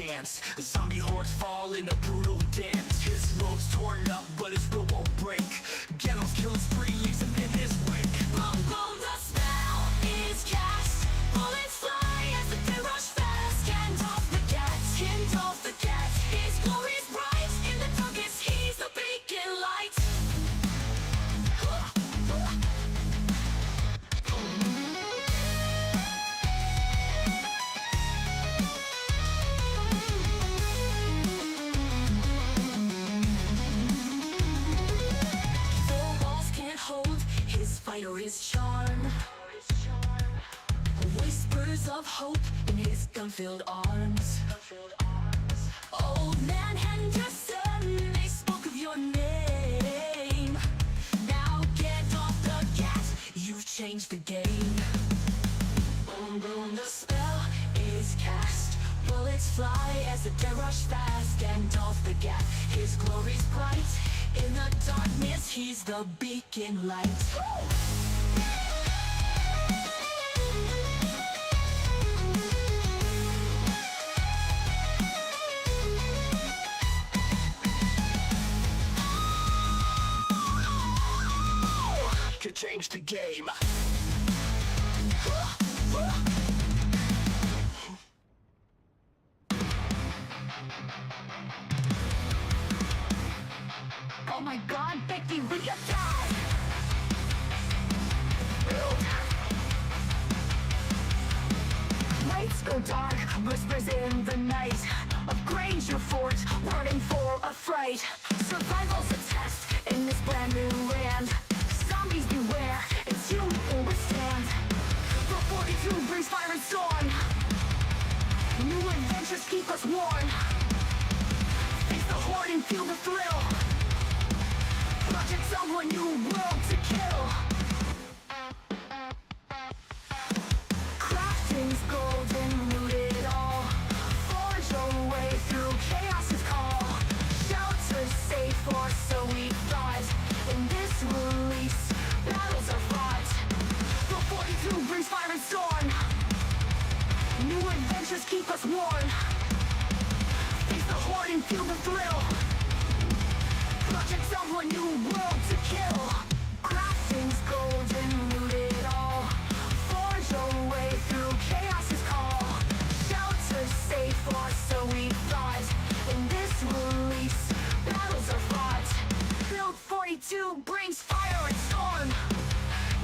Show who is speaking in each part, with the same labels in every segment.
Speaker 1: chance. The zombie hordes fall in a brutal dance. His robe's torn up, but his will won't break. Get him, kill his free, leaves him in his wake.
Speaker 2: Boom, boom, the spell is cast. Bullets fly as the dead rush fast. Can't off the gas, can't off the gas. His glory's bright, in the darkest he's the beacon light. Fire is charm, whispers of hope in his gun-filled arms. Old man Henderson, they spoke of your name. Now get off the gas, you've changed the game. Boom, boom, the spell is cast. Bullets fly as the dead rush fast. And off the gas, his glory's bright. In the darkness, he's the beacon light.
Speaker 1: Could change the game.
Speaker 2: Oh my God, Becky, will you die? Lights go dark, whispers in the night of Granger Fort, burning for a fright. Survival's a test in this brand new land. Zombies beware, it's you who will withstand. The 42 brings fire and storm. New adventures keep us warm. Face the horde and feel the thrill. Project someone new world to kill. Crafting's golden, loot it all. Forge our way through chaos's call. Shelter's safe, or so we thought. In this release, battles are fought. The 42 brings fire and storm. New adventures keep us warm. Face the horde and feel the thrill. Project someone new world to kill. Crafting's golden, loot it all. Forge our way through chaos's call. Shelter's safe, or so we thought. In this release, battles are fought. Build 42 brings fire and storm.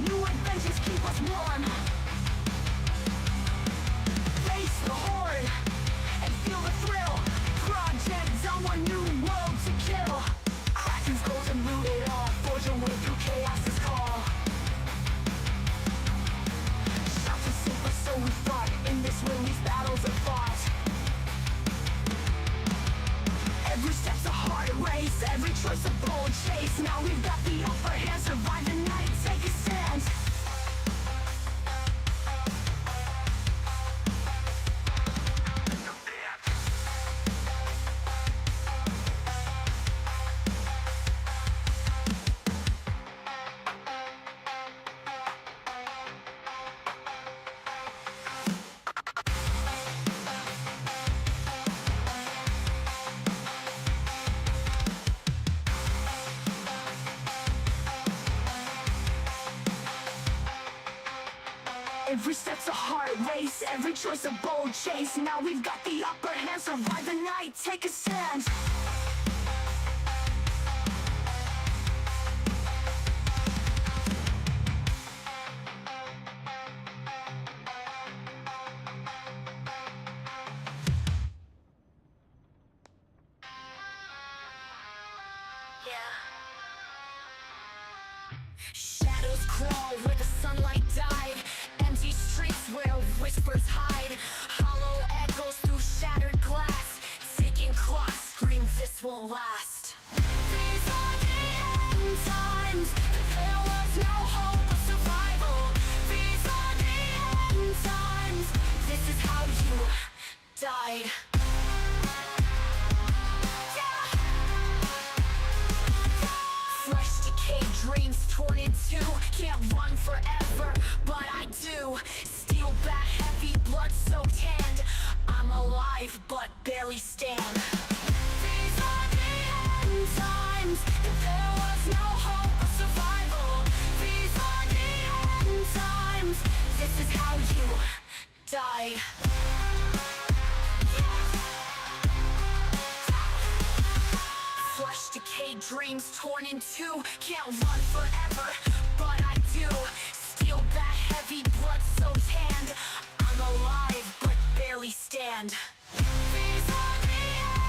Speaker 2: New adventures keep us warm. Face the horde and feel the thrill. Project someone new world to kill. Crafting's golden, loot it all. Forge your way through chaos's call. Shelter's safe, or so we thought. In this release, battles are fought. Every step's a hard race, every choice a bold chase. Now we've got the upper hand, survive the night, take a stand. Every step's a hard race, every choice a bold chase. Now we've got the upper hand, survive the night, take a stand. Shadows crawl where the sunlight died. Empty streets where whispers hide. Hollow echoes through shattered glass. Ticking clocks scream this will last. These are the end times. There was no hope of survival. These are the end times. This is how you died. Fresh decayed dreams torn in two. Can't run forever, but I do. Steel back, heavy blood soaked hand. I'm alive but barely stand. These are the end times, and there was no hope of survival. These are the end times, this is how you die. Flesh decayed, dreams torn in two. Can't run forever, but I do. Steel bat heavy, blood so tanned. I'm alive, but barely stand. These are the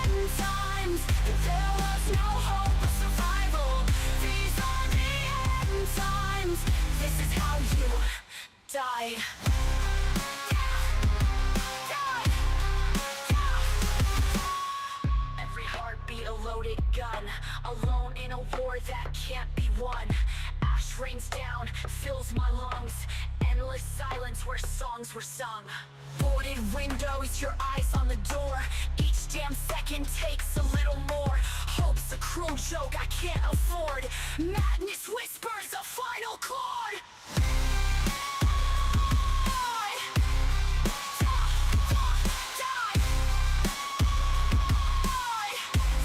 Speaker 2: end times, there was no hope of survival. These are the end times, this is how you die. Every heartbeat a loaded gun, alone in a war that can't be won. Ash rains down, fills my lungs, endless silence where songs were sung. Boarded windows, your eyes on the door, each damn second takes a little more. Hope's a cruel joke I can't afford, madness whispers a final chord.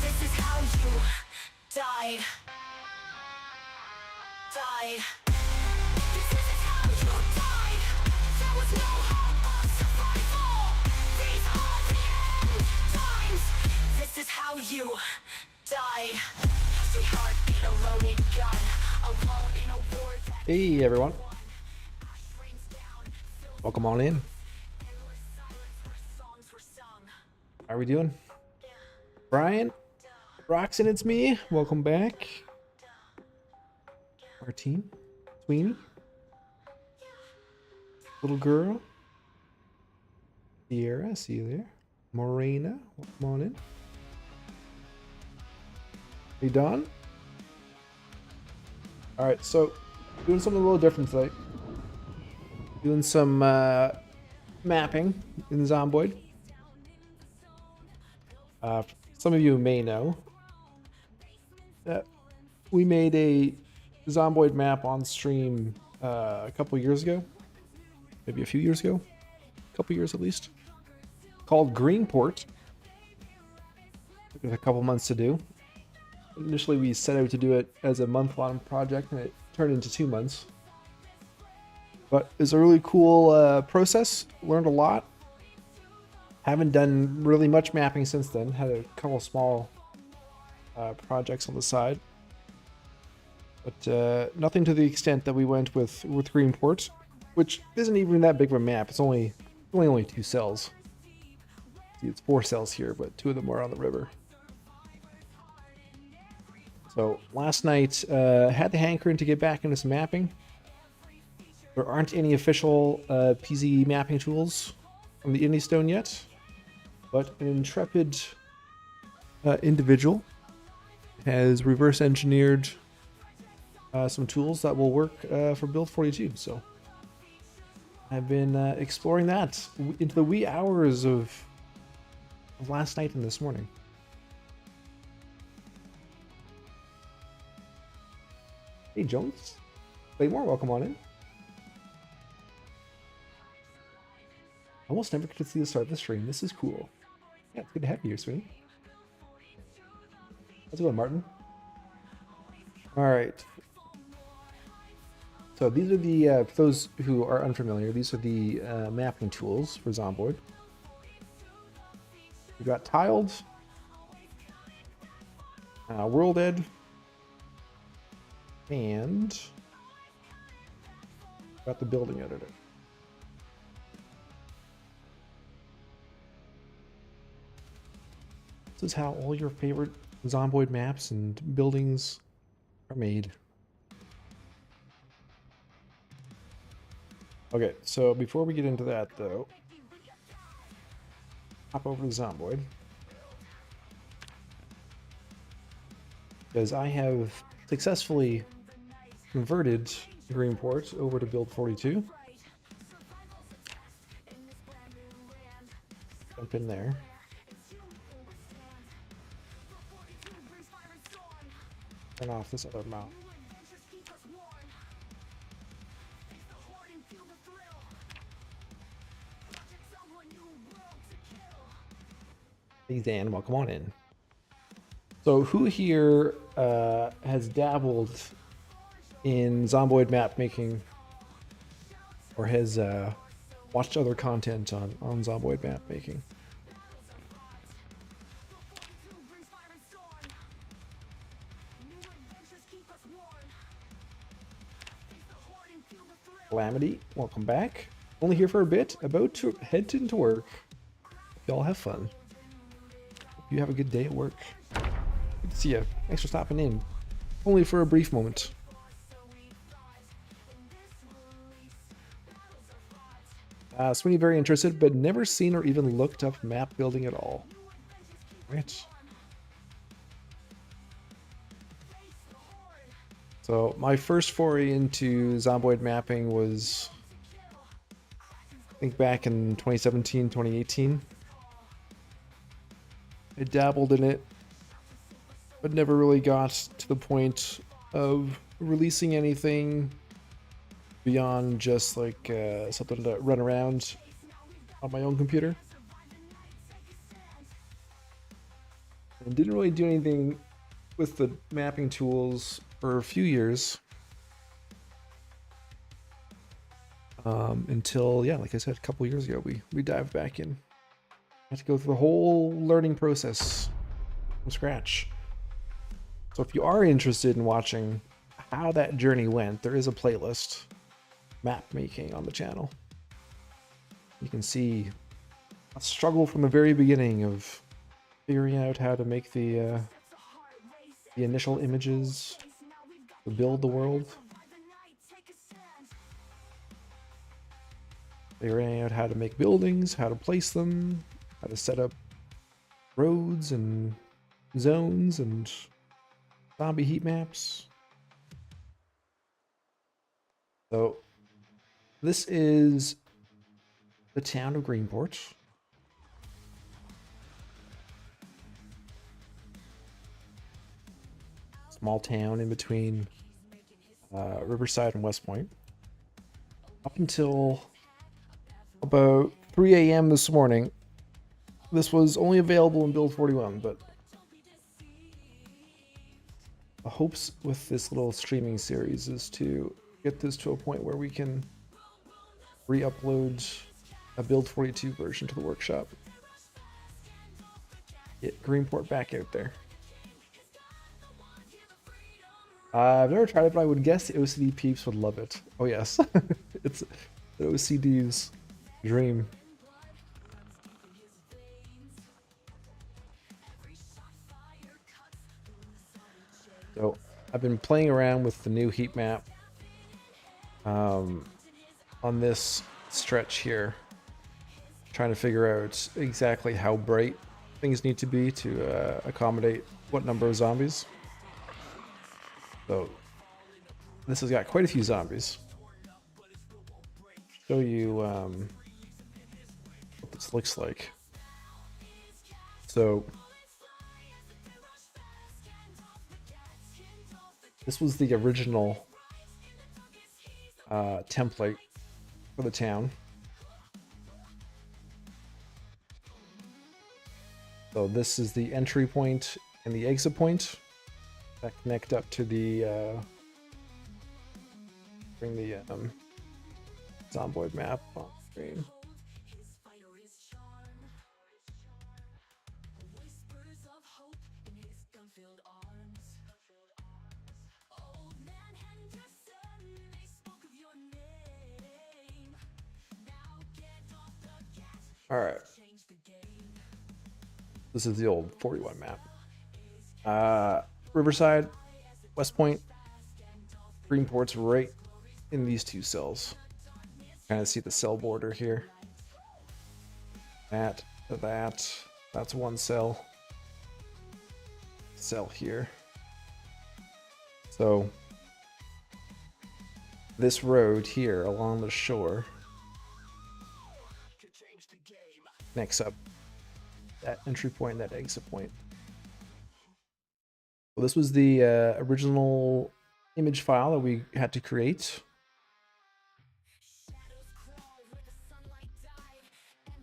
Speaker 2: This is how you die. Die. This is how you died. There was no hope of survival. These are the end times. This is how you die. Every heartbeat a loaded gun, alone in a war that
Speaker 3: Hey everyone,
Speaker 2: rains down, fills
Speaker 3: welcome on in.
Speaker 2: endless silence where songs were sung.
Speaker 3: How are we doing? Brian, Roxanne, it's me. Welcome back. Our team, Sweeney, little girl, Sierra, I see you there. Morena, welcome on in. Hey Don. All right, so doing something a little different today. Doing some mapping in Zomboid. Some of you may know that we made a Zomboid map on stream a couple years ago, maybe a few years ago, a couple years at least, called Greenport. Took us a couple months to do. Initially, we set out to do it as a month-long project, and it turned into 2 months. But it's a really cool process. Learned a lot. Haven't done really much mapping since then. Had a couple small projects on the side, but nothing to the extent that we went with Greenport, which isn't even that big of a map. It's only 2 cells. See, it's 4 cells here, but 2 of them are on the river. So last night, had the hankering to get back into some mapping. There aren't any official PZ mapping tools from the Indie Stone yet, but an intrepid individual has reverse engineered some tools that will work for build 42. So I've been exploring that into the wee hours of last night and this morning. Hey Jones, Claymore, welcome on in. Almost never get to see the start of the stream. This is cool. Yeah, it's good to have you here, Sweeney. How's it going, Martin? All right. So these are the, for those who are unfamiliar, these are the mapping tools for Zomboid. We've got tiled, world ed, and got the building editor. This is how all your favorite Zomboid maps and buildings are made. Okay, so before we get into that though, hop over to Zomboid, because I have successfully converted Greenport over to build 42. Jump in there. Turn off this other mount. Hey Dan, welcome on in. So who here has dabbled in Zomboid map making or has watched other content on Zomboid map making? Calamity, welcome back. Only here for a bit, about to head into work. Y'all have fun. Hope you have a good day at work. Good to see you. Thanks for stopping in. Only for a brief moment. Sweeney very interested, but never seen or even looked up map building at all. Right. So my first foray into Zomboid mapping was, I think, back in 2017, 2018. I dabbled in it, but never really got to the point of releasing anything beyond just like something to run around on my own computer. And didn't really do anything with the mapping tools for a few years. Until, yeah, like I said, a couple years ago, we dived back in. Had to go through the whole learning process from scratch. So if you are interested in watching how that journey went, there is a playlist, map making, on the channel. You can see a struggle from the very beginning of figuring out how to make the initial images to build the world. Figuring out how to make buildings, how to place them, how to set up roads and zones and zombie heat maps. So this is the town of Greenport. Small town in between Riverside and West Point. Up until about 3 a.m. this morning, this was only available in Build 41, but the hopes with this little streaming series is to get this to a point where we can re-upload a Build 42 version to the workshop. Get Greenport back out there. I've never tried it, but I would guess the OCD peeps would love it. Oh yes, it's the OCD's dream. So I've been playing around with the new heat map on this stretch here, trying to figure out exactly how bright things need to be to accommodate what number of zombies. So this has got quite a few zombies. Show you what this looks like. So this was the original template for the town. So this is the entry point and the exit point that connect up to the bring the Zomboid map on screen. All right. This is the old 41 map. Riverside, West Point, Greenport's right in these two cells. Kind of see the cell border here. That's one cell. Cell here. So this road here along the shore connects up that entry point and that exit point. So this was the original image file that we had to create.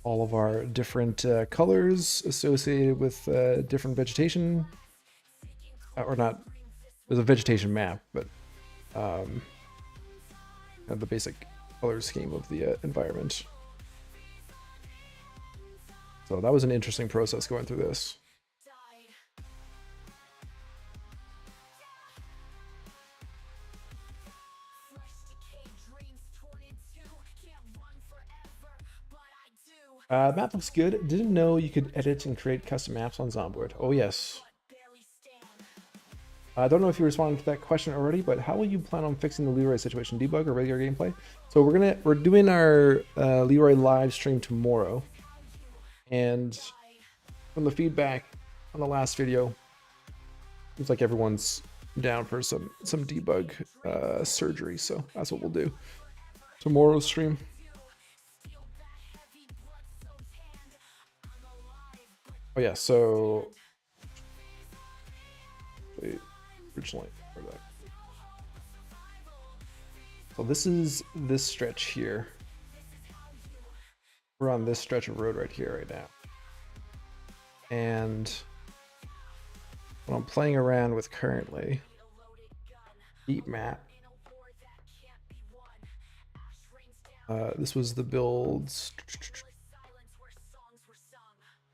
Speaker 3: all of our different colors associated with different vegetation, or not. There's a vegetation map, but the basic color scheme of the environment. So that was an interesting process going through this. Map looks good. Didn't know you could edit and create custom maps on Zomboid. Oh yes. I don't know if you responded to that question already, but how will you plan on fixing the Leroy situation? Debug or regular gameplay? So we're doing our Leroy live stream tomorrow, and from the feedback on the last video, seems like everyone's down for some debug surgery. So that's what we'll do tomorrow's stream. Oh yeah, so originally, so this is this stretch here. We're on this stretch of road right here right now, and what I'm playing around with currently, heat map. This was the builds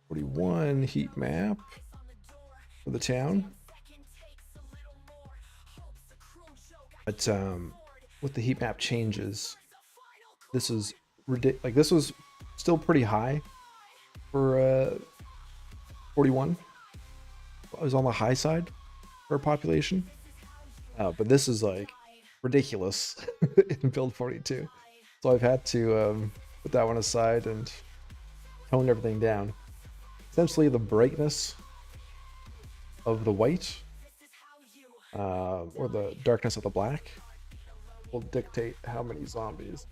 Speaker 3: 41 heat map for the town. But with the heat map changes, this is ridiculous. Like, this was still pretty high for 41. It was on the high side for population, but this is like ridiculous in build 42. So I've had to put that one aside and tone everything down. Essentially, the brightness of the white or the darkness of the black will dictate how many zombies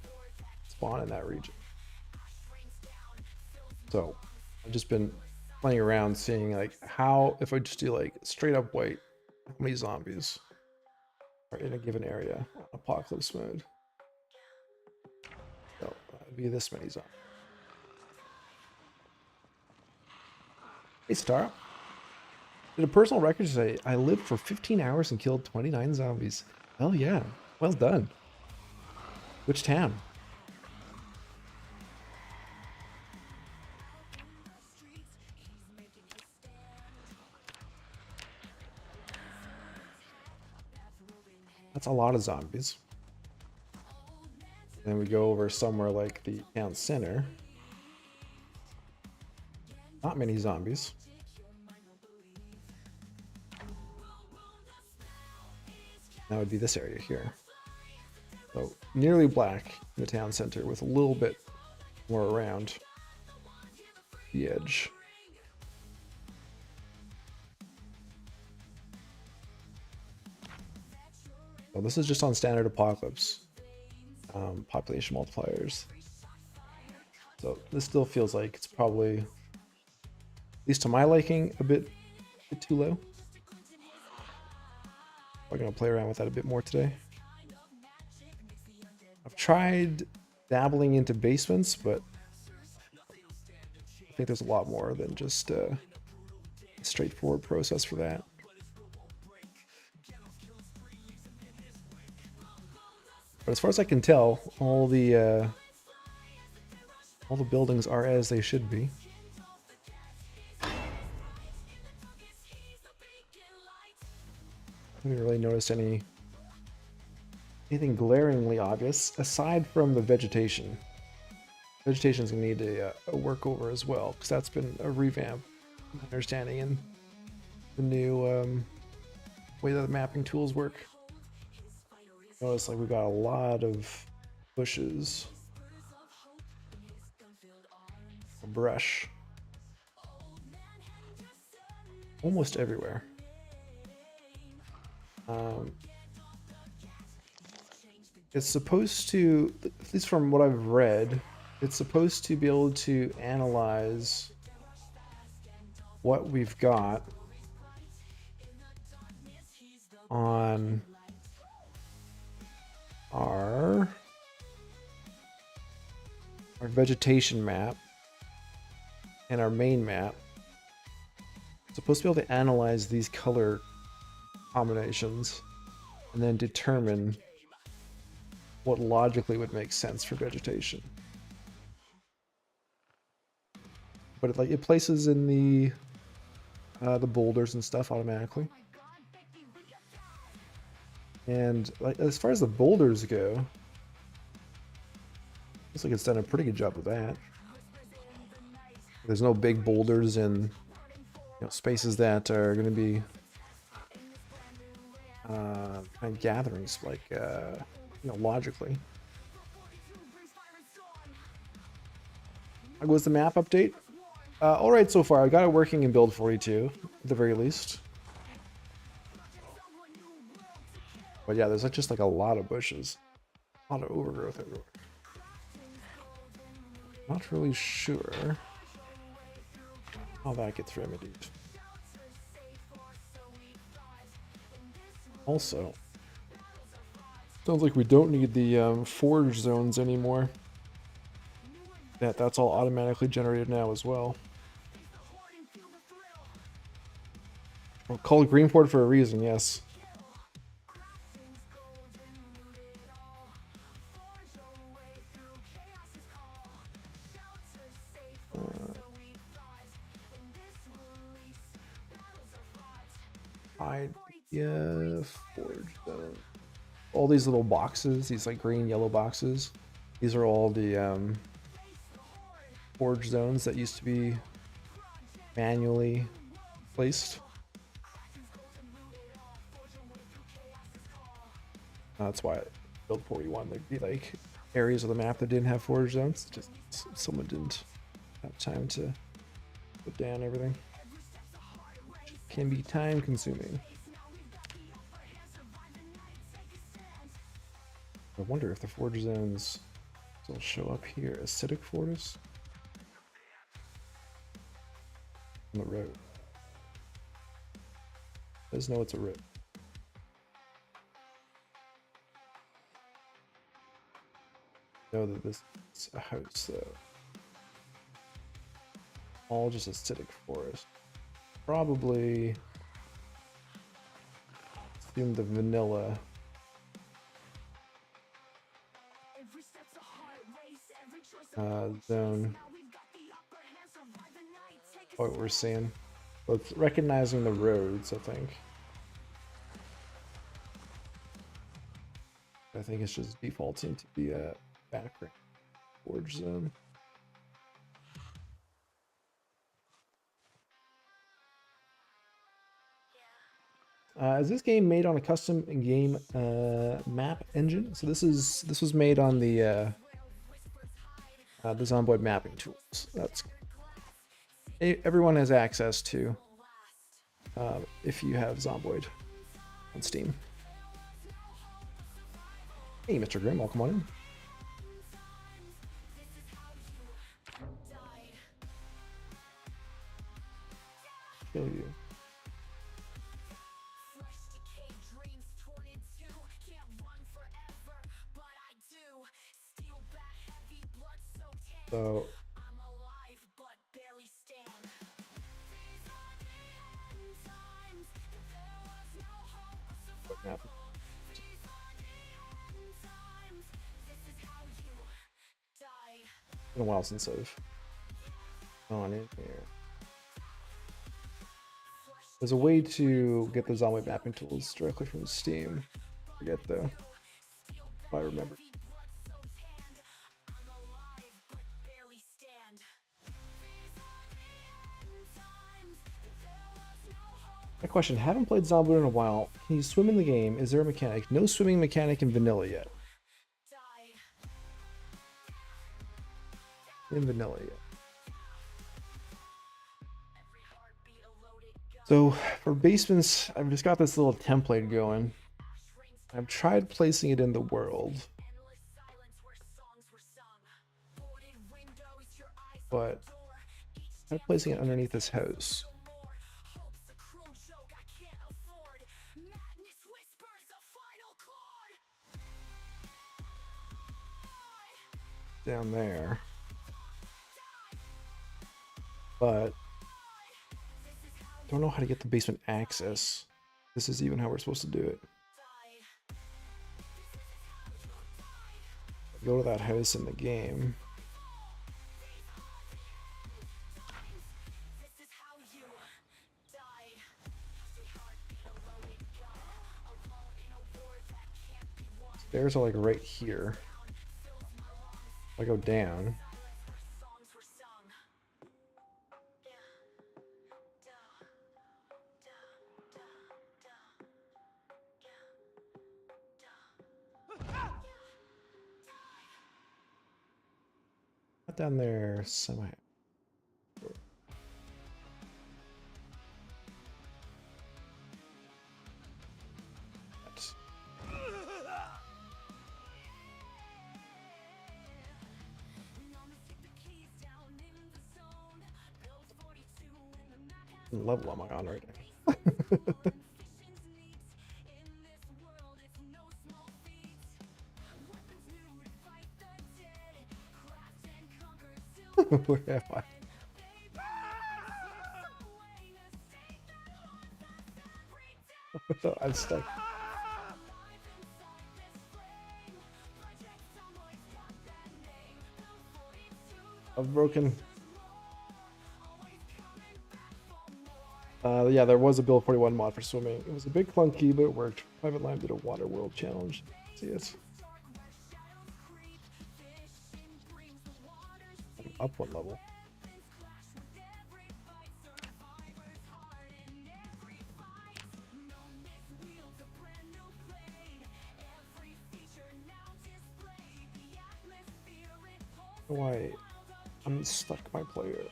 Speaker 3: spawn in that region. So I've just been playing around, seeing like how, if I just do like straight up white, how many zombies are in a given area on apocalypse mode. So that'd be this many zombies. Hey Star, did a personal record say I lived for 15 hours and killed 29 zombies? Hell yeah, well done. Which town? That's a lot of zombies. Then we go over somewhere like the town center. Not many zombies. That would be this area here. So nearly black in the town center with a little bit more around the edge. Well, this is just on standard apocalypse population multipliers. So this still feels like it's probably, at least to my liking, a bit too low. We're gonna play around with that a bit more today. I've tried dabbling into basements, but I think there's a lot more than just a straightforward process for that. But as far as I can tell, all the buildings are as they should be. I haven't really noticed anything glaringly obvious aside from the vegetation. Vegetation's gonna need a workover as well, because that's been a revamp, my understanding, in the new way that the mapping tools work. Notice like we've got a lot of bushes, a brush, almost everywhere. It's supposed to, at least from what I've read, it's supposed to be able to analyze what we've got on our vegetation map and our main map. It's supposed to be able to analyze these color combinations and then determine what logically would make sense for vegetation. But it places in the boulders and stuff automatically. And like as far as the boulders go, looks like it's done a pretty good job with that. There's no big boulders in spaces that are going to be kind of gatherings, like logically. How goes the map update? All right so far. I got it working in build 42 at the very least. But yeah, there's just like a lot of bushes, a lot of overgrowth everywhere. Not really sure how that gets remedied. Also, sounds like we don't need the forge zones anymore. That's all automatically generated now as well. We'll call it Greenport for a reason, yes. Forge zone. All these little boxes, these like green, yellow boxes, these are all the forge zones that used to be manually placed. That's why build 41 there'd be like areas of the map that didn't have forge zones. Just someone didn't have time to put down everything. Can be time consuming. I wonder if the forge zones will show up here. Acidic forest on the road. It does know it's a road. Know that this is a house though. All just acidic forest. Probably assume the vanilla zone. What we're seeing. But it's recognizing the roads, I think. I think it's just defaulting to the background forge zone. Is this game made on a custom game map engine? So this was made on the Zomboid mapping tools. That's everyone has access to if you have Zomboid on Steam. Hey, Mr. Grimm, welcome on in. Kill you. So what happened? It's been a while since I've gone in here. There's a way to get the Zomboid mapping tools directly from Steam. I forget though, if I remember. My question, haven't played Zomboid in a while. Can you swim in the game? Is there a mechanic? No swimming mechanic in vanilla yet. In vanilla yet. So for basements, I've just got this little template going. I've tried placing it in the world, but I'm placing it underneath this house. Down there. but don't know how to get the basement access. This is even how we're supposed to do it. Go to that house in the game. Stairs are like right here. If I go down. Not down there somehow. What level am I on right now? Where am I? I'm stuck. I've broken. Yeah, there was a Build 41 mod for swimming. It was a bit clunky, but it worked. Private Lime did a Water World challenge. See it. I'm up one level. Why? I'm stuck, my player.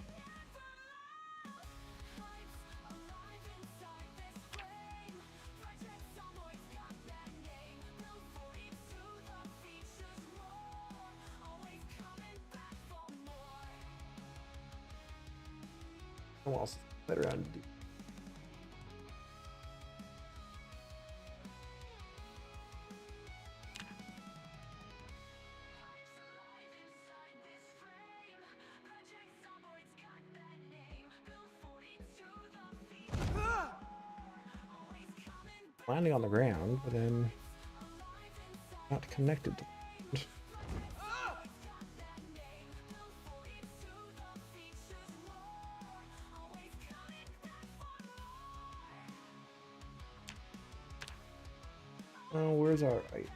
Speaker 3: What else better on do? Landing on the ground, but then not connected to the ground. Oh, where's our right?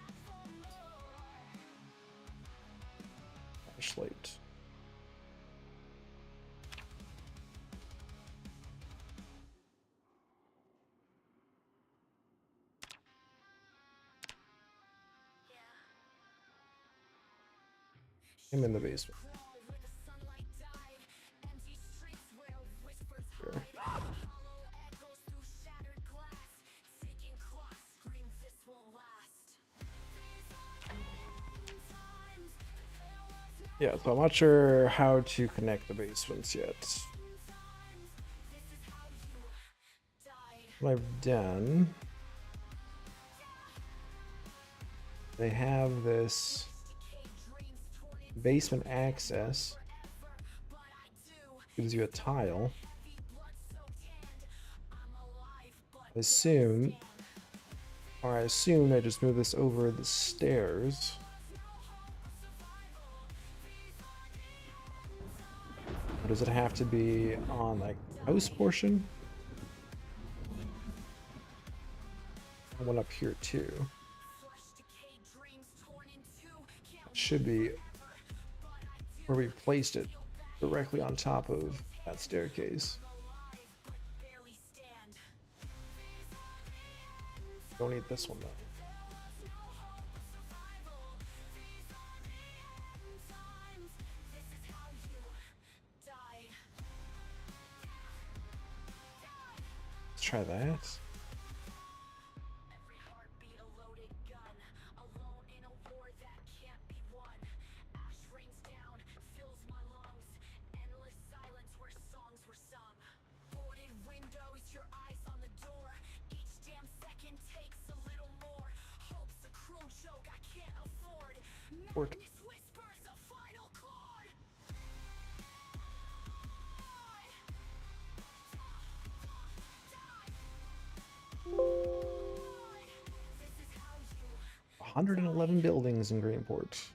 Speaker 3: Flashlight. I'm in the basement. Sure. Yeah, so I'm not sure how to connect the basements yet. What I've done, they have this basement access, gives you a tile. I assume I just move this over the stairs. Or does it have to be on like house portion? One up here too. It should be where we placed it, directly on top of that staircase. Don't need this one though. Let's try that. Work. 111 buildings in Greenport.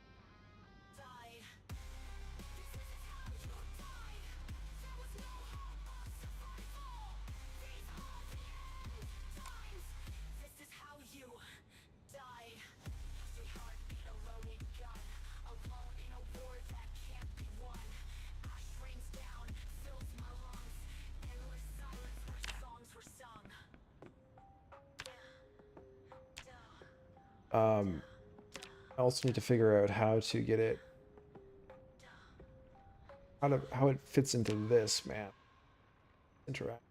Speaker 3: I also need to figure out how to get it, how it fits into this map. Interact.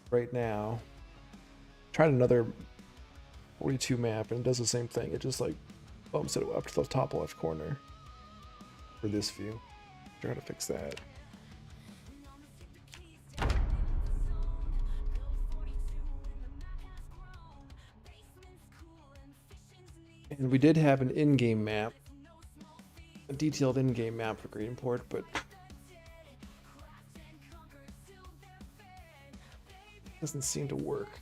Speaker 3: Right now, tried another 42 map and it does the same thing. It just like bumps it up to the top left corner for this view. Try to fix that. And we did have an in-game map, a detailed in-game map for Greenport, but it doesn't seem to work.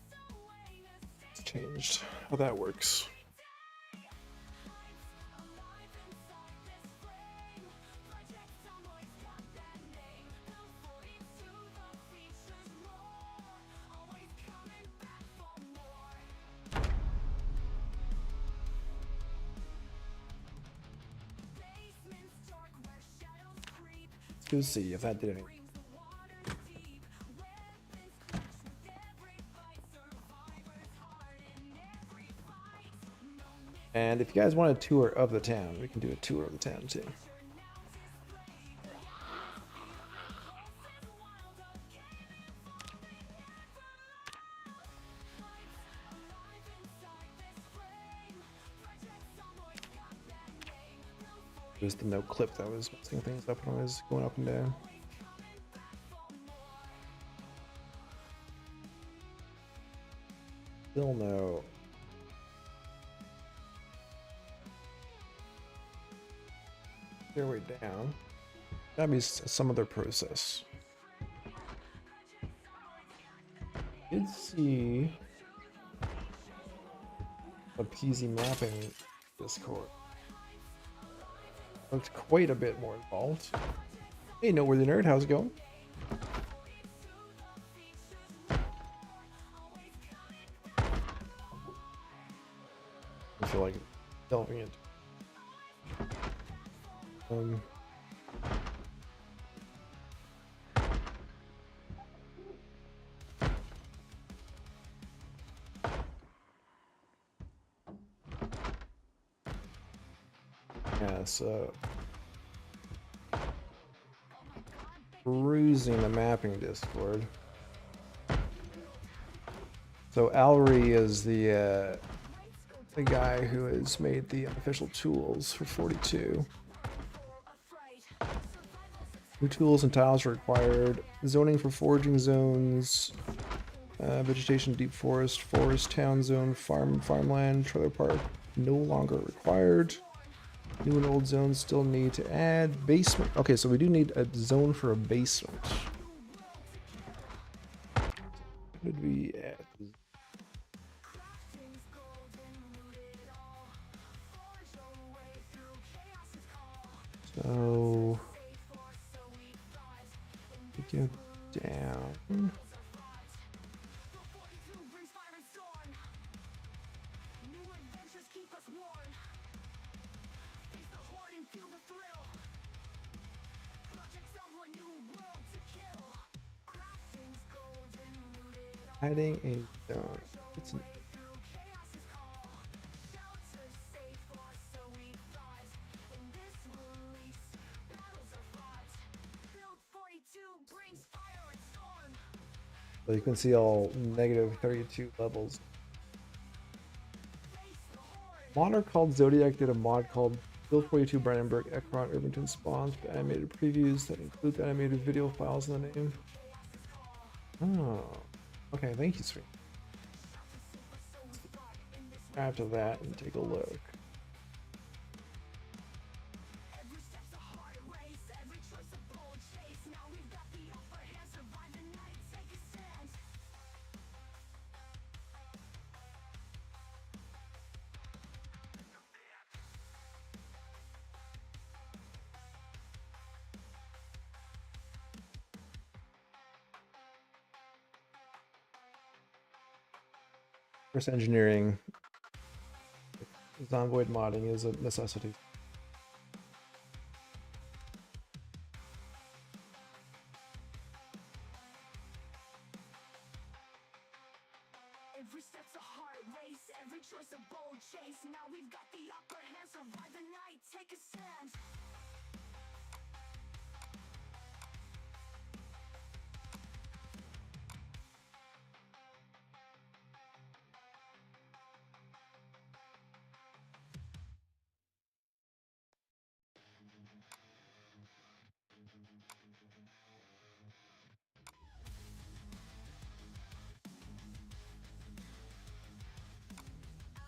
Speaker 3: It's changed how that works. Let's go see if that did anything. And if you guys want a tour of the town, we can do a tour of the town too. It was the no clip that was messing things up when I was going up and down. Still no. Stairway down. That'd be some other process. Did see a PZ mapping Discord. Looked quite a bit more involved. Hey, Noteworthy Nerd, how's it going? I feel like delving into. Yeah, so perusing the mapping Discord. So Alry is the guy who has made the unofficial tools for 42. New tools and tiles are required. Zoning for foraging zones, vegetation, deep forest, forest, town zone, farmland, trailer park, no longer required. New and old zones still need to add. Basement. Okay, so we do need a zone for a basement. What did we add? So we go down. Adding a zone. It's an so you can see all negative 32 levels. Modder called Zodiac did a mod called Build 42 Brandenburg Ekron Irvington spawns with animated previews that include the animated video files in the name. Oh, okay, thank you, sweet. After that and take a look. Reverse engineering, Zomboid modding is a necessity.
Speaker 2: Every step's a hard race, every choice a bold chase. Now we've got the upper hand, survive the night, take a stand.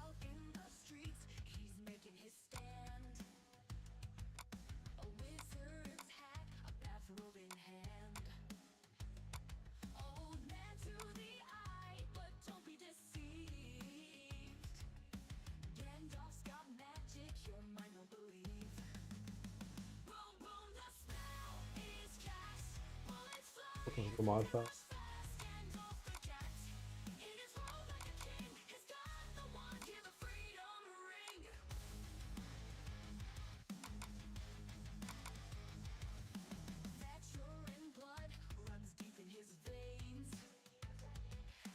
Speaker 2: Out in the streets, he's making his stand. A wizard's hat, a bathrobe in hand. Old man to the eye, but don't be deceived. Gandalf's got magic, your mind won't believe. Boom, boom, the spell is cast. Bullets fly.
Speaker 3: Looking for mod file.
Speaker 2: Fast and don't forget, in his role like a king, he's got the wand, hear the freedom ring. Veteran blood runs deep in his veins.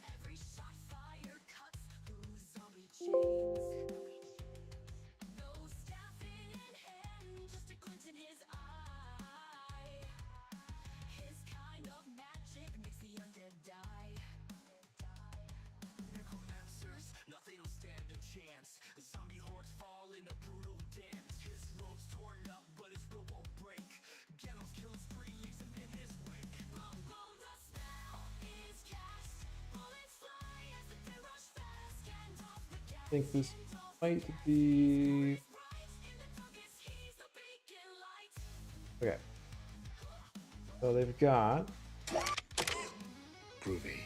Speaker 2: Every shot fired cuts through zombie chains. No staff in hand, just a glint in his eye. His kind of magic makes the undead die.
Speaker 1: Necromancers, nothing will stand a chance. The zombie hordes fall in a brutal dance. His robe's torn up, but his will won't break. Gandalf's killing spree leaves him in his wake.
Speaker 2: Boom, boom, the spell is cast. Bullets fly as the dead rush fast. Gandalf the gas.
Speaker 3: I think this might be
Speaker 2: Right in the darkness, he's the beacon light.
Speaker 3: okay. So they've got
Speaker 1: Groovy.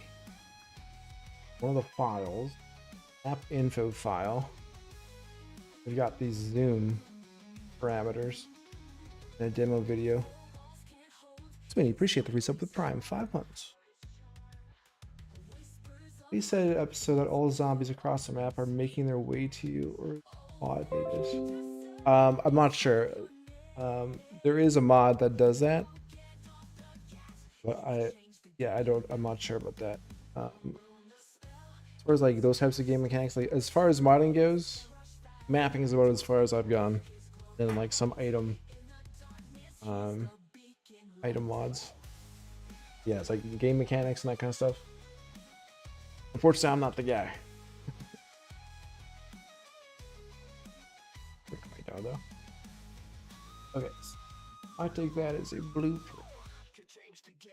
Speaker 3: one of the files, app info file. We've got these zoom parameters and a demo video. Sweeney, appreciate the resub with Prime, 5 months. We said in an episode that all zombies across the map are making their way to you, or mod maybe. I'm not sure. There is a mod that does that, but I'm not sure about that. As far as like those types of game mechanics, like as far as modding goes, mapping is about as far as I've gone. Then like some item mods. Yeah, it's like game mechanics and that kind of stuff. Unfortunately, I'm not the guy. Right now, though. Okay, so I take that as a blueprint.
Speaker 1: Could change the game.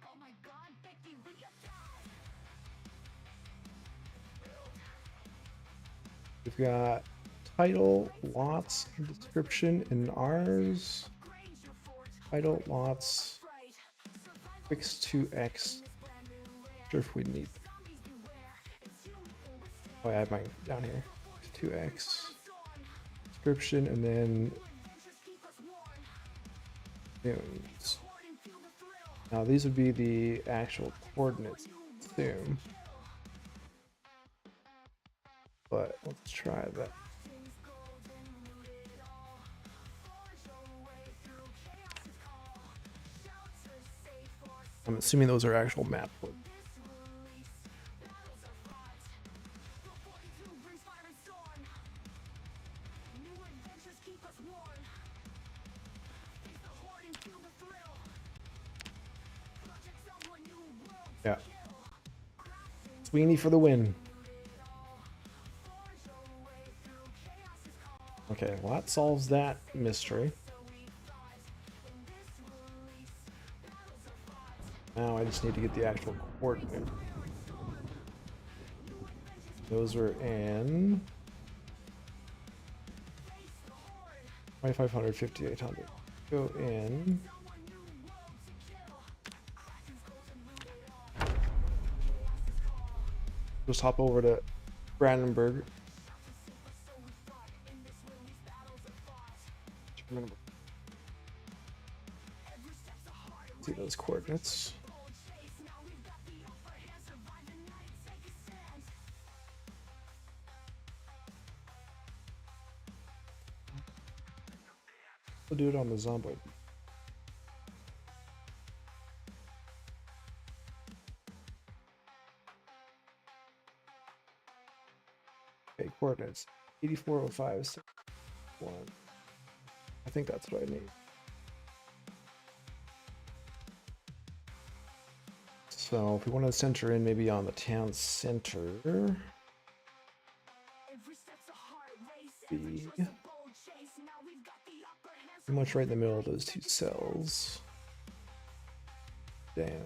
Speaker 2: Oh my God, Becky, we got
Speaker 3: We've got title, lots, and description in ours. Title, lots, fix to X. Not sure if we need. Oh, I have mine down here. 2x. Description and then tunes. Now these would be the actual coordinates. Assume. But let's try that. I'm assuming those are actual map coordinates. Yeah. Sweeney for the win. Okay, well that solves that mystery. Now I just need to get the actual coordinate. Those are in 2500, 5800. Go in. Just hop over to Brandenburg. See those coordinates. We'll do it on the Zomboid. Okay, coordinates 840561. I think that's what I need. So if we want to center in maybe on the town center, be pretty much right in the middle of those two cells. Damn.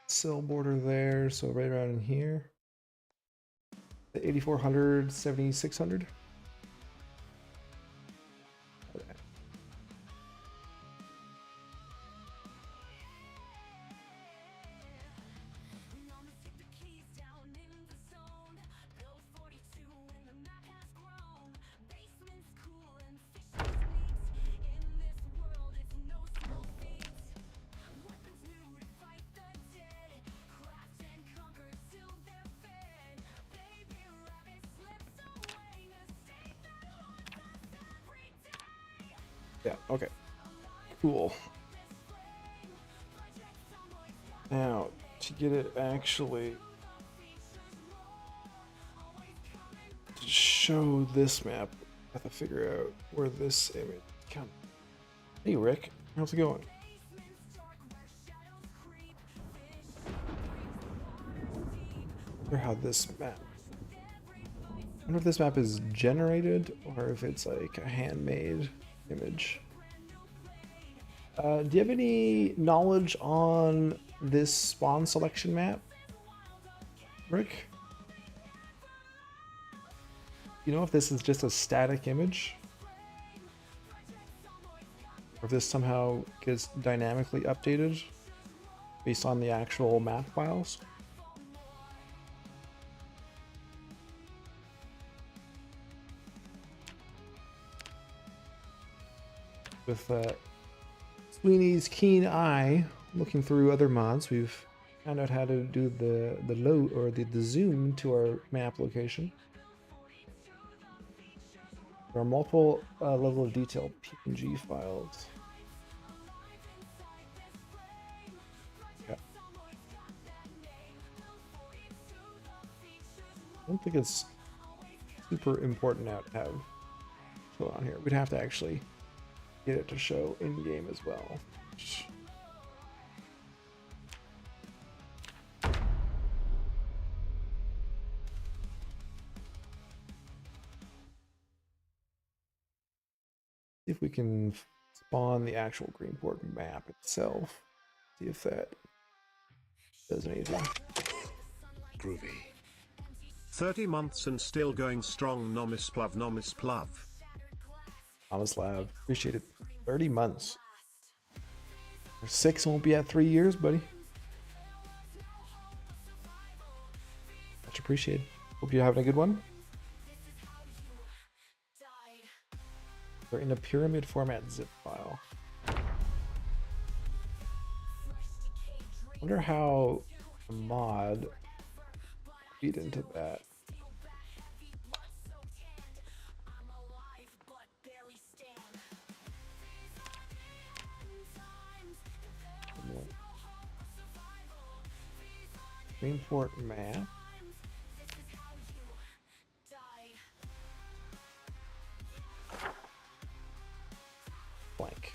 Speaker 3: Cell border there, so right around in here. The 8400, 7600. Yeah, okay. Cool. Now, to get it actually to show this map, I have to figure out where this image comes. Hey Rick, how's it going? I wonder how this map. I wonder if this map is generated or if it's like a handmade image. Do you have any knowledge on this spawn selection map, Rick? You know if this is just a static image? Or if this somehow gets dynamically updated based on the actual map files? With Sweeney's keen eye looking through other mods, we've found out how to do the load or the zoom to our map location. There are multiple level of detail PNG files. Yeah. I don't think it's super important now to have show on here. We'd have to actually get it to show in game as well. See if we can spawn the actual Greenport map itself. See if that does anything.
Speaker 4: Groovy. 30 months and still going strong. Nomisplav, Nomisplav.
Speaker 3: Nomislav, appreciate it. 30 months. 6 won't be at 3 years, buddy. Much appreciated. Hope you're having a good one. They're in a pyramid format zip file. Wonder how a mod feed into that. Greenport map. Blank.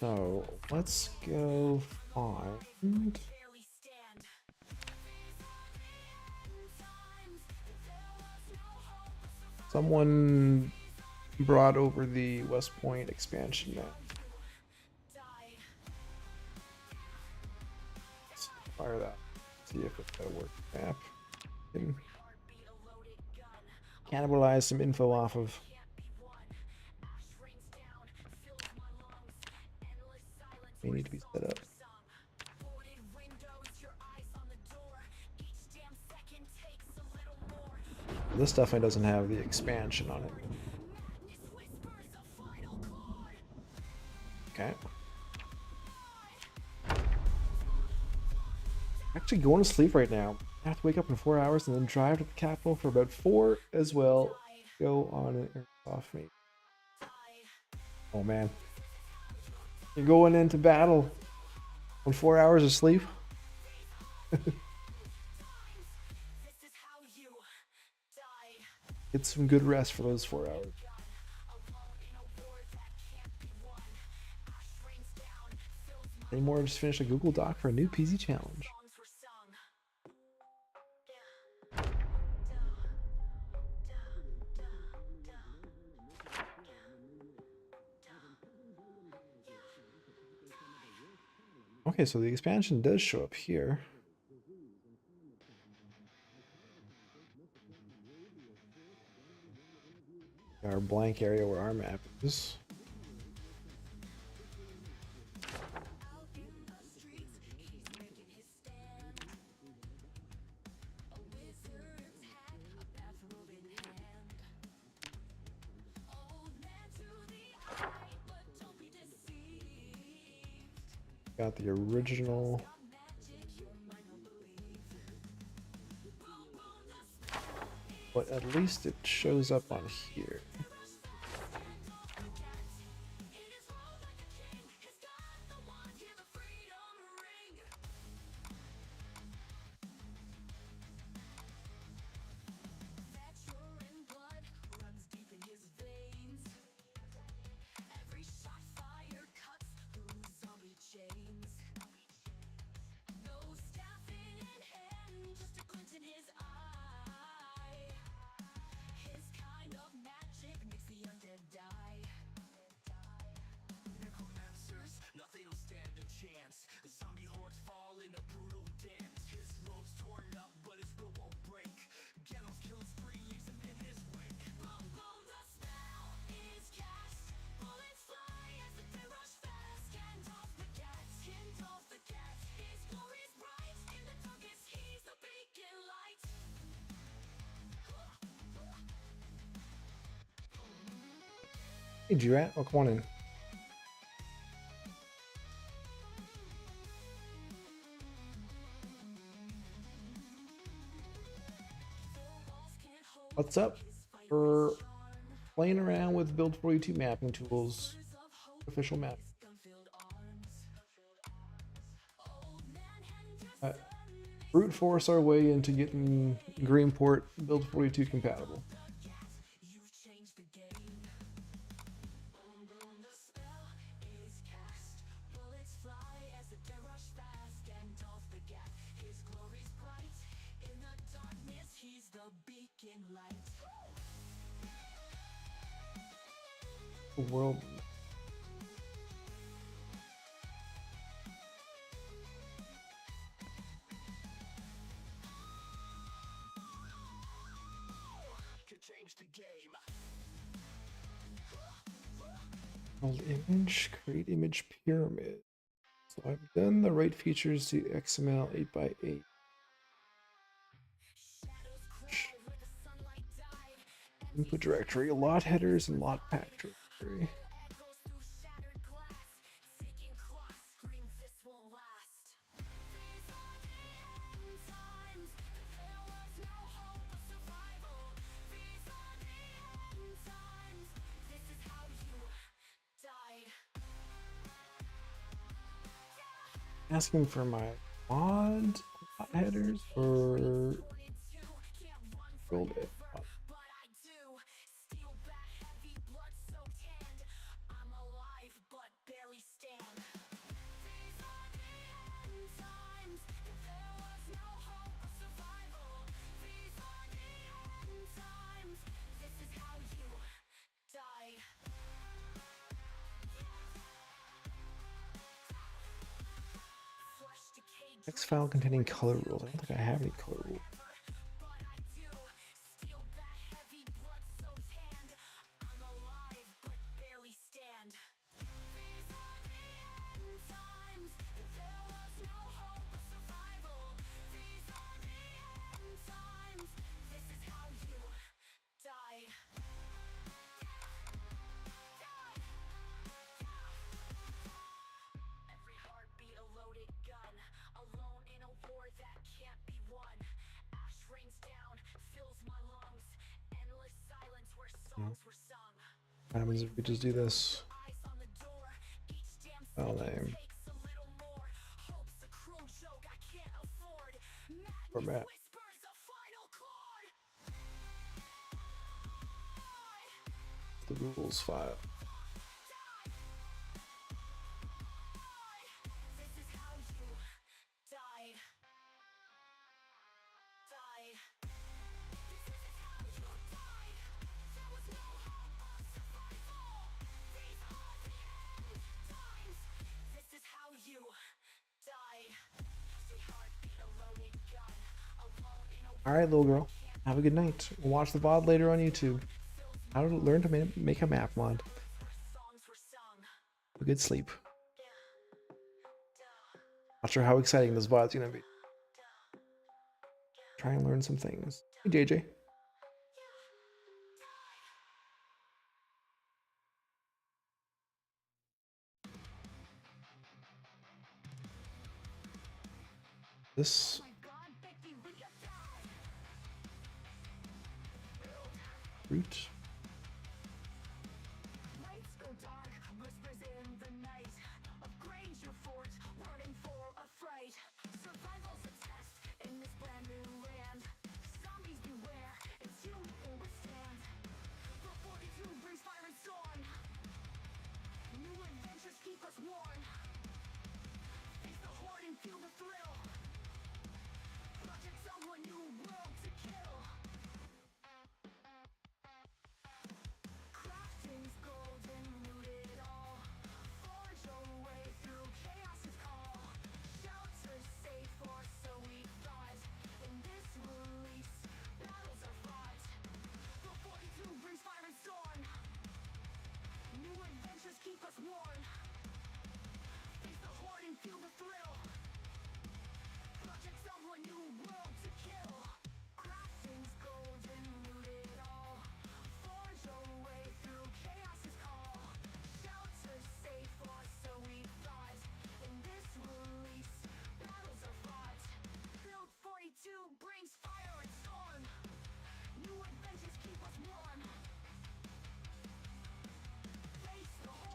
Speaker 3: So let's go find someone brought over the West Point expansion map. Let's fire that. See if it's gonna work. Map. Can cannibalize some info off of. may need to be set up. This definitely doesn't have the expansion on it. Okay. Actually going to sleep right now. I have to wake up in 4 hours and then drive to the capital for about 4 as well. Go on an airsoft meet. Oh man. You're going into battle on 4 hours of sleep? Get some good rest for those 4 hours. Any more? Just finished a Google Doc for a new PZ challenge. Okay, so the expansion does show up here. Our blank area where our map is. Got the original. But at least it shows up on here. Hey, G-Rat, oh, come on in. What's up? We're playing around with Build 42 mapping tools, official map. Brute force our way into getting Greenport Build 42 compatible. World. Old image, create image pyramid. So I've done the right features to XML 8x8. Input directory, lot headers, and lot path directory. Asking for my mod headers or build it. Text file containing color rules. I don't think I have any color rules. What happens if we just do this? File name. Format. The rules file. All right, little girl. Have a good night. We'll watch the VOD later on YouTube. How to learn to make a map mod. Have a good sleep. Not sure how exciting this VOD's gonna be. Try and learn some things. Hey, JJ. This. Root.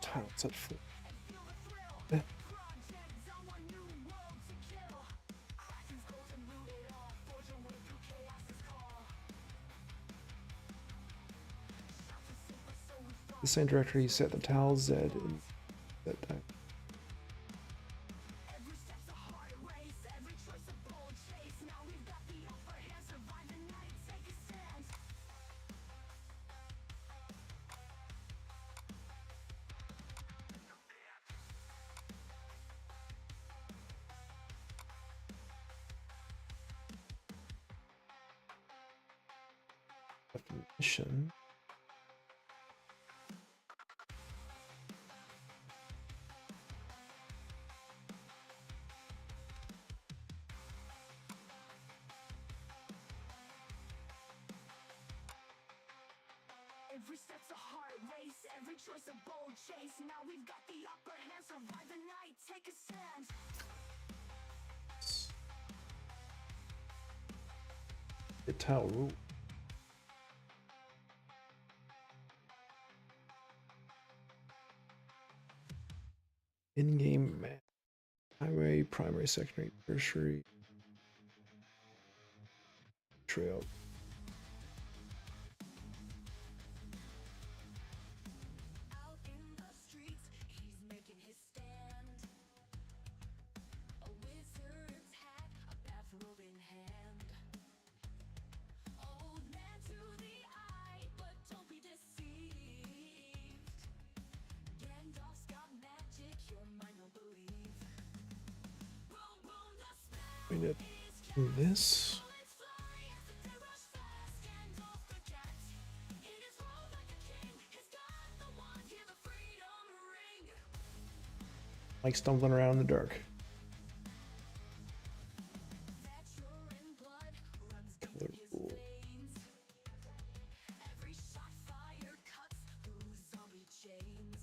Speaker 3: Title set full. The same directory set the tile Z in that time. Definition.
Speaker 2: Every step's a hard race, every choice a bold chase. Now we've got the upper hand, survive the night, take a stand.
Speaker 3: The tile rule. In-game map. Highway, primary, secondary, tertiary, trail.
Speaker 2: Out in the streets, he's making his stand. A wizard's hat, a bathrobe in hand. Old man to the eye, but don't be deceived. Gandalf's got magic, your mind will believe. Boom, boom, the spell.
Speaker 3: We need this.
Speaker 2: Bullets fly as the day rush fast. Gandalf the cat, in his robe like a king. He's got the wand, hear the freedom ring.
Speaker 3: Like stumbling around in the dark.
Speaker 2: That Turin blood runs
Speaker 3: Color
Speaker 2: deep in his
Speaker 3: rule.
Speaker 2: veins. Every shot fired cuts through zombie chains.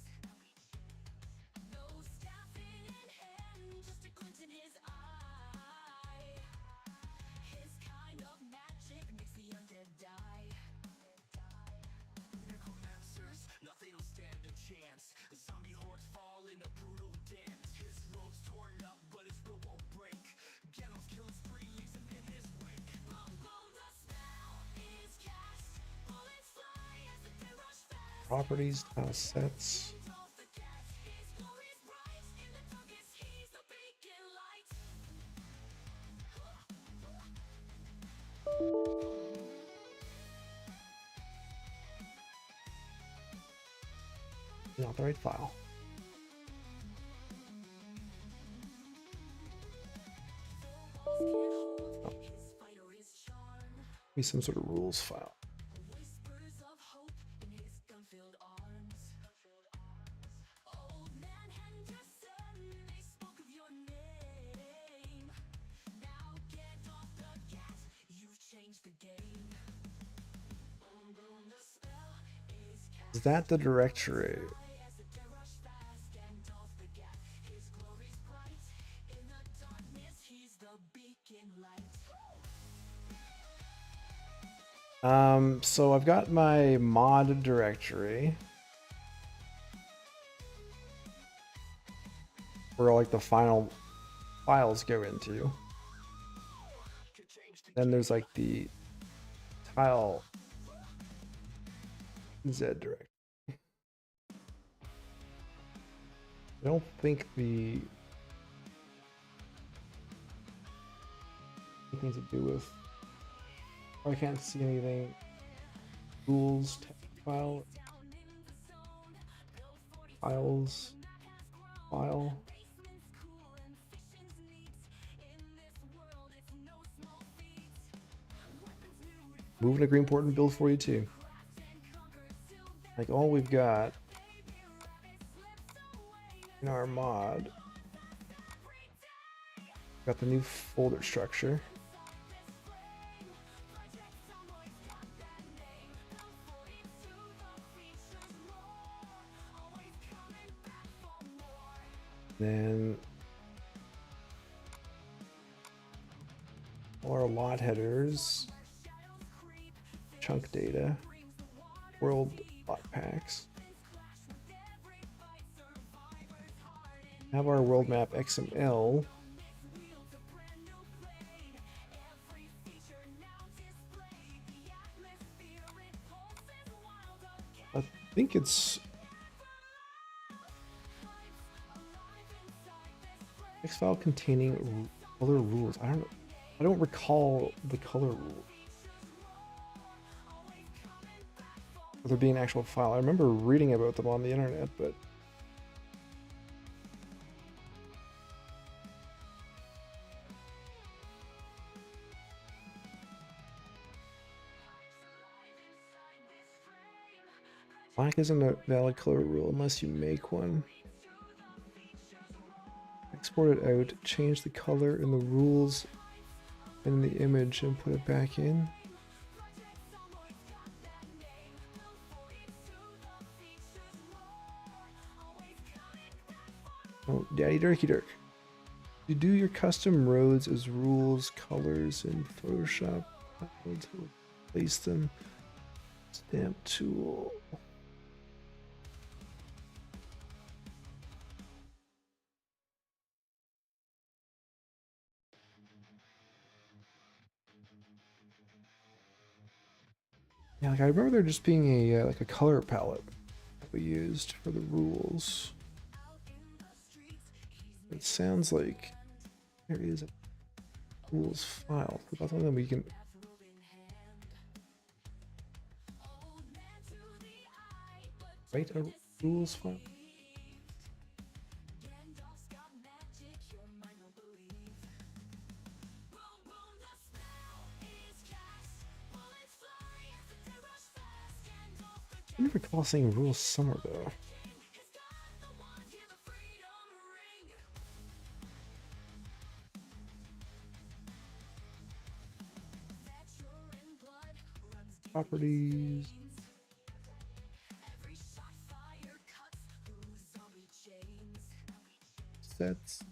Speaker 2: No staff in hand, just a glint in his eye. His kind of magic makes the undead die.
Speaker 1: Necromancers, nothing will
Speaker 3: Properties, tile sets. Not the right file. Oh. Be some sort of rules file. Is that the directory? So I've got my mod directory where like the final files go into. Then there's like the tile Z directory. I don't think the anything to do with. I can't see anything. Tools, file, files, file. Moving to Greenport and build 42. Like all we've got in our mod. Got the new folder structure. Then all our lot headers, chunk data, world lot packs. Have our world map XML. I think it's text file containing color rules. I don't recall the color rule. Or there being an actual file. I remember reading about them on the internet, but black isn't a valid color rule unless you make one. Export it out, change the color in the rules and in the image and put it back in. Oh, Daddy Dirky Dirk. You do your custom roads as rules, colors in Photoshop. Place them. Stamp tool. Yeah, like I remember there just being a like a color palette that we used for the rules. It sounds like there is a rules file. That's something we can. Write a rules file. I never recall seeing rules somewhere though. Properties. Sets.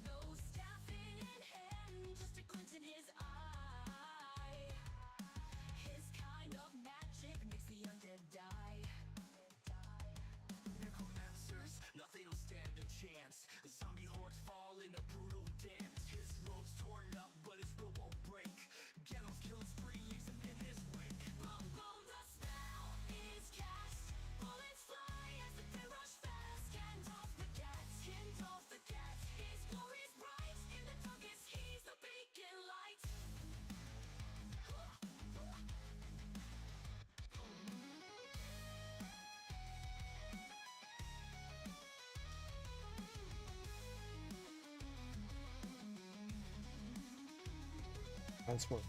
Speaker 1: Nothing will stand a chance. The zombie hordes fall in a brutal dance. His road's torn up, but his will won't break. Get him, kill his spree, leaves him in his wake. Boom, boom, the spell is cast. Bullets fly
Speaker 3: That's more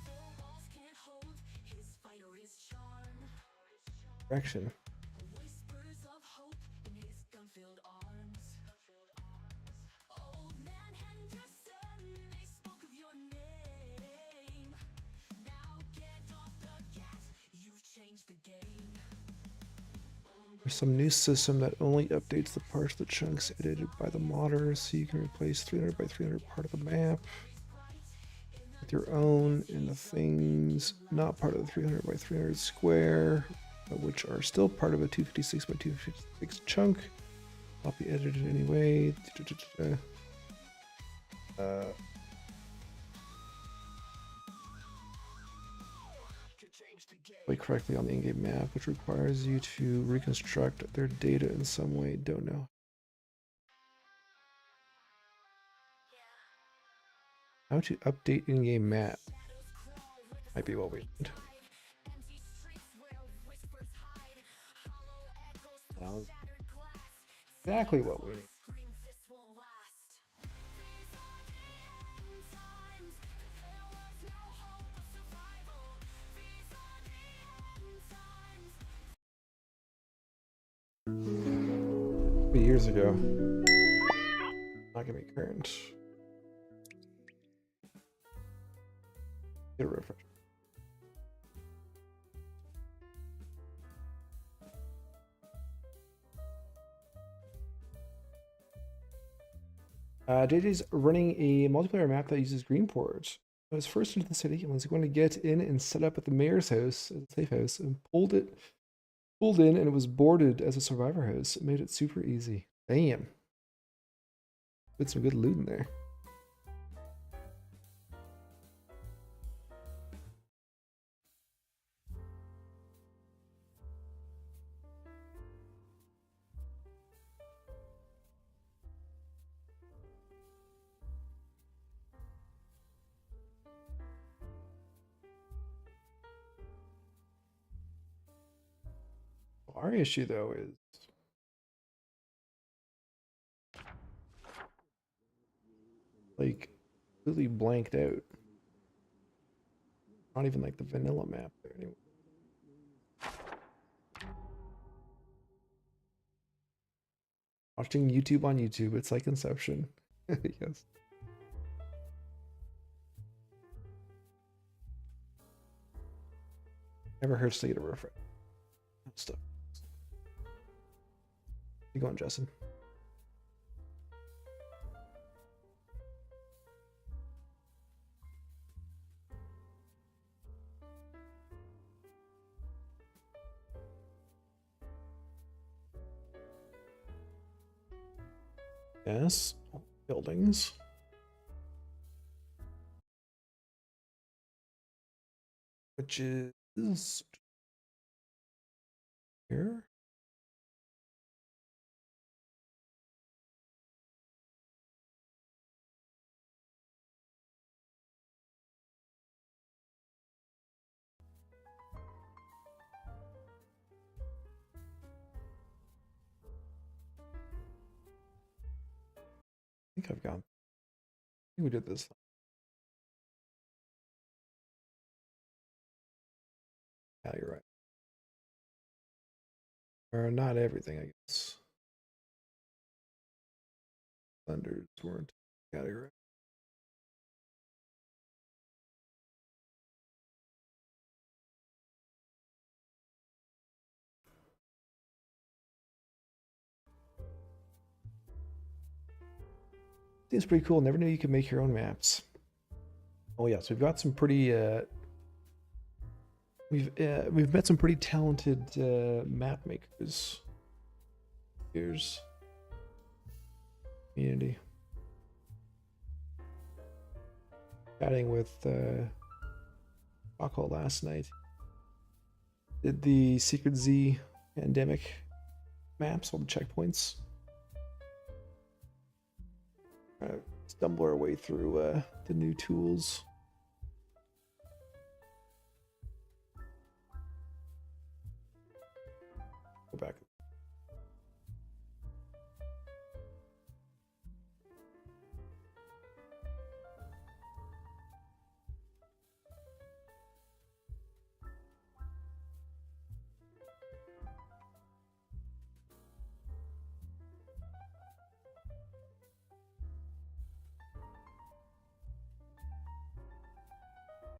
Speaker 3: direction.
Speaker 1: Whispers of hope in his gun-filled arms. Old man Henderson, they spoke of your name. Now get off the gas, you've changed the game.
Speaker 3: There's some new system that only updates the parts of the chunks edited by the modder, so you can replace 300 by 300 part of the map with your own in the things not part of the 300 by 300 square, but which are still part of a 256 by 256 chunk. Copy edited anyway. Play correctly on the in-game map, which requires you to reconstruct their data in some way. Don't know. How to update in-game map. Might be what we need. Exactly what we need. Years ago. Not gonna be current. Get a refresh. JJ's running a multiplayer map that uses Greenport. I was first into the city and was going to get in and set up at the mayor's house, at the safe house, and pulled in, and it was boarded as a survivor house. It made it super easy. Damn. Put some good loot in there. Our issue though is like completely blanked out. Not even like the vanilla map there anymore. Watching YouTube on YouTube, it's like Inception. Yes. Never hurts to get a refresh. Stuff. You going, Justin? Yes, buildings. Which is here. I think I've got. I think we did this. Yeah, you're right. Or not everything, I guess. Thunders weren't. Yeah, you're right. Seems pretty cool. Never knew you could make your own maps. Oh yeah, so we've got some pretty we've met some pretty talented map makers. Here's community. Chatting with Paco last night. Did the Secret Z pandemic maps, all the checkpoints. Stumble our way through the new tools. Go back.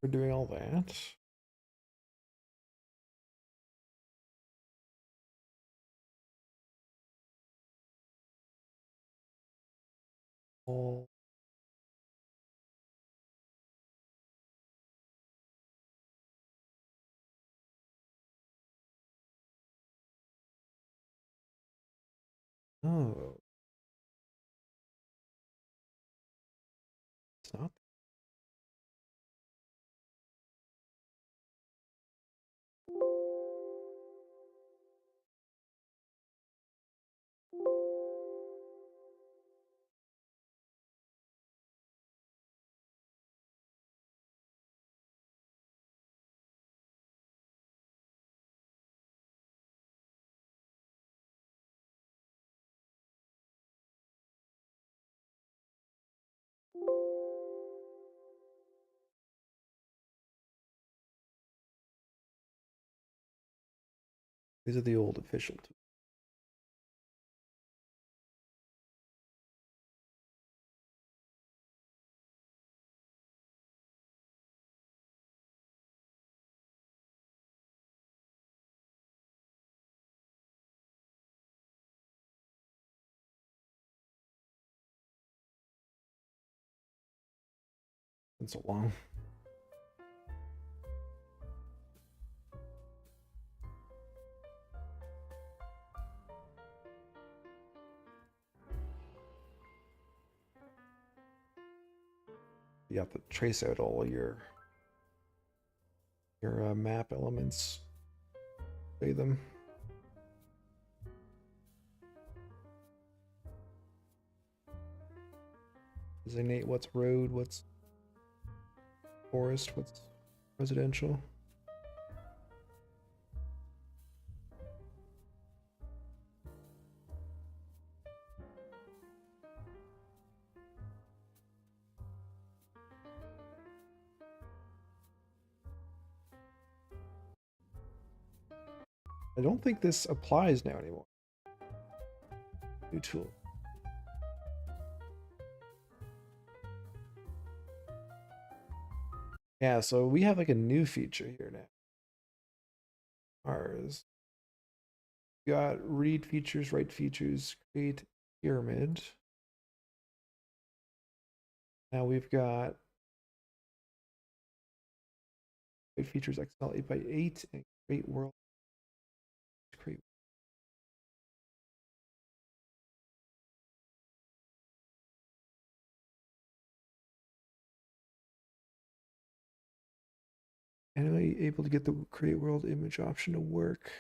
Speaker 3: we're doing all that. All oh, it's not. These are the old official tools. Been so long. You have to trace out all your map elements, play them. Designate what's road, what's forest, what's residential. I don't think this applies now anymore. New tool. Yeah, so we have like a new feature here now. Ours. We got read features, write features, create pyramid. Now we've got write features XL 8x8 and create world. Create. And am I able to get the create world image option to work?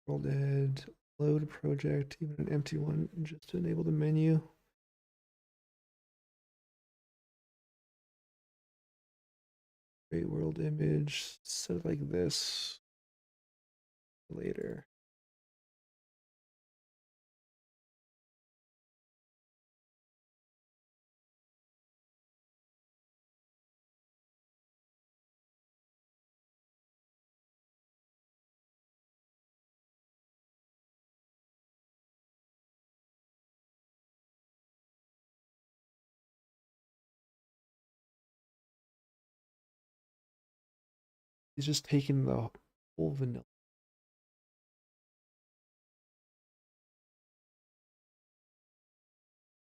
Speaker 3: World ed, load project, even an empty one, just to enable the menu. Create world image, set it like this. Later. He's just taking the whole vanilla.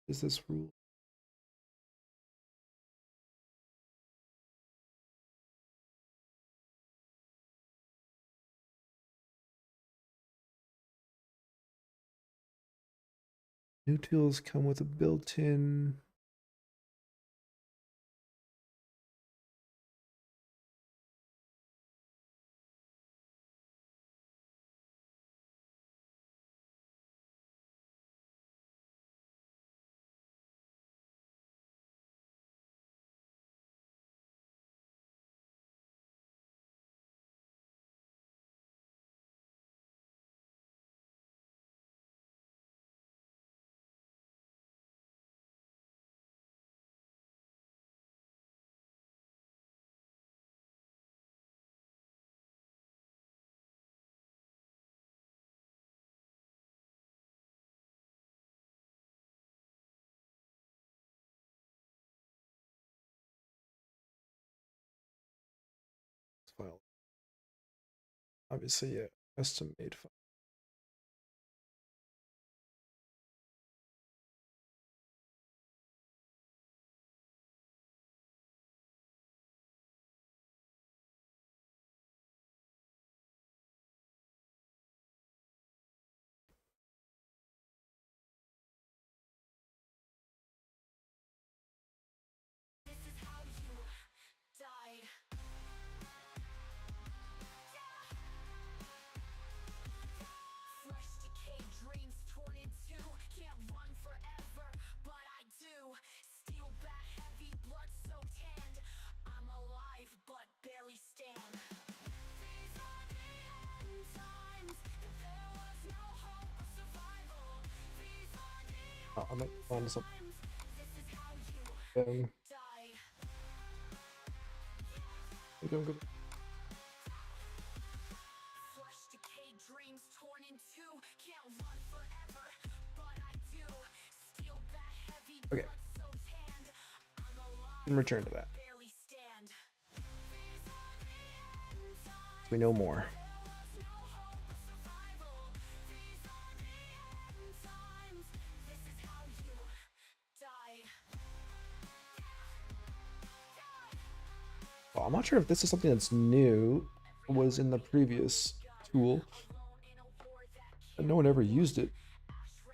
Speaker 3: Is this rule? New tools come with a built-in Obviously, yeah, custom made file.
Speaker 2: This is how you died. Fresh decayed dreams torn in two. Can't run forever, but I do. Steel back heavy, blood so tanned. I'm alive, but barely stand. These are the end times. There was no hope of survival. These are the
Speaker 3: I might find some.
Speaker 2: times. This is how you
Speaker 3: Um,
Speaker 2: die.
Speaker 3: maybe I'm good.
Speaker 2: Flesh decayed dreams torn in two. Can't run forever, but I do. Steel back heavy,
Speaker 3: Okay,
Speaker 2: blood so tanned. I'm alive,
Speaker 3: in return to that,
Speaker 2: barely stand. These are the end times.
Speaker 3: we know more.
Speaker 2: There was no hope of survival. These are the end times. This is how you die.
Speaker 3: Well, I'm not sure if this is something that's new. It was in the previous tool,
Speaker 2: Alone in a war that
Speaker 3: and no one ever used it.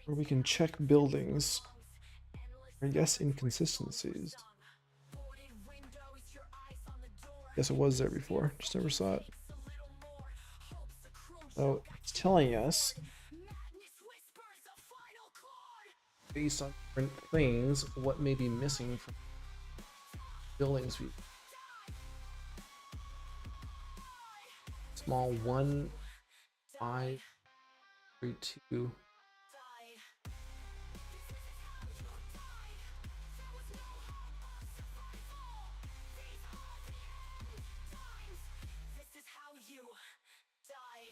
Speaker 3: Where we can check buildings. I guess inconsistencies.
Speaker 2: boarded windows, your eyes on the door.
Speaker 3: Guess it was there before. Just never saw it.
Speaker 2: A little more hopes a cruel
Speaker 3: Oh, it's telling us
Speaker 2: madness whispers a final chord.
Speaker 3: based on different things what may be missing from buildings. Small 1, 5, 3, 2.
Speaker 2: This is how you die.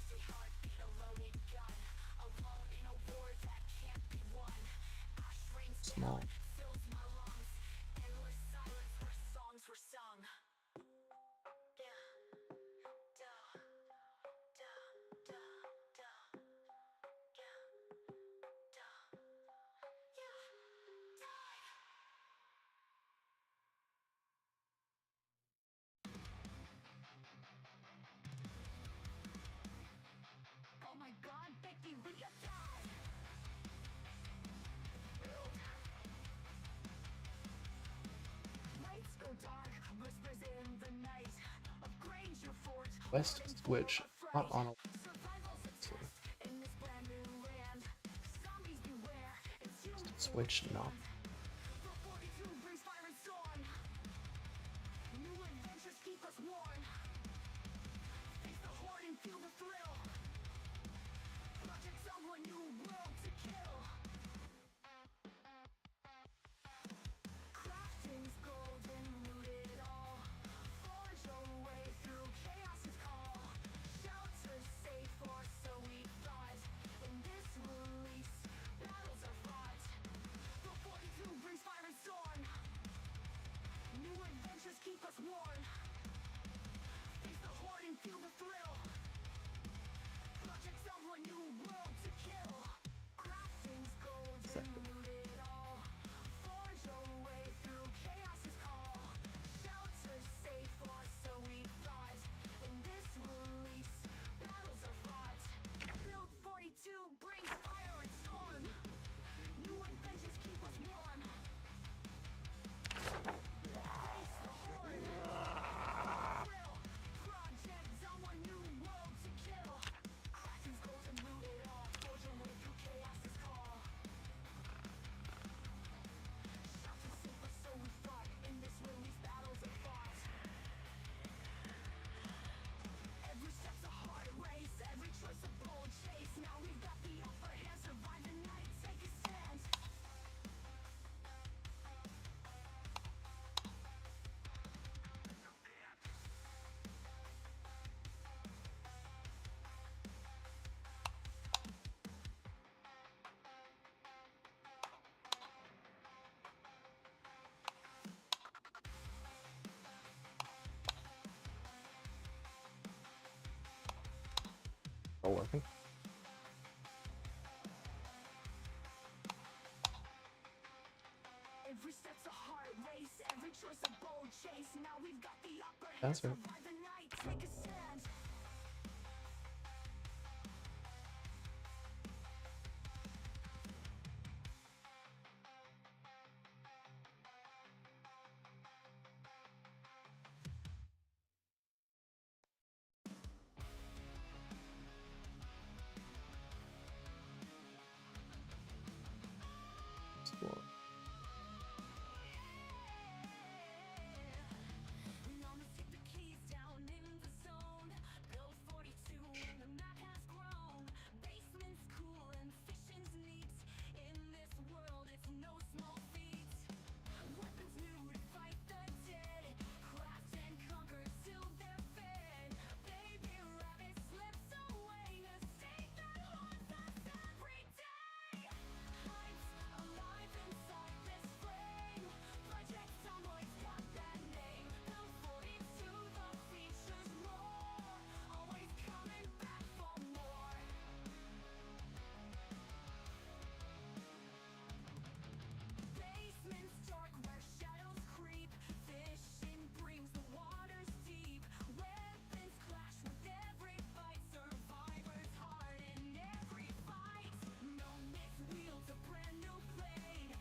Speaker 2: Every heartbeat, a loaded gun. Alone in a war that can't be won. Ash rains
Speaker 3: Small.
Speaker 2: down, fills my lungs. Endless silence where songs were sung. Yeah. Duh. Duh. Duh. Duh. Yeah. Duh. Yeah. Die. Oh my God, Becky, we got that! Lights go dark, whispers in the night of Granger Fort.
Speaker 3: West switch not on a
Speaker 2: Survival's a test in this brand new land. Zombies beware, it's you
Speaker 3: switch not.
Speaker 2: The 42 brings fire and storm. New adventures keep us warm. Face the horde and feel the thrill. Project Zomboid, new world to kill. Crafting's golden, loot it all. Forge your way through chaos's call. Shelter's safe, or so we thought. In this release, battles are fought. The 42
Speaker 3: still working.
Speaker 2: Every step's a hard race, every choice a bold chase. Now we've got the upper hand.
Speaker 3: That's right.
Speaker 2: Survive the night, take a stand.
Speaker 3: Explore.
Speaker 2: Now let's take the keys down in the zone. Build 42 and the map has grown. Basement's cool and fishing's neat. In this world, it's no small feat. Weapons new to fight the dead. Craft and conquer till they're fed. Baby rabbit slips away. A state that haunts us every day. Hides alive inside this frame. Project Zomboid's got that name. Build 42, the features roar. Always coming back for more. Basement's dark where shadows creep. Fishing brings the waters deep. Weapons clash with every fight. Survivor's heart in every fight. No mixed wields a brand new blade.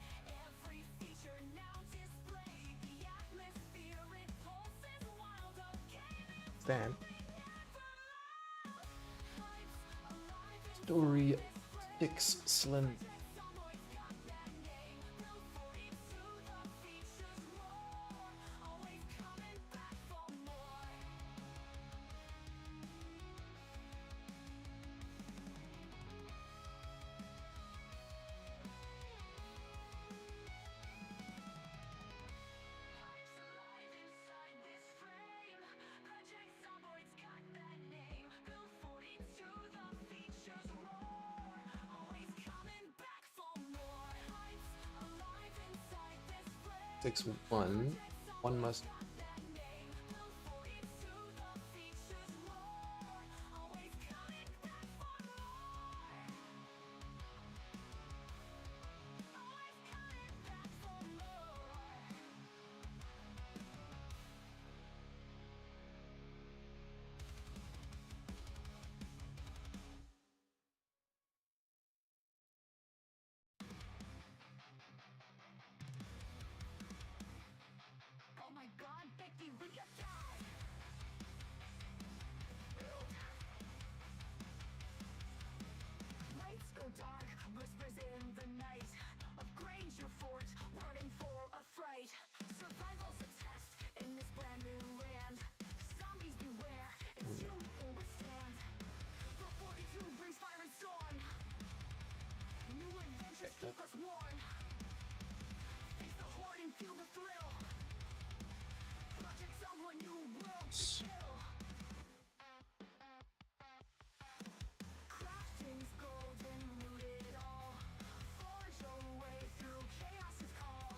Speaker 2: Every feature now displayed. The atmosphere it pulses wild. A game
Speaker 3: Stand.
Speaker 2: hides alive in
Speaker 3: Story 6 Slim.
Speaker 2: Zomboid's got that name. Build 42, the features roar. Always coming back for more. Hides alive inside this frame. Project Zomboid's got that name. Build 42, the features roar. Always coming back for more. Hides alive inside this frame.
Speaker 3: 6-1. One must.
Speaker 2: Got that name. Build 42, the features roar. Always coming back for more. Always coming back for more. Oh my God, Becky, we got that. Lights go dark, whispers in the night. Upgrade your fort, burning for a fright. Survival's a test in this brand new land. Zombies beware, it's you who will withstand. The 42 brings fire and storm. New adventures keep us warm. Face the horde and feel the thrill. Project someone new world to kill. Crafting's golden, loot it all. Forge your way through chaos's call.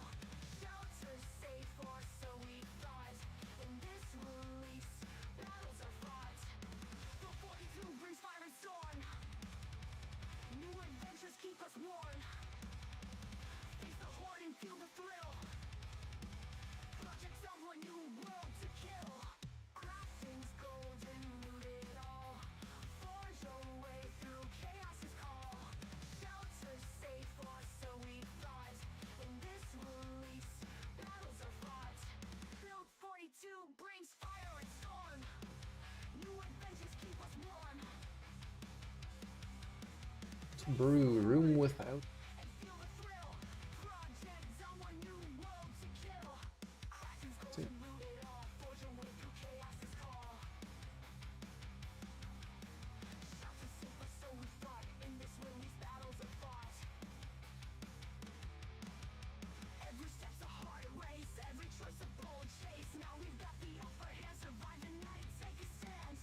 Speaker 2: Shelter's safe or so we thought. In this release, battles are fought. The 42 brings fire and storm. New adventures keep us warm. Face the horde and feel the thrill. Project someone new world to kill. Crafting's golden, loot it all. Forge your way through chaos's call. Shelter's safe or so we thought. In this release, battles are fought. Build 42 brings fire and storm. New adventures keep us warm.
Speaker 3: Brew room without.
Speaker 2: And feel the thrill. Project someone new world to kill. Crafting's golden, loot it all. Forge your way through chaos's call. Shelter's safe or so we thought. In this release, battles are fought. Every step's a hard race. Every choice a bold chase. Now we've got the upper hand. Survive the night, take a stand.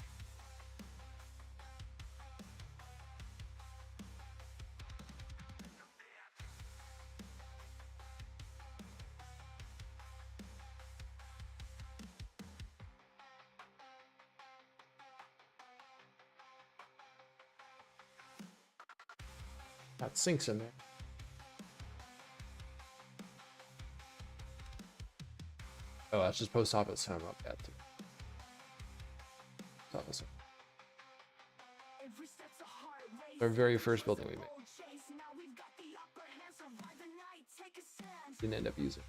Speaker 3: Got sinks in there. Oh, that's just post office home up at the post office. Our very first building we made. Didn't end up using.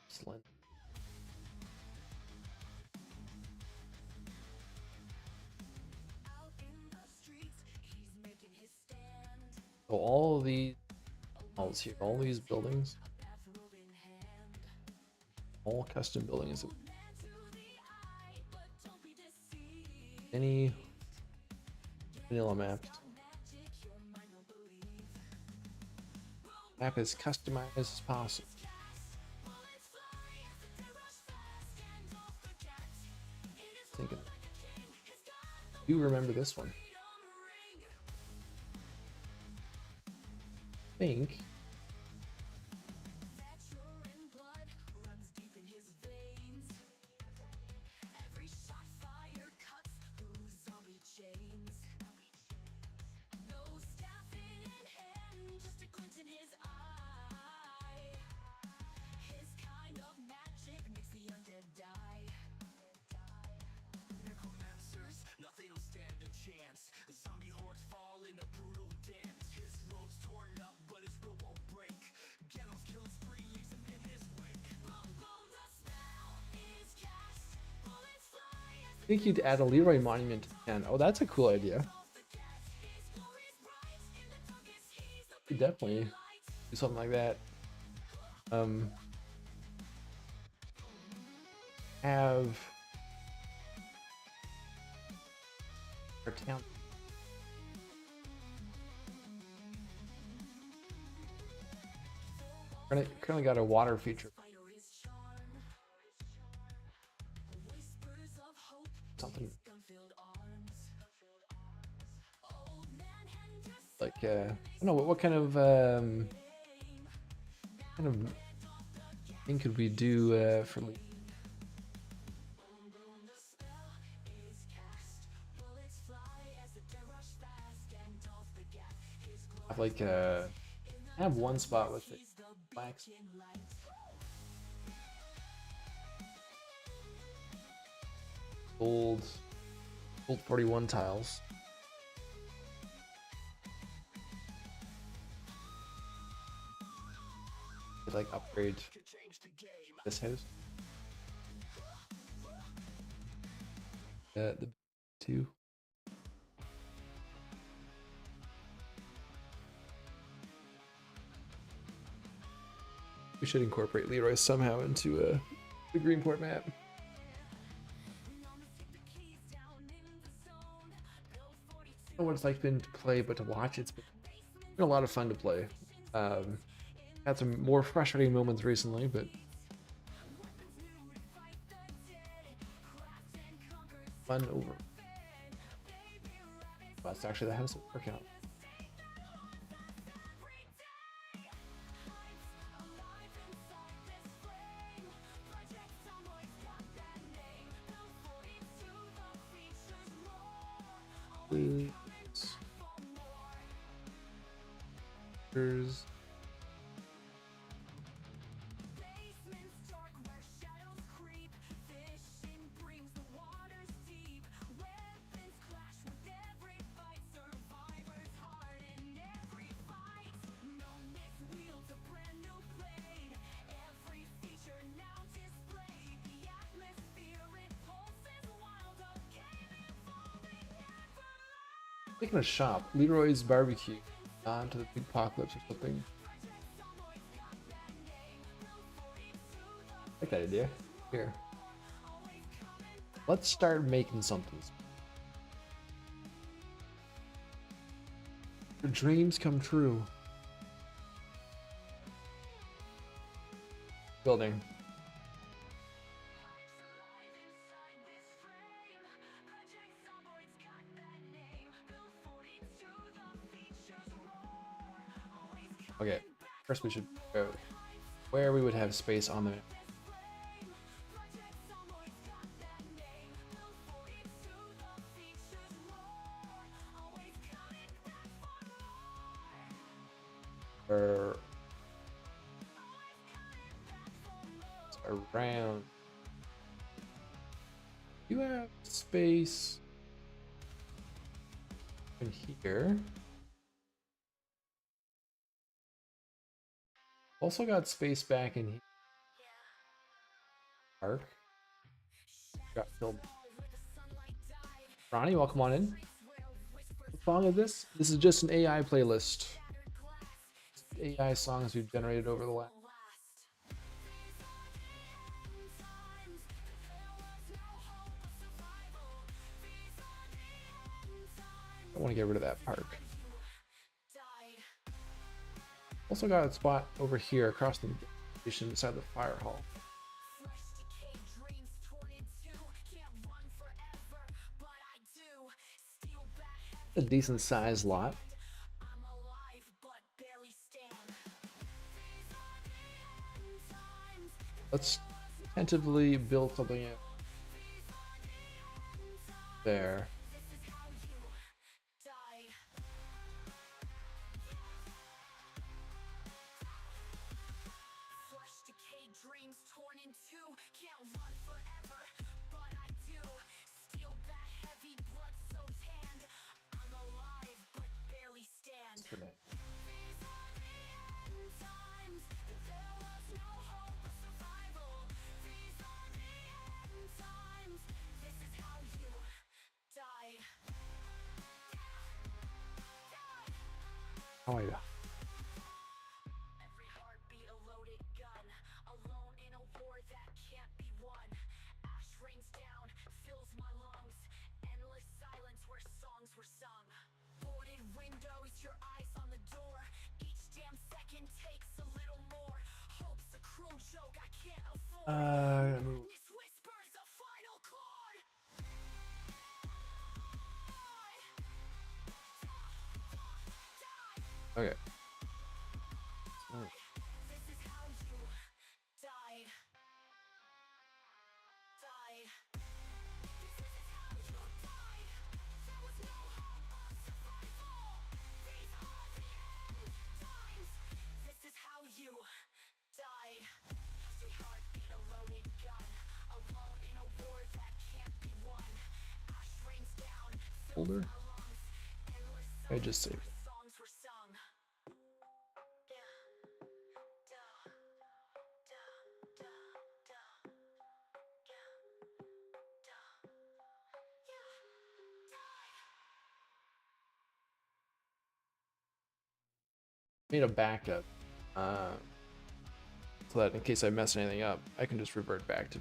Speaker 3: Excellent. So all of these, let's see, all these buildings, all custom buildings. Any vanilla maps. Map as customized as possible. Thinking. Do remember this one? I think. I think you'd add a Leroy monument to 10. Oh, that's a cool idea. You definitely do something like that. Have our town. Currently got a water feature. Something like I don't know what kind of thing could we do for have like I have one spot with it. Wax. Old 41 tiles. Could like upgrade this house. The two. We should incorporate Leroy somehow into the Greenport map. I don't know what it's like been to play, but to watch, it's been a lot of fun to play. Had some more frustrating moments recently, but fun over. That's actually the house workout. There's making a shop, Leroy's barbecue, onto the big apocalypse or something. I like that idea. Here, let's start making something. Your dreams come true. Building. first we should go where we would have space on the map. Or around. You have space in here. Also got space back in here. Park. Got filled. Ronnie, welcome on in. What song is this? This is just an AI playlist. AI songs we've generated over the last. I want to get rid of that park. Also got a spot over here across the station beside the fire hall. A decent sized lot. Let's tentatively build something in there. Oh yeah.
Speaker 2: Every heartbeat a loaded gun, alone in a war that can't be won. Ash rains down, fills my lungs, endless silence where songs were sung. Boarded windows, your eyes on the door. Each damn second takes a little more. Hope's a cruel joke I can't afford. This whispers a final chord.
Speaker 3: Okay.
Speaker 2: This is how you died. Died. This is how you died. There was no hope of survival. These are the end times. This is how you died. Every heartbeat a loaded gun, alone in a war that can't be won. Ash rains down, fills
Speaker 3: Folder.
Speaker 2: my lungs, endless
Speaker 3: I just saved.
Speaker 2: where songs were sung.
Speaker 3: Made a backup, so that in case I mess anything up, I can just revert back to.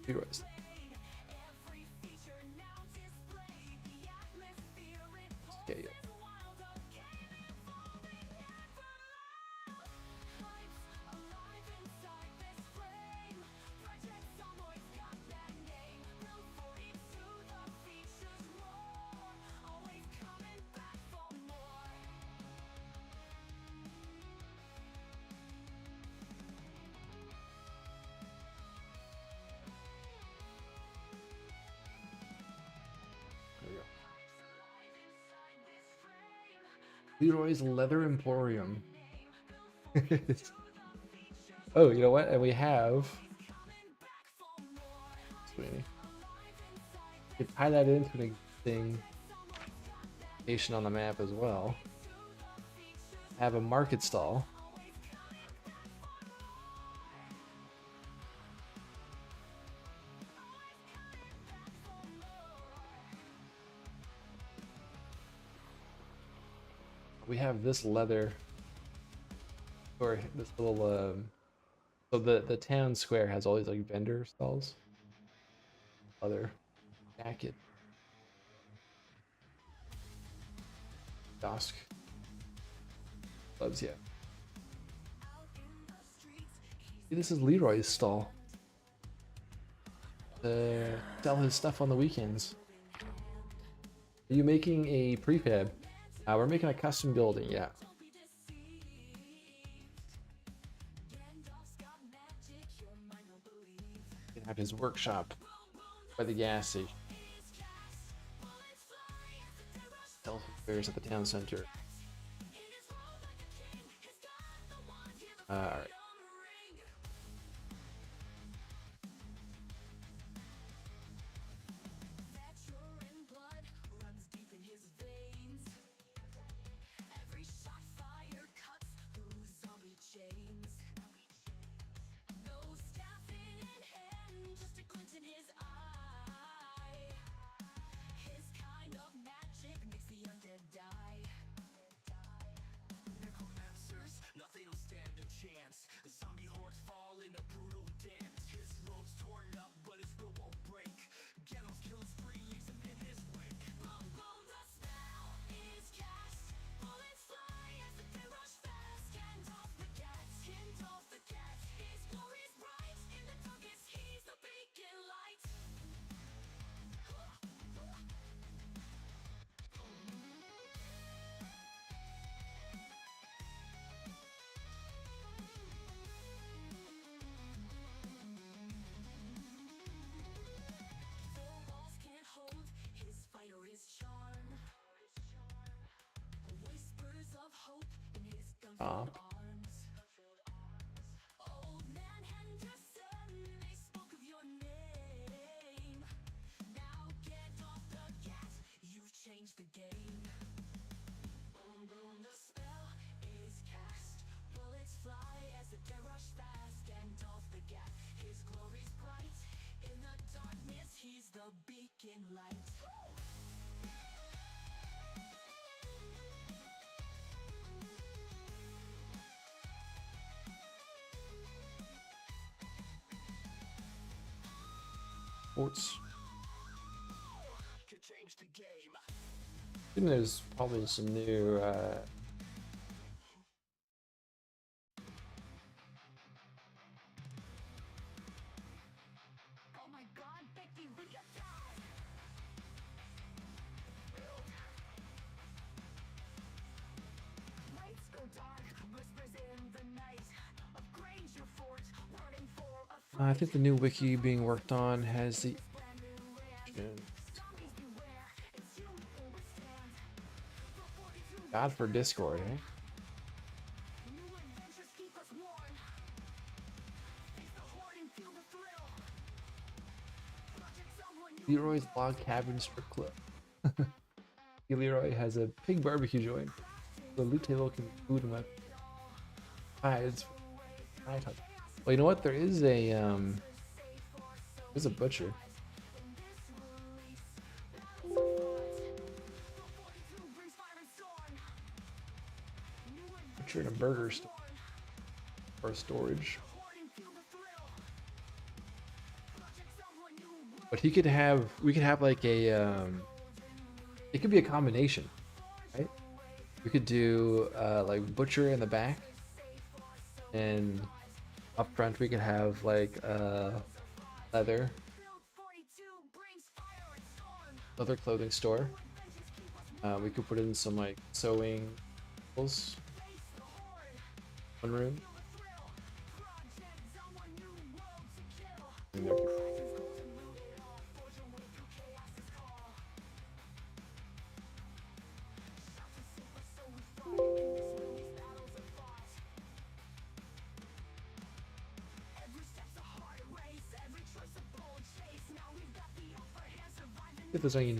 Speaker 3: Anyways. Scale. Leroy's Leather Emporium. Oh, you know what? And we have. Sweetie. You could tie that into an existing station on the map as well. Have a market stall. We have this leather, or this little so the town square has all these like vendor stalls. Leather jacket, dusk gloves, yeah. See, this is Leroy's stall. Sell his stuff on the weekends. Are you making a prefab? We're making a custom building, yeah. He can have his workshop by the gas station. Self affairs at the town center. Alright. Top. Sports. I think there's probably some new I think the new wiki being worked on has the God for Discord, eh? Leroy's Log Cabin Strip Club. Leroy has a pig barbecue joint. The loot table can be food and weapons. Hides. Well, you know what? There's a butcher. Butcher in a burger store or storage. But we could have like a it could be a combination, right? We could do like butcher in the back, and up front we could have like leather clothing store. We could put in some like sewing tools. One room. If there's any.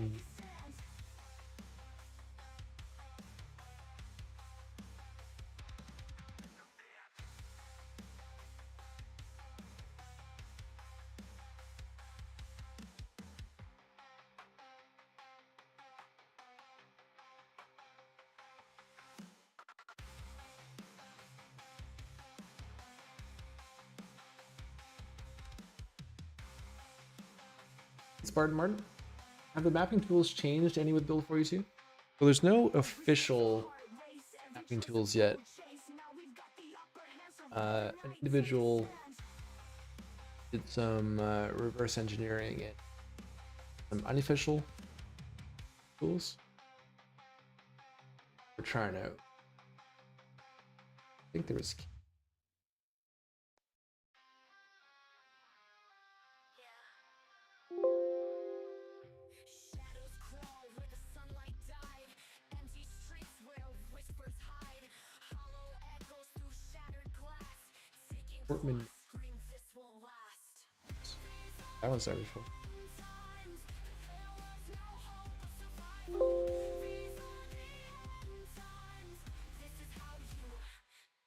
Speaker 3: Spartan Martin, have the mapping tools changed any with Build 42? So there's no official mapping tools yet. An individual did some reverse engineering and some unofficial tools. We're trying out. I think there was.
Speaker 2: Shadows crawl where the sunlight died. Empty streets where whispers hide. Hollow echoes through shattered glass. Taking
Speaker 3: Portman.
Speaker 2: screams this won't last.
Speaker 3: That one's not before.
Speaker 2: Times there was no hope of survival. These are the end times. This is how you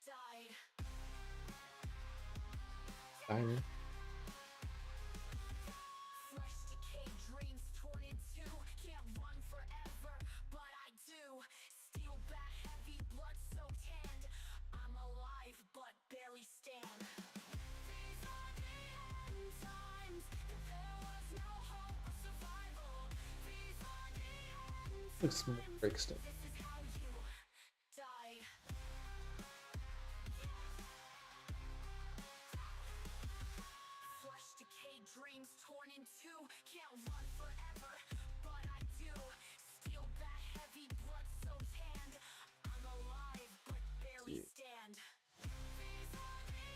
Speaker 2: died.
Speaker 3: Diner.
Speaker 2: Fresh decayed dreams torn in two. Can't run forever, but I do. Steel bat heavy, blood so tanned. I'm alive, but barely stand. These are the end times. There was no hope of survival. These are the end
Speaker 3: Looks more extent.
Speaker 2: This is how you died. Flesh decayed dreams torn in two. Can't run forever, but I do. Steel bat heavy, blood so tanned. I'm alive, but barely stand. These are the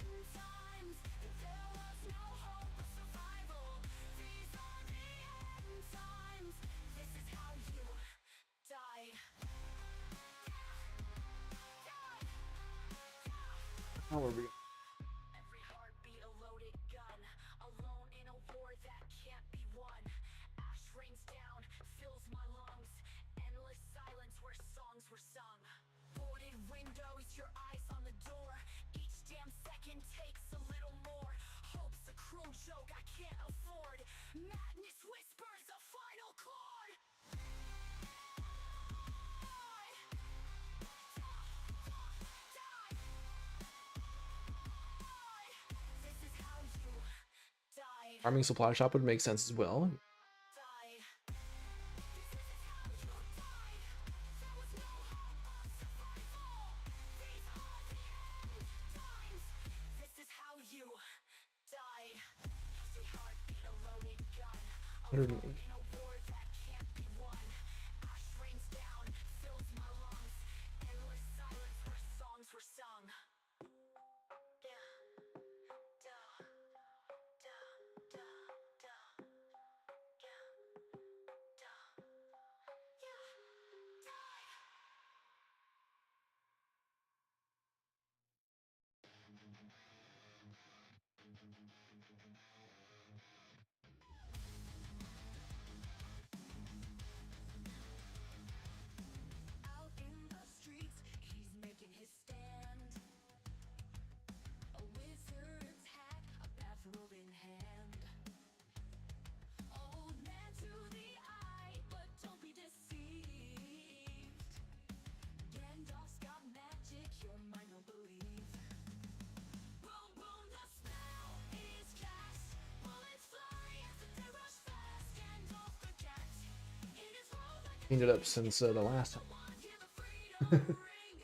Speaker 2: end times. There was no hope of survival. These are the end times. This is how you died.
Speaker 3: How are we?
Speaker 2: Every heartbeat a loaded gun. Alone in a war that can't be won. Ash rains down, fills my lungs. Endless silence where songs were sung. Boarded windows, your eyes on the door. Each damn second takes a little more. Hope's a cruel joke I can't afford. Madness whispers a final chord. This is how you died.
Speaker 3: Farming supply shop would make sense as well.
Speaker 2: Died. This is how you died. There was no hope of survival. These are the end times. This is how you died. Every heartbeat a loaded gun. Alone in a war that can't be won. Ash rains down, fills my lungs. Endless silence where songs were sung. Yeah. Duh. Duh. Duh. Duh. Yeah. Duh. Yeah. Died. Out in the streets, he's making his stand. A wizard's hat, a bathrobe in hand. Old man to the eye, but don't be deceived. Gandalf's got magic, your mind don't believe. Boom, boom, the spell is cast. Bullets fly as the day rush fast. Gandalf the cat, in his robe like a
Speaker 3: Cleaned it up since the last time.
Speaker 2: wand, hear the freedom ring.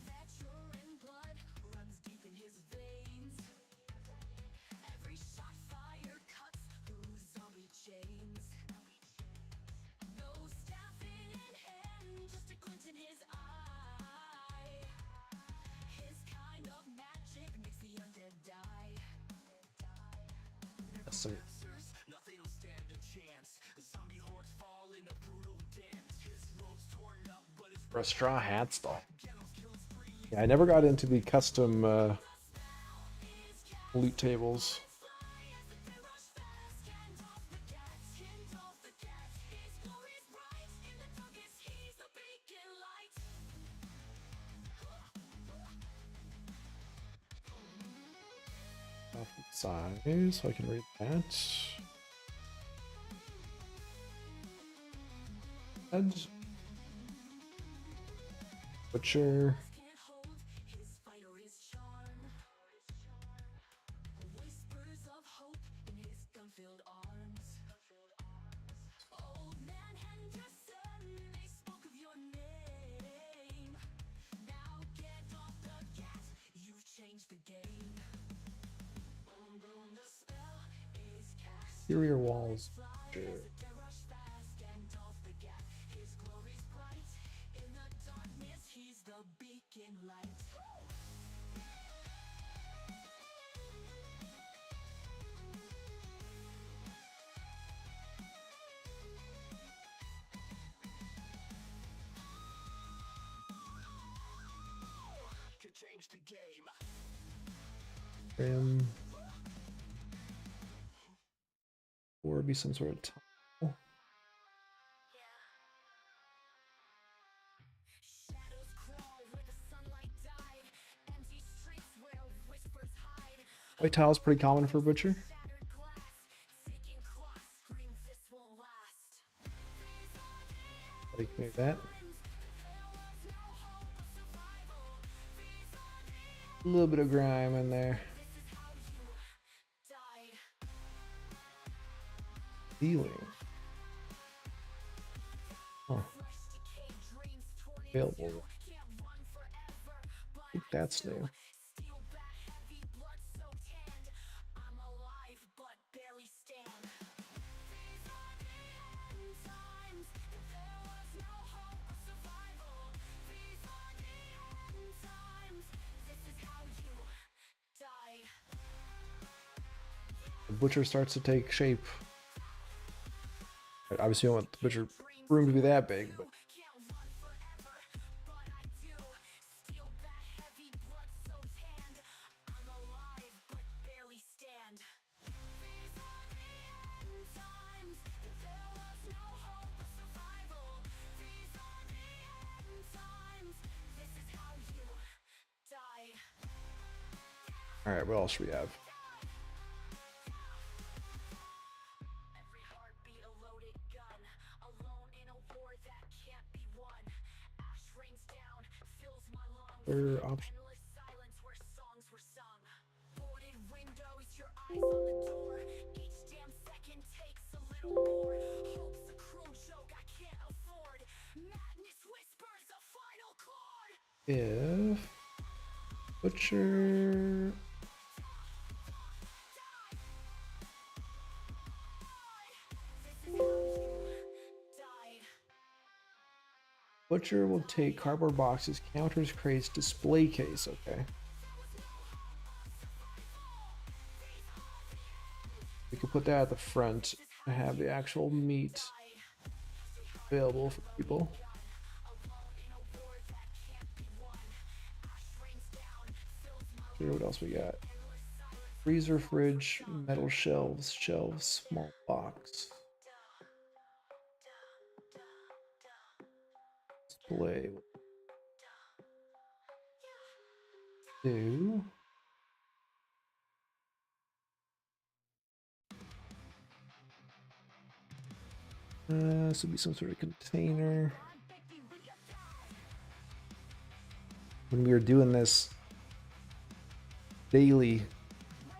Speaker 2: Veteran blood runs deep in his veins. Every shot fired cuts through zombie chains. No staff in hand, just a glint in his eye. His kind of magic makes the undead die.
Speaker 3: That's some
Speaker 1: Answers, nothing will stand a chance. The zombie hordes fall in a brutal dance. His robe's torn up, but his
Speaker 3: for a straw hat stall.
Speaker 1: Gandalf kills free.
Speaker 3: Yeah, I never got into the custom loot tables. Off the side, so I can read that. And butcher. Exterior walls. Sure.
Speaker 1: Change the game.
Speaker 3: Or be some sort of tile. White tile is pretty common for butcher. Like maybe that. A little bit of grime in there. Healing. Huh. Available. I think that's new. The butcher starts to take shape. Obviously, I don't want the butcher room to be that big, but all right. What else should we have? Other option. If butcher will take cardboard boxes, counters, crates, display case. Okay. We could put that at the front to have the actual meat available for people. Sure, what else we got? Freezer, fridge, metal shelves, small box. Display. Do. This would be some sort of container. When we were doing this daily,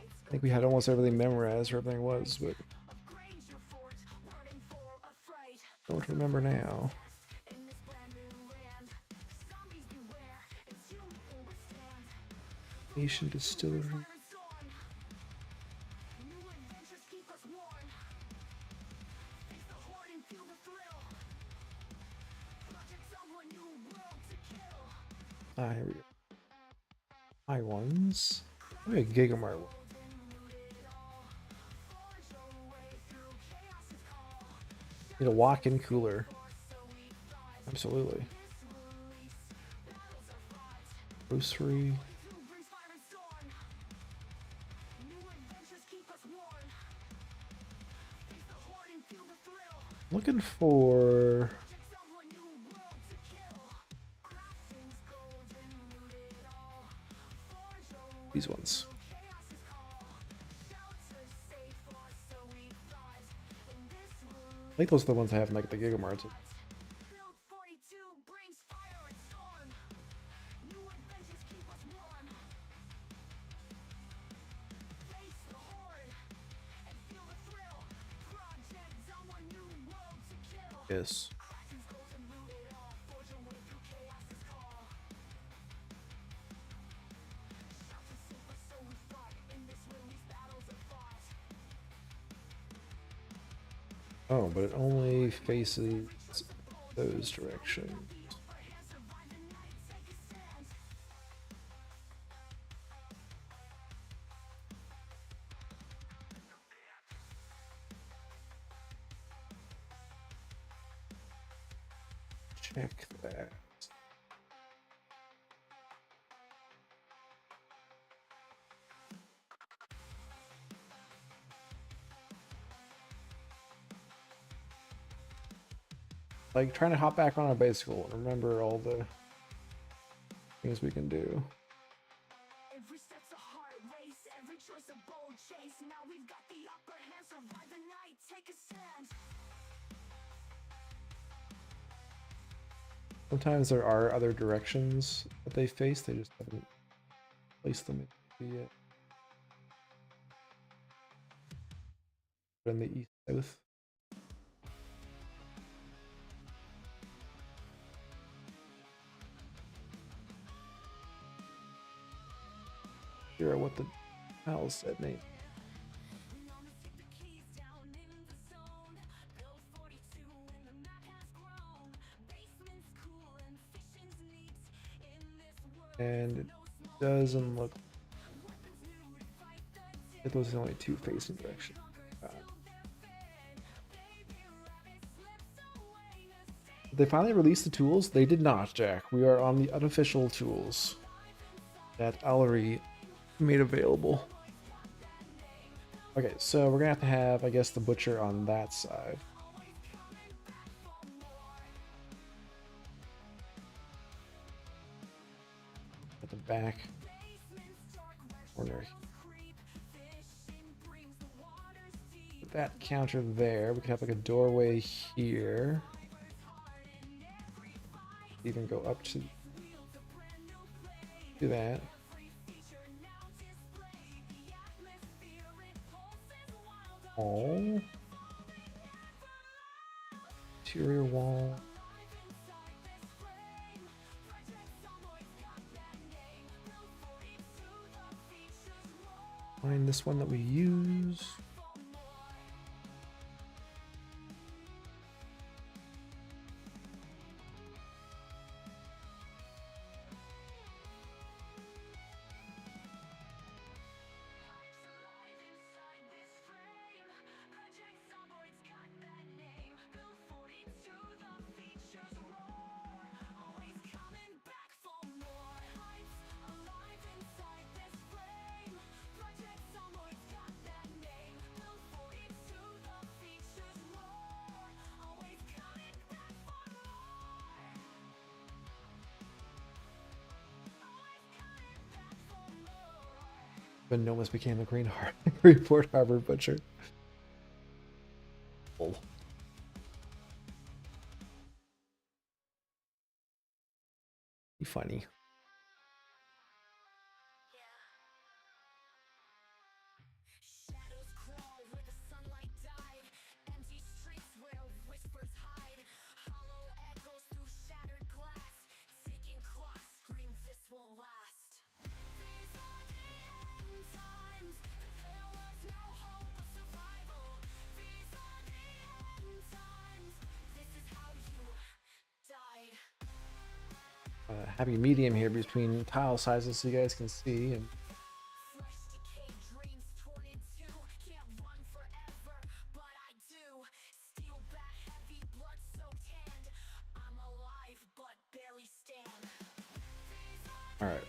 Speaker 3: I think we had almost everything memorized where everything was, but I don't remember now. Nation Distillery. Ah, here we go. High ones. Maybe a Gigamart one. Need a walk-in cooler. Absolutely. Grocery. Looking for these ones. I think those are the ones I have in like the Gigamarts. Yes. Oh, but it only faces those directions. Check that. Like trying to hop back on a bicycle and remember all the things we can do.
Speaker 2: Every step's a hard race, every choice a bold chase. Now we've got the upper hand, survive the night, take a stand.
Speaker 3: Sometimes there are other directions that they face, they just haven't placed them in the east-south. Figure out what the hell said name. And it doesn't look. It was only two facing directions. Did they finally release the tools? They did not, Jack. We are on the unofficial tools that Allery made available. Okay, so we're gonna have, I guess, the butcher on that side. At the back corner. Put that counter there. We could have like a doorway here. Even go up to do that. Oh, interior wall. Find this one that we use. But Nomus became the Greenport Harbor Butcher. Oh. Funny. Happy medium here between tile sizes so you guys can see. And all right.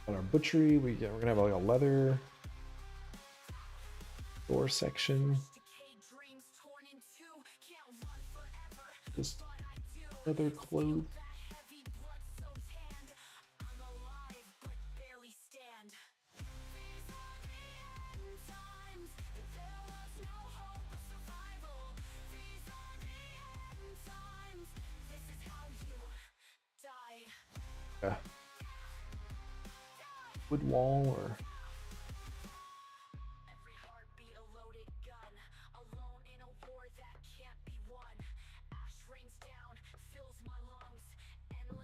Speaker 3: On our butchery, we're gonna have like a leather door section. Just leather clothes. Yeah. Wood wall or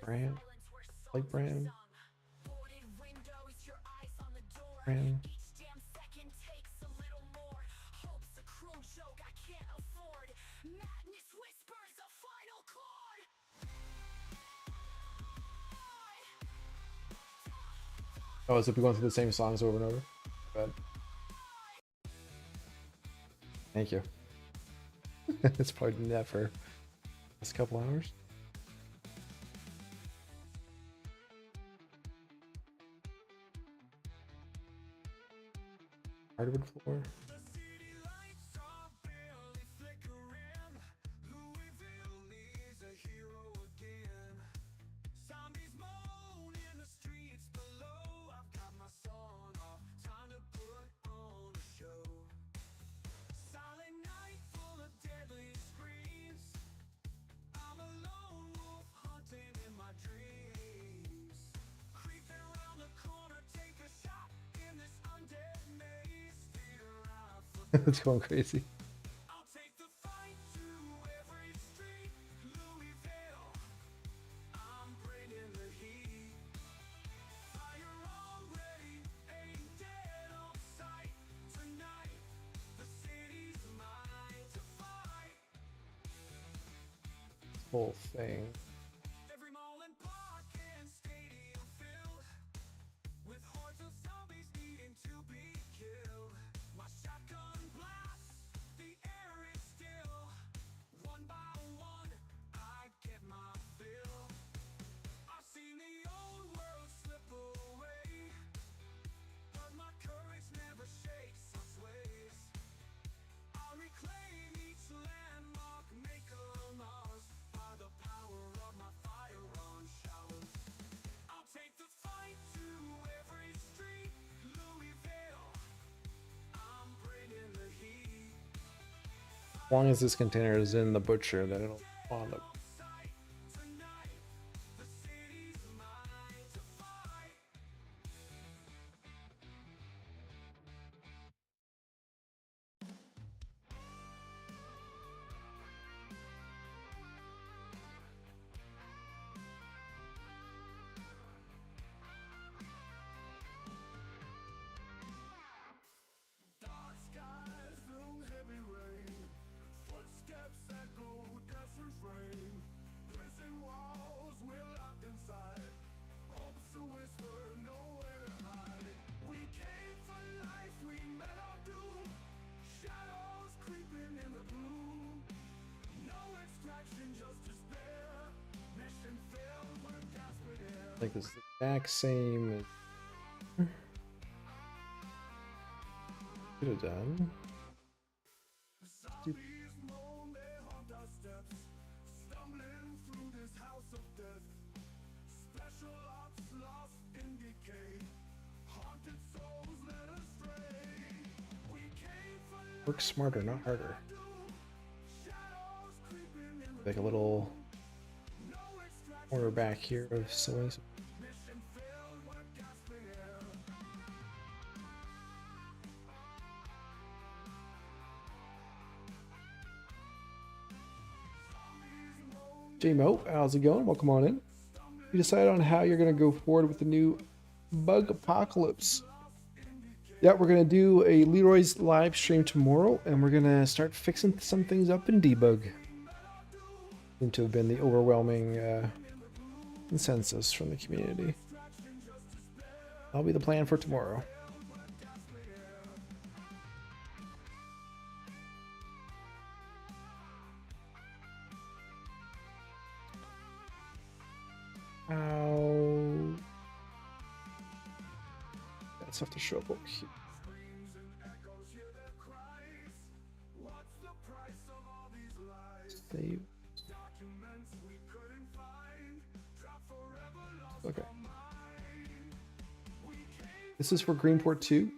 Speaker 3: brand, like brand. Brand. Oh, so we're going through the same songs over and over. Good. Thank you. It's probably doing that for this couple hours. Hardwood floor. It's going crazy. This whole thing. As long as this container is in the butcher, then it'll spawn up. Like this is the exact same. Could have done. Work smarter, not harder. Like a little corner back here of sewing. J-Mo, how's it going? Welcome on in. You decided on how you're going to go forward with the new bug apocalypse. Yeah, we're going to do a Leroy's live stream tomorrow, and we're going to start fixing some things up in debug. Seems to have been the overwhelming consensus from the community. That'll be the plan for tomorrow. dots have to show up over here. Save. Okay. This is for Greenport 2.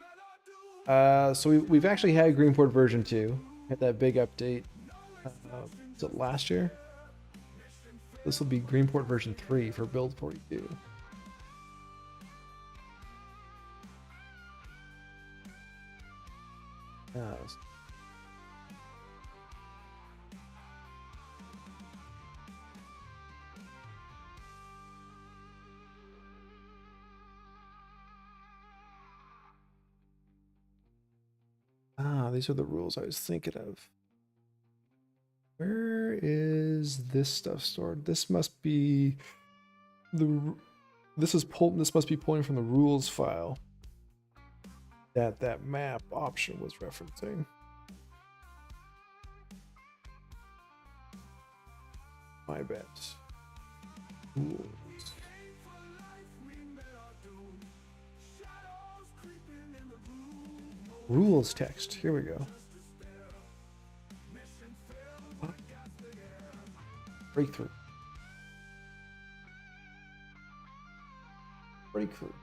Speaker 3: So we've actually had Greenport version 2. Had that big update. Was it last year? This will be Greenport version 3 for build 42. These are the rules I was thinking of. Where is this stuff stored? This must be this must be pulling from the rules file that map option was referencing. My bad. Rules. Rules text. Here we go. Breakthrough. Breakthrough.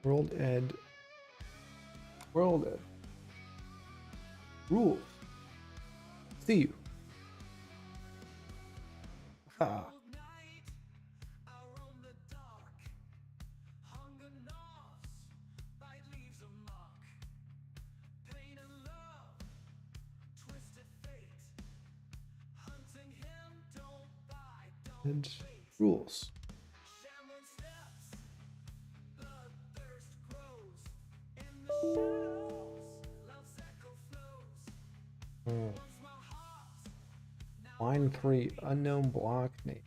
Speaker 3: World Ed. World Ed. Rules. See you. Ah. And rules. Line 3, unknown block name.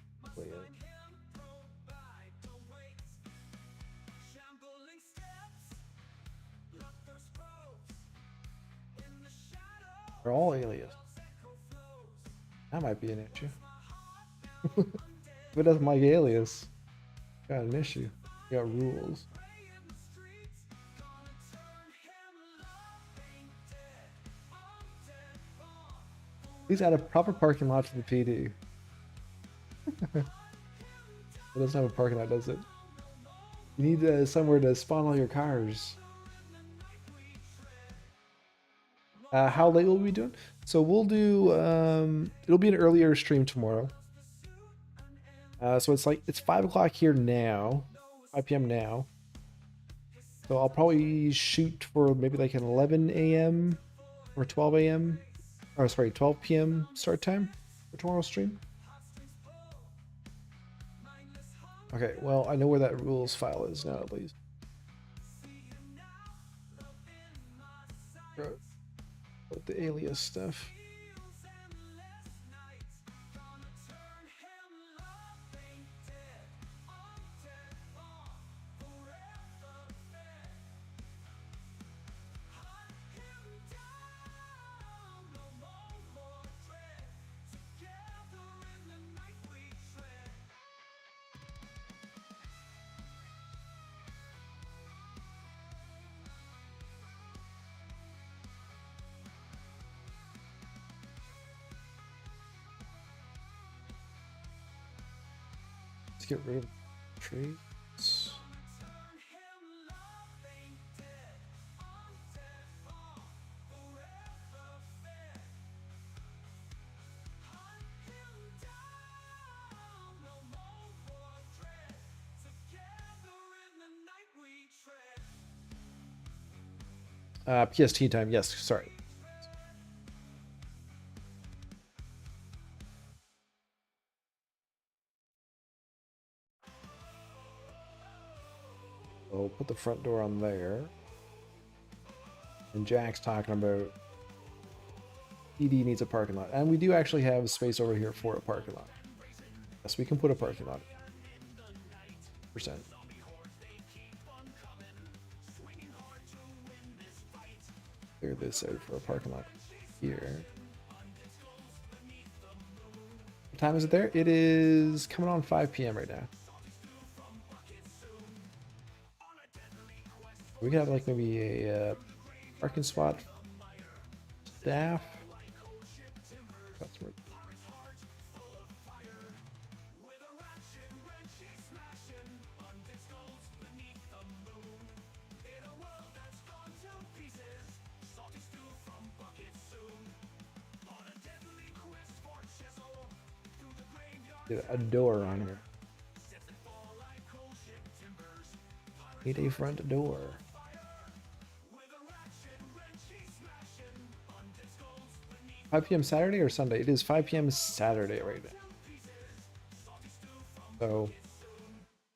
Speaker 3: They're all alias. That might be an issue. If it doesn't like alias, got an issue. You got rules. Please add a proper parking lot to the PD. It doesn't have a parking lot, does it? You need somewhere to spawn all your cars. How late will we be doing? So we'll do, it'll be an earlier stream tomorrow. So it's 5 o'clock here now, 5 p.m. now. So I'll probably shoot for maybe like an 11 a.m. or 12 a.m. Or sorry, 12 p.m. start time for tomorrow's stream. Okay, well, I know where that rules file is now, at least. With the alias stuff. Let's get rid of trees. PST time, yes, sorry. We'll put the front door on there. And Jack's talking about PD needs a parking lot. And we do actually have space over here for a parking lot. Yes, we can put a parking lot. %. clear this out for a parking lot here. What time is it there? It is coming on 5 p.m. right now. We could have like maybe a parking spot staff. Customer. Get a door on here. Need a front door. $5 p.m. Saturday or Sunday? It is 5 p.m. Saturday right now. So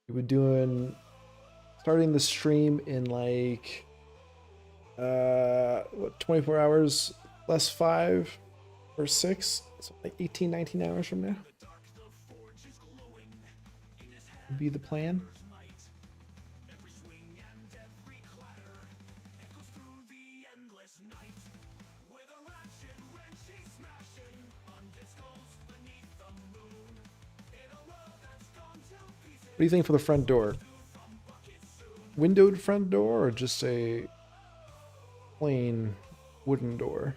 Speaker 3: we were doing starting the stream in like what 24 hours less 5 or 6, so like 18, 19 hours from now would be the plan. What do you think for the front door? Windowed front door or just a plain wooden door?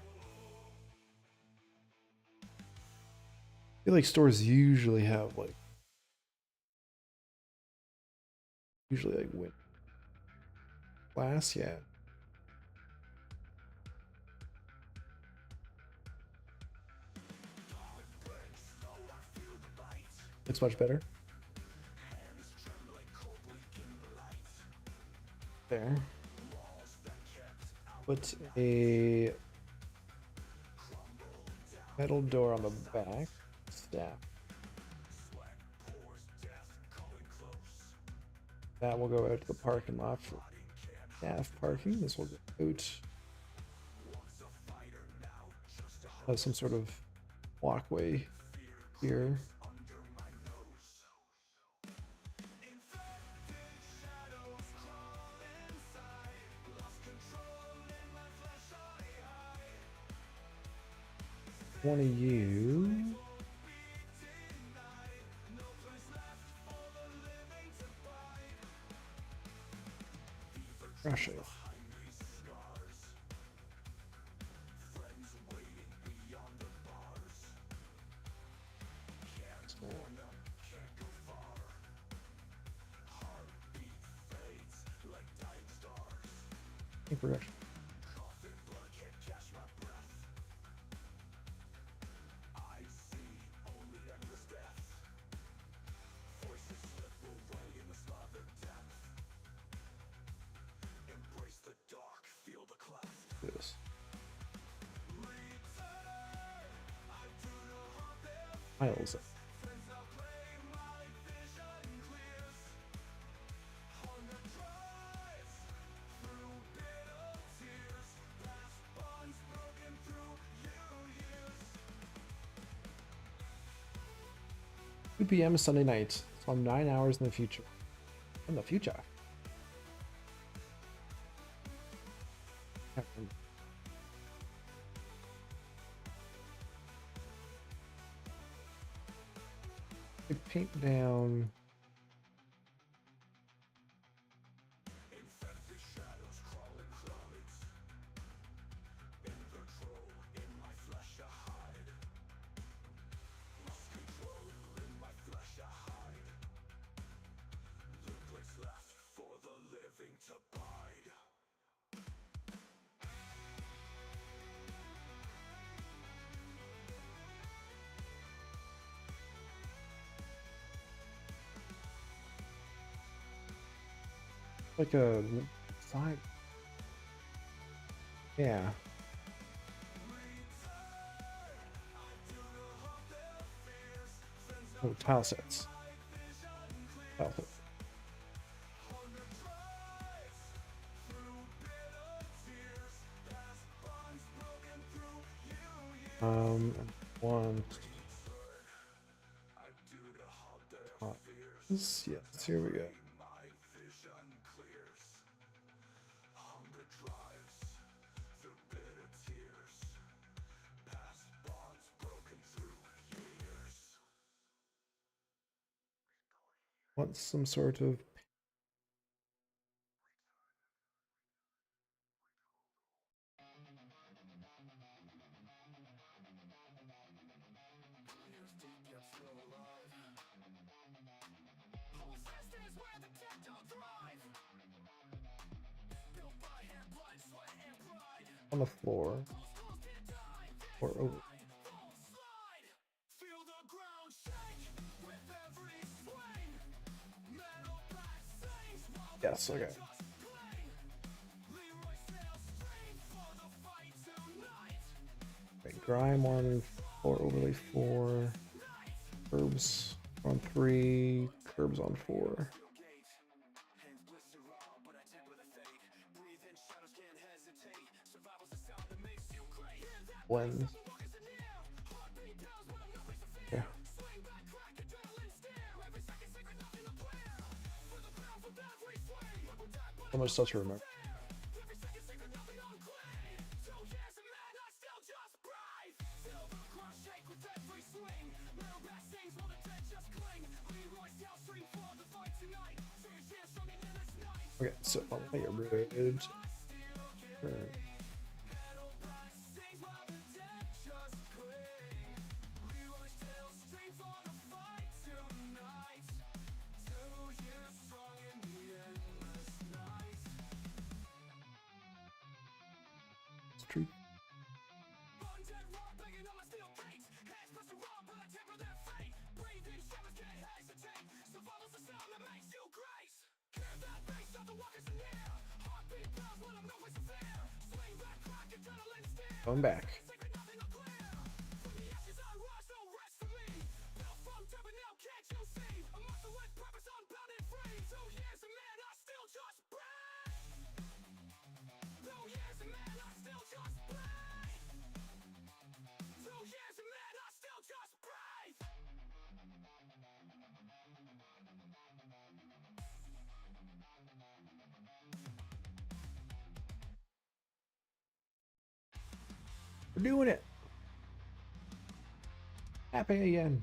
Speaker 3: I feel like stores usually have like wood glass, yeah. It's much better. There. Put a metal door on the back. Staff. That will go out to the parking lot for staff parking. This will go out. Have some sort of walkway here. One of you. Rush it. Progression. This. Miles. PM Sunday night, so I'm 9 hours in the future. In the future. I paint down. Like a side. Yeah. Oh, tile sets. Tile sets. One. Yes, here we go. Want some sort of on the floor or over. Yes, okay. Right, grime on 4, overlay 4, curbs on 3, curbs on 4. Blends. Yeah. So much stuff to remember. Okay, so I'll play a bridge. Street. Going back. We're doing it. Happy again.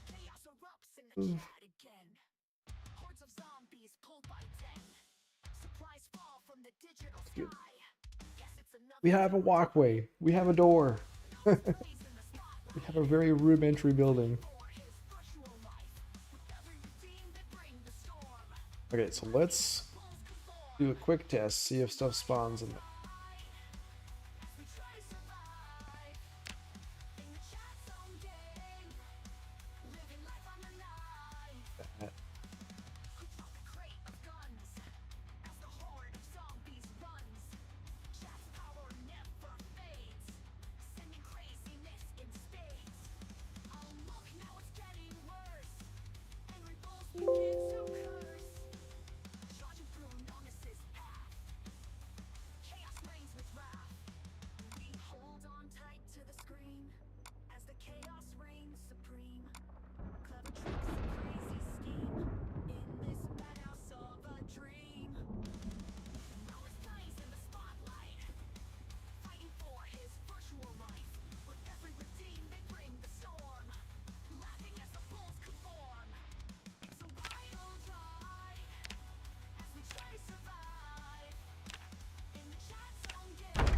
Speaker 2: Chaos erupts in the chat again. Hordes of zombies pulled by 10. Supplies fall from the digital sky. Guess it's another
Speaker 3: We have a walkway. We have a door. We
Speaker 2: blaze in the spotlight
Speaker 3: have a very rudimentary building.
Speaker 2: for his virtual life. With every routine that bring the storm.
Speaker 3: Okay, so let's
Speaker 2: Bulls conform.
Speaker 3: do a quick test, see if stuff spawns in there.
Speaker 2: As we try to survive in the chat zone game. Living life on the knife. We drop a crate of guns as the horde of zombies runs. Chat's power never fades, sending craziness in spades. Oh look, now it's getting worse. Angry bulls begin to curse, charging through Nonis's path. Chaos reigns with wrath. We hold on tight to the screen as the chaos reigns supreme. Clever tricks and crazy scheme in this madhouse of a dream. Now it's blaze in the spotlight, fighting for his virtual life. With every routine they bring the storm, laughing as the bulls conform. It's a wild ride as we try to survive in the chat zone game.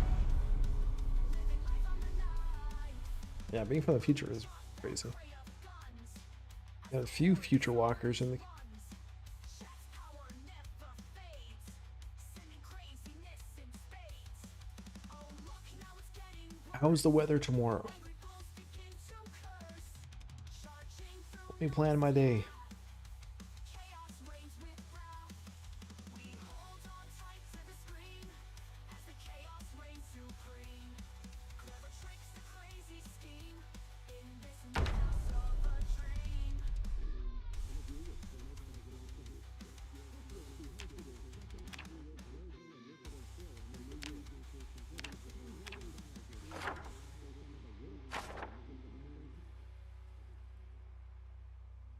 Speaker 2: Living life on the knife.
Speaker 3: Yeah, being from the future is crazy.
Speaker 2: Spray of guns.
Speaker 3: Got a few future walkers in the.
Speaker 2: Chat's power never fades, sending craziness in spades. Oh look, now it's getting worse.
Speaker 3: How's the weather tomorrow?
Speaker 2: Angry bulls begin to curse, charging through
Speaker 3: Let me plan my day.
Speaker 2: chaos reigns with wrath. We hold on tight to the screen as the chaos reigns supreme. Clever tricks, the crazy scheme in this madhouse of a dream.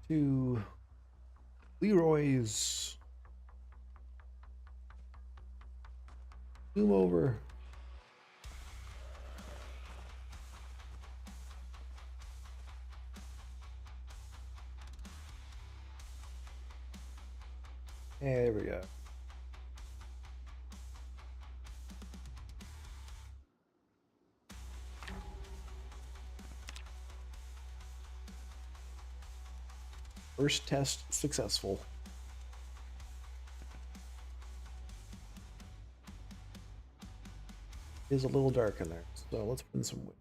Speaker 3: To Leroy's. Zoom over. There we go. First test successful. It is a little dark in there, so let's put in some wood.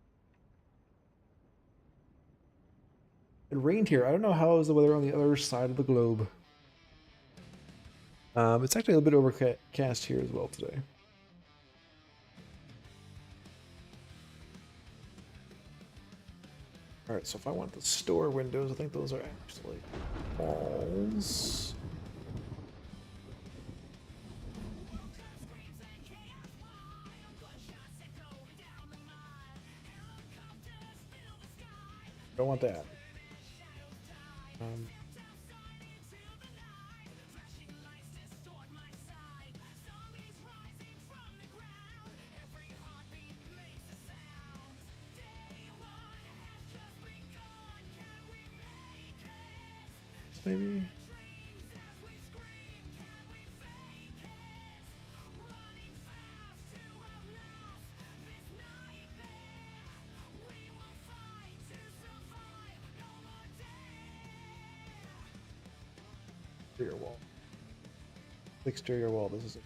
Speaker 3: It rained here. I don't know how is the weather on the other side of the globe. It's actually a little bit overcast here as well today. All right, so if I want the store windows, I think those are actually walls. Don't want that. Maybe. Exterior wall. Exterior wall. This is it.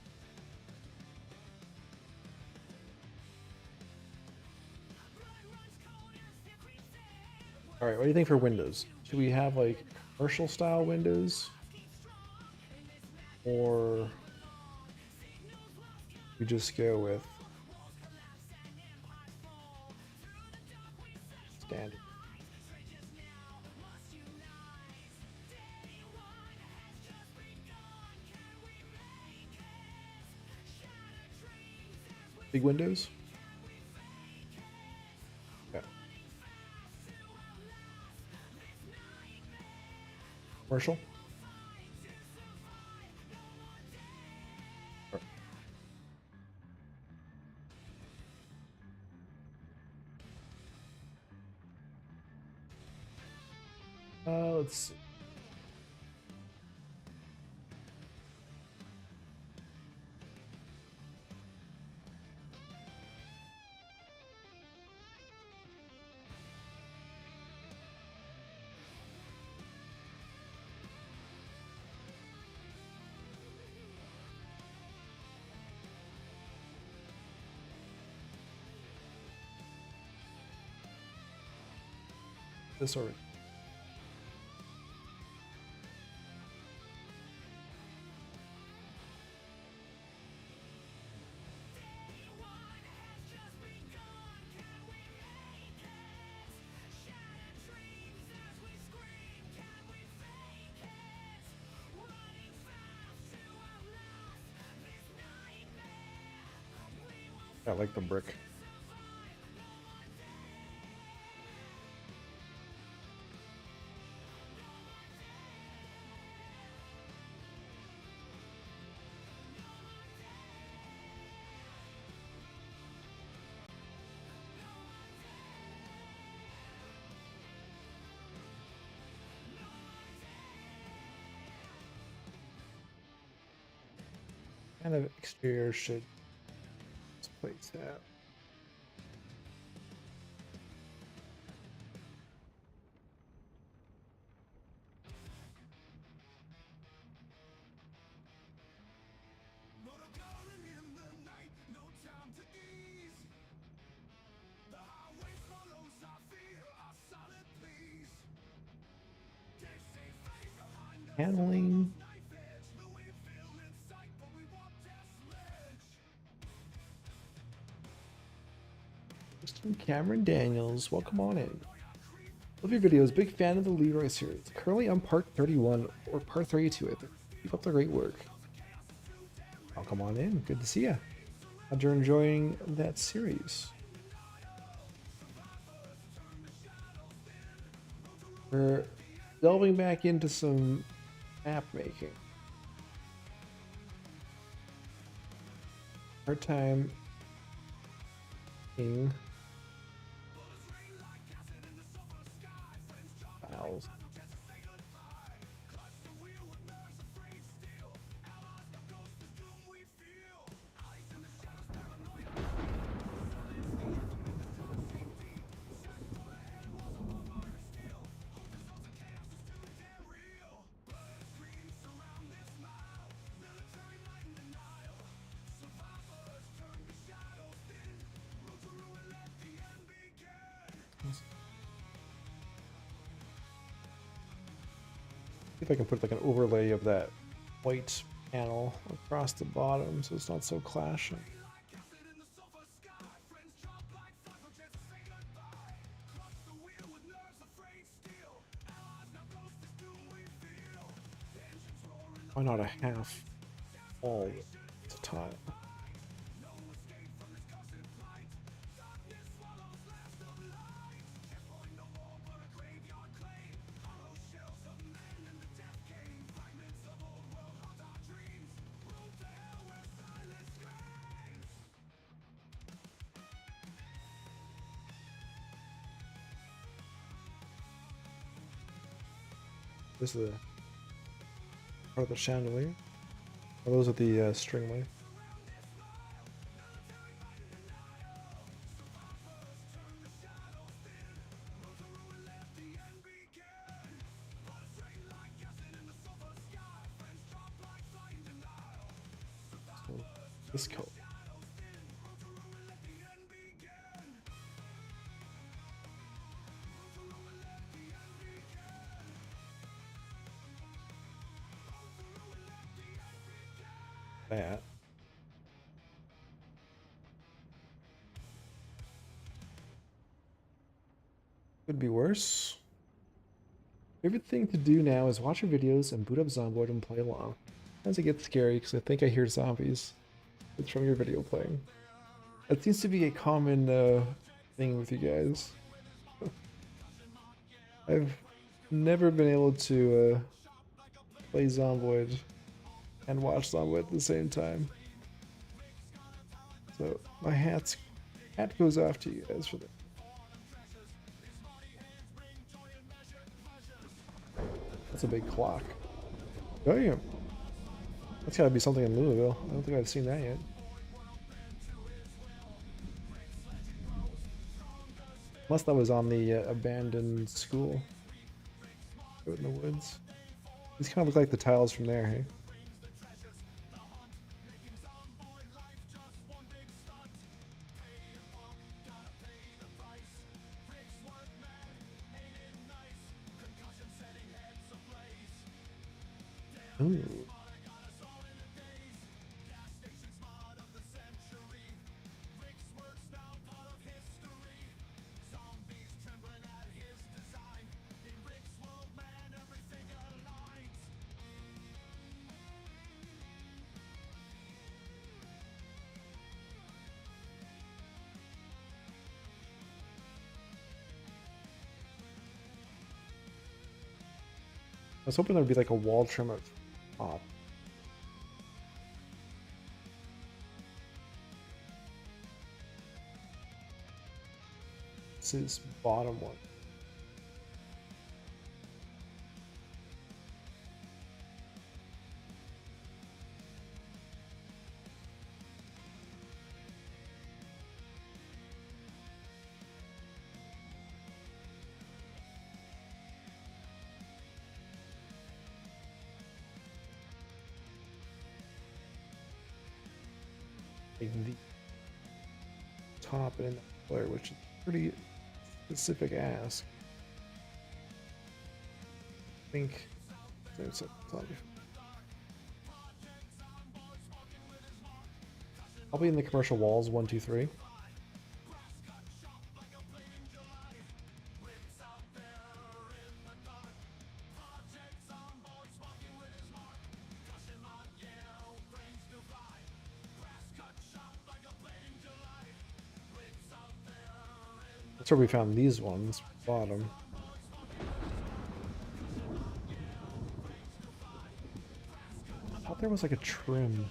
Speaker 3: All right, what do you think for windows? Should we have like commercial style windows, or we just go with standard? Big windows? Okay. Commercial? Let's see. This already. I like the brick. Kind of exterior should this place have? Handling. Mr. Cameron Daniels, welcome on in. Love your videos. Big fan of the Leroy series. Currently on part 31 or part 32, I think. Keep up the great work. Oh, come on in. Good to see you. Glad you're enjoying that series. We're delving back into some map making. Hard time in files. if I can put like an overlay of that white panel across the bottom so it's not so clashing. Why not a half wall to tile? This is the part of the chandelier. Oh, those are the string lights. So this color. That. Could be worse. Favorite thing to do now is watch your videos and boot up Zomboid and play along. Sometimes it gets scary because I think I hear zombies. It's from your video playing. That seems to be a common thing with you guys. I've never been able to play Zomboid and watch Zomboid at the same time. So my hat goes off to you guys for that. That's a big clock. Damn. That's gotta be something in Louisville. I don't think I've seen that yet. Unless that was on the abandoned school out in the woods. These kind of look like the tiles from there, hey? Ooh. I was hoping there'd be like a wall trim at the top. This is bottom one. The top and the color, which is pretty specific ask. I think there's a I'll be in the commercial walls 1, 2, 3. That's where we found these ones, bottom. I thought there was like a trim.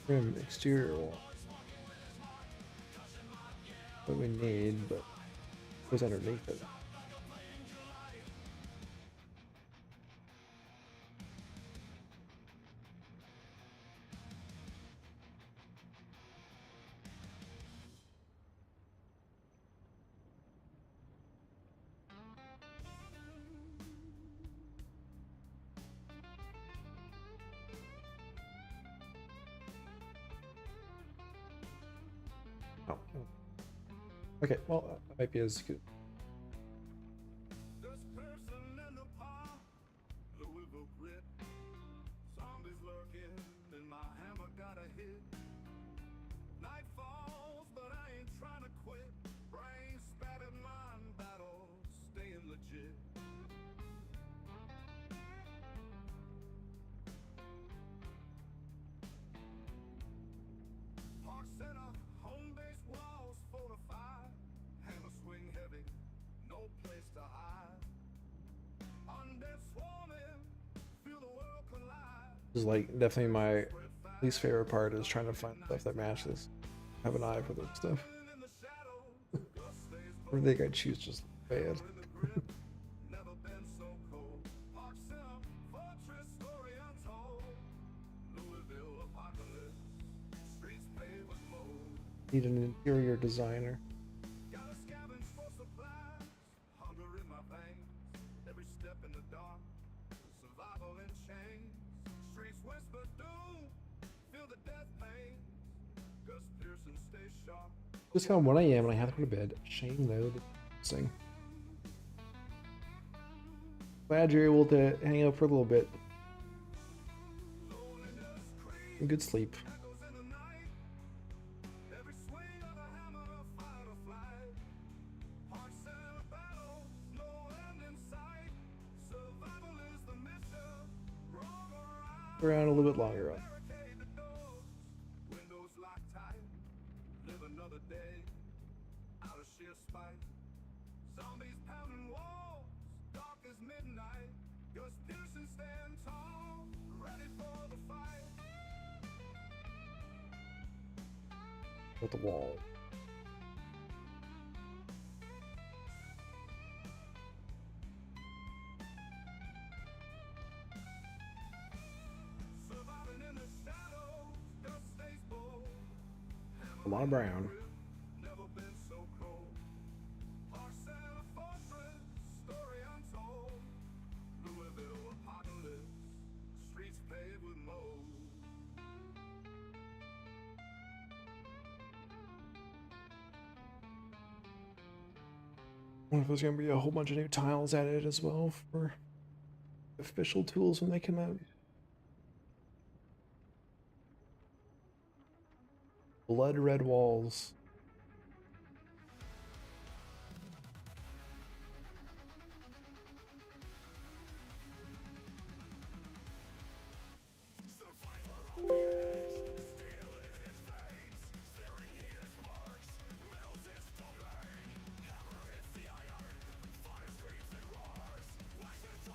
Speaker 3: Trim exterior wall. What we need, but was underneath it. Oh. Okay, well, that might be as good.
Speaker 1: This person in the park, Louisville grit. Zombies lurking, and my hammer got a hit. Night falls, but I ain't trying to quit. Brain spattered, mind battle, staying legit. Park center, home base walls fortified. Hammer swing heavy, no place to hide. Undead swarming, feel the world collide.
Speaker 3: This is like definitely my least favorite part is trying to find stuff that matches. Have an eye for this stuff.
Speaker 1: In the shadows, gust stays
Speaker 3: Or they got choose just bad.
Speaker 1: in the grip. Never been so cold. Park center, fortress story untold. Louisville apocalypse, streets paved with mold.
Speaker 3: Need an interior designer.
Speaker 1: Gotta scavenge for supplies, hunger in my veins. Every step in the dark, survival in chains. Streets whisper doom, feel the death pain. Gus Pearson stay sharp.
Speaker 3: Just how when I am and I have to go to bed. Shame though. Sing. Glad you're able to hang out for a little bit. Good sleep.
Speaker 1: Echoes in the night. Every swing of a hammer, a fight or flight. Park center battle, no end in sight. Survival is the mission. Wrong or right.
Speaker 3: Around a little bit longer.
Speaker 1: Barricade the doors, windows locked tight. Live another day, out of sheer spite. Zombies pounding walls, dark as midnight. Gus Pearson stand tall, ready for the fight.
Speaker 3: With the wall.
Speaker 1: Surviving in the shadows, Gus stays bold.
Speaker 3: A lot of brown.
Speaker 1: Never been so cold. Park center fortress, story untold. Louisville apocalypse, streets paved with mold.
Speaker 3: I wonder if there's gonna be a whole bunch of new tiles added as well for official tools when they come out. Blood red walls.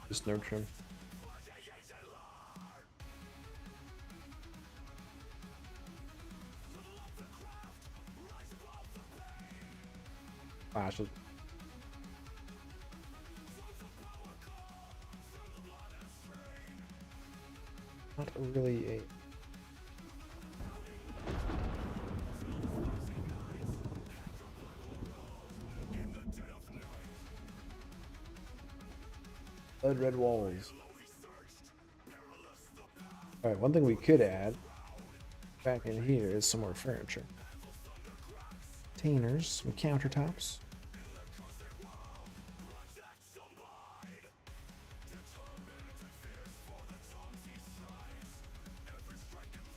Speaker 3: Just no trim. Flashes. Not really a. Blood red walls. Alright, one thing we could add back in here is some more furniture. Containers, some countertops.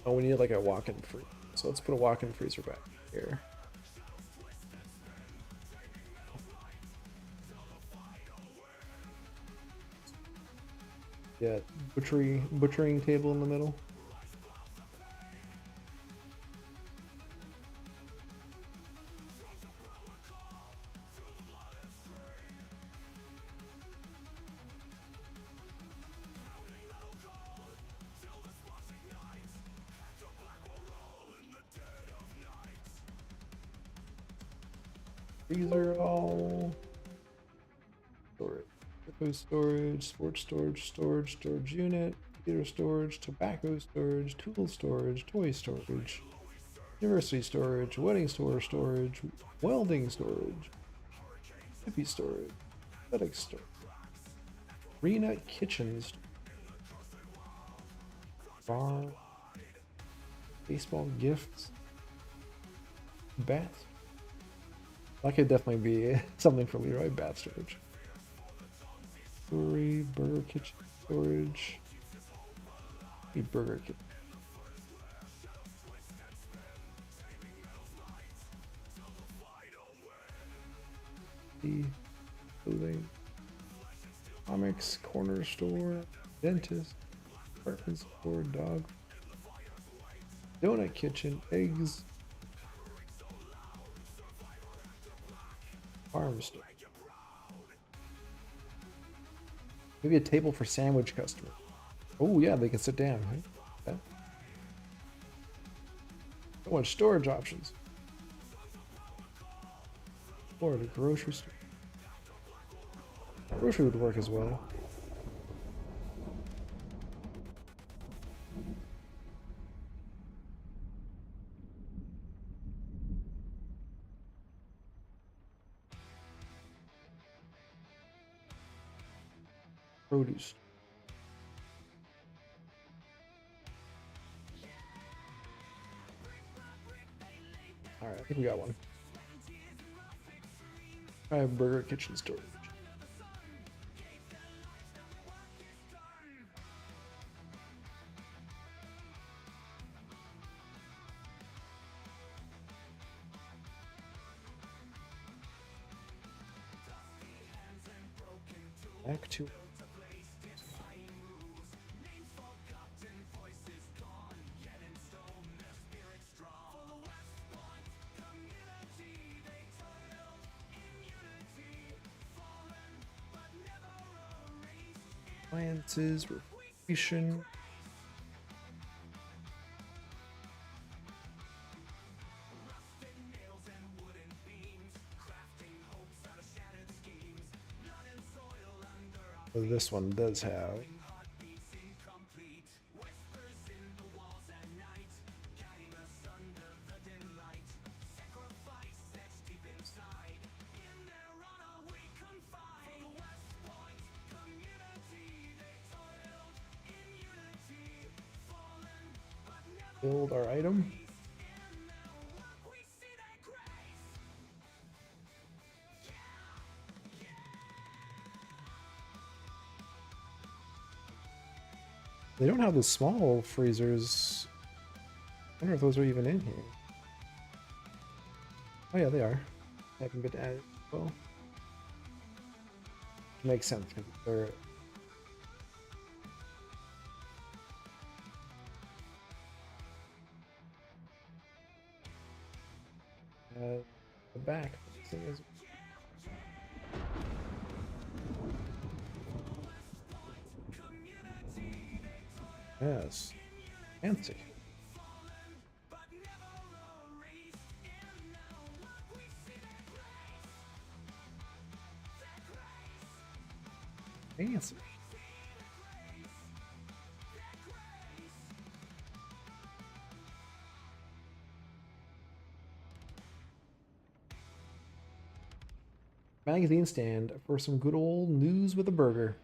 Speaker 3: Oh, we need like a walk-in freezer. So let's put a walk-in freezer back here. Yeah, butchering table in the middle. Freezer all storage. Storage unit, computer storage, tobacco storage, tool storage, toy storage, university storage, wedding storage, welding storage, hippie storage, aesthetic storage, arena kitchens, bar, baseball gifts, Bats. That could definitely be something for Leroy. Bat storage. Brewery, burger kitchen storage. A burger kitchen. Clothing. Comics, corner store, dentist, apartment store, dog, donut kitchen, eggs, farm store. Maybe a table for sandwich customers. Oh yeah, they can sit down, right? Yeah. So much storage options. Or the grocery store. Grocery would work as well. Produce. Alright, I think we got one. I have burger kitchen storage. Back to appliances, refrigeration. So this one does have build our item. They don't have the small freezers. I wonder if those are even in here. Oh yeah, they are. Haven't been added. Well, makes sense because they're the back. Thing is yes, fancy. Fancy. Magazine stand for some good old news with a burger.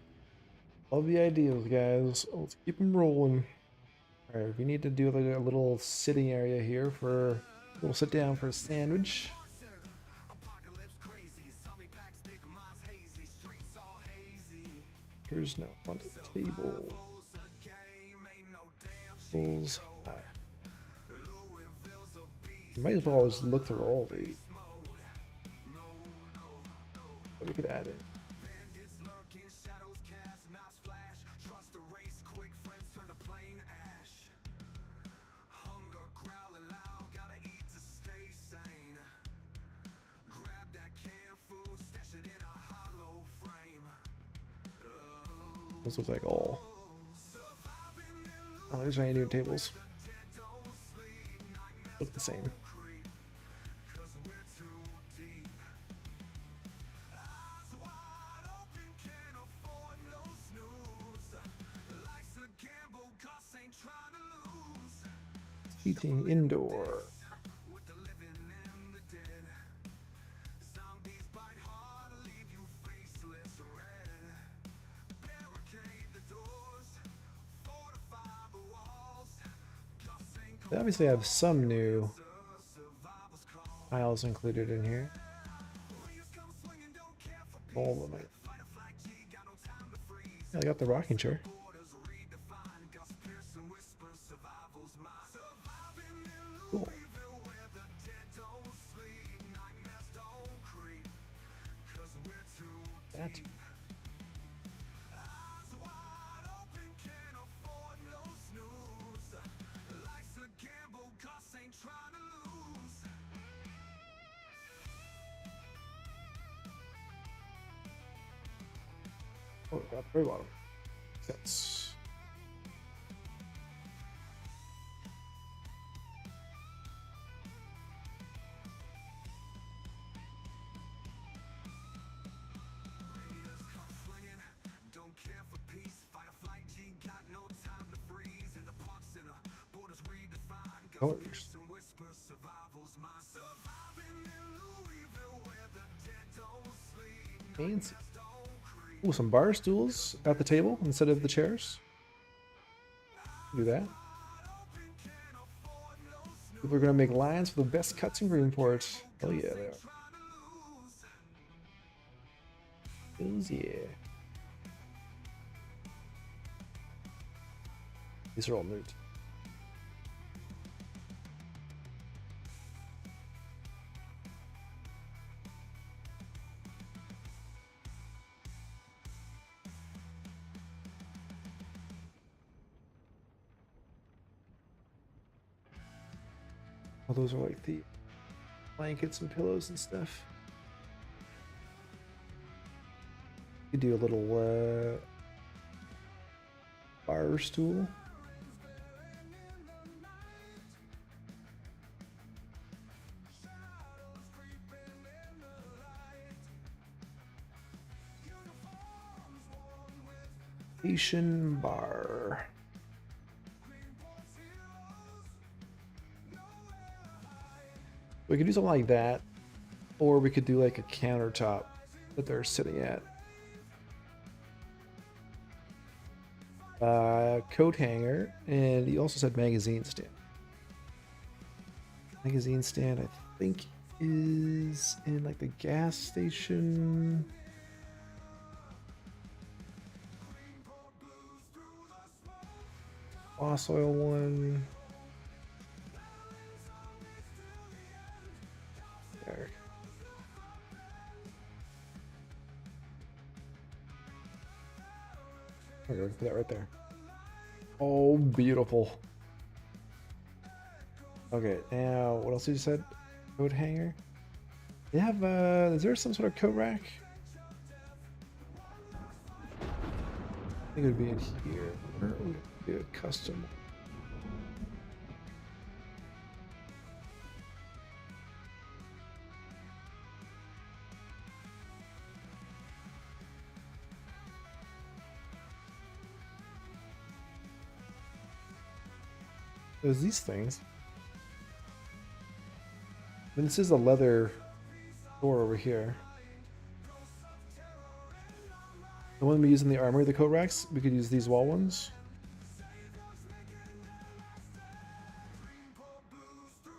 Speaker 3: Love the ideas, guys. Let's keep them rolling. All right, we need to do like a little sitting area here for a little sit down for a sandwich. There's no on the table. Tables. Might as well just look through all these. But we could add it. This looks like all. Oh, there's any new tables. Look the same. Heating indoor. They obviously have some new Tiles included in here. All of it. Yeah, I got the rocking chair. Cool. That. Oh, got the very bottom. That's colors. Fancy. Ooh, some bar stools at the table instead of the chairs. Do that. People are gonna make lines for the best cuts in Greenport. Hell yeah, they are. Hells yeah. These are all new. Oh, those are like the blankets and pillows and stuff. You do a little bar stool. Station bar. We could do something like that, or we could do like a countertop that they're sitting at. Coat hanger, and he also said magazine stand. Magazine stand, I think, is in like the gas station. Boss oil one. There. Okay, put that right there. Oh, beautiful. Okay, now what else did you said? Coat hanger. They have is there some sort of coat rack? I think it would be in here. Or it would be a custom. There's these things. And this is a leather door over here. The one we use in the armory, the coat racks, we could use these wall ones.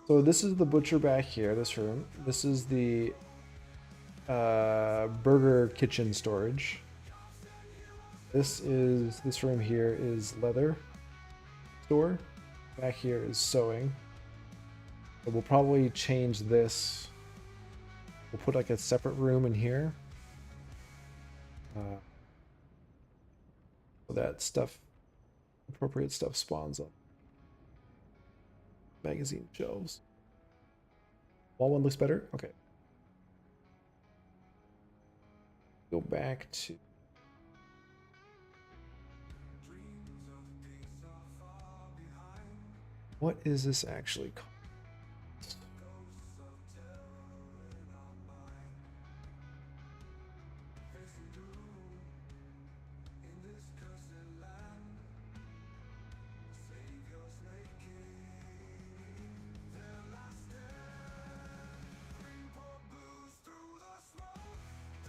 Speaker 3: So this is the butcher back here, this room. This is the burger kitchen storage. This room here is leather store. Back here is sewing. But we'll probably change this. We'll put like a separate room in here. So that stuff, appropriate stuff spawns up. Magazine shelves. Wall one looks better? Okay. Go back to... What is this actually called?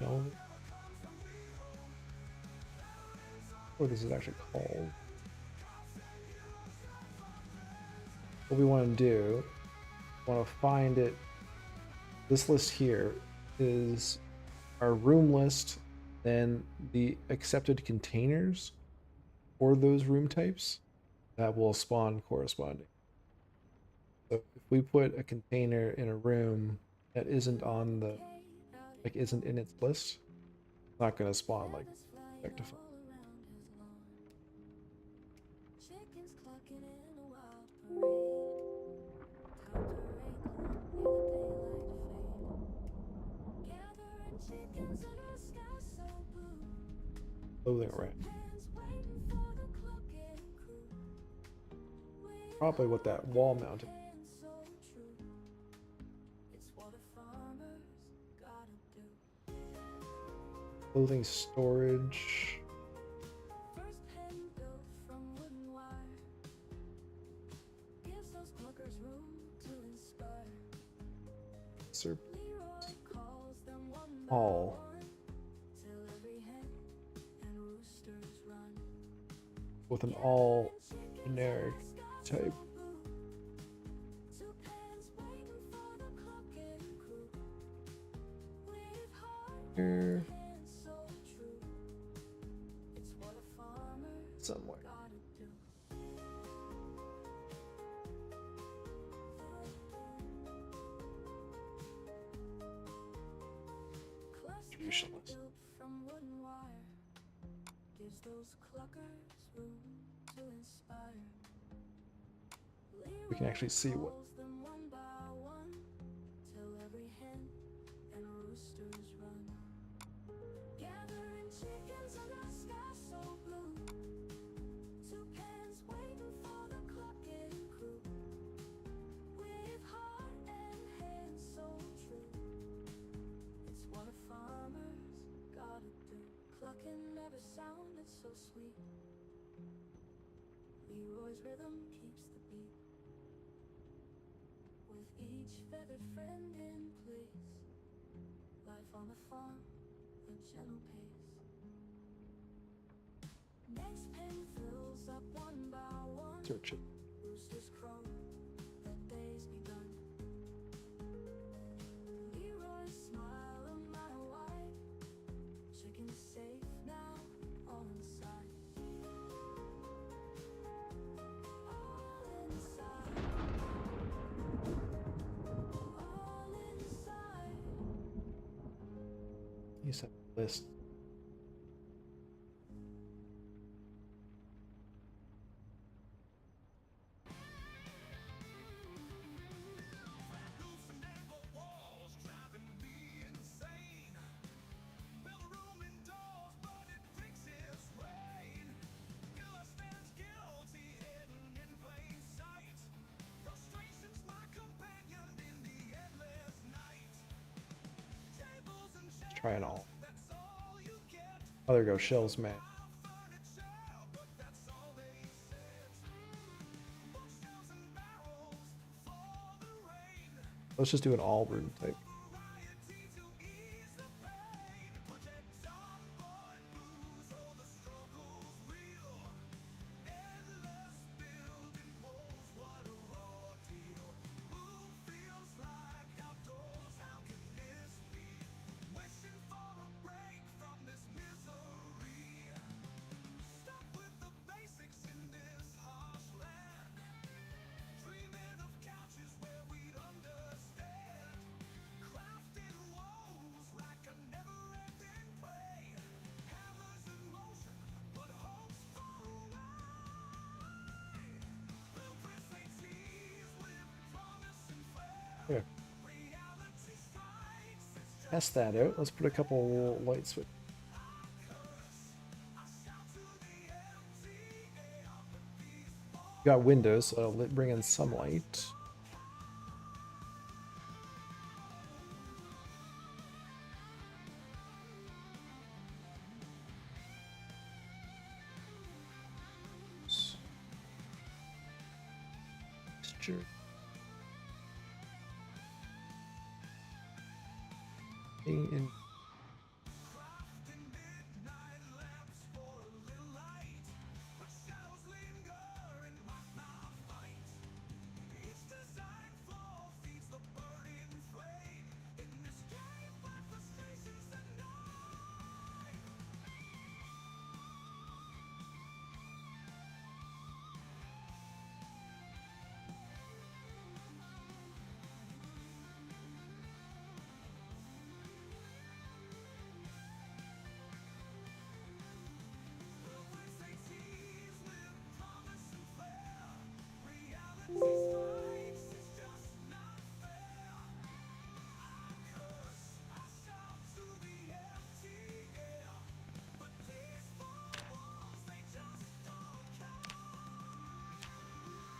Speaker 3: No. What this is actually called? What we want to do, want to find it this list here is our room list, then the accepted containers for those room types that will spawn corresponding. So if we put a container in a room that isn't on the, like isn't in its list, it's not going to spawn like rectify. Clothing rack. Probably what that wall mounted. Clothing storage. All. With an all generic type. Here. Somewhere. Distribution list. We can actually see what.
Speaker 2: Never sounded so sweet. Leroy's rhythm keeps the beat. With each feathered friend in place, life on the farm, a gentle pace. Next pen fills up one by one.
Speaker 3: Search it.
Speaker 2: Roosters crow, the day's begun. Leroy's smile a mile wide. Chicken safe now, all inside. All inside. All inside.
Speaker 3: You said list. Try it all. Oh, there goes Shell's man. Let's just do an all room type. Here. Test that out. Let's put a couple light switches. Got windows, so it'll bring in some light. Sure. In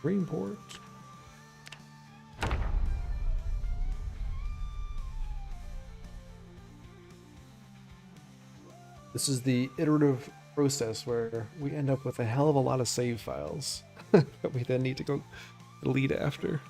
Speaker 3: Greenport. This is the iterative process where we end up with a hell of a lot of save files that we then need to go delete after.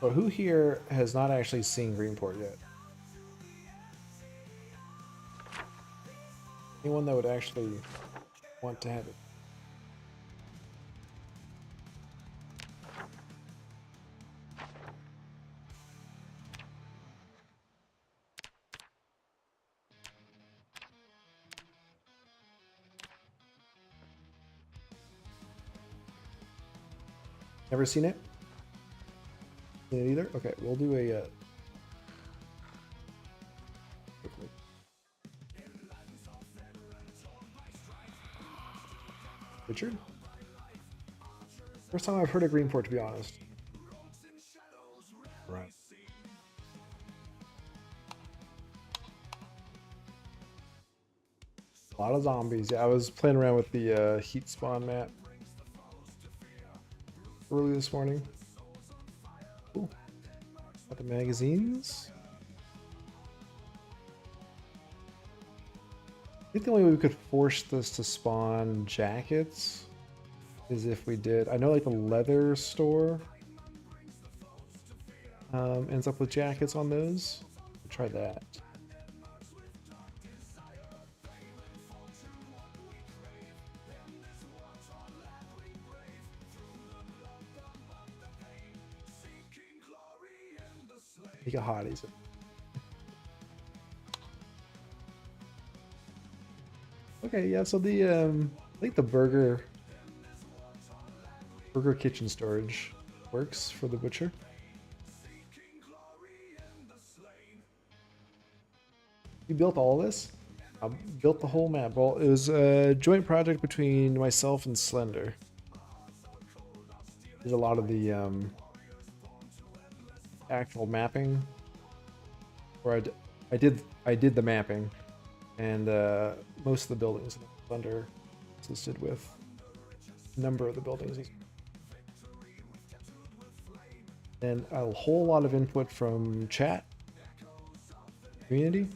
Speaker 3: So who here has not actually seen Greenport yet? Anyone that would actually want to have it? Never seen it? Seen it either? Okay, we'll do a Richard? First time I've heard of Greenport, to be honest. Right. A lot of zombies. Yeah, I was playing around with the heat spawn map early this morning. Cool. Got the magazines. I think the only way we could force this to spawn jackets is if we did. I know like the leather store ends up with jackets on those. We'll try that. You got hotties. Okay, yeah, so the I think the burger kitchen storage works for the butcher. You built all this? I built the whole map. Well, it was a joint project between myself and Slender. Did a lot of the actual mapping, or I did the mapping, and most of the buildings Slender assisted with a number of the buildings. And a whole lot of input from chat, community.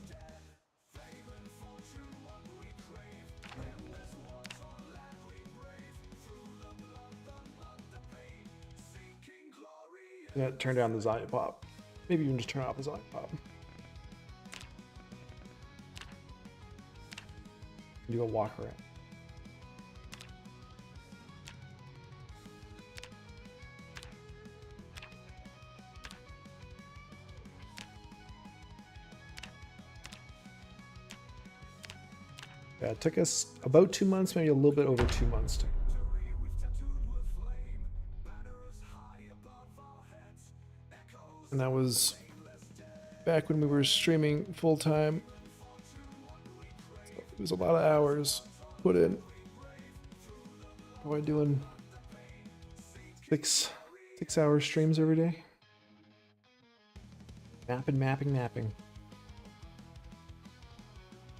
Speaker 3: I'm gonna turn down the zombie pop. Maybe even just turn off the zombie pop. Do a walk around. Yeah, it took us about 2 months, maybe a little bit over 2 months to. And that was back when we were streaming full time. So it was a lot of hours put in. Boy, doing 6 hour streams every day. Mapping.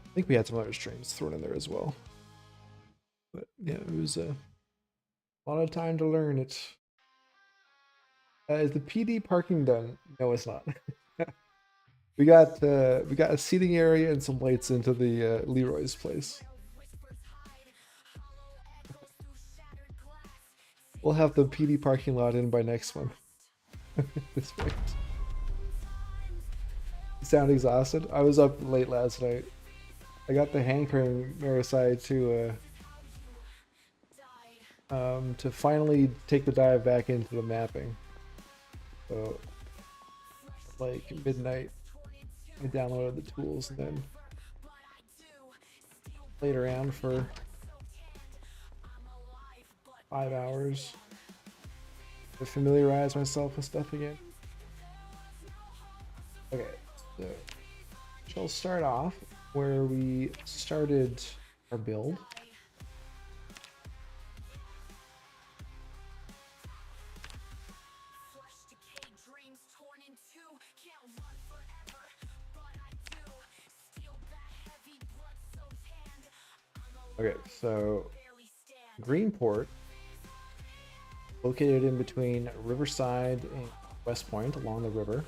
Speaker 3: I think we had some other streams thrown in there as well. But yeah, it was a lot of time to learn it. Is the PD parking done? No, it's not. we got a seating area and some lights into the Leroy's place. We'll have the PD parking lot in by next month. This way. You sound exhausted? I was up late last night. I got the hankering Marasai to finally take the dive back into the mapping. So, like midnight, I downloaded the tools and then played around for 5 hours to familiarize myself with stuff again. Okay, so she'll start off where we started our build. Okay, so Greenport, located in between Riverside and West Point along the river.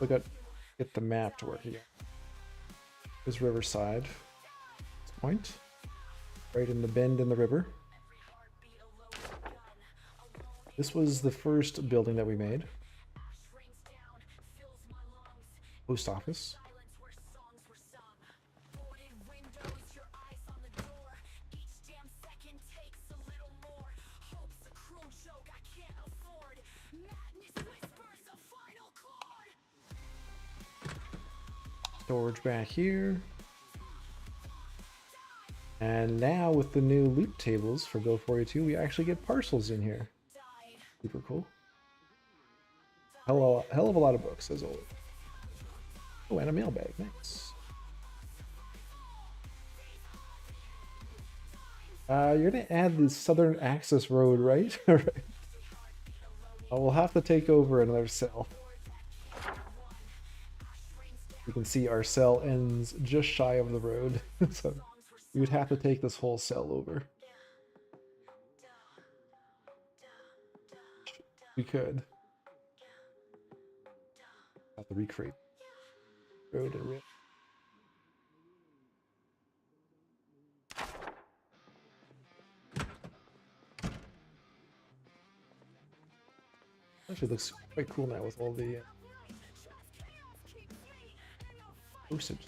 Speaker 3: Look at get the map to work again. Here's Riverside, West Point, right in the bend in the river. This was the first building that we made. Post office. Storage back here. And now with the new loot tables for Build 42, we actually get parcels in here. Super cool. Hell of a lot of books, as always. Oh, and a mailbag. Nice. You're gonna add the Southern Access Road, right? Right. We'll have to take over another cell. You can see our cell ends just shy of the road, so you would have to take this whole cell over. We could. Have to recreate road and rail. Actually looks quite cool now with all the postage.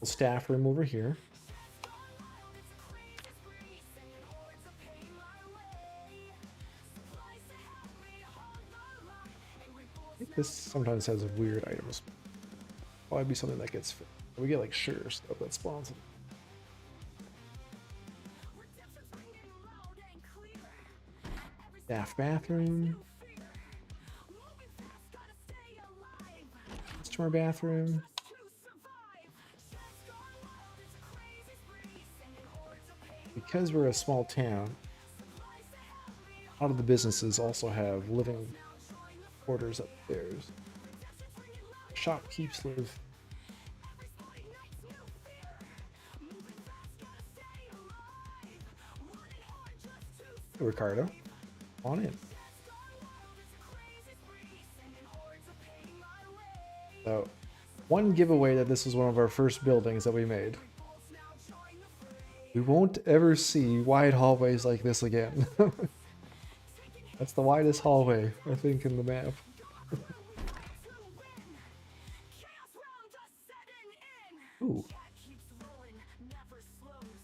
Speaker 3: Staff room over here. I think this sometimes has weird items. Probably be something that gets fit. We get like sure stuff that spawns. Staff bathroom. Customer bathroom. Because we're a small town, a lot of the businesses also have living quarters upstairs. Shopkeepers live. Hey, Ricardo, on in. So, one giveaway that this was one of our first buildings that we made. We won't ever see wide hallways like this again. That's the widest hallway, I think, in the map. Ooh.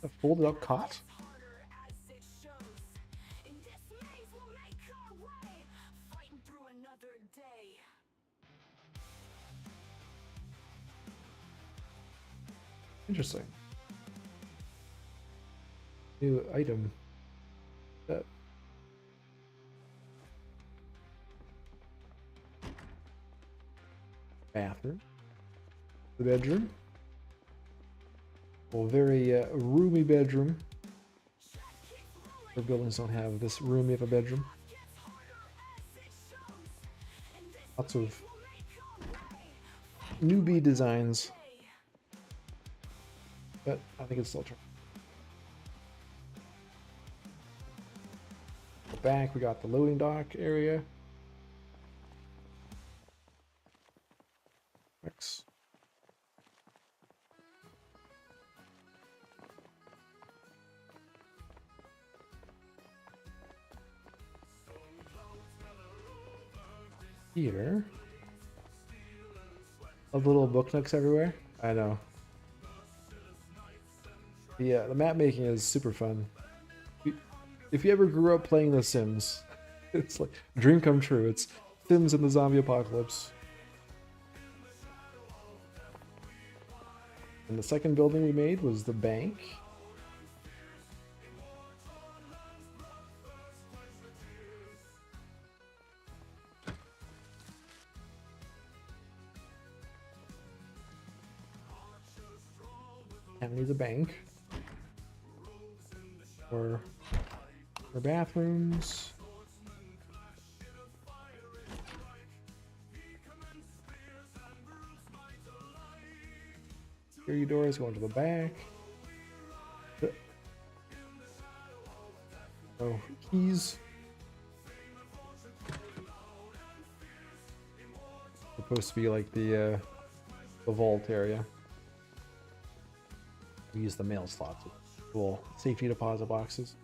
Speaker 3: A folded up cot? Interesting. New item. That. Bathroom. The bedroom. Well, very roomy bedroom. Our buildings don't have this roomy of a bedroom. Lots of newbie designs. But I think it's still true. Back we got the loading dock area. X. Here. Of little book nooks everywhere. I know. Yeah, the map making is super fun. If you ever grew up playing The Sims, it's like a dream come true. It's Sims in the zombie apocalypse. And the second building we made was the bank. Town needs a bank. Or bathrooms. Security doors going to the back. Oh, keys. Supposed to be like the vault area. We use the mail slots. Cool. Safety deposit boxes.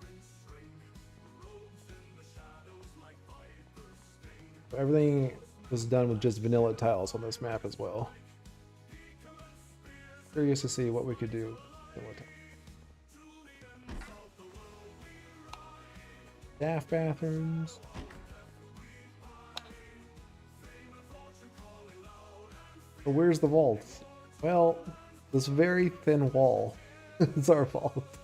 Speaker 3: Everything was done with just vanilla tiles on this map as well. Curious to see what we could do. Staff bathrooms. But where's the vault? Well, this very thin wall. It's our fault.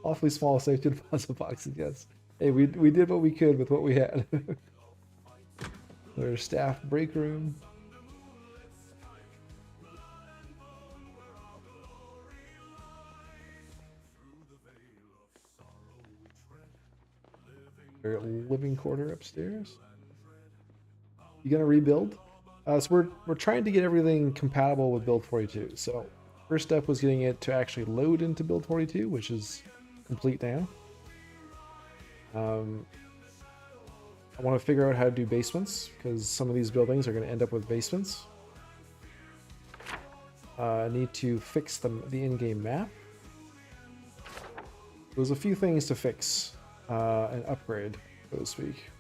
Speaker 3: Awfully small safety deposit boxes, yes. Hey, we did what we could with what we had. There's staff break room. Their living quarter upstairs. You gonna rebuild? So we're trying to get everything compatible with build 42. So first step was getting it to actually load into build 42, which is complete now. I want to figure out how to do basements because some of these buildings are going to end up with basements. I need to fix the in-game map. There's a few things to fix and upgrade, so to speak.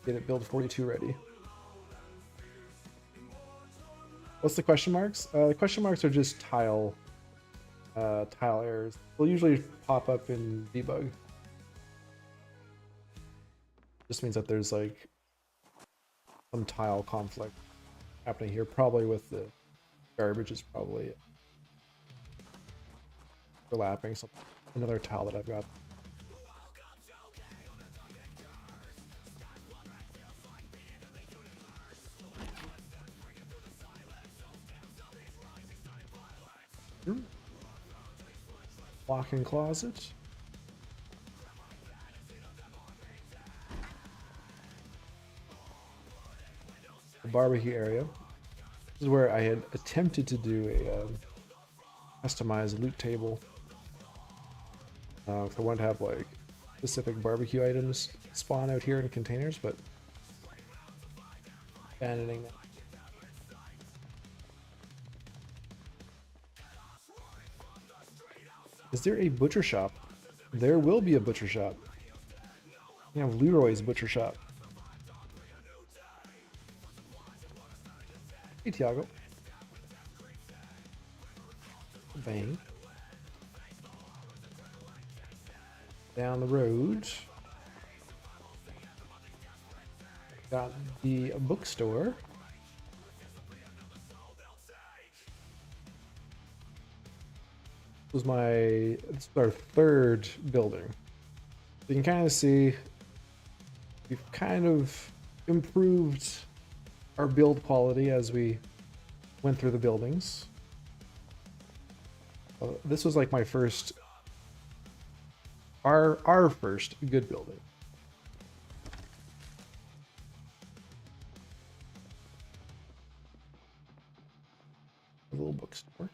Speaker 3: Get it build 42 ready. What's the question marks? The question marks are just tile errors. They'll usually pop up in debug. Just means that there's like some tile conflict happening here, probably with the garbage is probably overlapping something. Another tile that I've got. Walk-in closet. The barbecue area. This is where I had attempted to do a customized loot table. I wanted to have like specific barbecue items spawn out here in containers, but abandoning that. Is there a butcher shop? There will be a butcher shop. You have Leroy's butcher shop. Hey, Tiago. Bang. Down the road. Got the bookstore. This is our third building. You can kind of see we've kind of improved our build quality as we went through the buildings. This was like my first, our first good building. A little bookstore.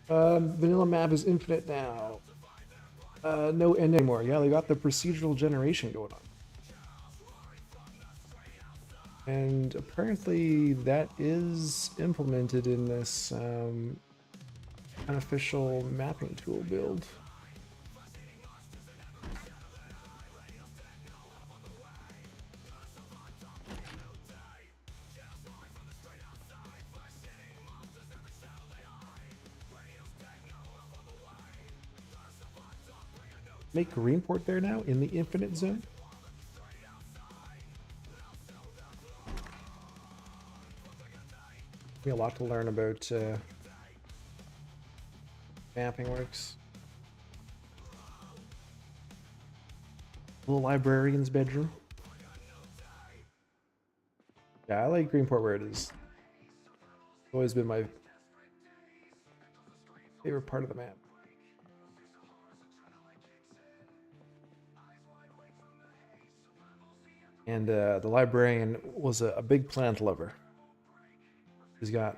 Speaker 3: Vanilla map is infinite now. No end anymore. Yeah, they got the procedural generation going on. And apparently that is implemented in this unofficial mapping tool build. Make Greenport there now in the infinite zone. Be a lot to learn about mapping works. Little librarian's bedroom. Yeah, I like Greenport where it is. It's always been my favorite part of the map. And the librarian was a big plant lover. He's got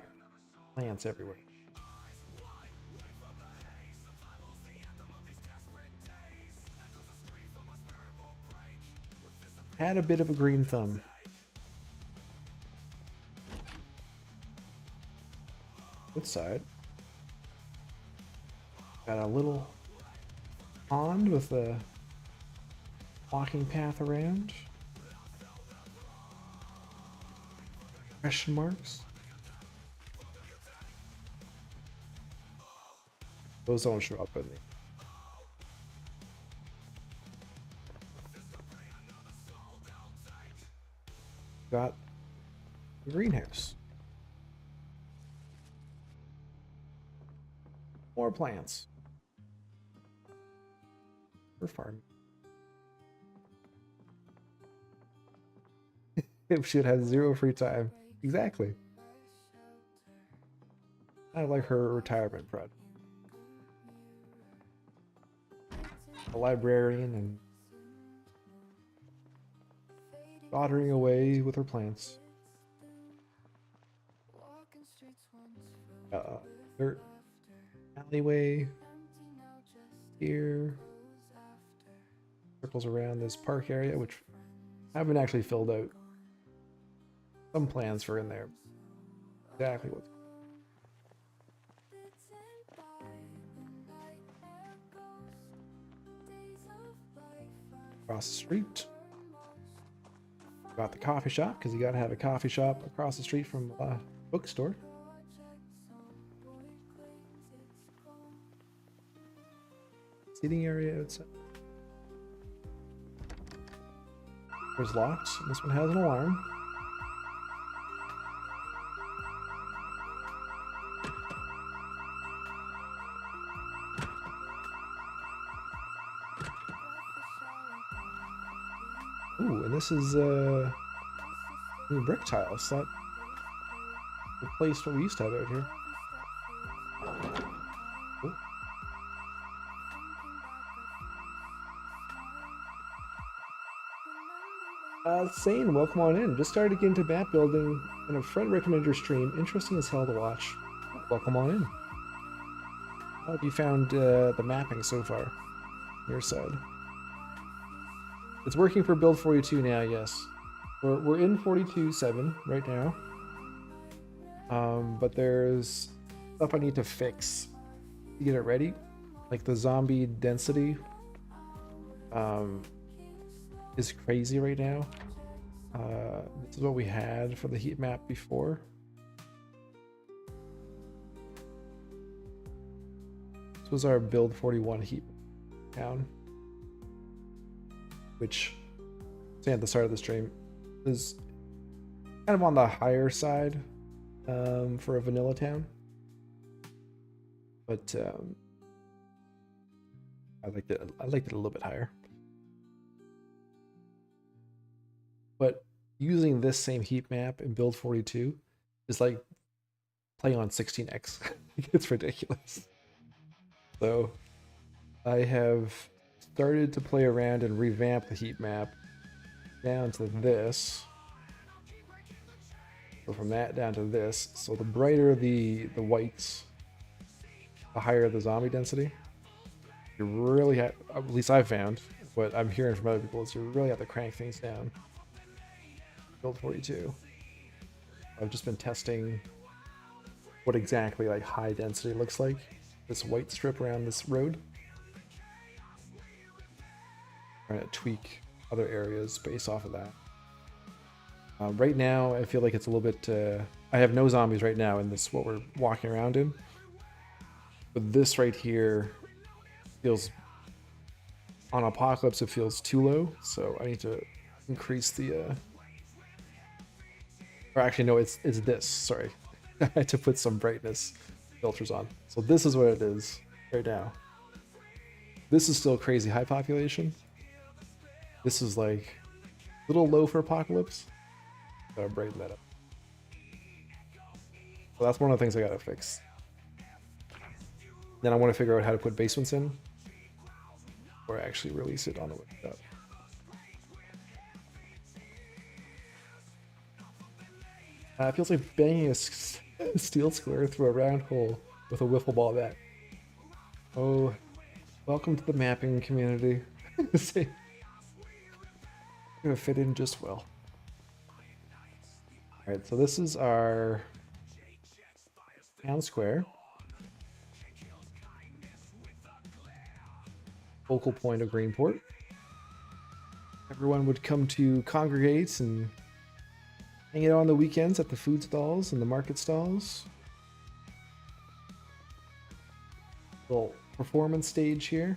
Speaker 3: plants everywhere. Had a bit of a green thumb. Good side. Got a little pond with a walking path around. Question marks. Those don't show up in the got the greenhouse. More plants. For farming. If she'd had 0 free time. Exactly. I like her retirement project. A librarian and doddering away with her plants. Dirt alleyway here. Circles around this park area, which I haven't actually filled out. Some plans for in there. Exactly what's across the street. Got the coffee shop because you gotta have a coffee shop across the street from a bookstore. Seating area outside. There's locks. This one has an alarm. Ooh, and this is new brick tiles. That replaced what we used to have out here. Sane, welcome on in. Just started to get into map building and a friend recommended your stream. Interesting as hell to watch. Welcome on in. How have you found the mapping so far on your side? It's working for build 42 now, yes. We're in 42.7 right now. But there's stuff I need to fix to get it ready. Like the zombie density is crazy right now. This is what we had for the heat map before. This was our build 41 heat town, which, say at the start of the stream, is kind of on the higher side for a vanilla town. But I liked it a little bit higher. But using this same heat map in build 42 is like playing on 16x. It's ridiculous. So I have started to play around and revamp the heat map down to this. So from that down to this. So the brighter the whites, the higher the zombie density. You really have, at least I've found, what I'm hearing from other people is you really have to crank things down. Build 42. I've just been testing what exactly like high density looks like. This white strip around this road. Trying to tweak other areas based off of that. Right now, I feel like it's a little bit. I have no zombies right now in this what we're walking around in. But this right here feels on Apocalypse. It feels too low, so I need to increase the. Or actually, no, it's this. Sorry, I had to put some brightness filters on. So this is what it is right now. This is still crazy high population. This is like a little low for Apocalypse. Gotta brighten that up. So that's one of the things I gotta fix. Then I want to figure out how to put basements in, or actually release it on the website. It feels like banging a steel square through a round hole with a wiffle ball bat. Oh, welcome to the mapping community. Gonna fit in just well. Alright, so this is our town square. Focal point of Greenport. Everyone would come to congregate and hang out on the weekends at the food stalls and the market stalls. Little performance stage here.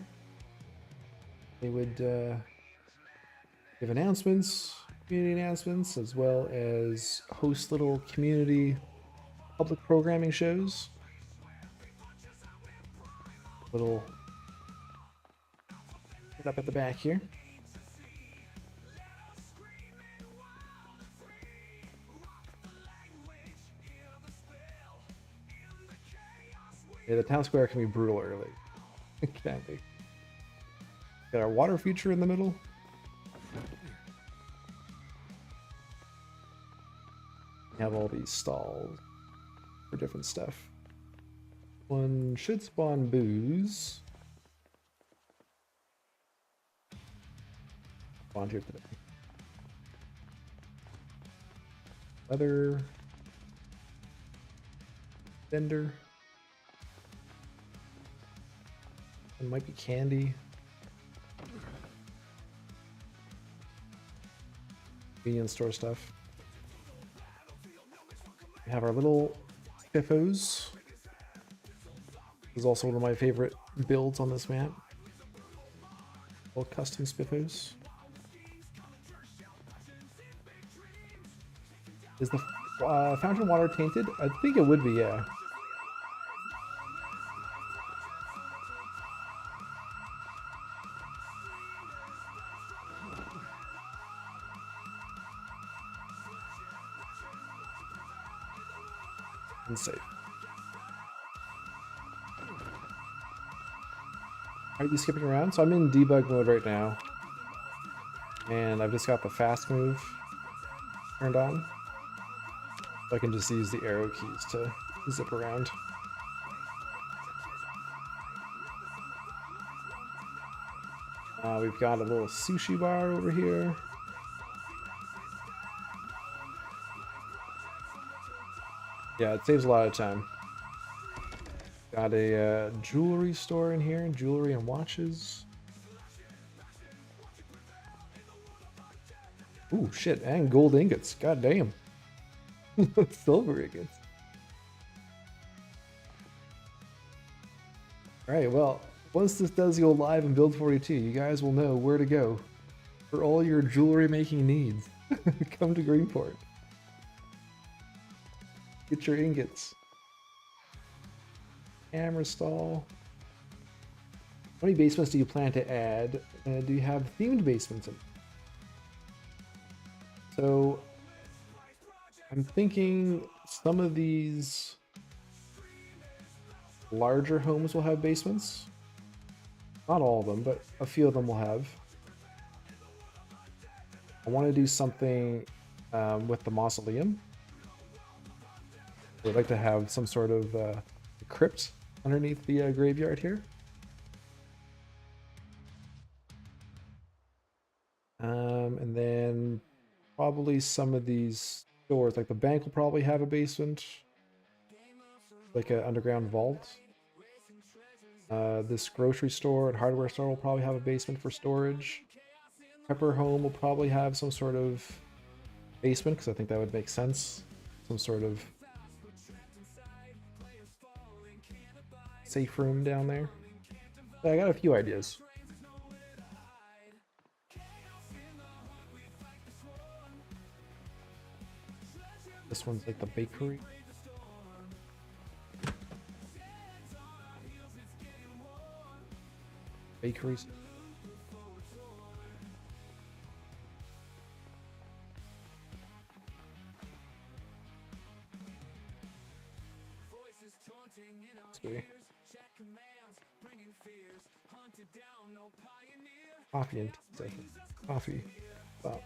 Speaker 3: They would give announcements, community announcements, as well as host little community public programming shows. Little up at the back here. Yeah, the town square can be brutal early. It can be. Got our water feature in the middle. We have all these stalls for different stuff. One should spawn booze. Spawned here today. Leather. Vendor. It might be candy. Convenience store stuff. We have our little spiffos. This is also one of my favorite builds on this map. Little custom spiffos. Is the fountain water tainted? I think it would be, yeah. Safe. Are you skipping around? So I'm in debug mode right now, and I've just got the fast move turned on, so I can just use the arrow keys to zip around. We've got a little sushi bar over here. Yeah, it saves a lot of time. Got a jewelry store in here, jewelry and watches. Ooh, shit, and gold ingots. God damn. Silver ingots. Alright, well, once this does go live in Build 42, you guys will know where to go for all your jewelry making needs. Come to Greenport. Get your ingots. Camera stall. How many basements do you plan to add? Do you have themed basements in? So I'm thinking some of these larger homes will have basements. Not all of them, but a few of them will have. I want to do something with the mausoleum. We'd like to have some sort of crypt underneath the graveyard here. And then probably some of these stores, like the bank will probably have a basement, like an underground vault. This grocery store and hardware store will probably have a basement for storage. Pepper Home will probably have some sort of basement, because I think that would make sense. Some sort of safe room down there. I got a few ideas. This one's like the bakery. Bakeries. be. Coffee and tea, I think. Coffee. Stop.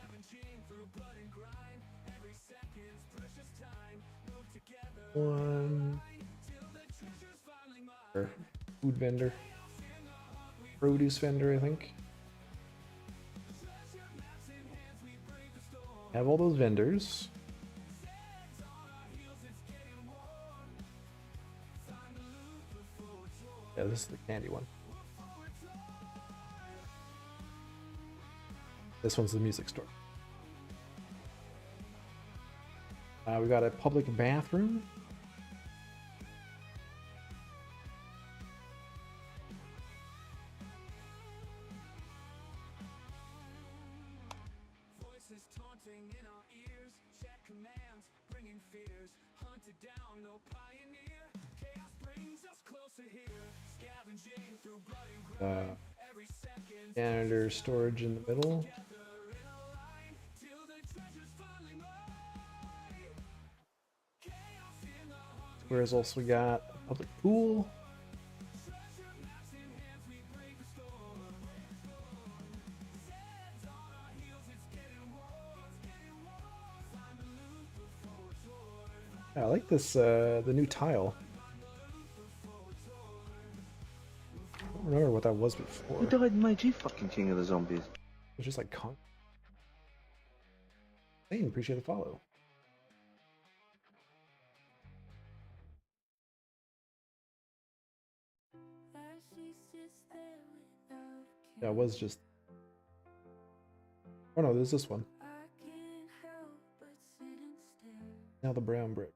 Speaker 3: One. Or food vendor. Produce vendor, I think. Have all those vendors. Yeah, this is the candy one. This one's the music store. We got a public bathroom.
Speaker 1: Voices taunting in our ears, chat commands, bringing fears, hunted down, no pioneer. Chaos brings us closer here, scavenging through blood and grime. Every second,
Speaker 3: Janitor storage in the middle.
Speaker 1: together in a line, till the treasure's finally mine. Chaos in the heart,
Speaker 3: Square's also got a public pool.
Speaker 1: treasure maps in hands, we brave the storm. Sands on our heels, it's getting warm, find the loot before it's worn.
Speaker 3: Yeah, I like this, the new tile. I don't remember what that was before.
Speaker 5: Who died, made you fucking king of the zombies?
Speaker 3: It's just like Hey, appreciate the follow. Yeah, it was just. Oh no, there's this one. Now the brown brick.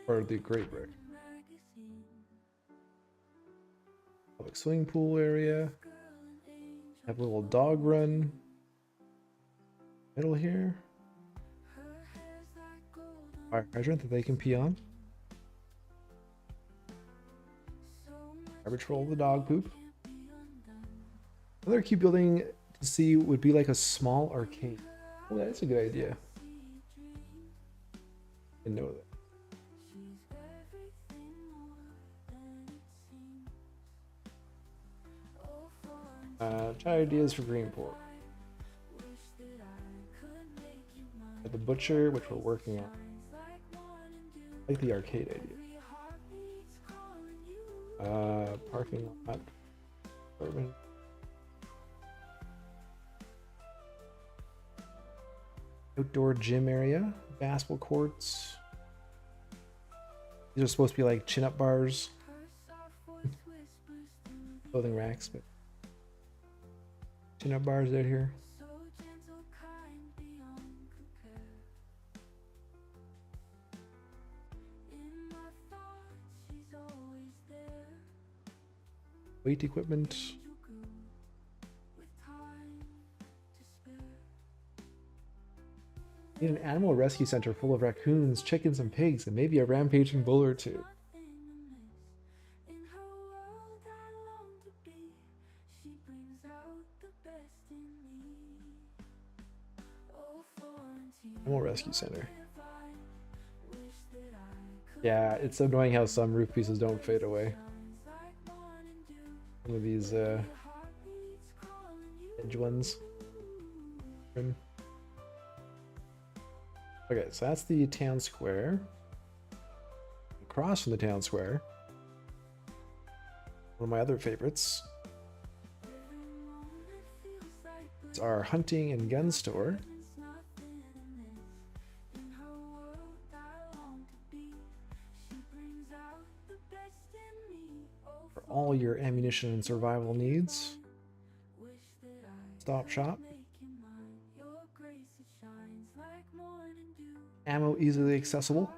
Speaker 3: Or the gray brick. Public swimming pool area. Have a little dog run. Middle here. Fire hydrant that they can pee on. Garbage roll the dog poop. Another cute building to see would be like a small arcade. Oh, that's a good idea. Didn't know that. Try ideas for Greenport. At the butcher, which we're working on. I like the arcade idea. Parking lot. Urban. Outdoor gym area. Basketball courts. These are supposed to be like chin-up bars. Clothing racks, but chin-up bars out here. Weight equipment. Need an animal rescue center full of raccoons, chickens, and pigs, and maybe a rampaging bull or two. Animal rescue center. Yeah, it's annoying how some roof pieces don't fade away. Some of these edge ones. Okay, so that's the town square. Across from the town square, one of my other favorites, it's our hunting and gun store. For all your ammunition and survival needs. Stop shop. Ammo easily accessible.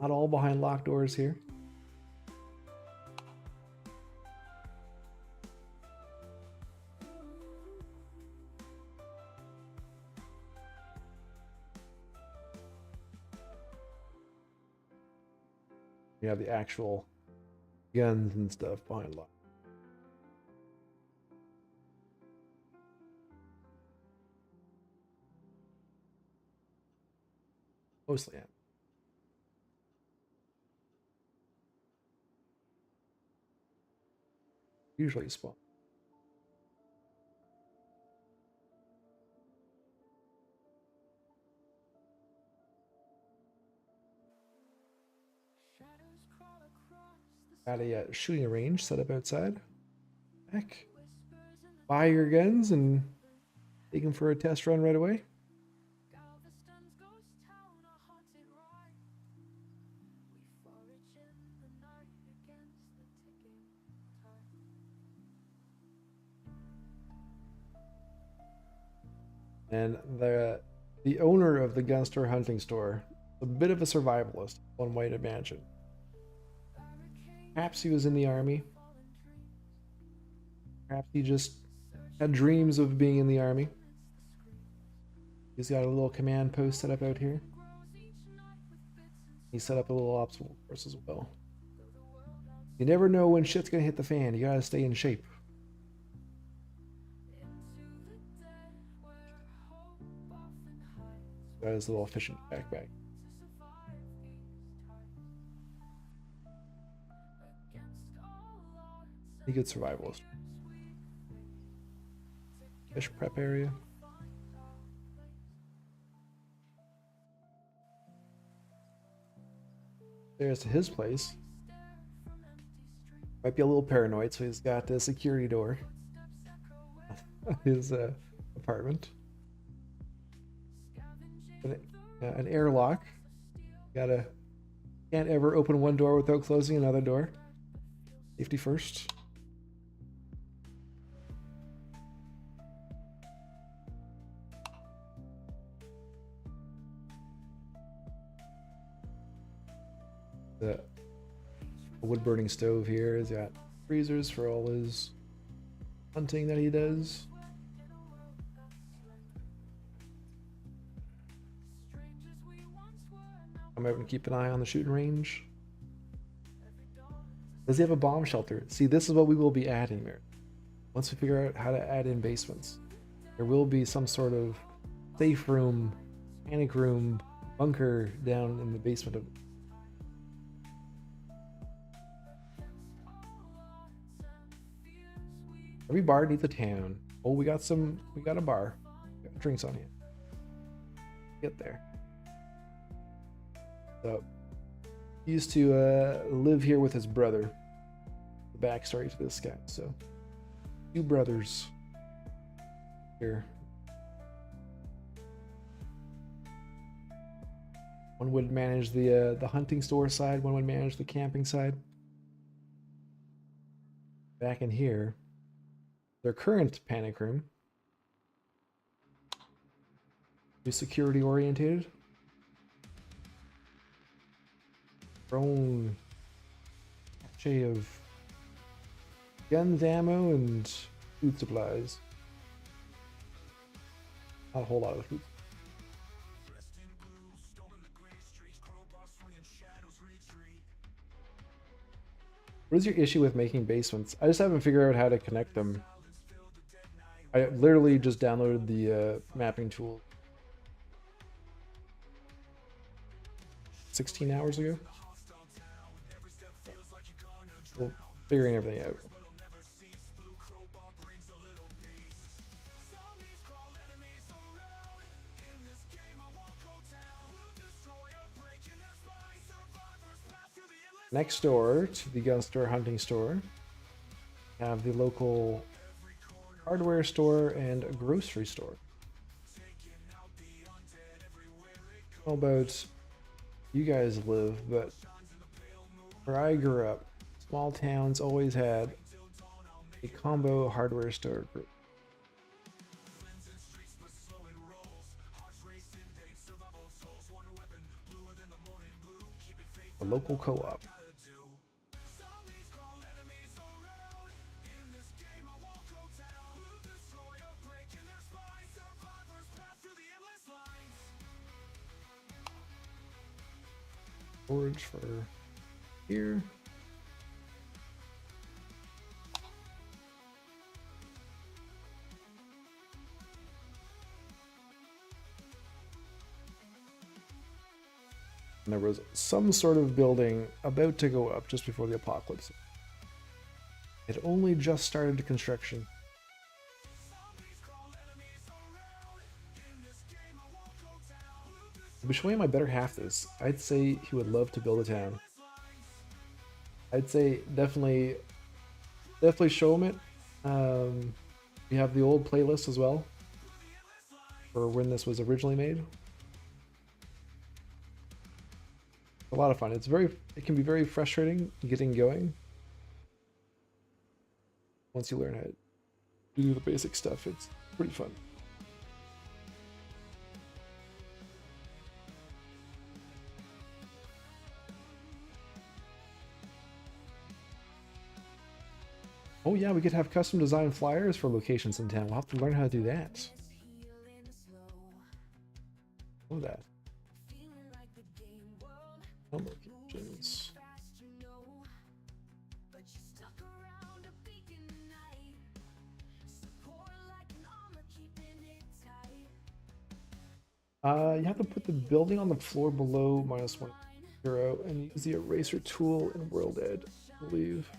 Speaker 3: Not all behind locked doors here. You have the actual guns and stuff behind locked. Mostly ammo. usually spawn. Got a shooting range set up outside. Back. Buy your guns and take them for a test run right away. And the owner of the gun store hunting store, a bit of a survivalist, one might imagine. Perhaps he was in the army. Perhaps he just had dreams of being in the army. He's got a little command post set up out here. He set up a little obstacle course as well. You never know when shit's gonna hit the fan. You gotta stay in shape. Got his little efficient backpack. A good survivalist. Fish prep area. There's his place. Might be a little paranoid, so he's got a security door. His apartment. An airlock. Can't ever open one door without closing another door. Safety first. The wood burning stove here. He's got freezers for all his hunting that he does. I'm out and keep an eye on the shooting range. Does he have a bomb shelter? See, this is what we will be adding there. Once we figure out how to add in basements, there will be some sort of safe room, panic room, bunker down in the basement of. Every bar needs a town. Oh, we got a bar. We got drinks on hand. Get there. So, he used to live here with his brother. The backstory to this guy. So, two brothers here. One would manage the hunting store side. One would manage the camping side. Back in here, their current panic room is security orientated. Their own cache of guns, ammo, and food supplies. Not a whole lot of food. What is your issue with making basements? I just haven't figured out how to connect them. I literally just downloaded the mapping tool 16 hours ago. Well, figuring everything out. Next door to the gun store, hunting store, have the local hardware store and a grocery store. I don't know about you guys live, but where I grew up, small towns always had a combo hardware store group. A local co-op. Storage for here. And there was some sort of building about to go up just before the apocalypse. It only just started construction. I'll be showing my better half this. I'd say he would love to build a town. I'd say definitely show him it. We have the old playlist as well for when this was originally made. A lot of fun. It can be very frustrating getting going once you learn how to do the basic stuff. It's pretty fun. Oh yeah, we could have custom design flyers for locations in town. We'll have to learn how to do that. Oh, that. Oh, locations. You have to put the building on the floor below -1 0 and use the eraser tool in World Ed, I believe.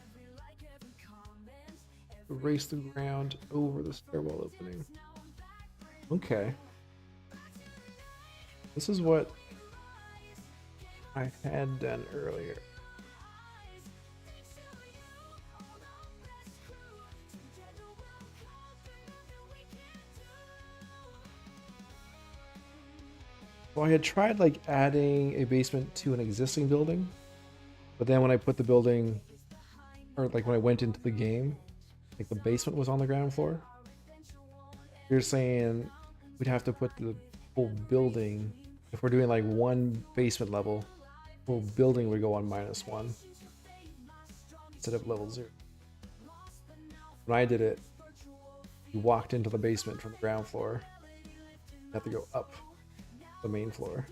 Speaker 3: Erase the ground over the stairwell opening. Okay. This is what I had done earlier. Well, I had tried like adding a basement to an existing building, but then when I put the building, or like when I went into the game, like the basement was on the ground floor. You're saying we'd have to put the whole building, if we're doing like one basement level, the whole building would go on -1 instead of level 0. When I did it, you walked into the basement from the ground floor. You have to go up the main floor.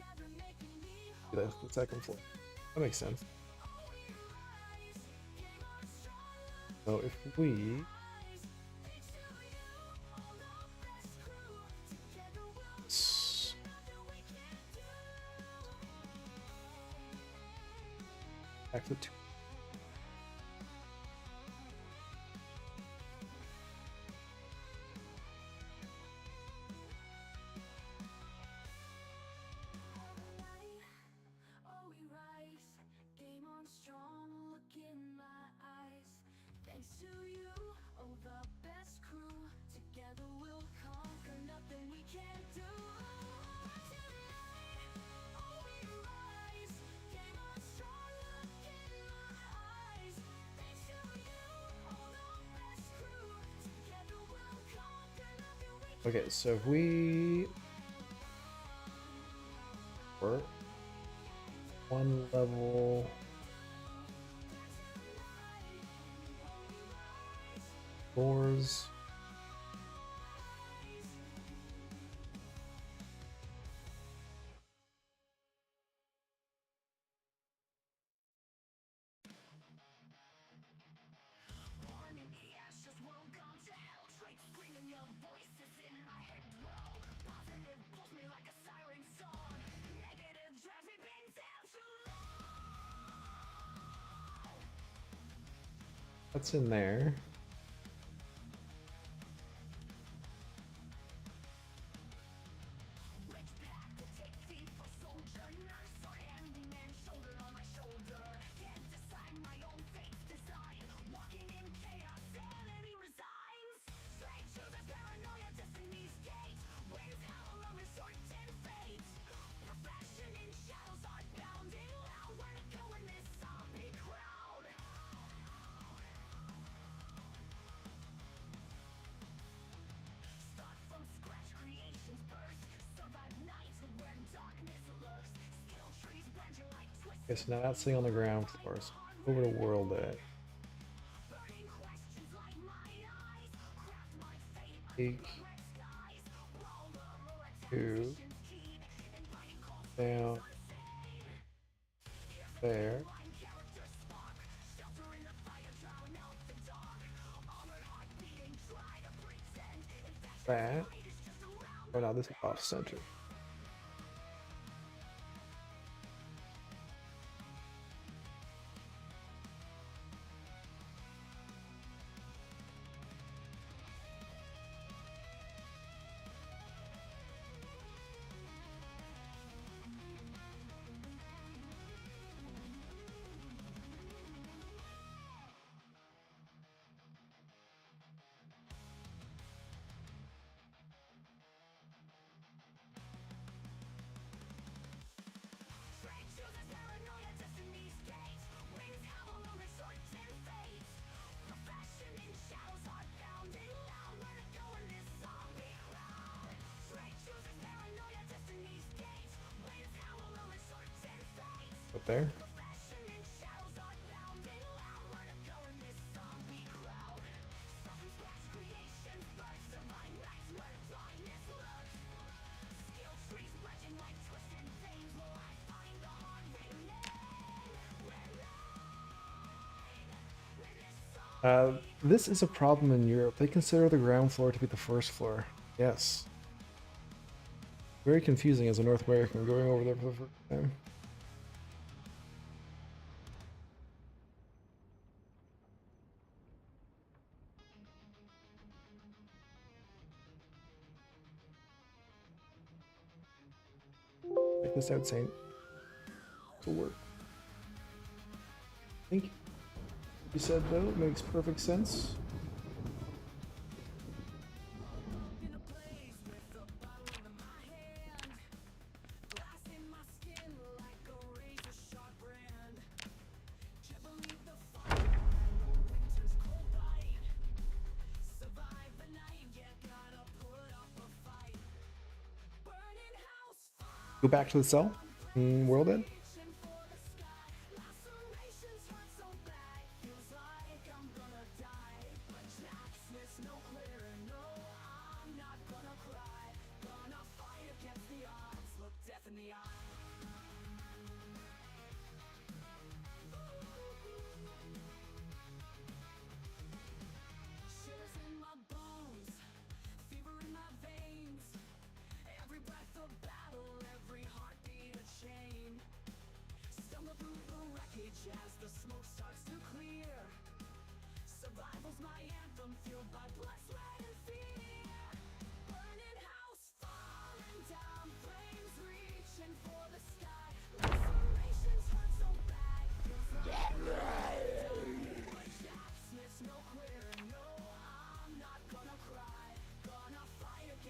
Speaker 3: That's the second floor. That makes sense. So if we back to 2. Okay, so if we were one level floors, that's in there. Okay, so now that's sitting on the ground floor. So over to World Ed. Take 2 down there. That. Oh no, this is off center. out there. This is a problem in Europe. They consider the ground floor to be the first floor. Yes. Very confusing as a North American going over there for the first time. Check this out, Saint. It'll work. I think you said though, it makes perfect sense. Go back to the cell. World end.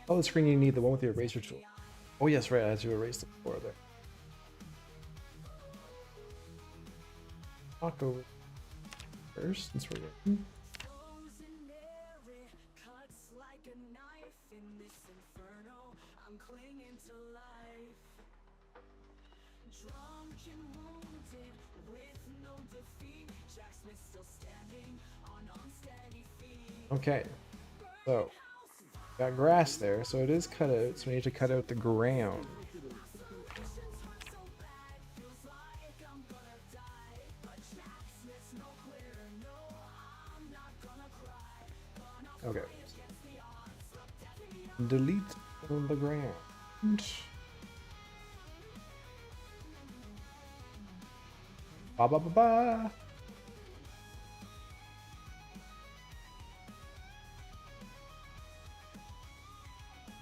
Speaker 3: Oh, the screen you need, the one with the eraser tool. Oh yes, right, I had to erase the floor there. Talk over first, since we're getting. Okay, so got grass there, so it is cut out, so we need to cut out the ground. Okay. Delete the ground. Ba ba ba ba.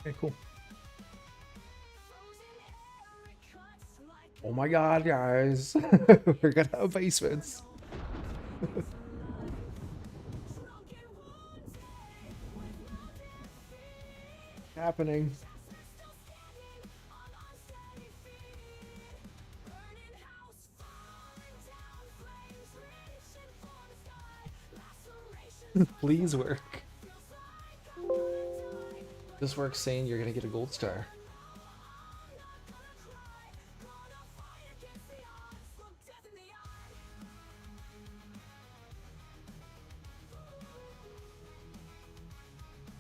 Speaker 3: Okay, cool. Oh my god, guys. We're gonna have basements. Happening. Please work. This works, saying you're gonna get a gold star.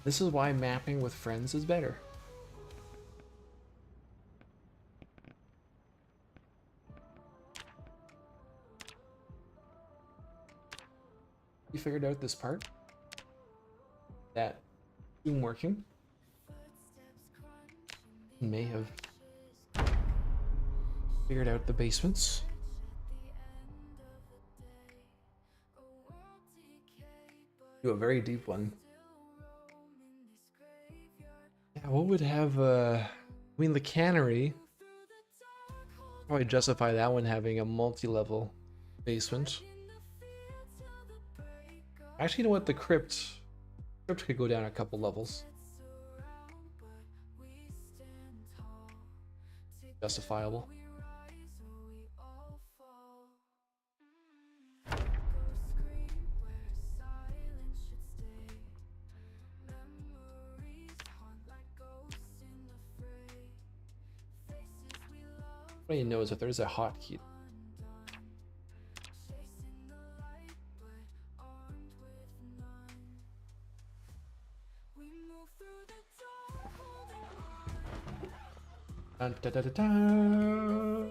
Speaker 3: This is why mapping with friends is better. You figured out this part? That isn't working. May have figured out the basements. Do a very deep one. Yeah, what would have I mean, the cannery, probably justify that one having a multi-level basement. Actually, you know what? The crypt could go down a couple levels. Justifiable. What you know is that there's a hotkey. Dun, da, da, da, da.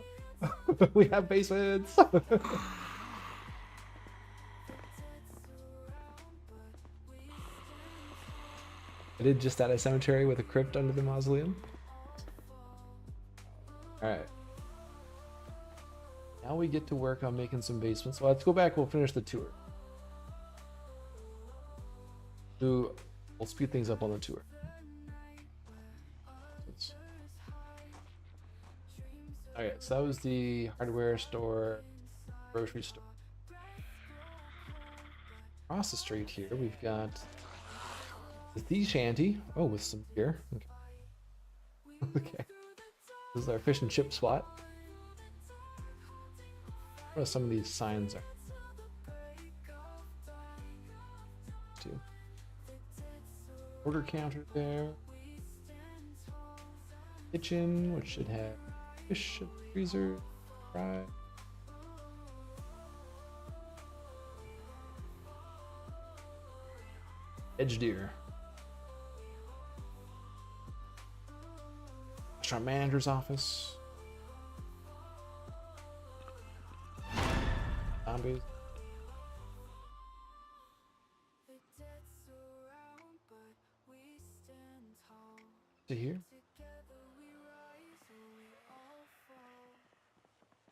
Speaker 3: We have basements. I did just add a cemetery with a crypt under the mausoleum. Alright. Now we get to work on making some basements. Well, let's go back. We'll finish the tour. We'll speed things up on the tour. Okay, so that was the hardware store, grocery store. Across the street here, we've got the shanty. Oh, with some beer. Okay. Okay. This is our fish and chip spot. What are some of these signs are? Two. Order counter there. Kitchen, which should have fish, freezer, fry. Edge deer. Restaurant manager's office. Zombies. To here.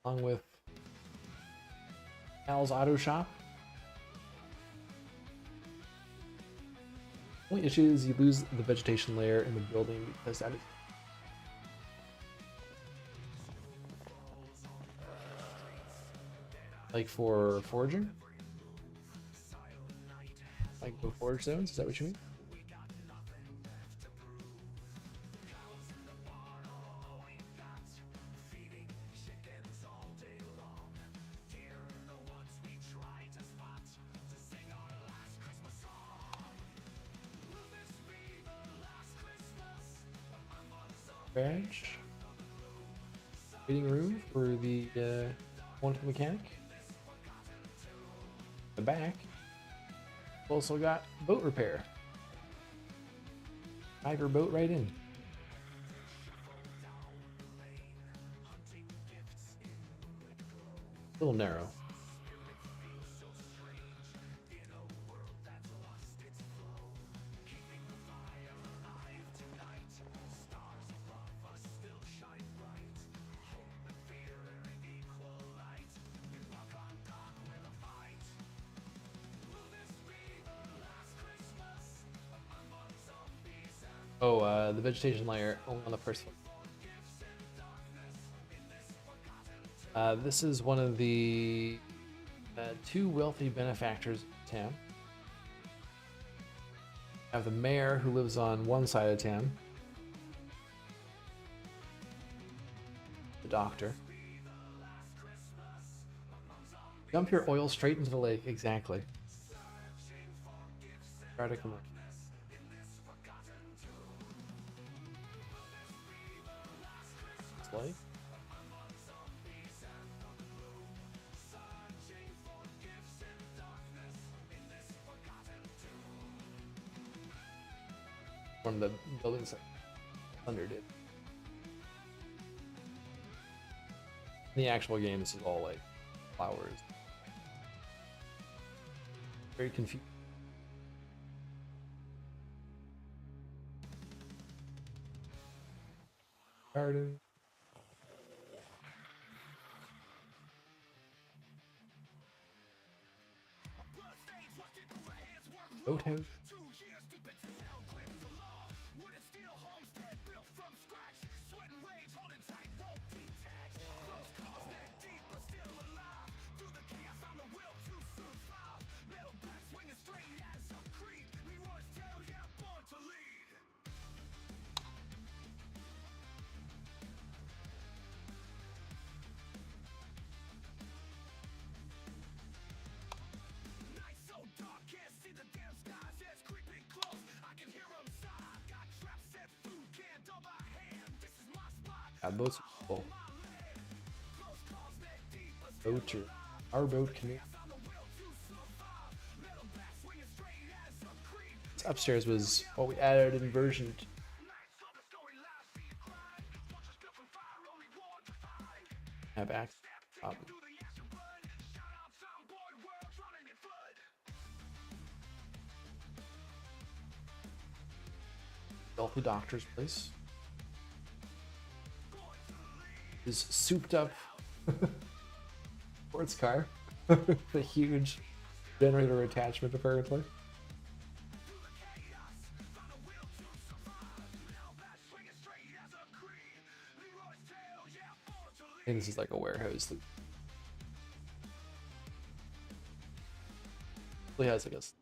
Speaker 3: Along with Al's Auto Shop. Only issue is you lose the vegetation layer in the building because that is like for foraging? Like the forage zones? Is that what you mean? Garage. Waiting room for the wonderful mechanic. The back. Also got boat repair. Drive your boat right in. A little narrow. Oh, the vegetation layer only on the first one. This is one of the two wealthy benefactors of town. I have the mayor who lives on one side of town. The doctor. Dump your oil straight into the lake, exactly. Try to come up. Like one of the buildings that Thunder did. In the actual game, this is all like flowers. Very confusing. Garden. Boathouse. Boats are full. Boater. Our boat canoe. This upstairs was what we added in version Um, wealthy doctor's place. His souped up sports car. The huge generator attachment apparently. I think this is like a warehouse. He has, I guess.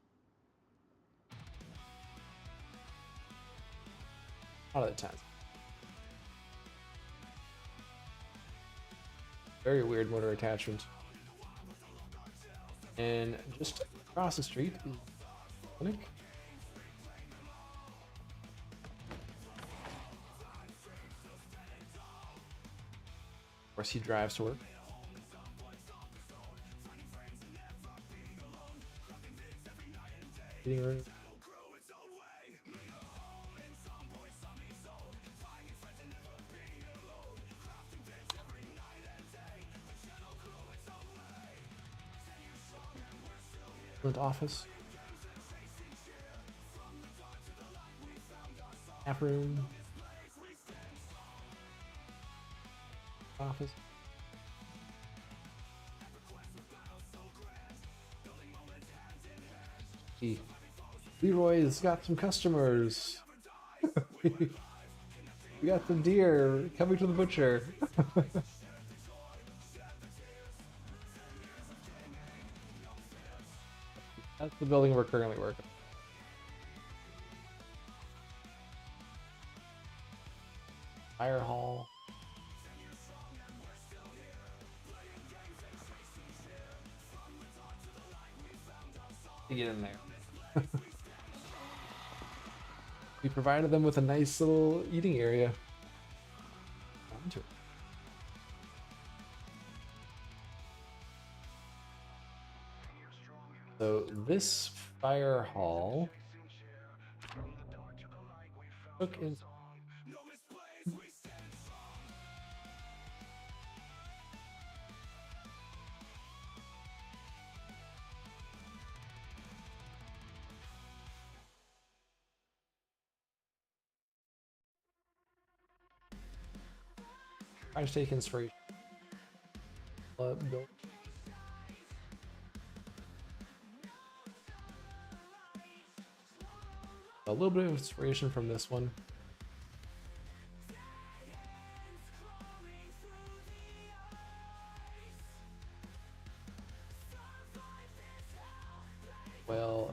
Speaker 3: A lot of the times. Very weird motor attachment. And just across the street is the clinic. Of course, he drives to work. Meeting room. Office. Staff room. Office. Leroy's got some customers. We got some deer coming to the butcher. That's the building we're currently working. Fire hall. Get in there. We provided them with a nice little eating area. Onto it. So this fire hall took in. Try to take inspiration. Build. A little bit of inspiration from this one. Well,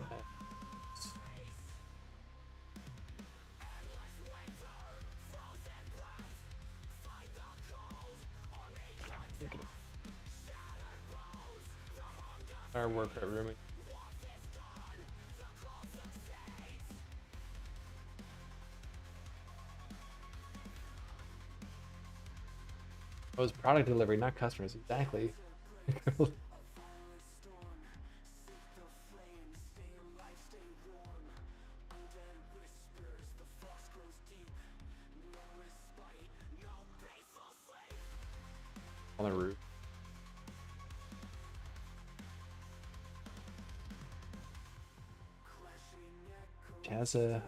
Speaker 3: our work room. Oh, it's product delivery, not customers. Exactly. On the roof. It has a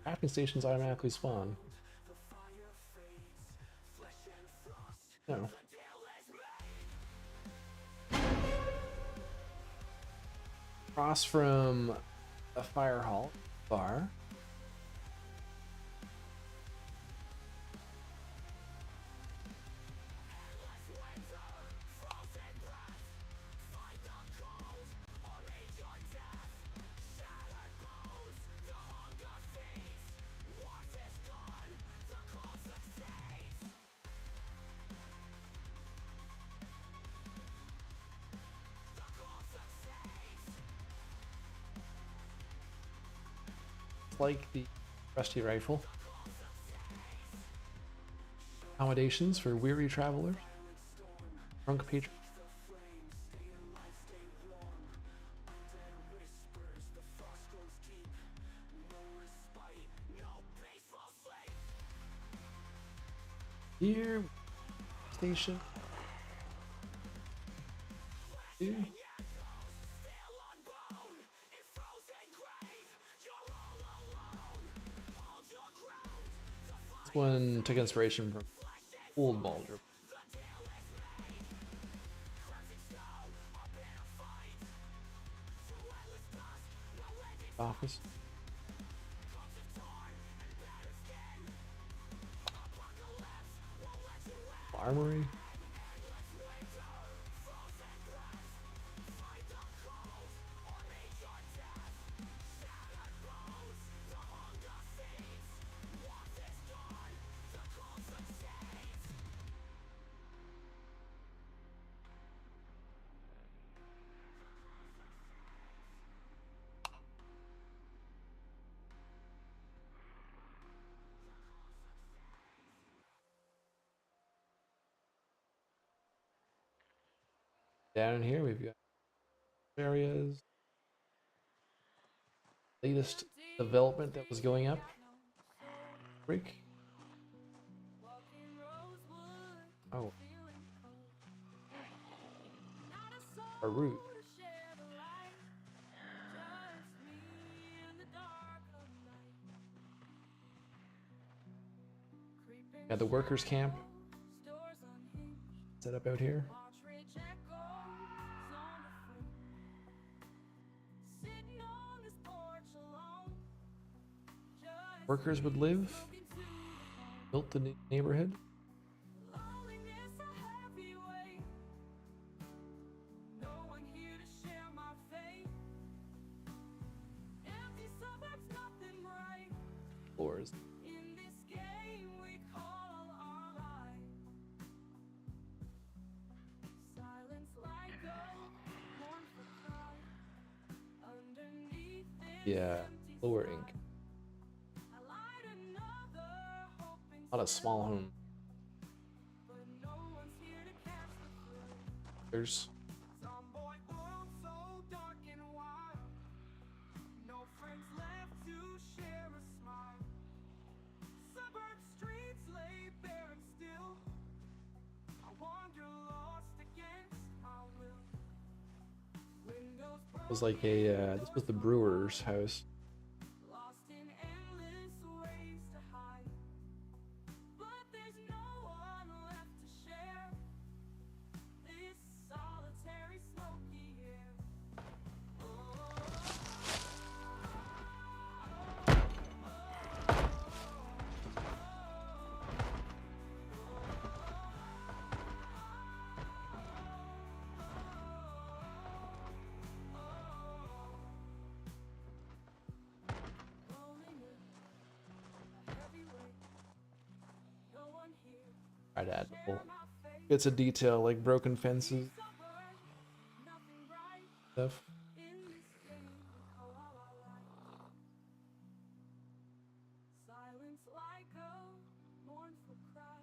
Speaker 3: crafting stations automatically spawn. No. Across from a fire hall bar. Like the rusty rifle. Accommodations for weary travelers. Drunk patron. Here, station. Here. This one took inspiration from old Baldr. Office. Armory. Down in here, we've got areas. Latest development that was going up. Break. Oh. A route. Got the workers' camp set up out here. Workers would live. Built the neighborhood. Floors. Yeah, lower ink. A lot of small home. There's
Speaker 1: Zomboid world so dark and wild. No friends left to share a smile. Suburb streets lay bare and still. I wander lost against my will. Windows
Speaker 3: it was like a this was the brewer's house.
Speaker 1: lost in endless ways to hide. But there's no one left to share this solitary smoky air.
Speaker 3: I'd add little bits of detail like broken fences stuff.
Speaker 1: Silence like a mournful cry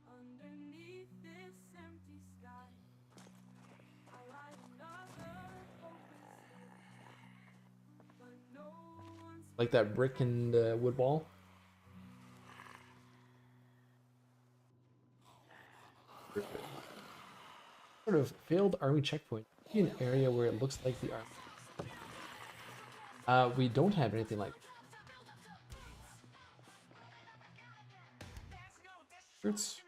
Speaker 1: underneath this empty sky. I light another open slip, but no one's
Speaker 3: Like that brick and wood wall. Sort of failed army checkpoint. Maybe an area where it looks like the army. We don't have anything like shirts.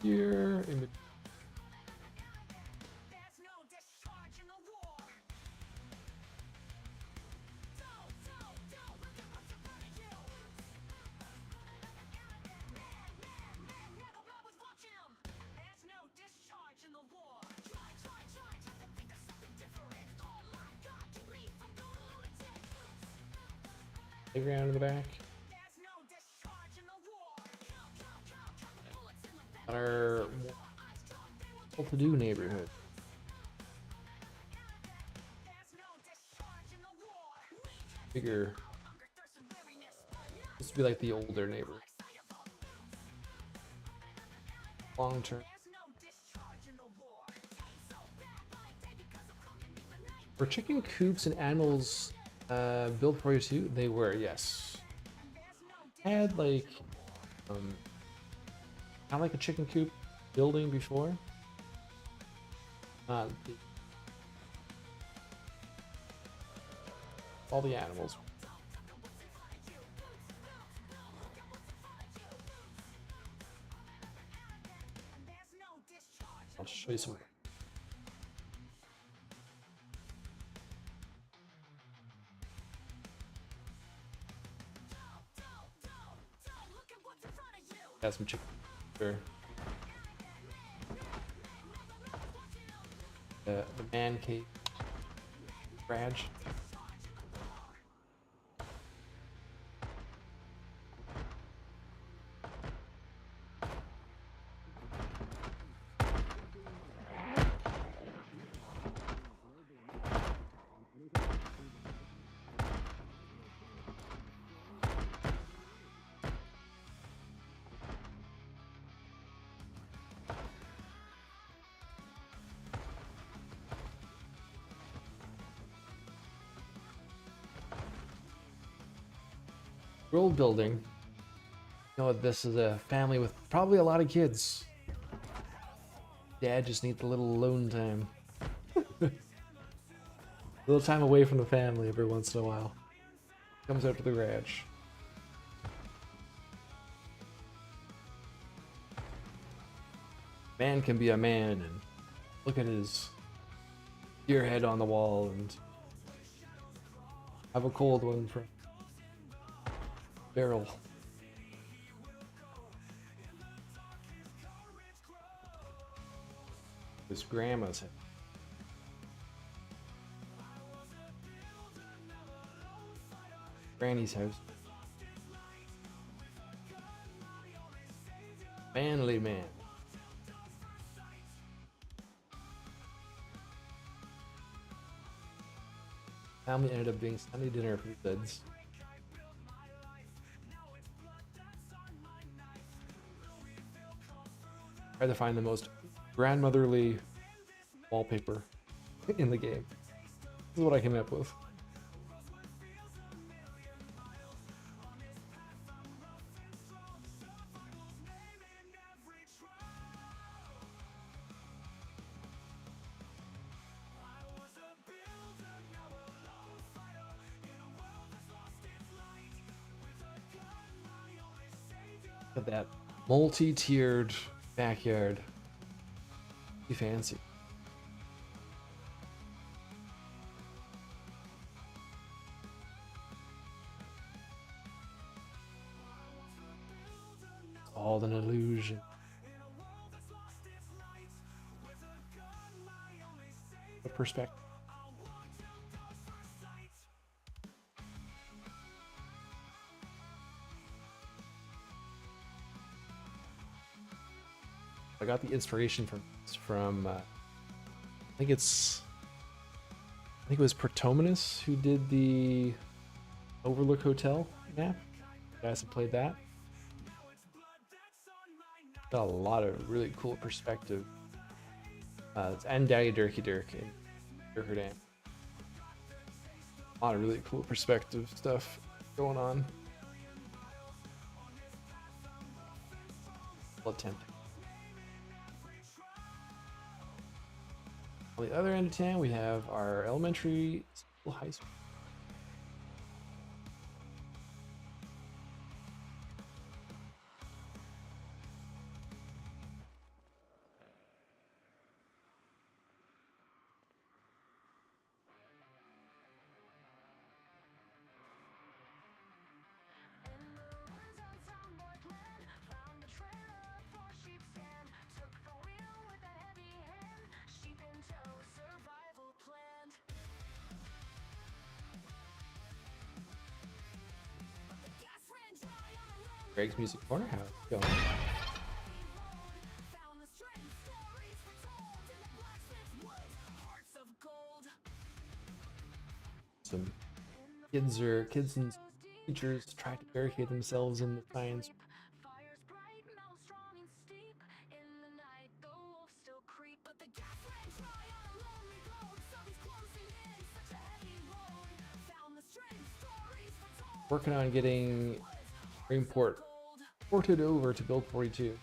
Speaker 3: Here in playground in the back. Our well-to-do neighborhood. Bigger. This would be like the older neighborhood. long term. Were chicken coops and animals built for you too? They were, yes. I had like kind of like a chicken coop building before. All the animals. I'll show you some. Got some chicken. Sure. The man cave. Garage. World building. You know, this is a family with probably a lot of kids. Dad just needs a little alone time. A little time away from the family every once in a while. Comes out to the garage. Man can be a man, and look at his deer head on the wall, and have a cold one from barrel. His grandma's head. Granny's house. Manly man. Family ended up being Sunday dinner for the kids. Tried to find the most grandmotherly wallpaper in the game. This is what I came up with. Look at that multi-tiered backyard. Be fancy. All an illusion. A perspective. I got the inspiration from I think it was Protominus who did the Overlook Hotel map. You guys have played that. Got a lot of really cool perspective. And Daddy Durky Dirk and Durkerdam. A lot of really cool perspective stuff going on. Blood tempting. On the other end of town, we have our elementary school, high school. Greg's Music Corner, how's it going? Some kids and teachers try to barricade themselves in the science. Working on getting Greenport ported over to build 42.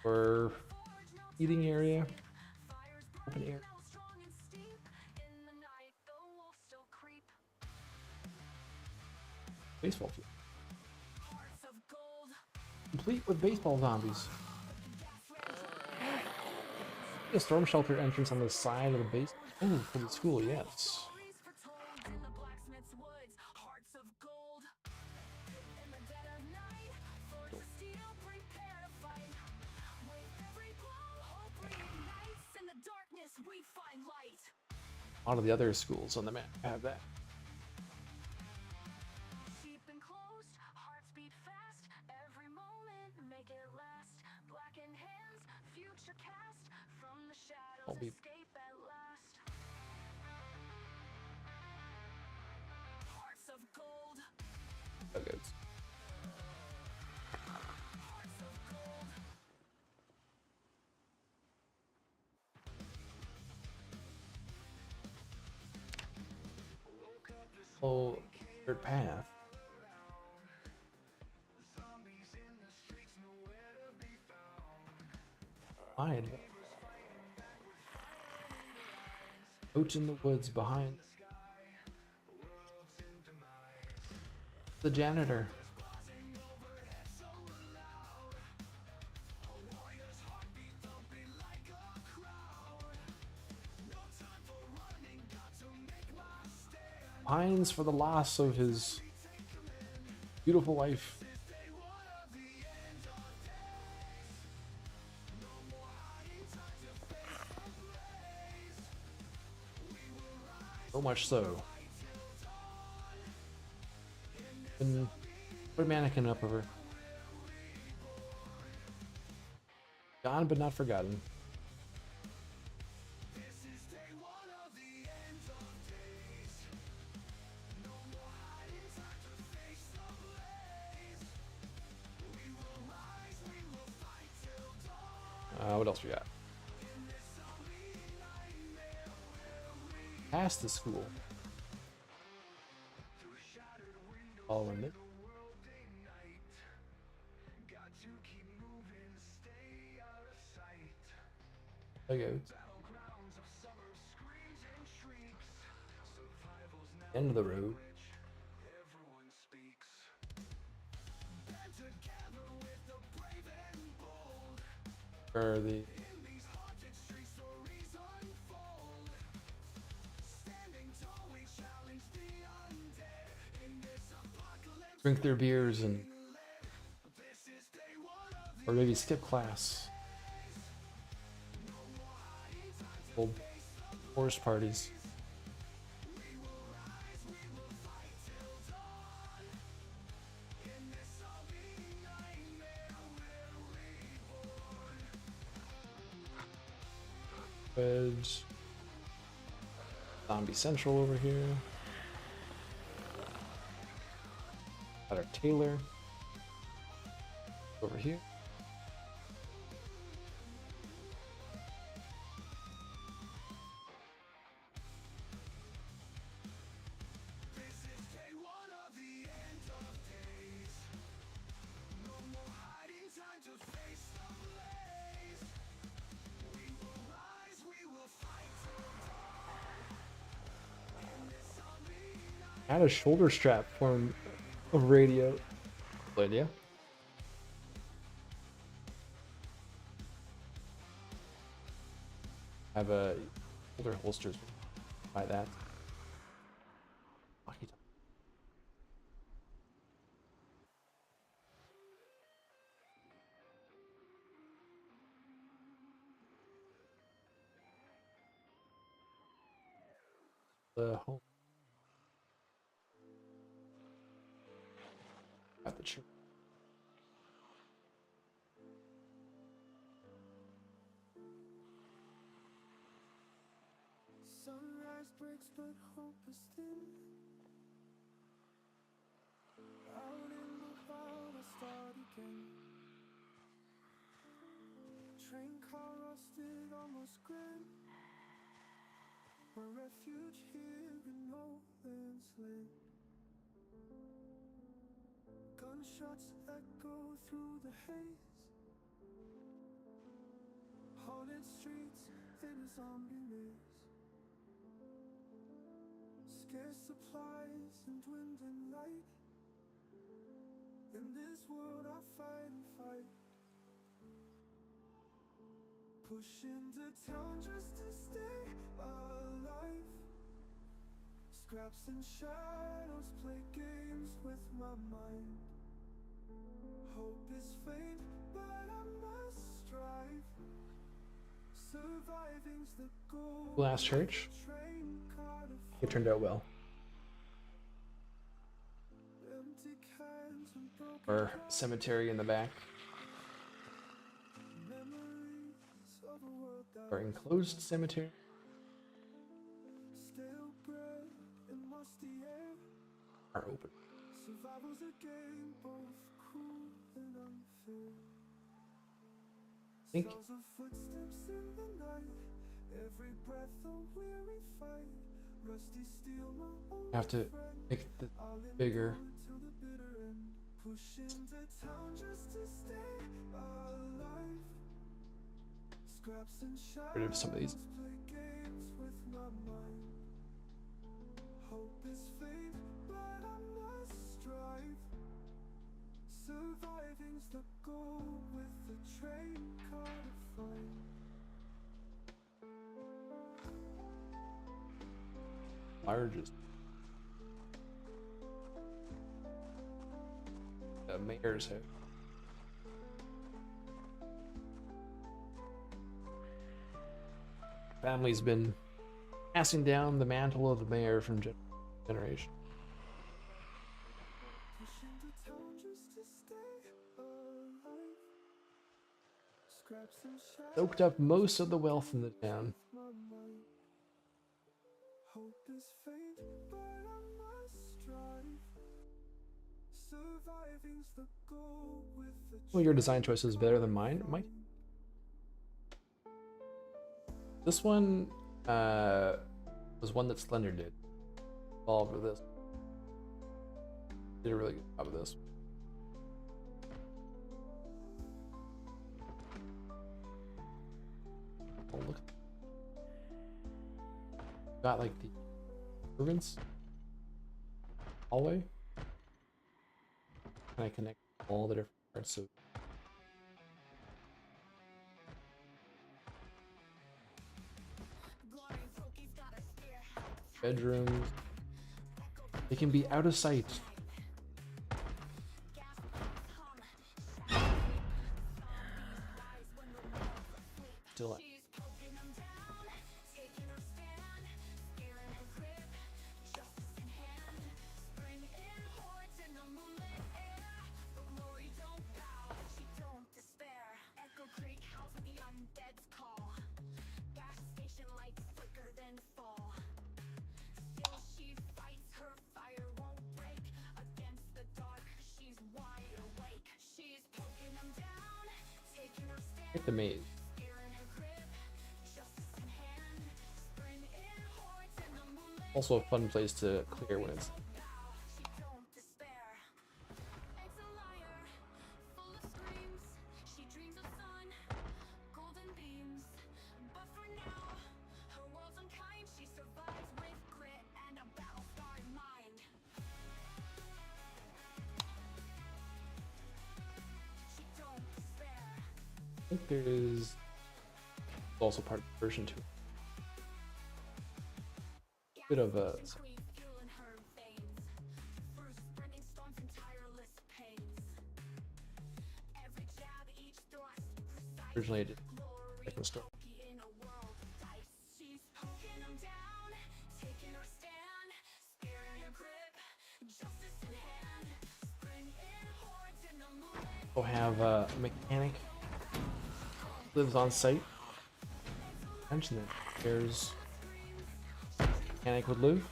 Speaker 3: For eating area, open air. Baseball field. Complete with baseball zombies. A storm shelter entrance on the side of the base. Oh, for the school, yes. A lot of the other schools on the map have that. I'll be okay. Oh, third path. Fine. Out in the woods behind the janitor. Pines for the loss of his beautiful wife. So much so. And put a mannequin up of her. Gone but not forgotten. What else we got? Past the school. All in it. Okay. End of the road. Where are the drink their beers and or maybe skip class. Old horse parties. Wedge. Zombie Central over here. Got our Taylor over here. Add a shoulder strap form of radio. Good idea. Have a shoulder holsters. Buy that. Lucky time. The home. Got the chip.
Speaker 1: Sunrise breaks, but hope is thin. Out in the wild, I start again. Train car rusted, almost grim. My refuge here in no man's land. Gunshots echo through the haze. Haunted streets in a zombie maze. Scarce supplies and dwindling light. In this world I fight and fight. Push into town just to stay alive. Scraps and shadows play games with my mind. Hope is faint, but I must strive. Surviving's the goal.
Speaker 3: Last church. It turned out well.
Speaker 1: Empty cans and broken
Speaker 3: Or cemetery in the back.
Speaker 1: memories of a world that
Speaker 3: Or enclosed cemetery.
Speaker 1: stale bread and musty air.
Speaker 3: Are open.
Speaker 1: Survival's a game both cruel and unfair.
Speaker 3: I think
Speaker 1: Sounds of footsteps in the night. Every breath a weary fight. Rusty steel, my old
Speaker 3: I have to
Speaker 1: friend.
Speaker 3: make the
Speaker 1: I'll
Speaker 3: bigger.
Speaker 1: endure till the bitter end. Push into town just to stay alive. Scraps and
Speaker 3: Rid of some of these.
Speaker 1: shadows play games with my mind. Hope is faint, but I must strive. Surviving's the goal with the train car to find.
Speaker 3: Largest. The mayor's house. Family's been passing down the mantle of the mayor from generation.
Speaker 1: Push into town just to stay alive. Scraps and shadows
Speaker 3: Soaked up most of the wealth in the town.
Speaker 1: my mind. Hope is faint, but I must strive. Surviving's the goal with the
Speaker 3: Well, your design choice is better than mine, Mike. This one was one that Slender did. Involved with this. Did a really good job of this. Oh, look. Got like the servants hallway. And I connect all the different parts of bedrooms. They can be out of sight. Still, hit the maze. Also a fun place to clear when it's I think there is also part of version 2. Bit of a originally I did second story. We'll have a mechanic lives on site. Mention that there's mechanic would live.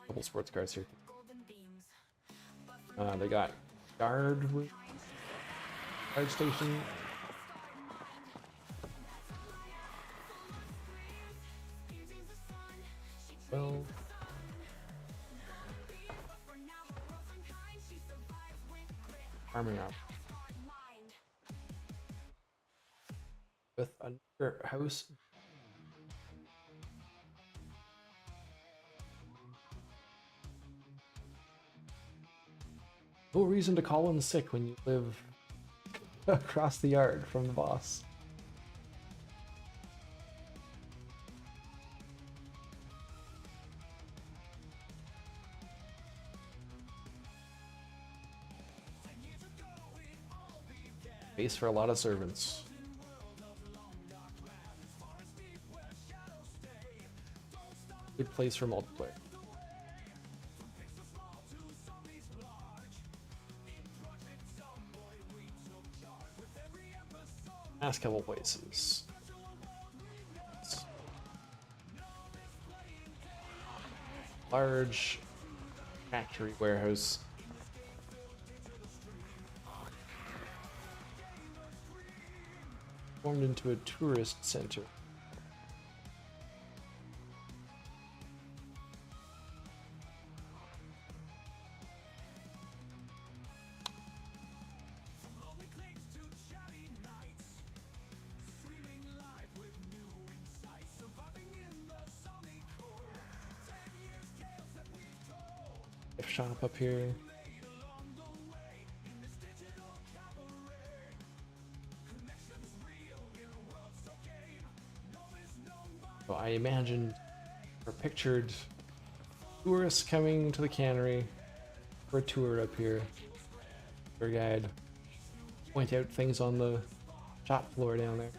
Speaker 3: Couple sports cars here. They got guard station. Well, farming up with another house. No reason to call in sick when you live across the yard from the boss. Base for a lot of servants. Good place for multiplayer. Last couple places. Large factory warehouse. Formed into a tourist center. Gift shop up here. So I imagined or pictured tourists coming to the cannery for a tour up here. Tour guide point out things on the shop floor down there.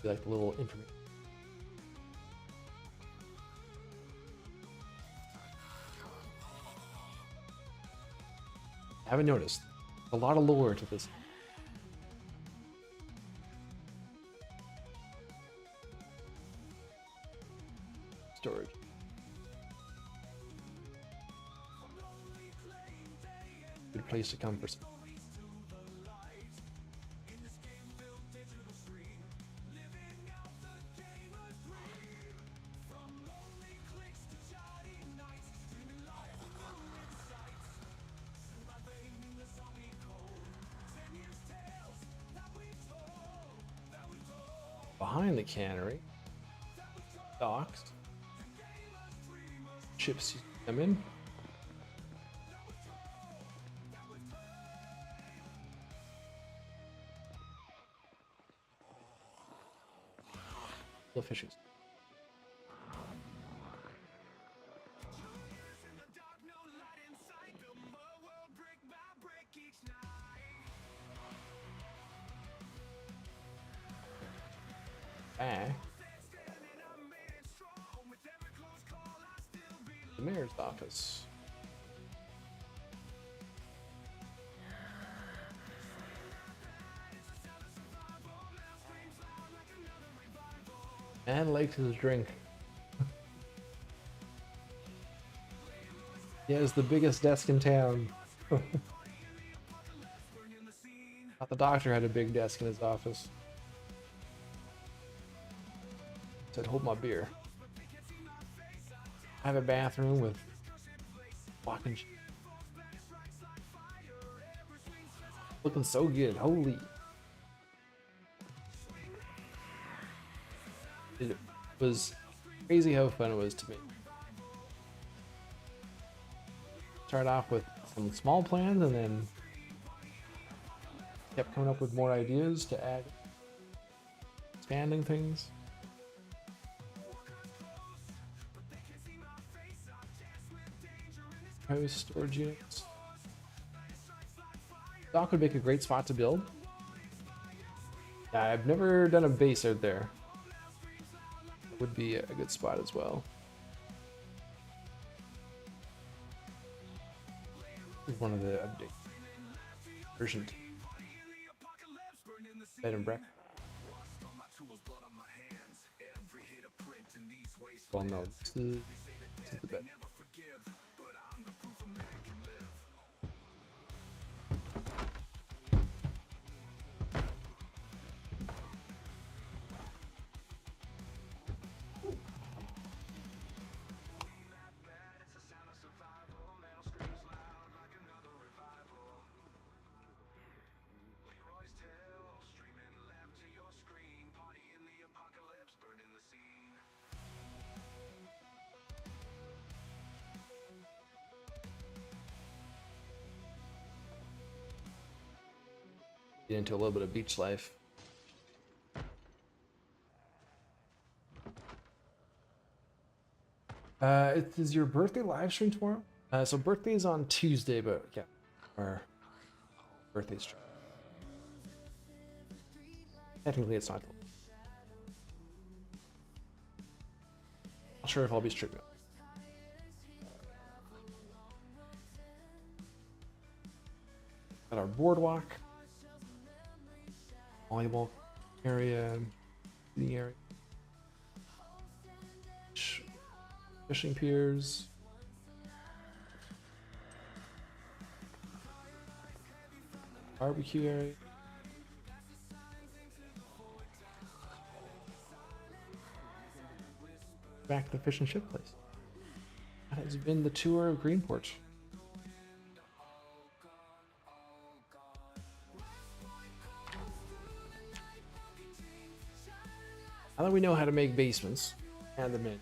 Speaker 3: Be like the little information. I haven't noticed. A lot of lore to this. Storage. Good place to come for some. Behind the cannery, docks, ships come in. The fishing. Back. The mayor's office. And likes his drink. He has the biggest desk in town. Thought the doctor had a big desk in his office. Said, hold my beer. I have a bathroom with walking. Looking so good. Holy. It was crazy how fun it was to me. Start off with some small plans and then kept coming up with more ideas to add, expanding things. House storage units. Dock would make a great spot to build. Yeah, I've never done a base out there. It would be a good spot as well. Here's one of the updates. Version 2. Bed and breakfast. Well, no, this is the bed. Get into a little bit of beach life. It is your birthday live stream tomorrow? So birthday is on Tuesday, but yeah, our birthday stream. Technically, it's not. Not sure if I'll be streaming. Got our boardwalk, volleyball area, eating area, fishing piers. Barbecue area. Back to the fish and chip place. That has been the tour of Greenport. Now that we know how to make basements and the menu.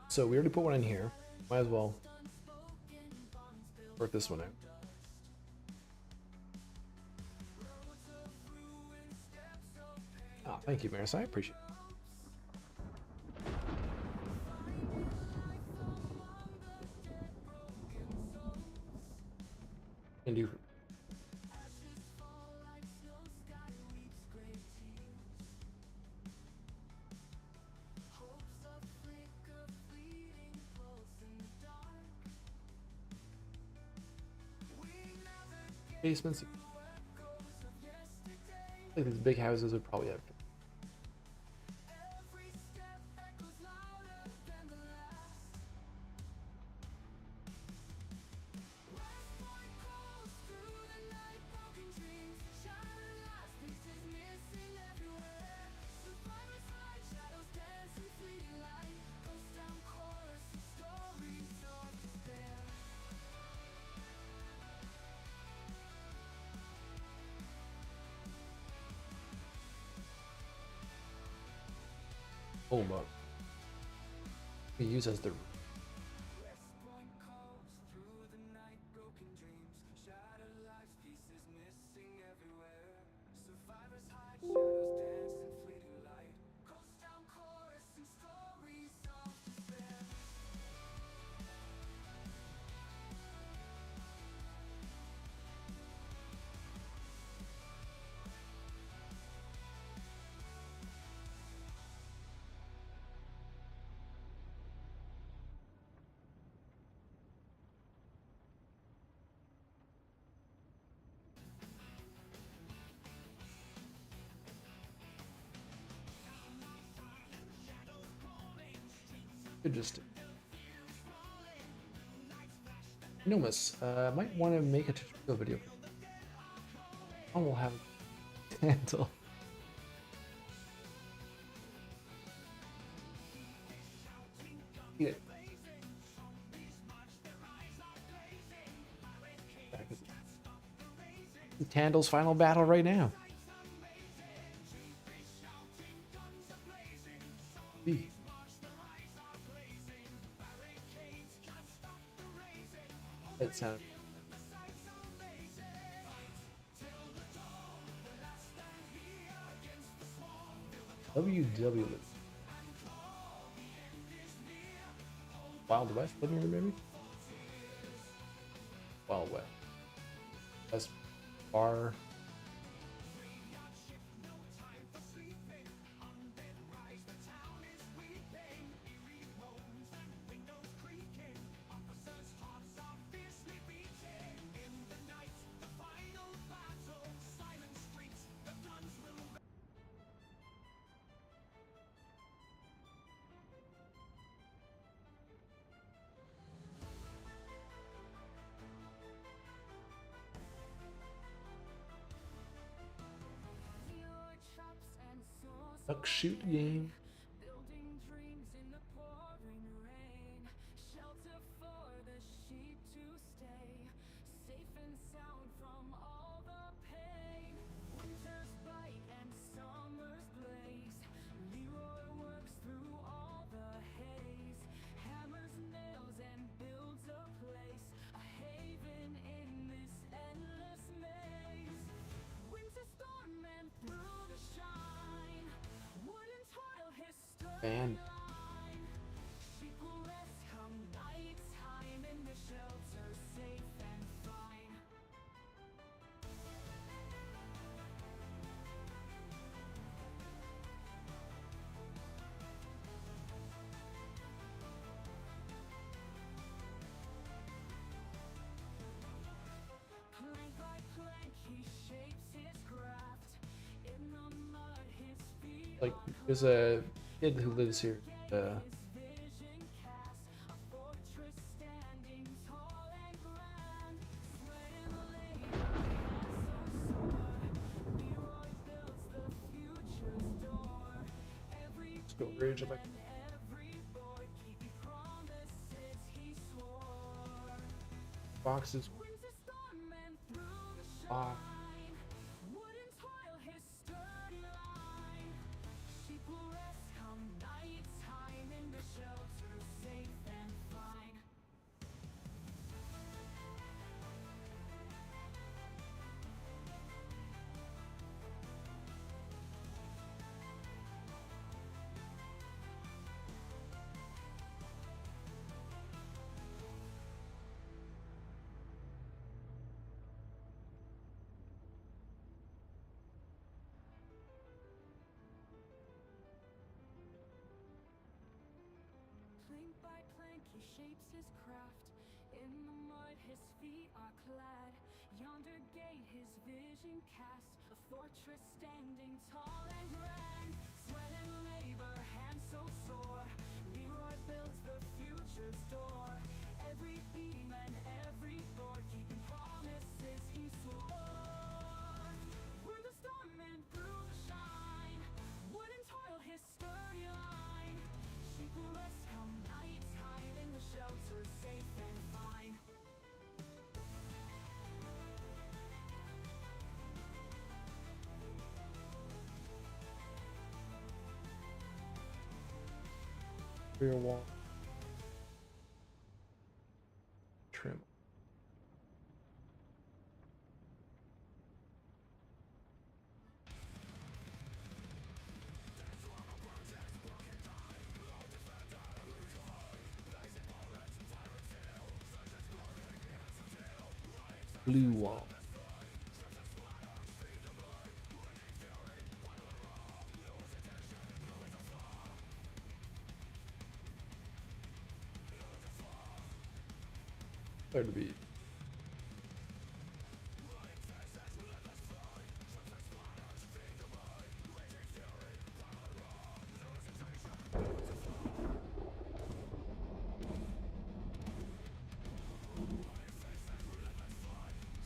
Speaker 3: So we already put one in here. Might as well work this one out. Oh, thank you, Maris. I appreciate it. And you. Basements. Like these big houses would probably have. Oh, but we use as the could just Nomus, might want to make a tutorial video. I will have a handle. Eat it. Tandle's final battle right now. B. That sound. WW. Wild West living room, maybe? Wild West. That's bar. Duck shoot game. Band.
Speaker 2: Plank by plank, he shapes his craft. In the mud, his feet
Speaker 3: Like, there's a kid who lives here.
Speaker 2: vision cast a fortress standing tall and grand. Sweat and labor, hands so sore. Leroy builds the future's door. Every
Speaker 3: Let's go rage if I
Speaker 2: and every board, keeping promises he swore.
Speaker 3: boxes.
Speaker 2: Winter storm and through the
Speaker 3: Ah,
Speaker 2: shine, wooden toil his sturdy line. Sheep will rest come night time in the shelter, safe and fine. Plank by plank he shapes his craft. In the mud his feet are clad. Yonder gate his vision casts, a fortress standing tall and grand. Sweat and labor, hands so sore. Leroy builds the future's door. Every beam and every board, keeping promises he swore. Through the storm and through the shine, wooden toil his sturdy line. Sheep will rest come night time in the shelter, safe and fine.
Speaker 3: rear wall. Trim. Blue wall. There to be.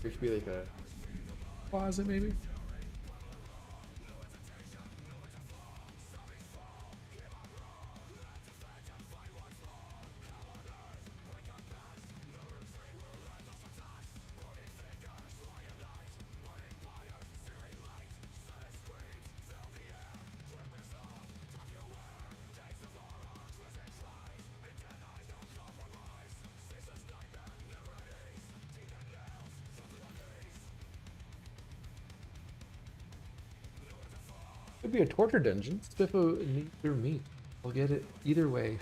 Speaker 3: There should be like a closet maybe. Could be a torture dungeon. Spiffo neither me. We'll get it either way.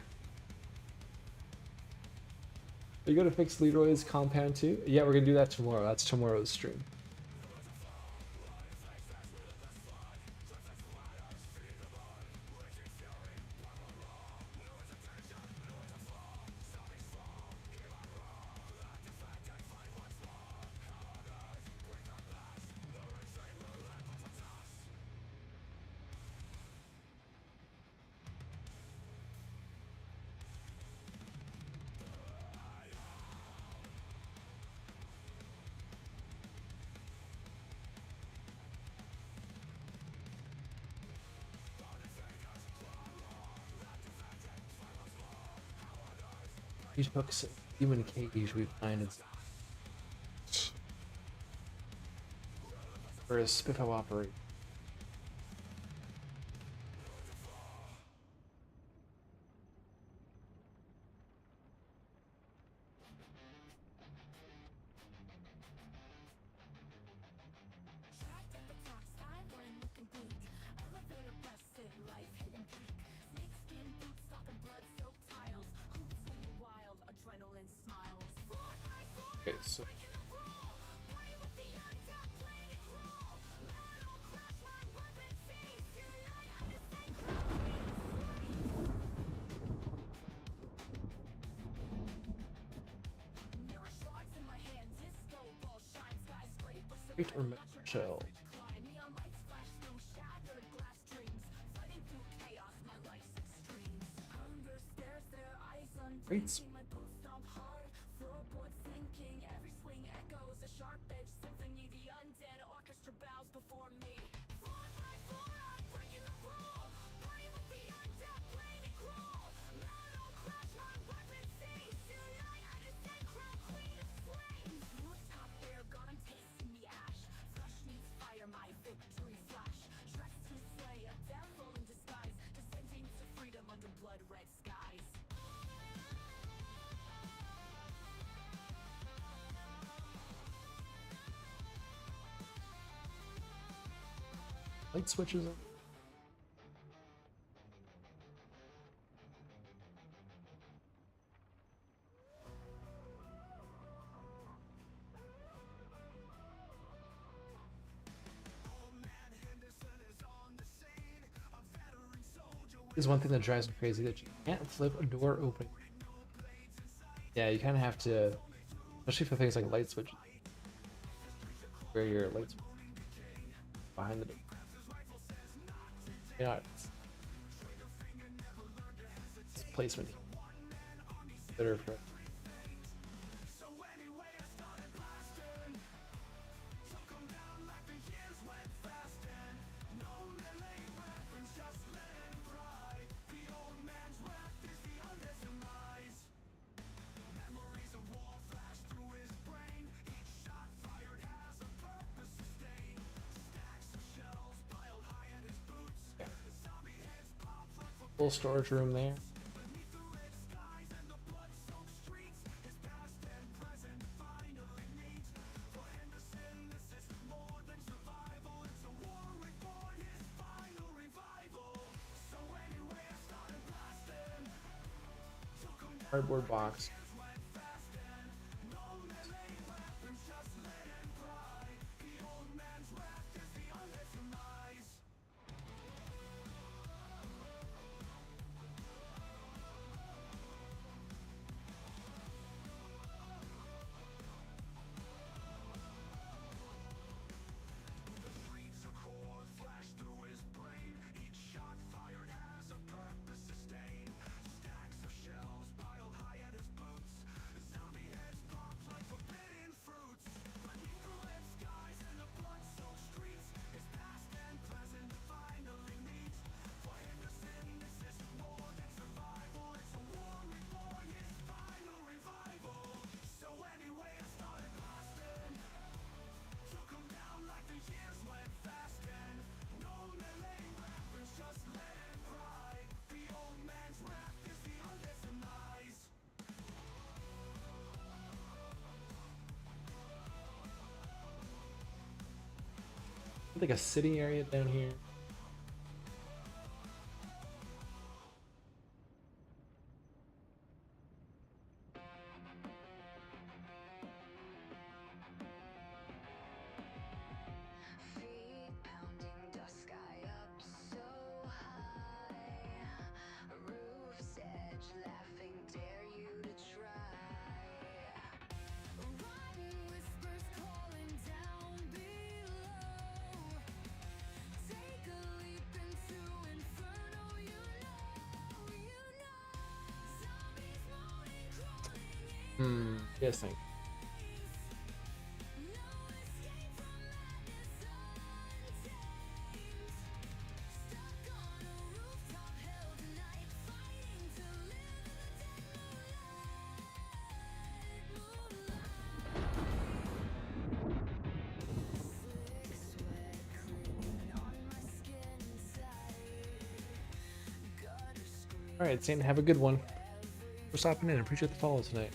Speaker 3: Are you gonna fix Leroy's compound too? Yeah, we're gonna do that tomorrow. That's tomorrow's stream. These books, human cage we find is for a Spiffo operate.
Speaker 2: Trapped at the top, skyline looking bleak. Elevator busted, life hidden peak. Snakeskin
Speaker 3: So Great or metal shell? Great. Light switches. Is one thing that drives me crazy that you can't flip a door open. Yeah, you kind of have to, especially for things like light switches, where your lights behind the door. You know, it's placement better for. Full storage room there. Cardboard box. Like a sitting area down here. Guessing. All right, Sam, have a good one. For stopping in. Appreciate the follow tonight.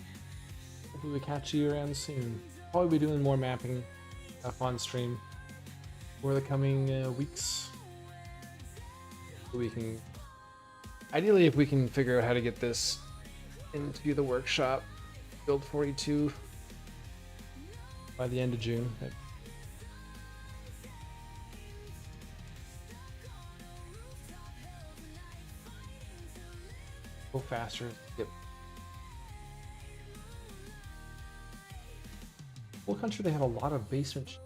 Speaker 3: Hopefully we catch you around soon. Probably be doing more mapping up on stream for the coming weeks. We can, ideally, if we can figure out how to get this into the workshop, build 42, by the end of June. Go faster. Yep. Whole country they have a lot of basement.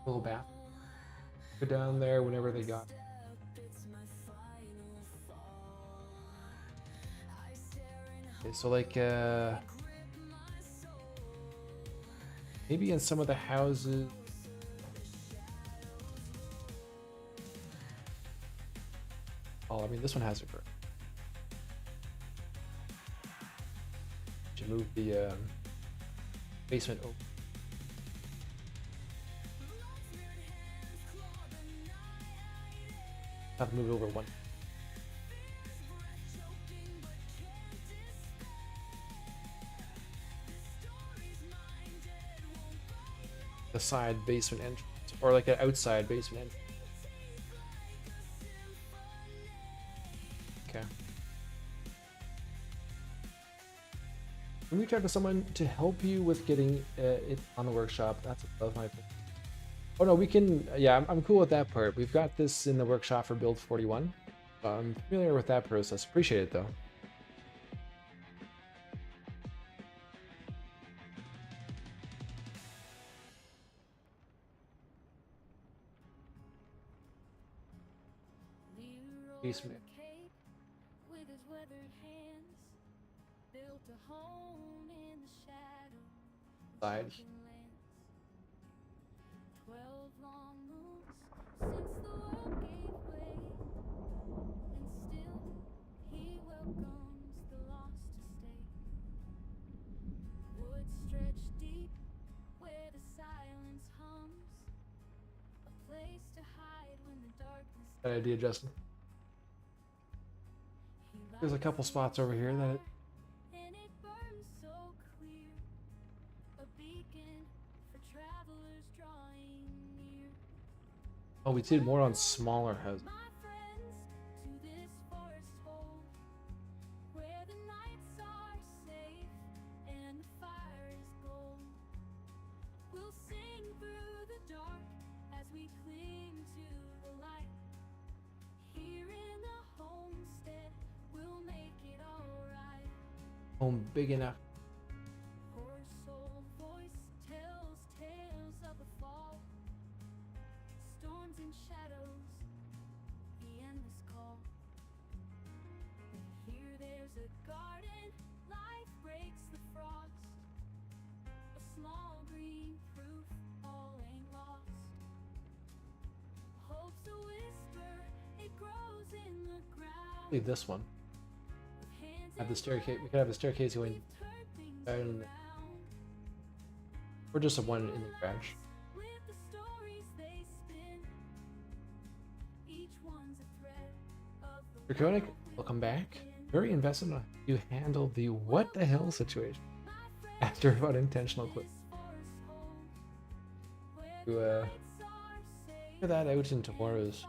Speaker 3: Little bath. Go down there whenever they got. Okay, so like maybe in some of the houses. Oh, I mean this one has it. Should move the basement open. Have to move it over one. The side basement entrance, or like an outside basement entrance. Okay. Can we reach out to someone to help you with getting it on the workshop? That's above my. Oh no, we can. Yeah, I'm cool with that part. We've got this in the workshop for build 41. I'm familiar with that process. Appreciate it though. Basement.
Speaker 2: With his weathered hands, built a home in the shadow.
Speaker 3: Side.
Speaker 2: 12 long moons since the world gave way, and still he welcomes the lost to stay. Woods stretch deep where the silence hums, a place to hide when the darkness.
Speaker 3: Good idea, Justin. There's a couple spots over here that.
Speaker 2: And it burns so clear, a beacon for travelers drawing near.
Speaker 3: Oh, we did more on smaller houses.
Speaker 2: My friends, to this forest hole, where the nights are safe and the fire is gold. We'll sing through the dark as we cling to the light. Here in the homestead, we'll make it alright.
Speaker 3: Home big enough.
Speaker 2: Poor soul voice tells tales of the fall, storms and shadows, the endless call. And here there's a garden, life breaks the frost, a small green proof all ain't lost. Hope's a whisper, it grows in the ground.
Speaker 3: Leave this one. Have the staircase. We could have the staircase going down, or just a one in the garage. Draconic, welcome back. Very invested in how you handle the what the hell situation after about intentional clip. To figure that out in tomorrow's.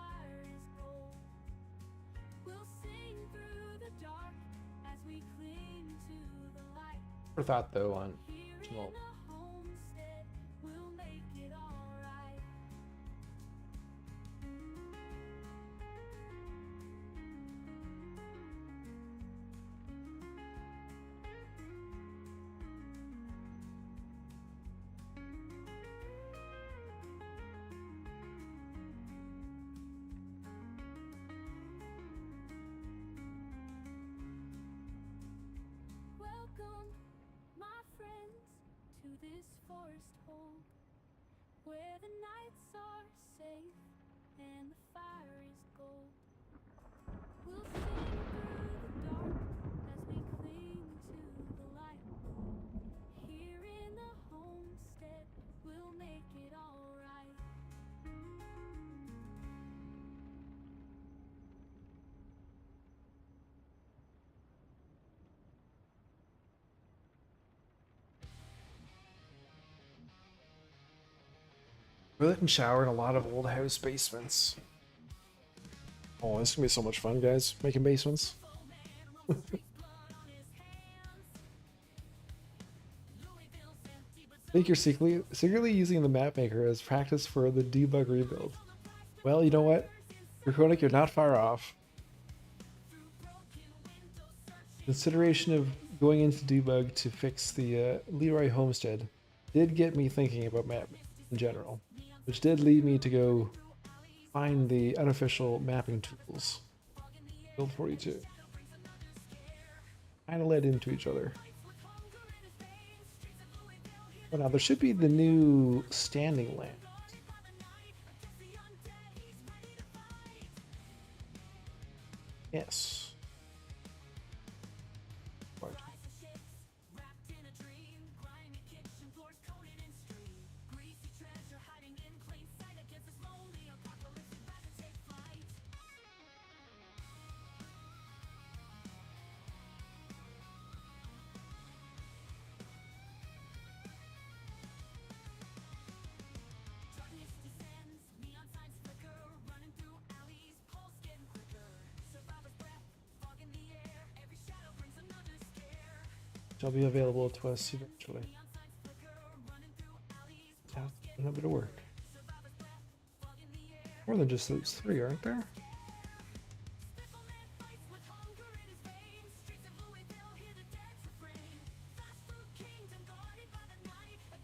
Speaker 3: Never thought though on original.
Speaker 2: Welcome, my friends, to this forest hole, where the nights are safe and the fire is gold. We'll sing through the dark as we cling to the light. Here in the homestead, we'll make it alright.
Speaker 3: Toilet and shower in a lot of old house basements. Oh, this is gonna be so much fun, guys, making basements. think you're secretly using the map maker as practice for the debug rebuild. Well, you know what? Draconic, you're not far off. Consideration of going into debug to fix the Leroy homestead did get me thinking about map in general, which did lead me to go find the unofficial mapping tools. Build 42. Kind of led into each other. Oh, now there should be the new standing land. Yes. Right. Shall be available to us eventually. Have a bit of work. More than just those three, aren't there?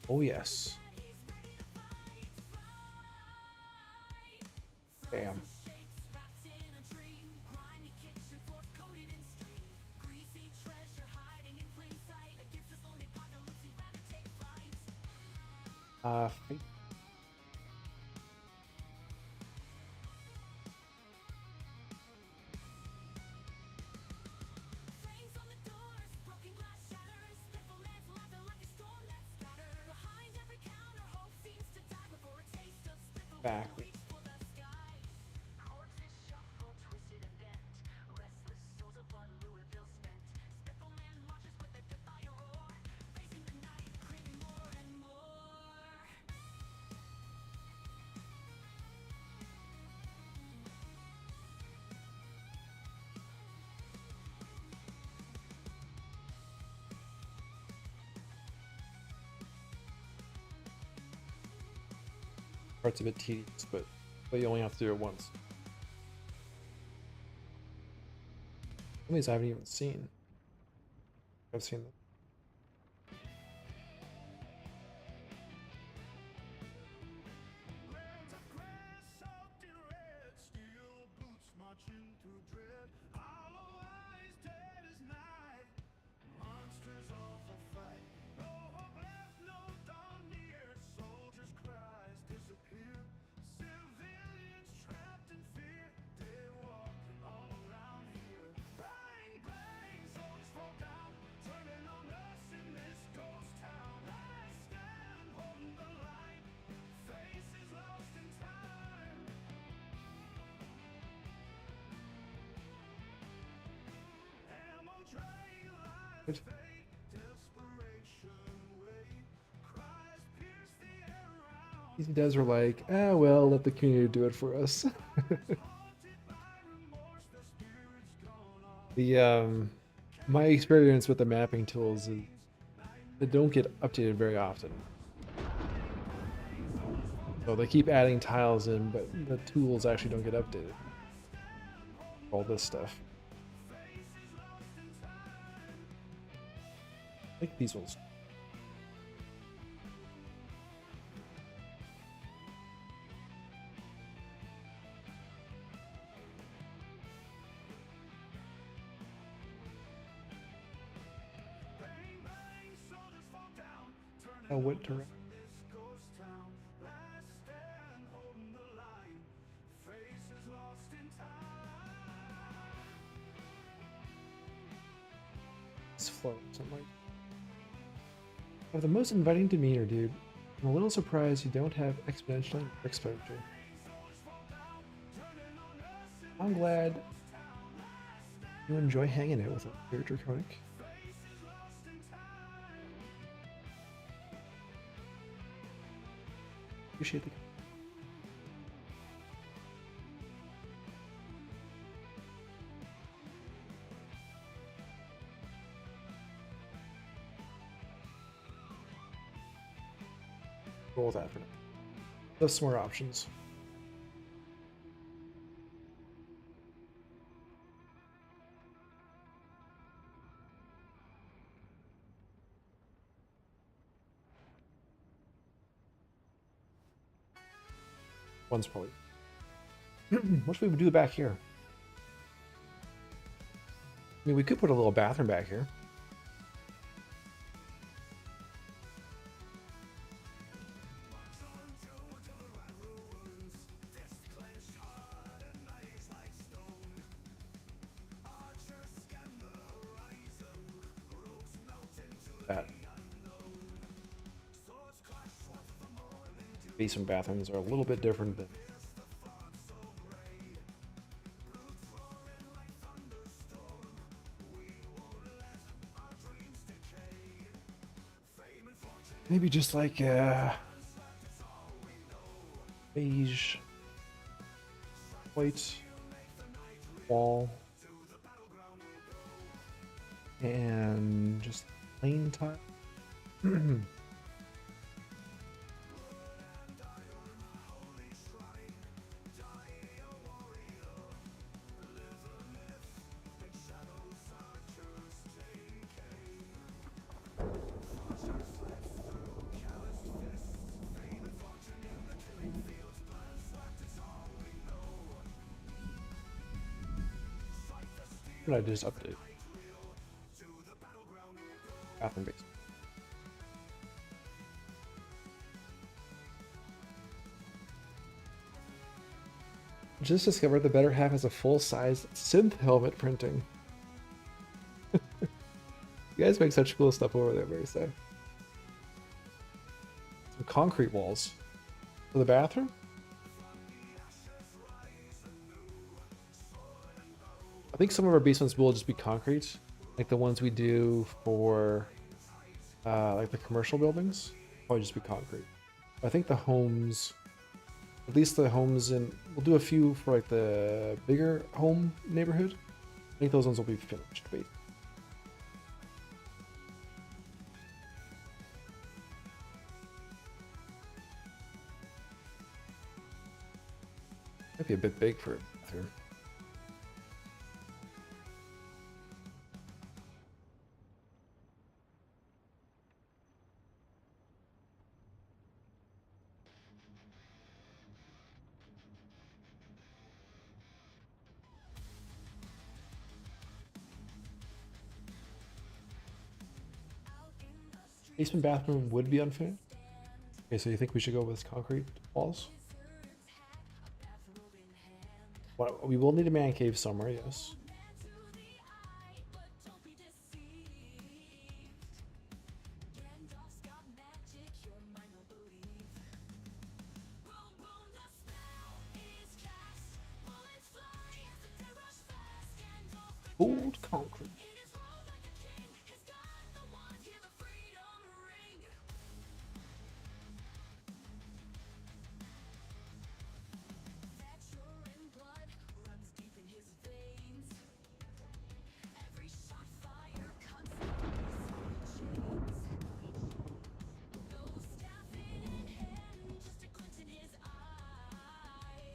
Speaker 3: Oh yes. Damn. Back. Part's a bit tedious, but you only have to do it once. Some of these I haven't even seen. I've seen them. Good. These guys were like, ah, well, let the community do it for us. My experience with the mapping tools is they don't get updated very often. So they keep adding tiles in, but the tools actually don't get updated. All this stuff. I like these ones. Oh, what direction? It's flow, something like. Have the most inviting demeanor, dude. I'm a little surprised you don't have exponential exposure. I'm glad you enjoy hanging out with a draconic. Appreciate the. roll with that for now. There's some more options. One's probably. What should we do back here? I mean, we could put a little bathroom back here. That. Basement bathrooms are a little bit different than maybe just like beige, white wall, and just plain tile. What did I just update? Bathroom base. Just discovered the better half has a full-size synth helmet printing. You guys make such cool stuff over there, very sad. Some concrete walls for the bathroom. I think some of our basements will just be concrete, like the ones we do for like the commercial buildings, probably just be concrete. I think the homes, at least the homes in, we'll do a few for like the bigger home neighborhood. I think those ones will be finished. Might be a bit big for a bathroom. Basement bathroom would be unfinished. Okay, so you think we should go with concrete walls? Well, we will need a man cave somewhere, yes. Old concrete.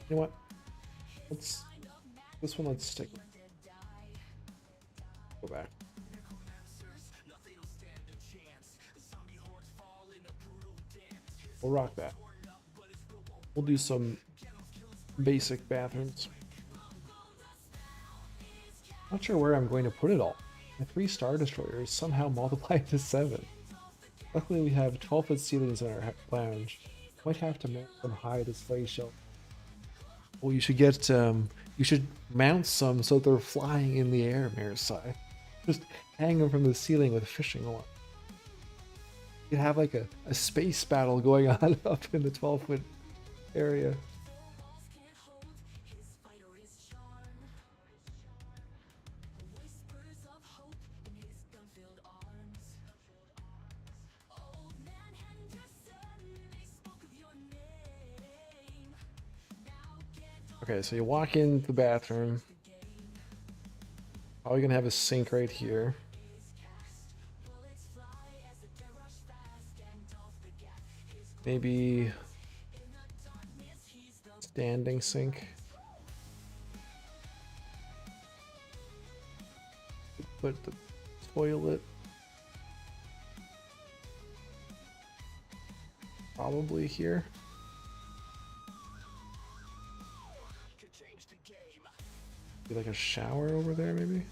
Speaker 3: You know what? Let's this one. Let's stick. Go back. We'll rock that. We'll do some basic bathrooms. Not sure where I'm going to put it all. My 3 Star Destroyers somehow multiplied to 7. Luckily, we have 12-foot ceilings in our lounge. Might have to mount some high display shelf. Well, you should get you should mount some so they're flying in the air, Marisai. Just hang them from the ceiling with fishing line. You have like a space battle going on up in the 12-foot area. Okay, so you walk into the bathroom. Probably gonna have a sink right here. Maybe standing sink. Put the toilet probably here. Be like a shower over there, maybe.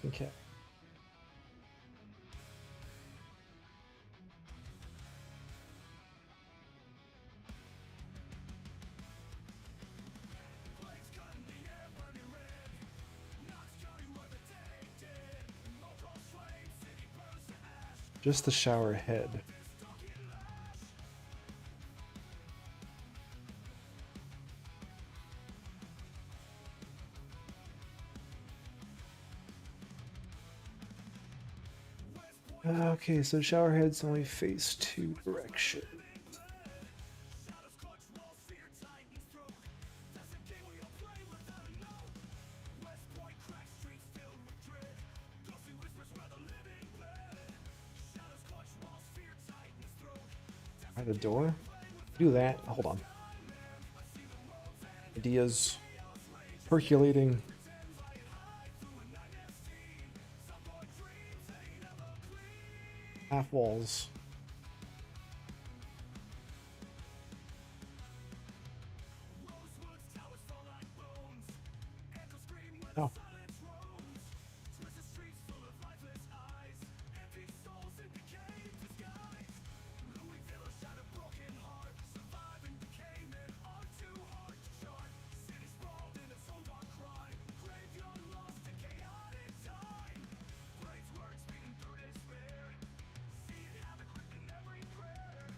Speaker 3: Okay. Just the shower head. Okay, so shower heads only face 2 directions. By the door? Do that. Hold on. Ideas percolating. Half walls. Oh.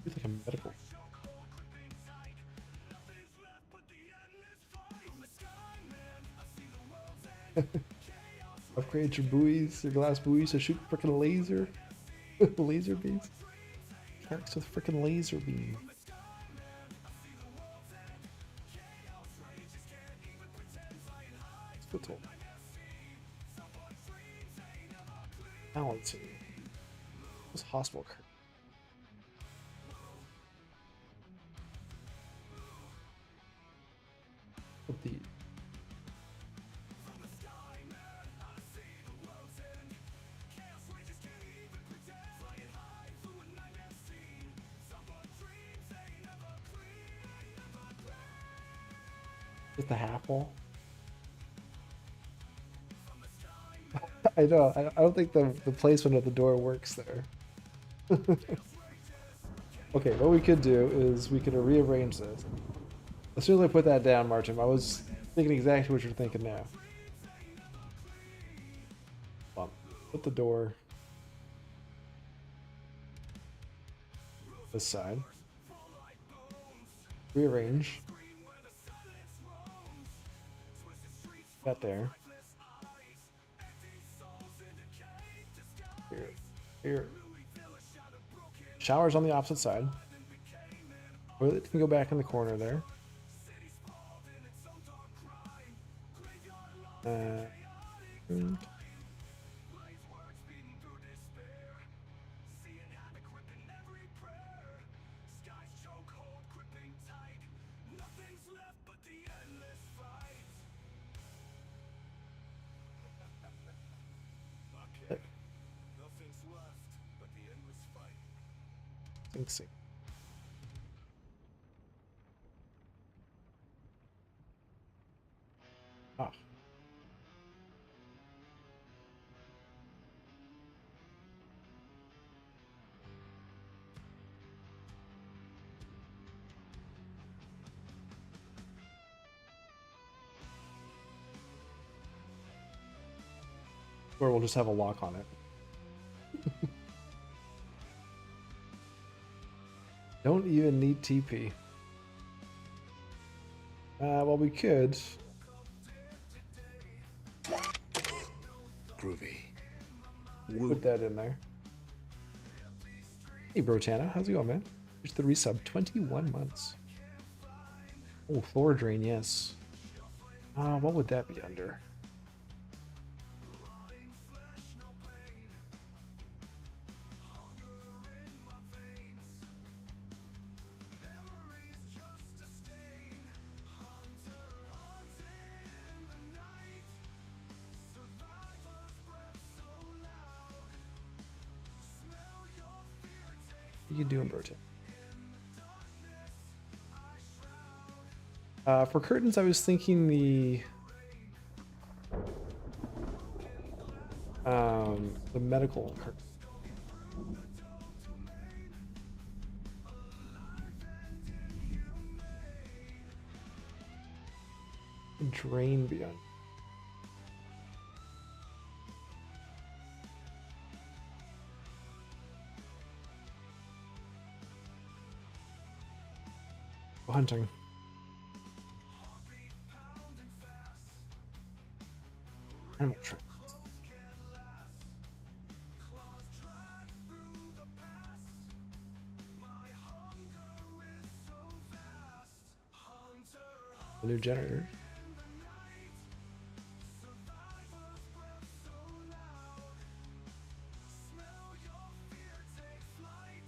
Speaker 3: It's like a medical. Upgrade your buoys, your glass buoys to shoot frickin' laser. Laser beams. Sharks with frickin' laser beam. Spittle. Balancing. What's hospital curtain? Put the just the half wall. I know. I don't think the placement of the door works there. Okay, what we could do is we could rearrange this. As soon as I put that down, Martin, I was thinking exactly what you're thinking now. Hold on. Put the door this side. Rearrange. That there. Here. Here. Shower's on the opposite side. Toilet can go back in the corner there. And so. Ah. Or we'll just have a lock on it. Don't even need TP. Well, we could.
Speaker 4: Groovy.
Speaker 3: Put that in there. Hey, Brotana, how's it going, man? Here's the resub. 21 months. Oh, floor drain, yes. What would that be under? What you doing, bro? For curtains, I was thinking the medical curtain. Drain beyond. Hunting. Animal trade. A new generator.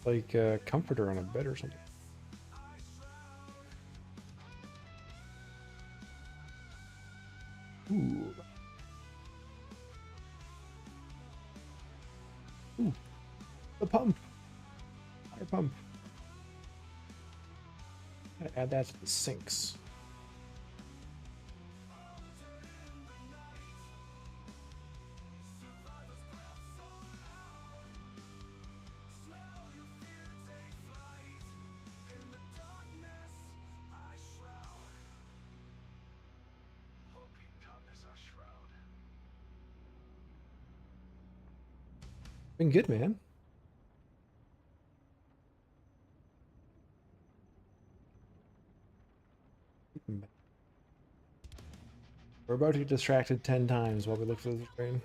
Speaker 3: Like a comforter on a bed or something. Ooh. Ooh. The pump. Water pump. Gotta add that to the sinks. Been good, man. We're about to get distracted 10 times while we look for the train.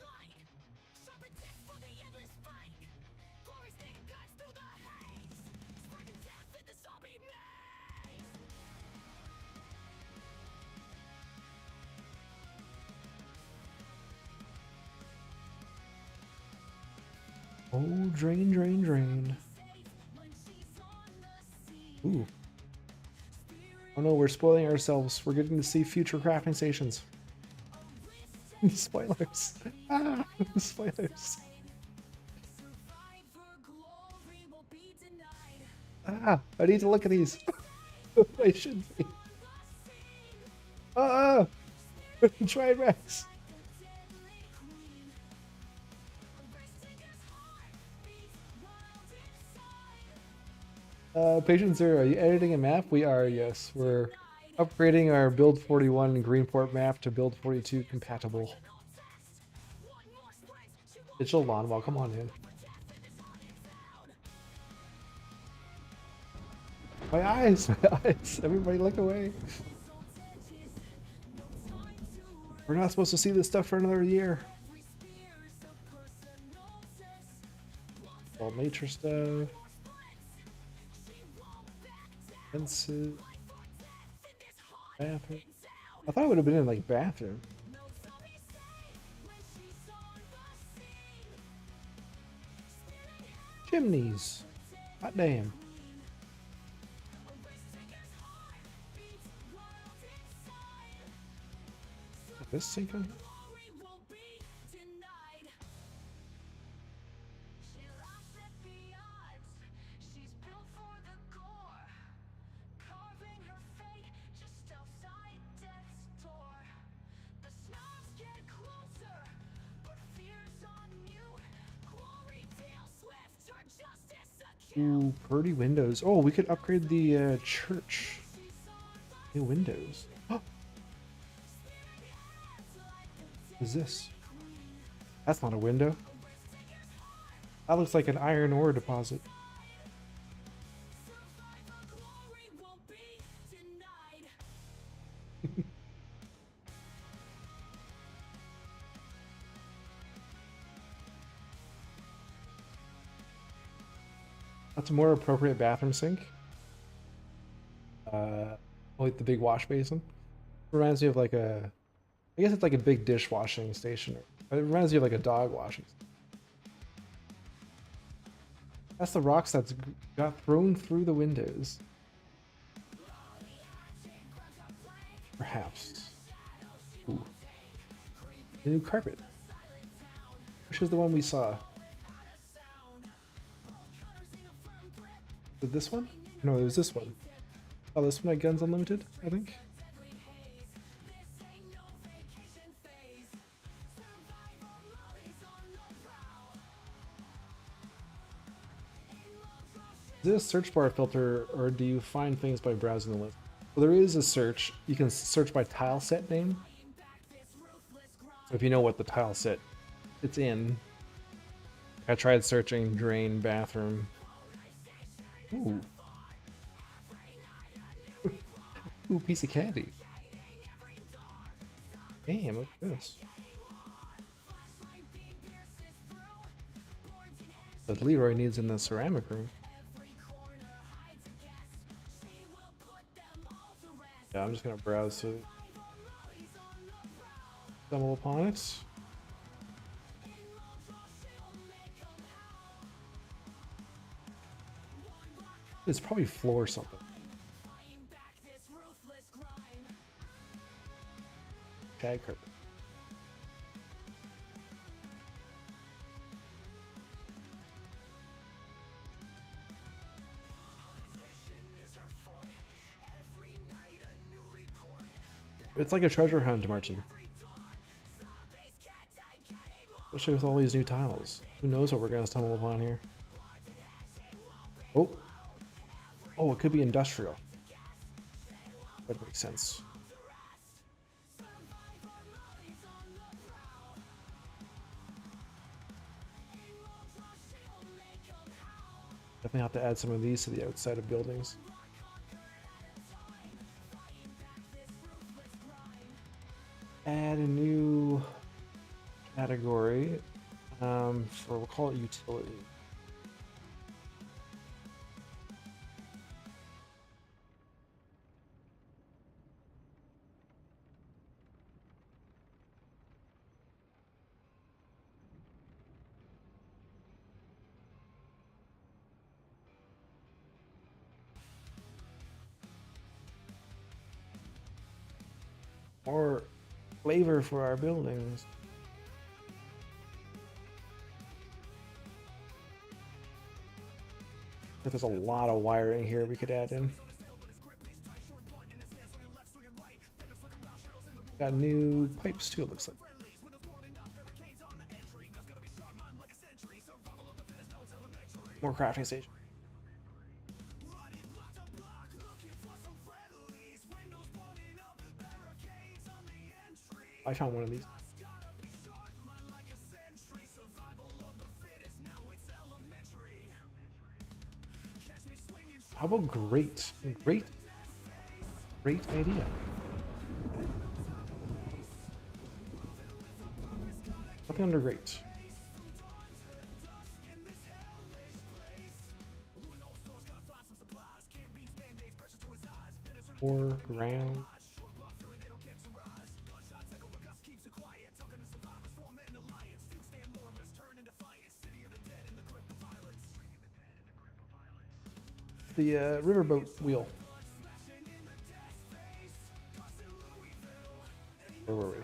Speaker 3: Oh, drain, drain, drain. Ooh. Oh no, we're spoiling ourselves. We're getting to see future crafting stations. Spoilers. Ah, spoilers. Ah, I need to look at these. I should be. Ah! Try Rex. Patient Zero, are you editing a map? We are, yes. We're upgrading our build 41 Greenport map to build 42 compatible. Digital lawnmower, come on in. My eyes, my eyes. Everybody look away. We're not supposed to see this stuff for another year. All nature stuff. Fences. Bathroom. I thought it would have been in like bathroom. Chimneys. Hot damn. Is this sinking? Ooh, pretty windows. Oh, we could upgrade the church. New windows. Oh. What is this? That's not a window. That looks like an iron ore deposit. That's a more appropriate bathroom sink. Like the big wash basin. Reminds me of like a, I guess it's like a big dishwashing station. It reminds me of like a dog washing. That's the rocks that's got thrown through the windows. Perhaps. Ooh. The new carpet. Which is the one we saw. it this one? No, it was this one. Oh, this one had guns unlimited, I think. Is it a search bar filter, or do you find things by browsing the list? Well, there is a search. You can search by tile set name. So if you know what the tile set it's in. I tried searching drain, bathroom. Ooh. Ooh, piece of candy. Damn, look at this. But Leroy needs in the ceramic room. Yeah, I'm just gonna browse to stumble upon it. It's probably floor something. Shag carpet. It's like a treasure hunt, Martin. Especially with all these new tiles. Who knows what we're gonna stumble upon here? Oh. Oh, it could be industrial. That makes sense. Definitely have to add some of these to the outside of buildings. Add a new category for, we'll call it utility. More flavor for our buildings. There's a lot of wiring here we could add in. Got new pipes too, it looks like. More crafting station. I found one of these. How about great? Great idea. Nothing under great. Or ground. The riverboat wheel. Where were we?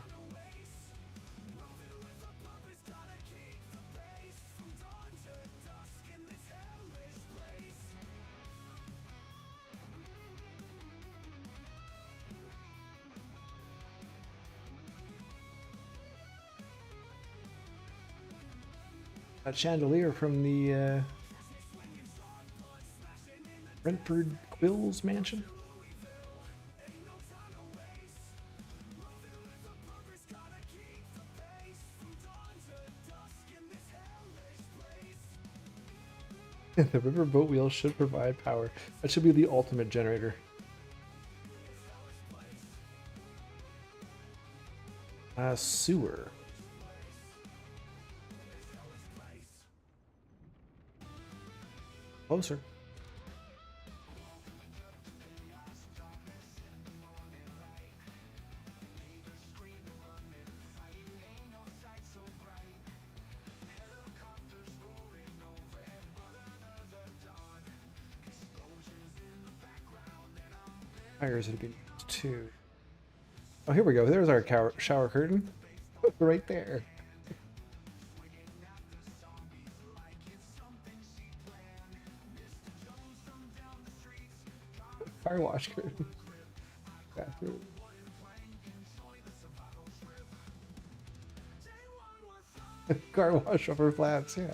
Speaker 3: That chandelier from the Brentford Quills mansion. The riverboat wheel should provide power. That should be the ultimate generator. Sewer. Closer. Fires would be 2. Oh, here we go. There's our shower curtain. Right there. car wash curtain. Bathroom. Car wash over flaps, yeah.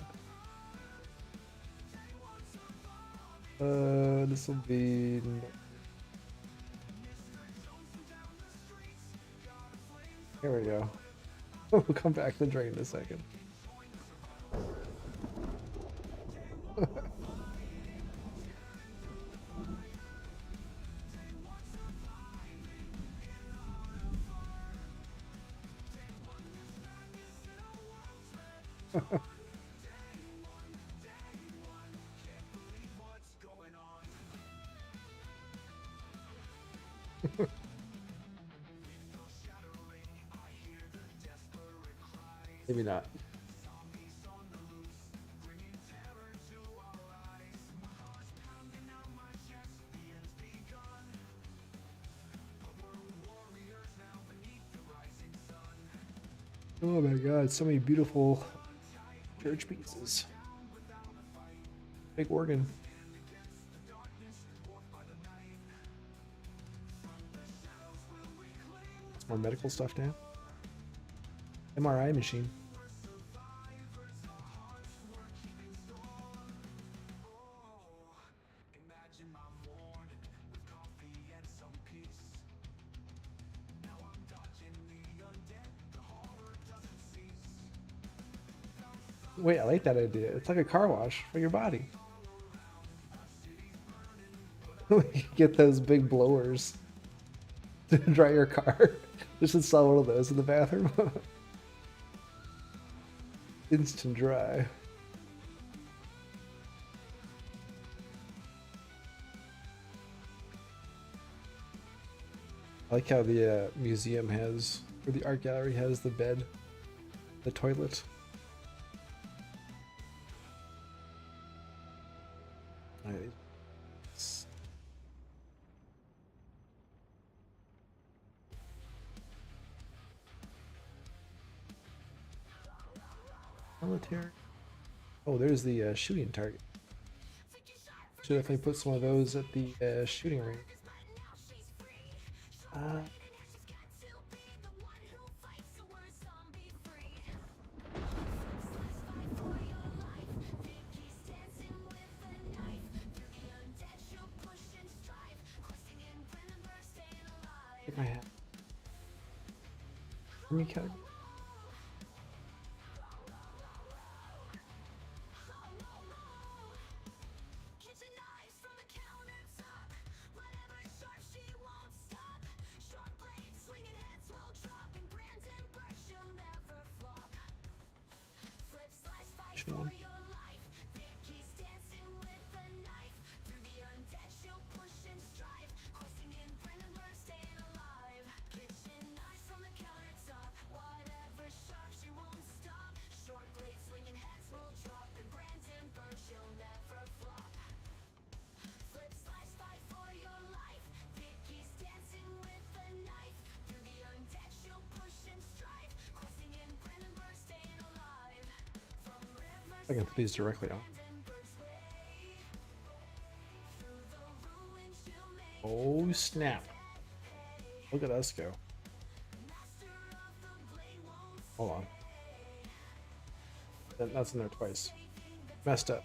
Speaker 3: This will be. Here we go. We'll come back to the drain in a second. Maybe not. Oh my god, so many beautiful church pieces. Big organ. Some more medical stuff now. MRI machine. Wait, I like that idea. It's like a car wash for your body. Get those big blowers to dry your car. Just install one of those in the bathroom. Instant dry. I like how the museum has, or the art gallery has the bed, the toilet. Alright. Military. Oh, there's the shooting target. Should definitely put some of those at the shooting range. I think I have. Let me count. One. I can put these directly on. Oh snap. Look at us go. Hold on. That's in there twice. Messed up.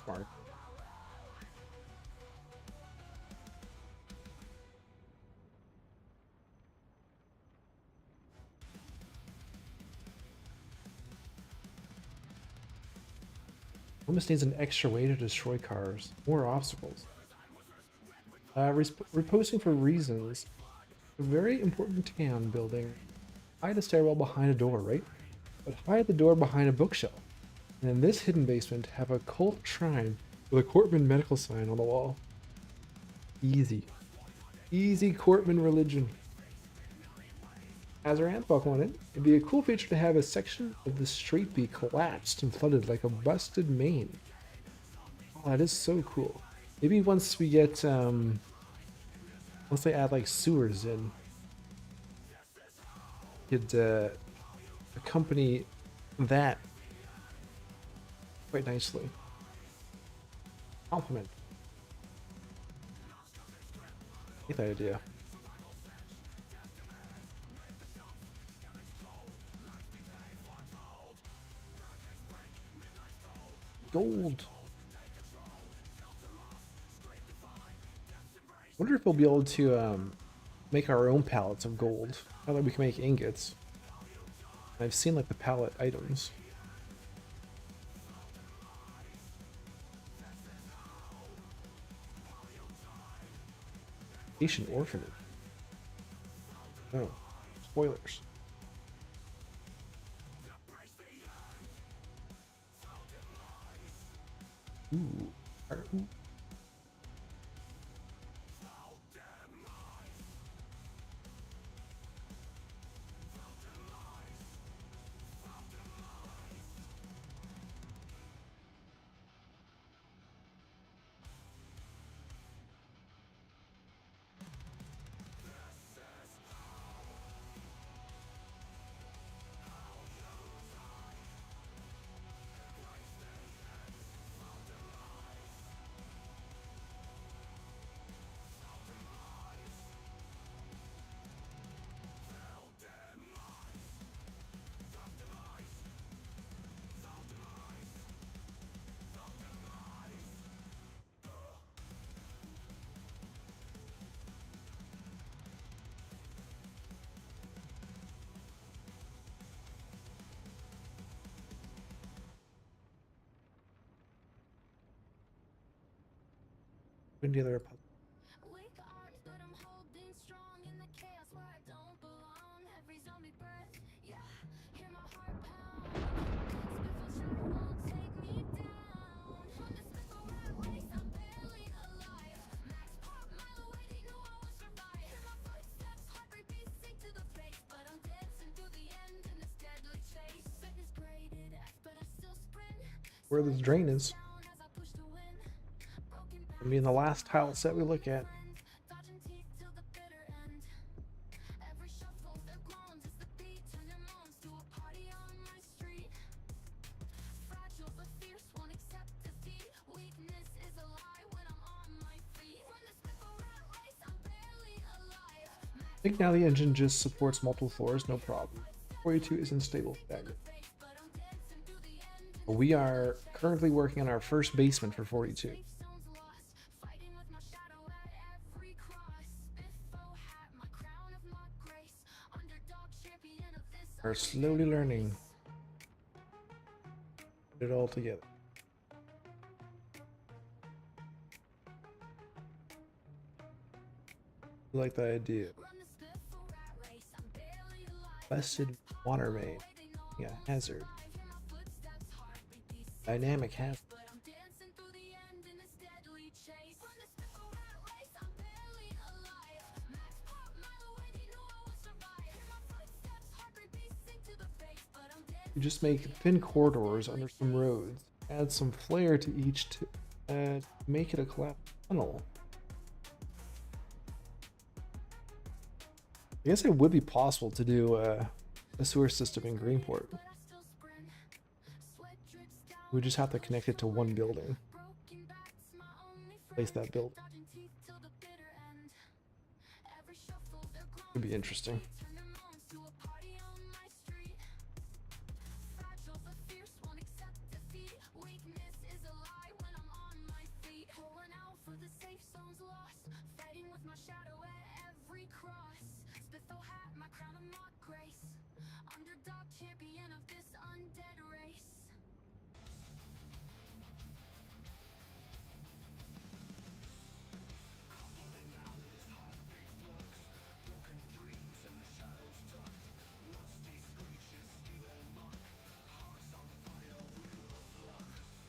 Speaker 3: Smart. Almost needs an extra way to destroy cars. More obstacles. Reposting for reasons. A very important town building. Hide a stairwell behind a door, right? But hide the door behind a bookshelf. And in this hidden basement, have a cult shrine with a Cortman medical sign on the wall. Easy. Easy Cortman religion. As our ant Pokemon in, it'd be a cool feature to have a section of the street be collapsed and flooded like a busted main. Oh, that is so cool. Maybe once we get, once they add like sewers in, could accompany that quite nicely. Compliment. I like that idea. Gold. Wonder if we'll be able to make our own pallets of gold. Now that we can make ingots. I've seen like the pallet items. Patient orphanage. Oh, spoilers. Ooh. Ooh. Any other puzzle?
Speaker 2: Weak arms, but I'm holding strong in the chaos where I don't belong. Every zombie breath, yeah, hear my heart pound. Spitful shadow won't take me down. On the spitful rat race, I'm barely alive. Max pop, mile away, they knew I would survive. Hear my footsteps, heartbreak beats sink to the face, but I'm dancing through the end in this deadly chase. Fitness graded F, but I still sprint.
Speaker 3: Where this drain is.
Speaker 2: Down as I push to win. Broken
Speaker 3: I mean, the last tile set we look at.
Speaker 2: dodging teeth till the bitter end. Every shuffle, their groans as the beat turn their moans to a party on my street. Fragile but fierce, won't accept defeat. Weakness is a lie when I'm on my feet. When the spitful rat race, I'm barely alive.
Speaker 3: I think now the engine just supports multiple floors, no problem. 42 isn't stable stagnant.
Speaker 2: But I'm dancing through the end.
Speaker 3: We are currently working on our first basement for 42.
Speaker 2: Zone's lost, fighting with my shadow at every cross. Spiffo hat, my crown of my grace. Underdog champion of this.
Speaker 3: We're slowly learning. Put it all together. I like the idea.
Speaker 2: Run the spiffle rat race, I'm barely alive.
Speaker 3: Busted water main. Yeah, hazard.
Speaker 2: I hear my footsteps, heartbeat beats,
Speaker 3: Dynamic hazard.
Speaker 2: but I'm dancing through the end in this deadly chase. Run the spiffle rat race, I'm barely alive. Max pop, mile away, they knew I would survive. Hear my footsteps, heartbeat beats sink to the face, but I'm dancing.
Speaker 3: You just make thin corridors under some roads. Add some flair to each to make it a collapsed tunnel. I guess it would be possible to do a sewer system in Greenport.
Speaker 2: But I still sprint. Sweat drips down.
Speaker 3: We just have to connect it to one building.
Speaker 2: Broken backs, my only
Speaker 3: Place
Speaker 2: friend.
Speaker 3: that building.
Speaker 2: Dodging teeth till the bitter end. Every shuffle, their groans
Speaker 3: Could be interesting.
Speaker 2: turn their moans to a party on my street. Fragile but fierce, won't accept defeat. Weakness is a lie when I'm on my feet. Pulling out for the safe zone's lost. Fighting with my shadow at every cross. Spitful hat, my crown of my grace. Underdog champion of this undead race.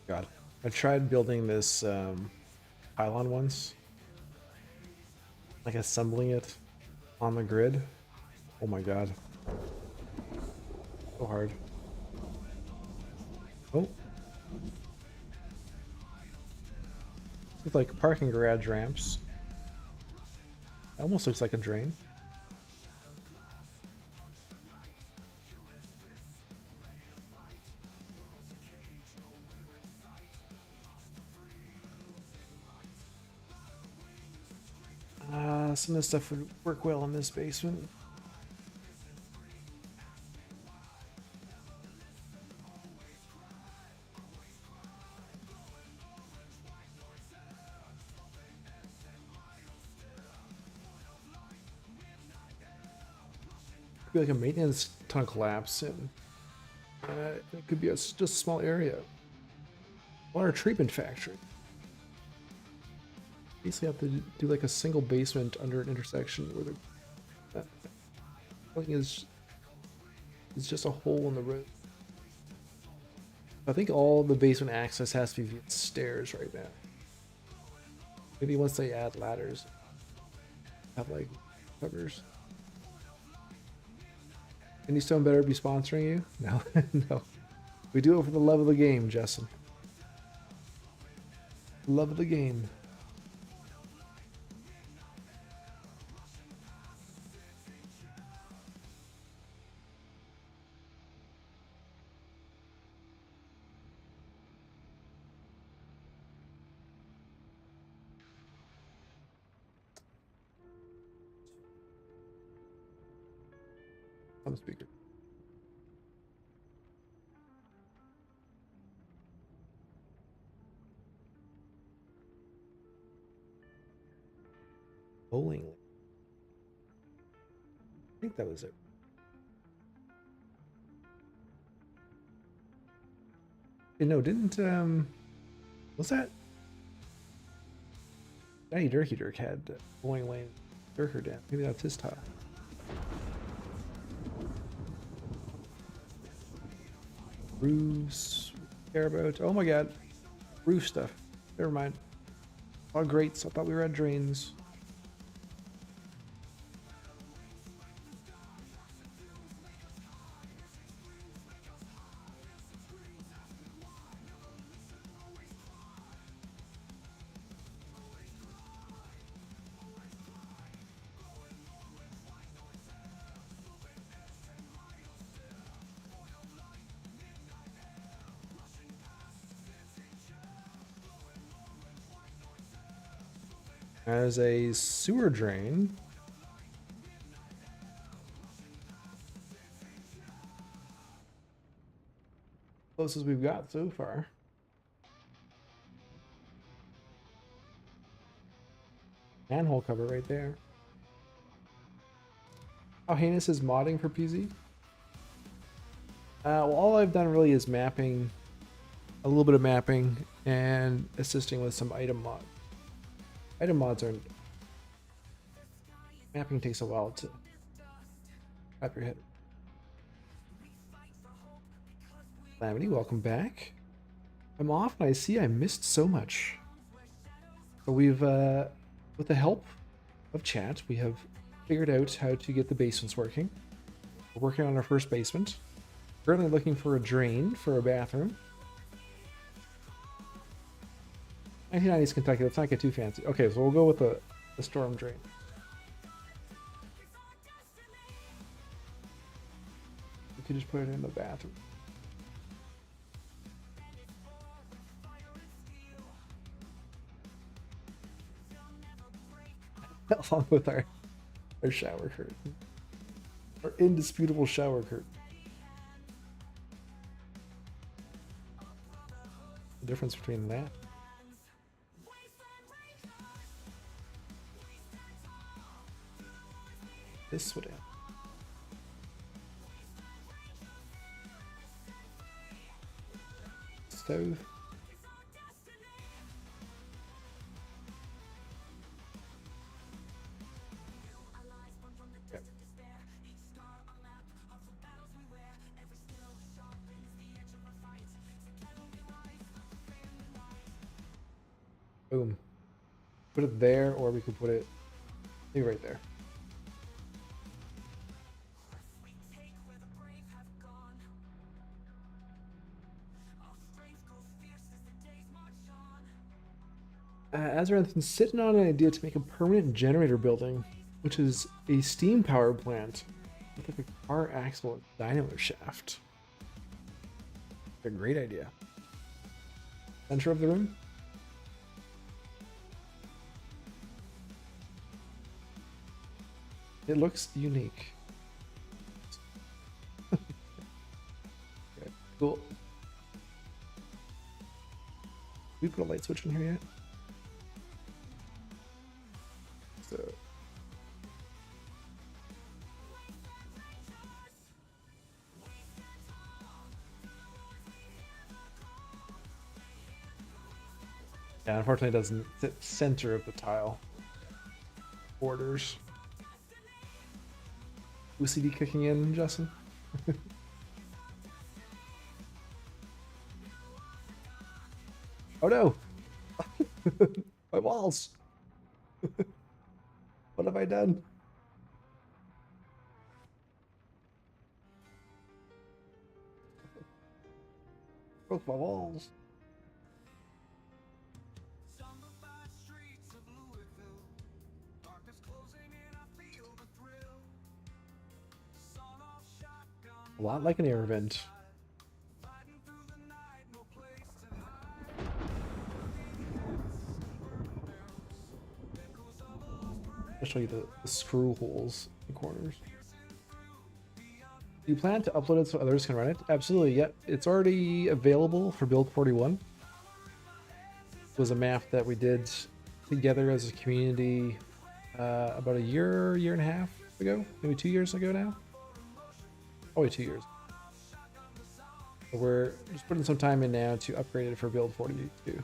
Speaker 3: God, I tried building this pylon once, like assembling it on the grid. Oh my god, So hard. Oh. Looks like parking garage ramps. Almost looks like a drain. Some of this stuff would work well in this basement. Could be like a maintenance tunnel collapse, and it could be just a small area. Water treatment factory. Basically, have to do like a single basement under an intersection where the building is just a hole in the road. I think all the basement access has to be via stairs right now. Maybe once they add ladders, have like covers. Any Stone better be sponsoring you? No, no. We do it for the love of the game, Justin. Love of the game. On the speaker. Bowling. I think that was it. No, didn't was that Danny Durkey Dirk had bowling lane Durker down? Maybe that's his top. Roofs, care about. Oh my god, roof stuff. Never mind. Oh great, so I thought we were at drains. As a sewer drain. Closest we've got so far. Manhole cover right there. How heinous is modding for PZ? Well, all I've done really is mapping, a little bit of mapping, and assisting with some item mod. Item mods are... Mapping takes a while to wrap your head. Calamity, welcome back. I'm off and I see I missed so much. So we've, with the help of chat, we have figured out how to get the basements working. We're working on our first basement. Currently looking for a drain for a bathroom. 1990s Kentucky, let's not get too fancy. Okay, so we'll go with the storm drain. We could just put it in the bathroom. Along with our shower curtain. Our indisputable shower curtain. The difference between that. This would end. Stove. Yep. Boom. Put it there, or we could put it maybe right there. Azrael has been sitting on an idea to make a permanent generator building, which is a steam power plant with like a car axle and dynamo shaft. A great idea. Center of the room. It looks unique. Okay, cool. We put a light switch in here yet? So yeah, unfortunately it doesn't sit center of the tile. Borders. OCD kicking in, Justin? Oh no! My walls! What have I done? Broke my walls. A lot like an air vent. I'll show you the screw holes in the corners. Do you plan to upload it so others can run it? Absolutely, yep. It's already available for build 41. It was a map that we did together as a community about a year and a half ago, maybe 2 years ago now. Probably 2 years. So we're just putting some time in now to upgrade it for build 42.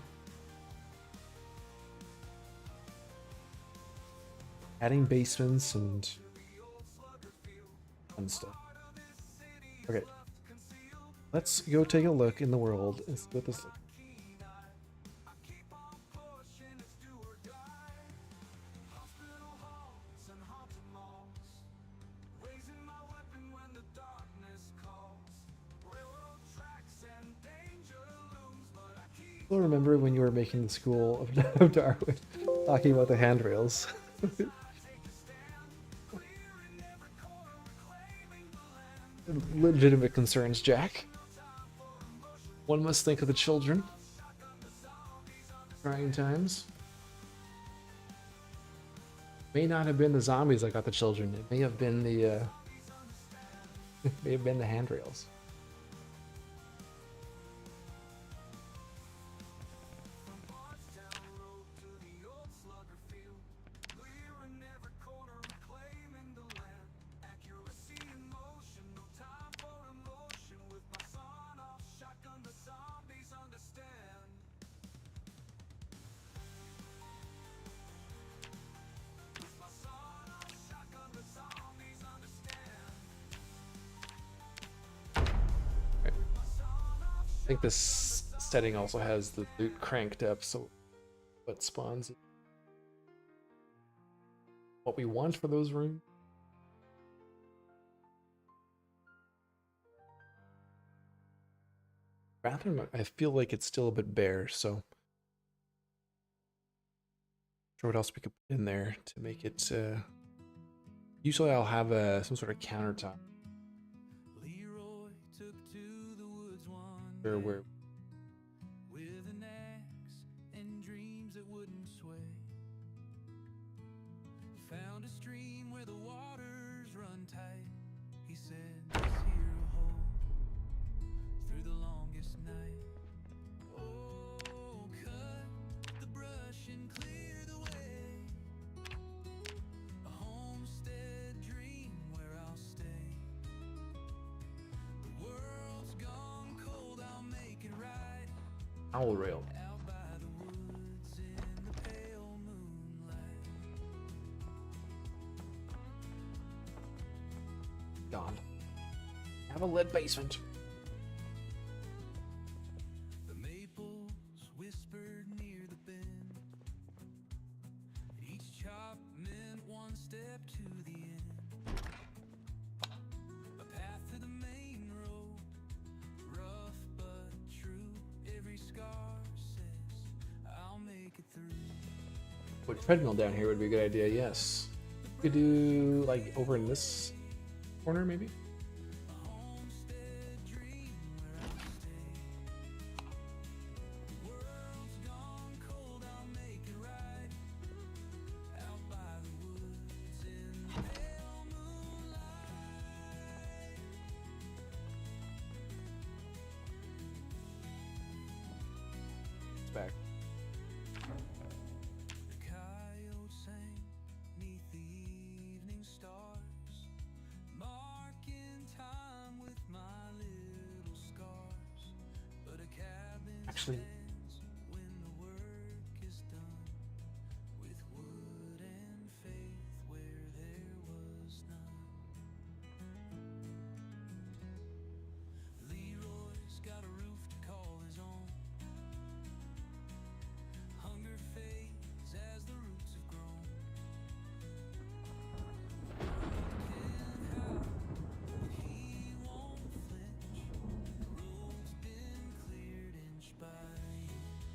Speaker 3: Adding basements and fun stuff. Okay. Let's go take a look in the world and see what this looks like. Still remember when you were making the school of Darwin, talking about the handrails. Legitimate concerns, Jack. One must think of the children. Trying times. May not have been the zombies that got the children. It may have been the it may have been the handrails. I think this setting also has the loot cranked up, so what spawns what we want for those rooms. Bathroom, I feel like it's still a bit bare, so not sure what else we could put in there to make it. Usually I'll have some sort of countertop.
Speaker 6: Leroy took to the woods one
Speaker 3: Where
Speaker 6: with an axe and dreams that wouldn't sway. Found a stream where the waters run tight. He said, "This here will hold through the longest night." Oh, cut the brush and clear the way. A homestead dream where I'll stay. The world's gone cold, I'll make it right.
Speaker 3: owl rail.
Speaker 6: Out by the woods in the pale moonlight.
Speaker 3: Gone. Have a lead basement.
Speaker 6: The maples whispered near the bend. Each chop meant one step to the end. A path to the main road, rough but true. Every scar says I'll make it through.
Speaker 3: Put a treadmill down here would be a good idea, yes. We could do like over in this corner maybe? It's back.
Speaker 6: Coyote sang 'neath the evening stars, marking time with my little scars. But a cabin
Speaker 3: Actually,
Speaker 6: stands when the work is done, with wood and faith where there was none. Leroy's got a roof to call his own. Hunger fades as the roots have grown. He won't flinch. The road's been cleared inch by inch.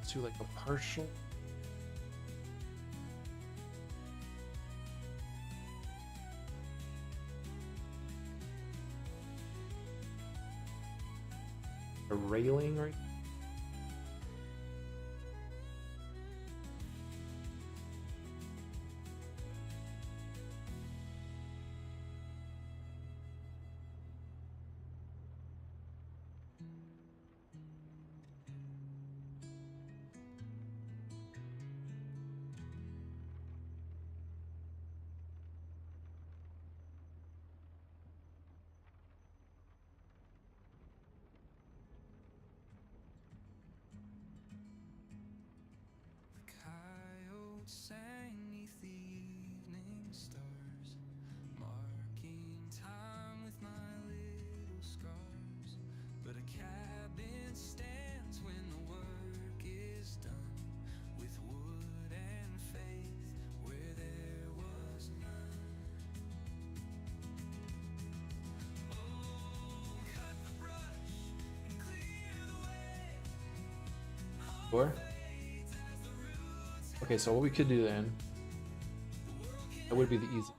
Speaker 3: let's do like a partial. A railing right.
Speaker 6: The coyote sang 'neath the evening stars, marking time with my little scars. But a cabin stands when the work is done, with wood and faith where there was none. Oh, cut the brush and clear the way.
Speaker 3: Door. Okay, so what we could do then, that would be the easy.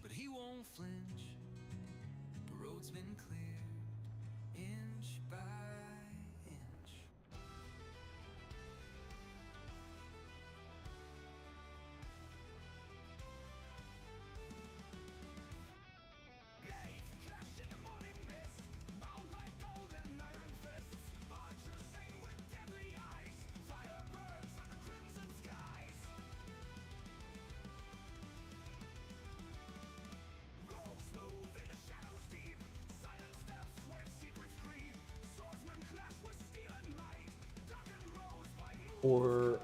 Speaker 6: But he won't flinch. The road's been cleared inch by inch.
Speaker 3: Or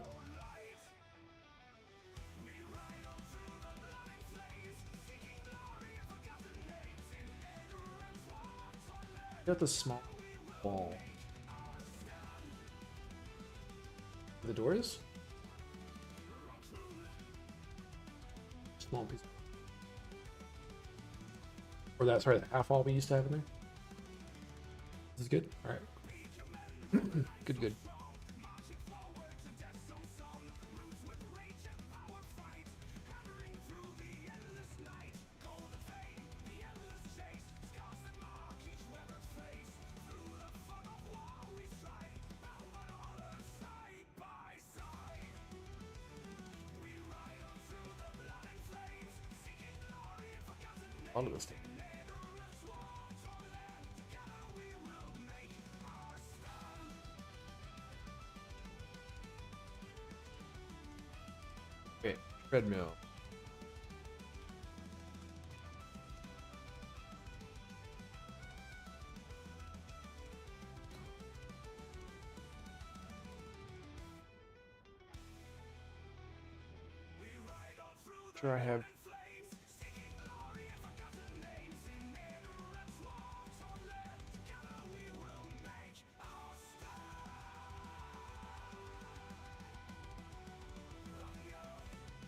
Speaker 3: got the small wall. The doors? Small piece. Or that, sorry, the half wall we used to have in there. This is good? Alright. Good, good. Onto this thing. Okay, treadmill. Sure, I have.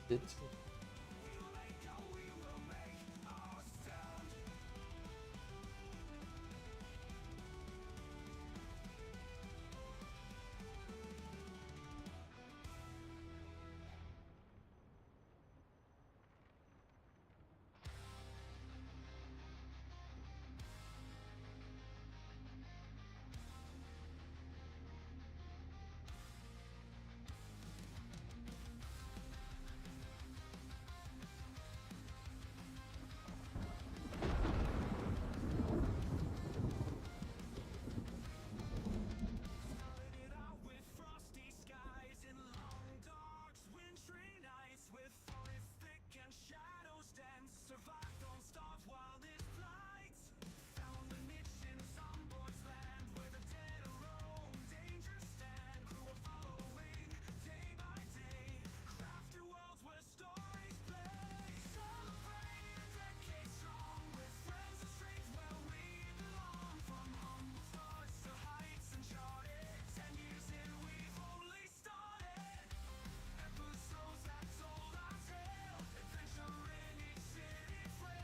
Speaker 3: It.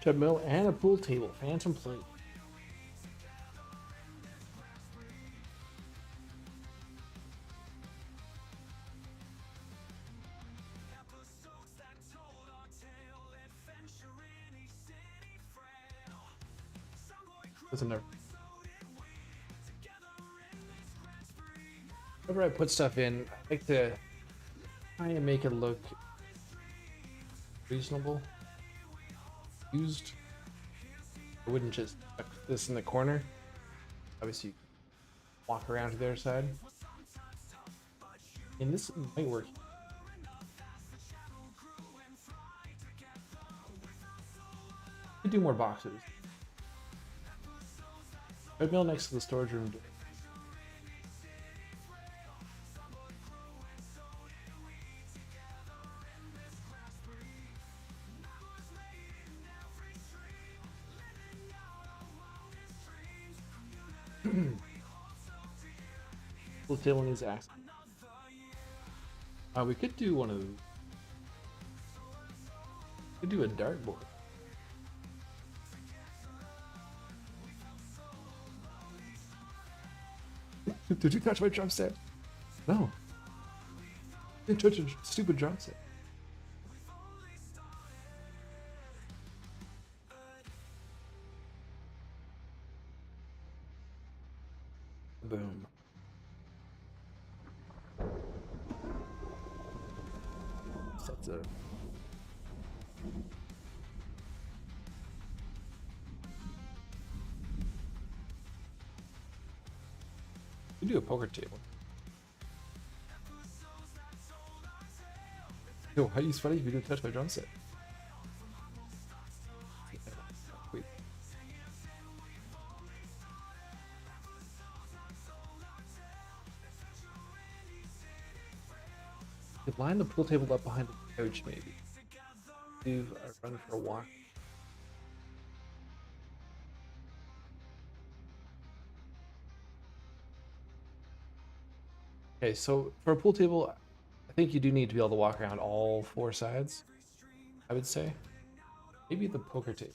Speaker 3: treadmill, and a pool table. Phantom plate. Doesn't know. Whenever I put stuff in, I like to try and make it look reasonable. Used. I wouldn't just tuck this in the corner. Obviously, walk around to the other side. And this might work. Could do more boxes. Treadmill next to the storage room door. Pool table needs access. We could do one of these. We could do a dartboard. Did you touch my drum set? No. You didn't touch a stupid drum set. Boom. That's it. You do a poker table. Yo, how do you sweat if you didn't touch my drum set? Wait. You could line the pool table up behind the couch, maybe. Do a run for a walk. Okay, so for a pool table, I think you do need to be able to walk around all four sides, I would say. Maybe the poker table.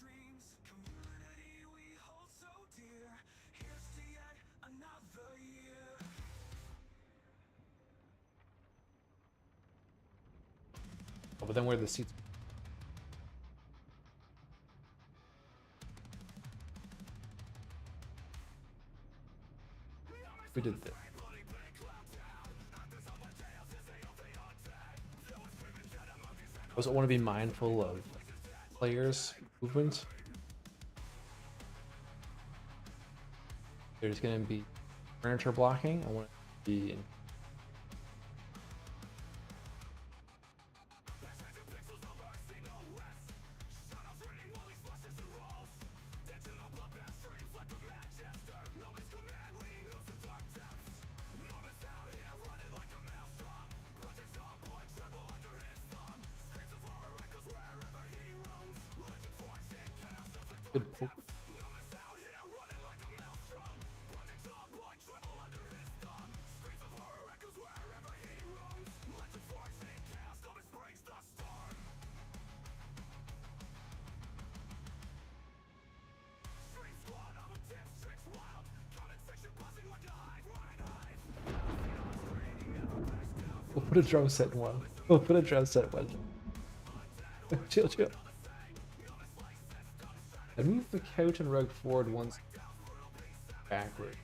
Speaker 3: Oh, but then where are the seats? We did this. I also want to be mindful of players' movement. There's going to be furniture blocking. I want it to be in. Good poke. We'll put a drum set in one. We'll put a drum set in one. Chill, chill. I move the couch and rug forward once backward.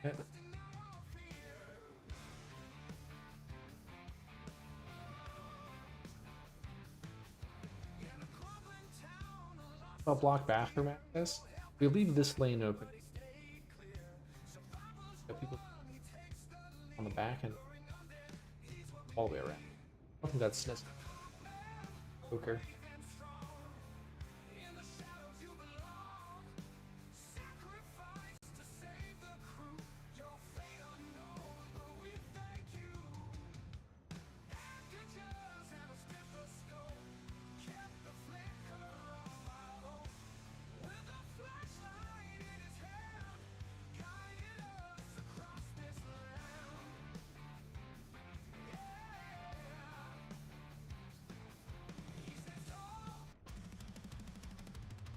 Speaker 3: Okay. I'll block bathroom access. We leave this lane open. Got people on the back and all the way around. I don't think that's necessary. Okay.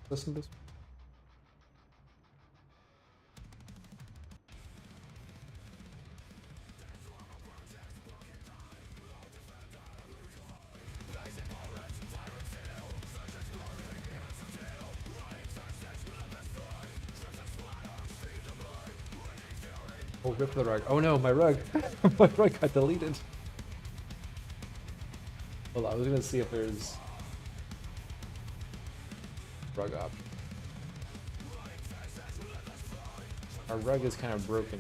Speaker 3: Listen to this. Oh, rip the rug. Oh no, my rug. My rug got deleted. Hold on, I was gonna see if there's rug option. Our rug is kind of broken.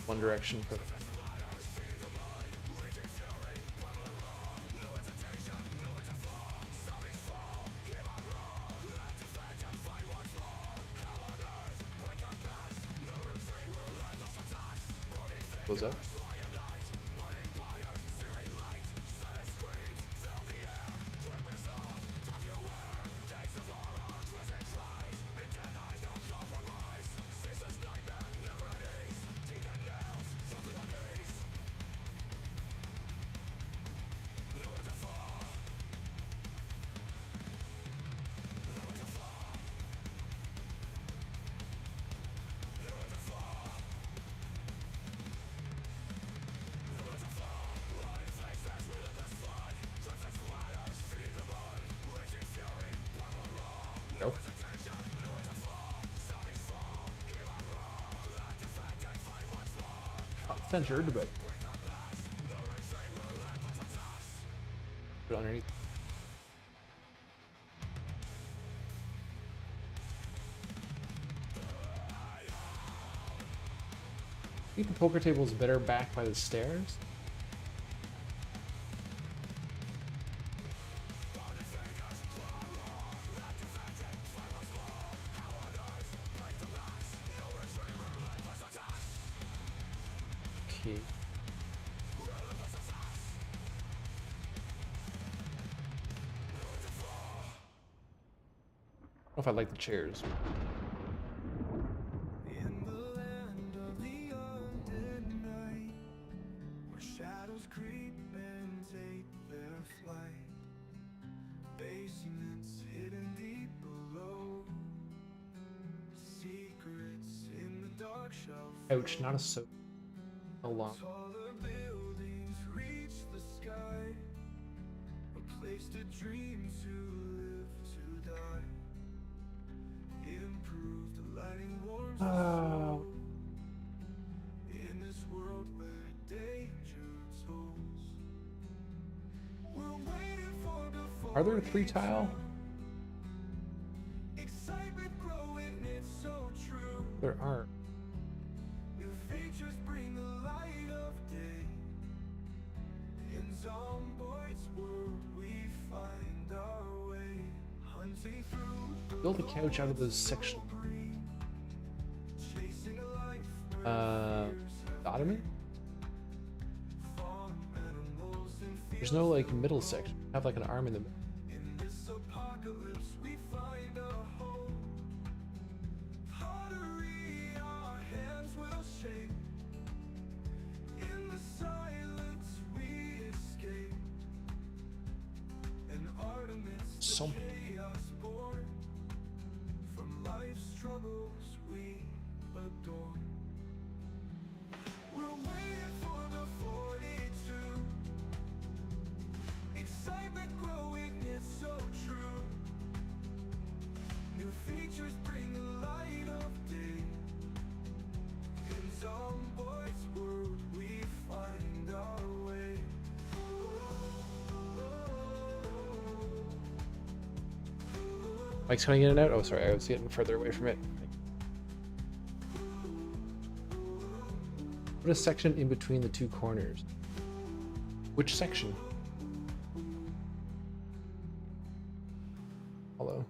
Speaker 3: One direction for close up. Nope. Censored, but put it underneath. I think the poker table is better back by the stairs. Okay. I don't know if I like the chairs.
Speaker 1: In the land of the undead night, where shadows creep and take their flight, basements hidden deep below, secrets in the dark shall
Speaker 3: Ouch, not a soap. So long.
Speaker 1: taller buildings reach the sky, a place to dream, to live, to die. Improved lighting warms the soul in this world where danger tolls. We're waiting for the
Speaker 3: Are there 3 tile?
Speaker 1: excitement growing, it's so true.
Speaker 3: There are.
Speaker 1: New features bring the light of day. In Zomboid's world we find our way, hunting through
Speaker 3: Build a couch out of those sections.
Speaker 1: chasing a life
Speaker 3: Ottoman?
Speaker 1: farm animals and
Speaker 3: There's no like middle section. Have like an arm in the middle.
Speaker 1: in this apocalypse we find a hope. Pottery our hands will shape. In the silence we escape. And art amidst the
Speaker 3: Some
Speaker 1: chaos born from life's struggles we adore. We're waiting for the 42. Excitement growing, it's so true. New features bring the light of day. In Zomboid
Speaker 3: Mike's coming in and out. Oh, sorry, I was getting further away from it. Put a section in between the two corners. Which section? Hello.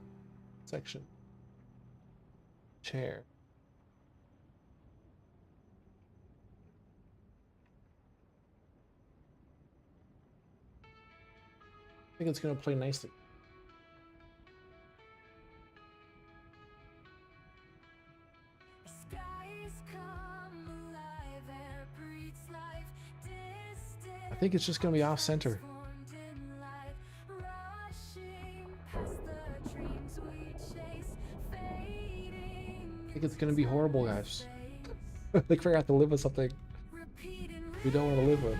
Speaker 3: Section. Chair. I think it's gonna play nicely. I think it's just gonna be off center. I think it's gonna be horrible, guys. They forgot to live with something we don't want to live with.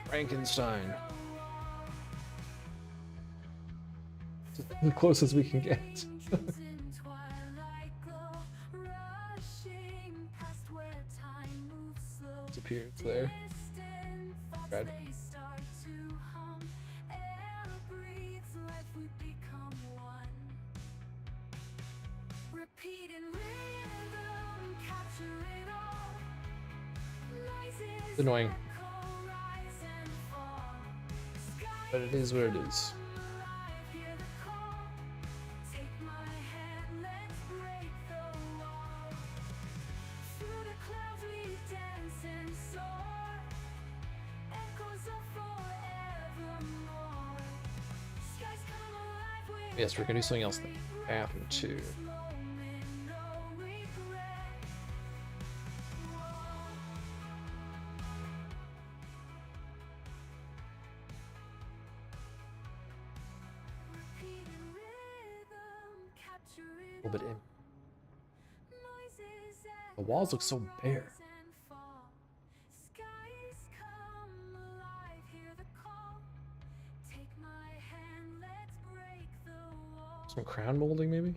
Speaker 3: Frankenstein. It's the closest we can get. Disappears there. Red. It's annoying. But it is what it is. Yes, we're gonna do something else then. Bathroom 2. A little bit in. The walls look so bare. Some crown molding, maybe?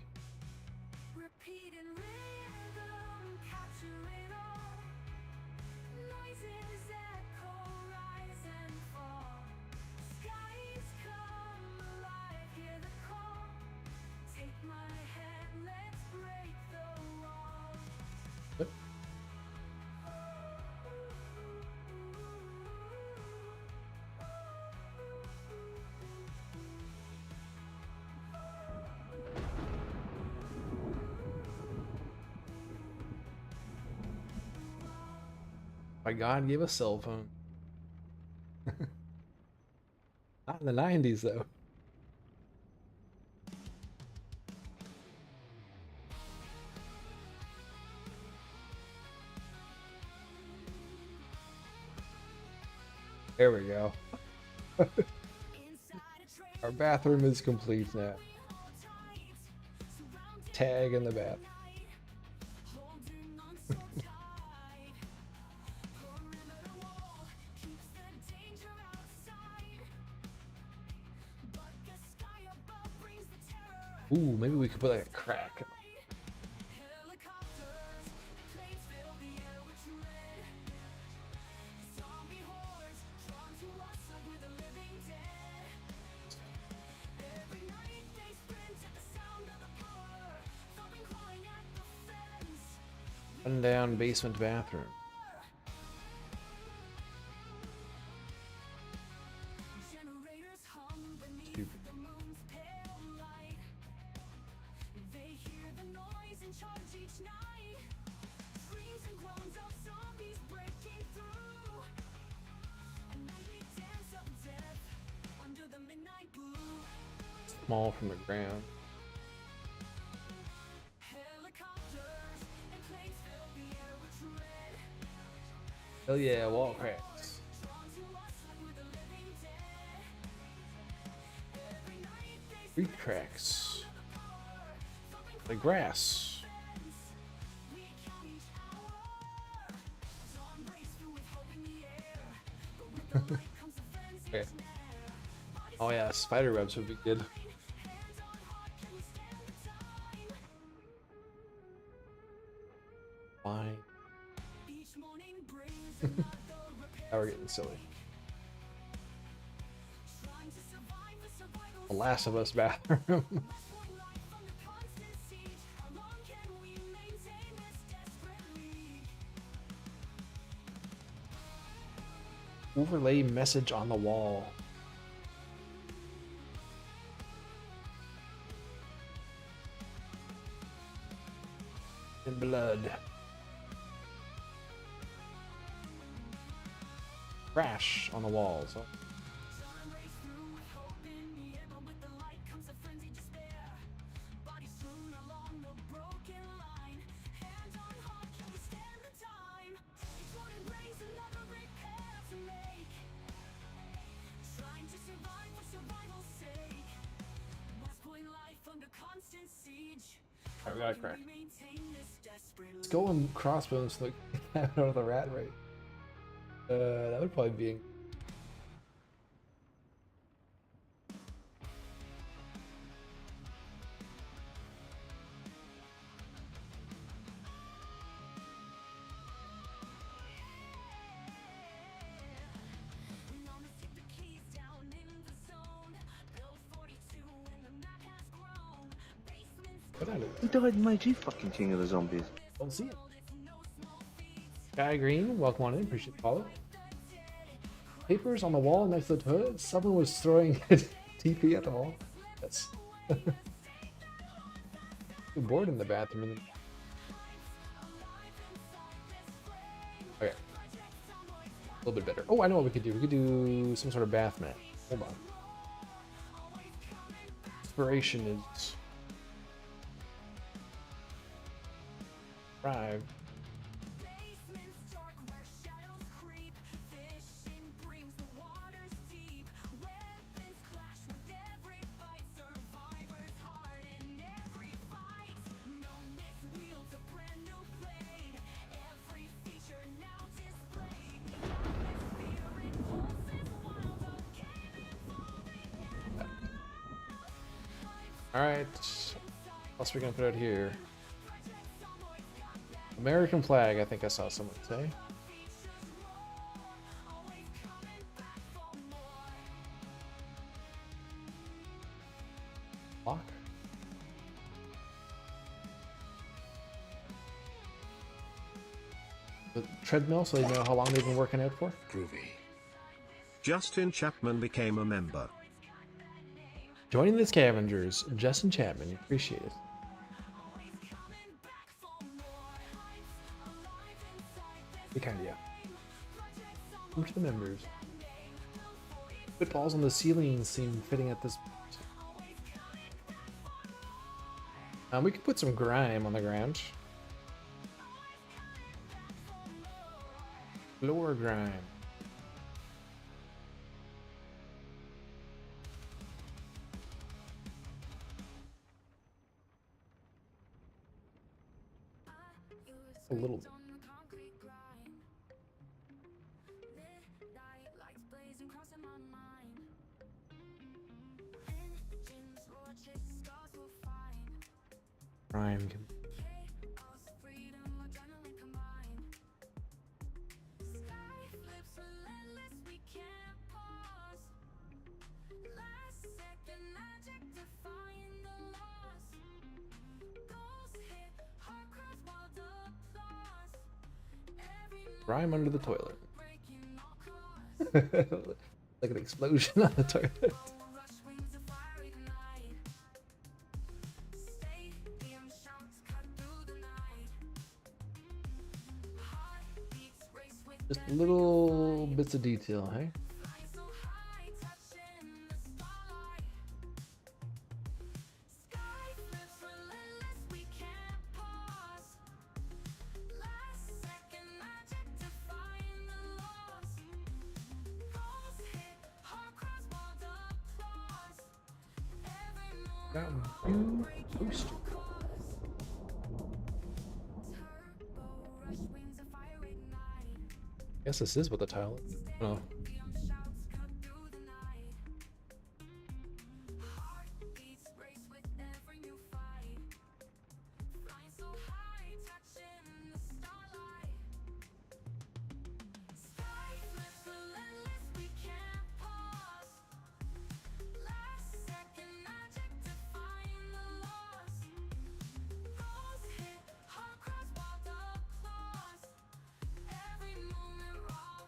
Speaker 3: Yep. My God gave us cell phone. Not in the 90s though. There we go. Our bathroom is complete now. Tag in the bath. Ooh, maybe we could put like a crack. One down basement bathroom. Stupid. Small from the ground. Hell yeah, wall cracks. Street cracks. The grass. Okay. Oh yeah, spider webs would be good. Fine. Now we're getting silly. The Last of Us bathroom. Overlay message on the wall. In blood. Crash on the walls. Oh. Alright, we got a crack. Let's go on crossbones to get out of the rat race. That would probably be.
Speaker 5: Who died and made you fucking king of the zombies?
Speaker 3: Don't see it. Guy Green, welcome on in. Appreciate the follow. Papers on the wall next to the toilet. Someone was throwing a TP at the wall. That's bored in the bathroom. Okay, a little bit better. Oh, I know what we could do. We could do some sort of bath mat. Hold on. Inspiration is thrive. Alright, what else are we gonna put out here? American flag, I think I saw someone say. Lock. The treadmill so they know how long they've been working out for.
Speaker 4: Groovy. Justin Chapman became a member.
Speaker 3: Joining the scavengers, Justin Chapman, appreciate it. Big idea. Move to the members. Footballs on the ceiling seem fitting at this point. We could put some grime on the ground. Floor grime. A little bit. Grime. Grime under the toilet. Like an explosion on the toilet. Just little bits of detail, hey? Boost. Guess this is what the tile is. Oh.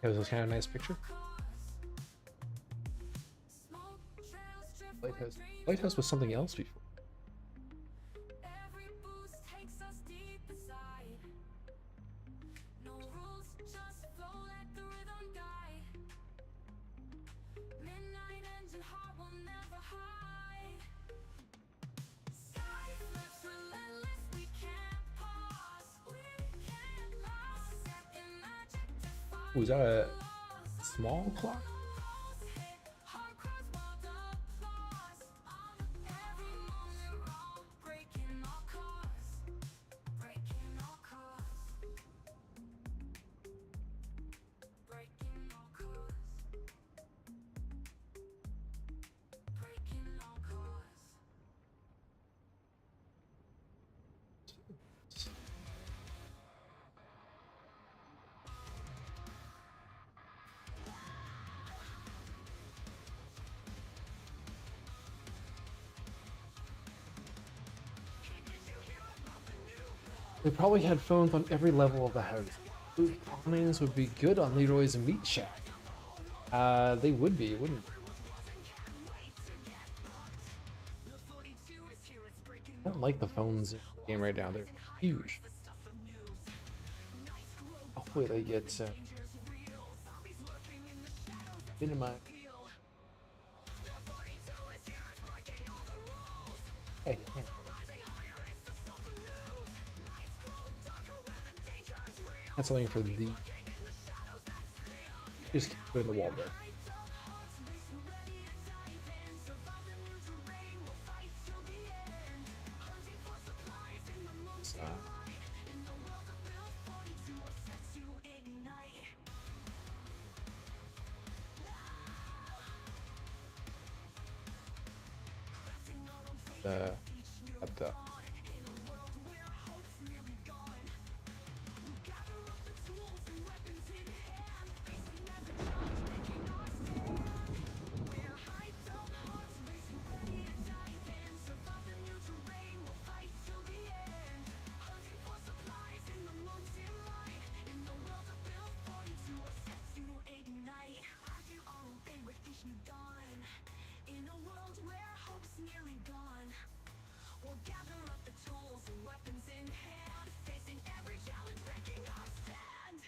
Speaker 3: It was kind of a nice picture. Lighthouse. Lighthouse was something else before.
Speaker 2: Every boost takes us deep inside. No rules, just flow, let the rhythm guide. Midnight engine heart will never hide. Sky flips relentless, we can't pause. We can't lose. Second magic defy.
Speaker 3: Was that a small clock?
Speaker 2: Heart cries wild applause. Every moment wrong, breaking all costs. Breaking all costs. Breaking all costs. Breaking all costs.
Speaker 3: They probably had phones on every level of the house. Those awnings would be good on Leroy's Meat Shack. They would be, wouldn't they? I don't like the phones in the game right now. They're huge. Hopefully they get minimized. Hey, hey. That's something for the. Just put it in the wall there. Stop. At the.
Speaker 2: In a world where hope's nearly gone, we'll gather up the tools and weapons in hand, facing every challenge, breaking our stand.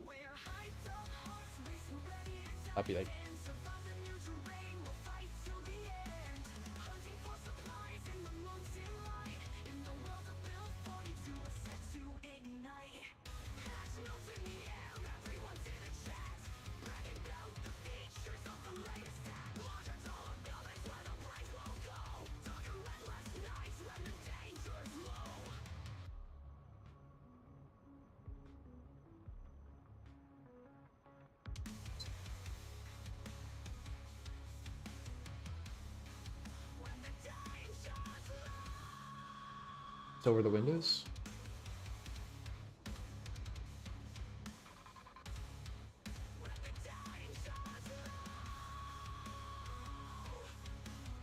Speaker 2: We're hyped up, hearts racing, ready to
Speaker 3: I'll be like.
Speaker 2: and survive the new terrain. We'll fight till the end, hunting for supplies in the mountain light. In the world of Build 42, we're set to ignite. Passion up in the air, everyone's in a chat, bragging about the features of the latest tech. Launch our dollar buildings where the brains will go. Darker endless nights when the danger's low. When the danger's low.
Speaker 3: It's over the windows.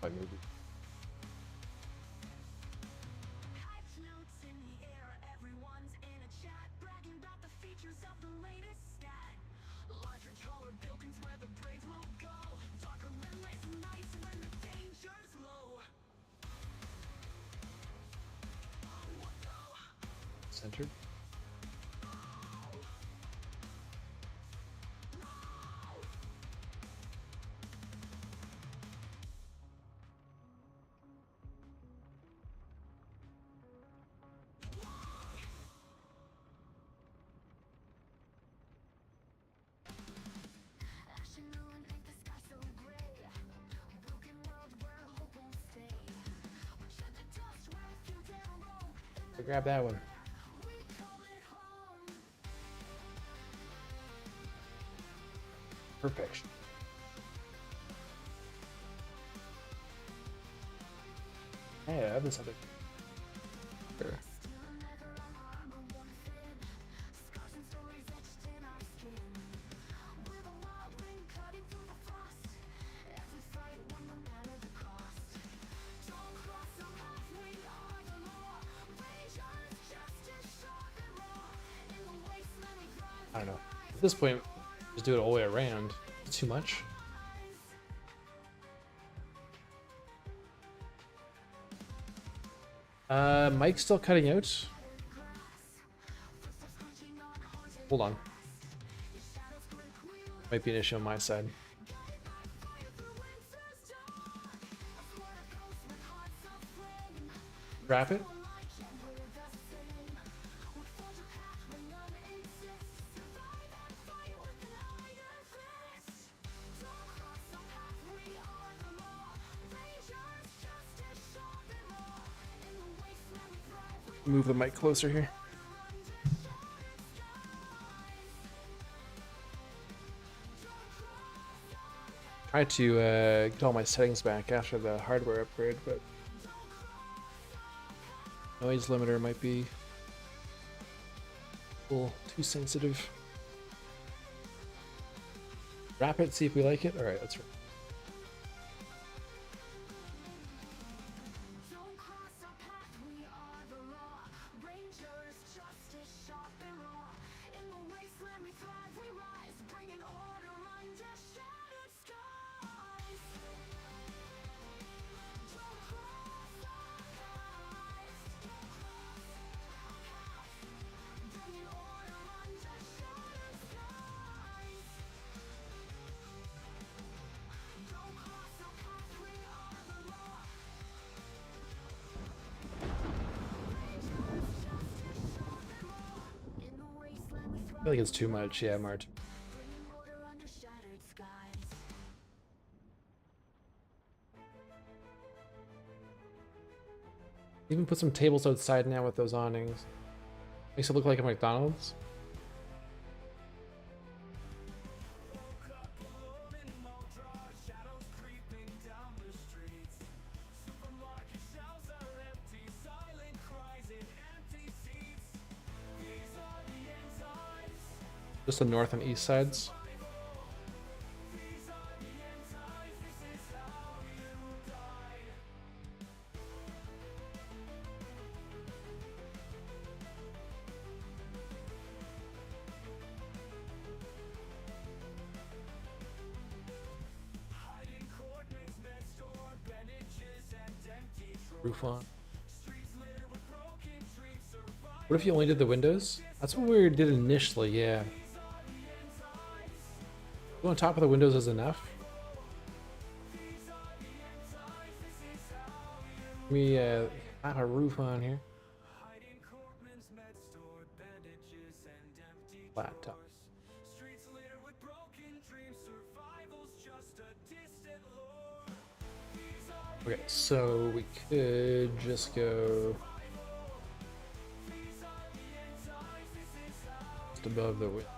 Speaker 3: By movie.
Speaker 2: Hyped notes in the air, everyone's in a chat, bragging about the features of the latest stat. Larger, taller buildings where the brave will go. Darker, endless nights when the danger's low.
Speaker 3: Centered.
Speaker 2: Ashen ruin paint the sky so gray. Broken world where hope won't stay. Shed the dust where few dare roam.
Speaker 3: So grab that one.
Speaker 2: We call it home.
Speaker 3: Perfection. Hey, I have this other. Sure.
Speaker 2: Still leather armor worn thin. Scars and stories etched in our skin. With a wild wind cutting through the frost. As we fight one no matter the cost. Don't cross the path, we are the law. Rangers, justice, sharp and raw. In the wasteland we thrive.
Speaker 3: I don't know. At this point, Just do it all the way around. It's too much. Mike's still cutting out. Hold on. Might be an issue on my side. Wrap it. Move the mic closer here. Try to get all my settings back after the hardware upgrade, but noise limiter might be a little too sensitive. Wrap it, see if we like it. All right, let's. I feel like it's too much, yeah, Mart. Even put some tables outside now with those awnings. Makes it look like a McDonald's. Just the north and east sides. Roof on. What if you only did the windows? That's what we did initially, yeah. On top of the windows is enough. Let me have a roof on here. Flat top. Okay, so we could just go just above the window.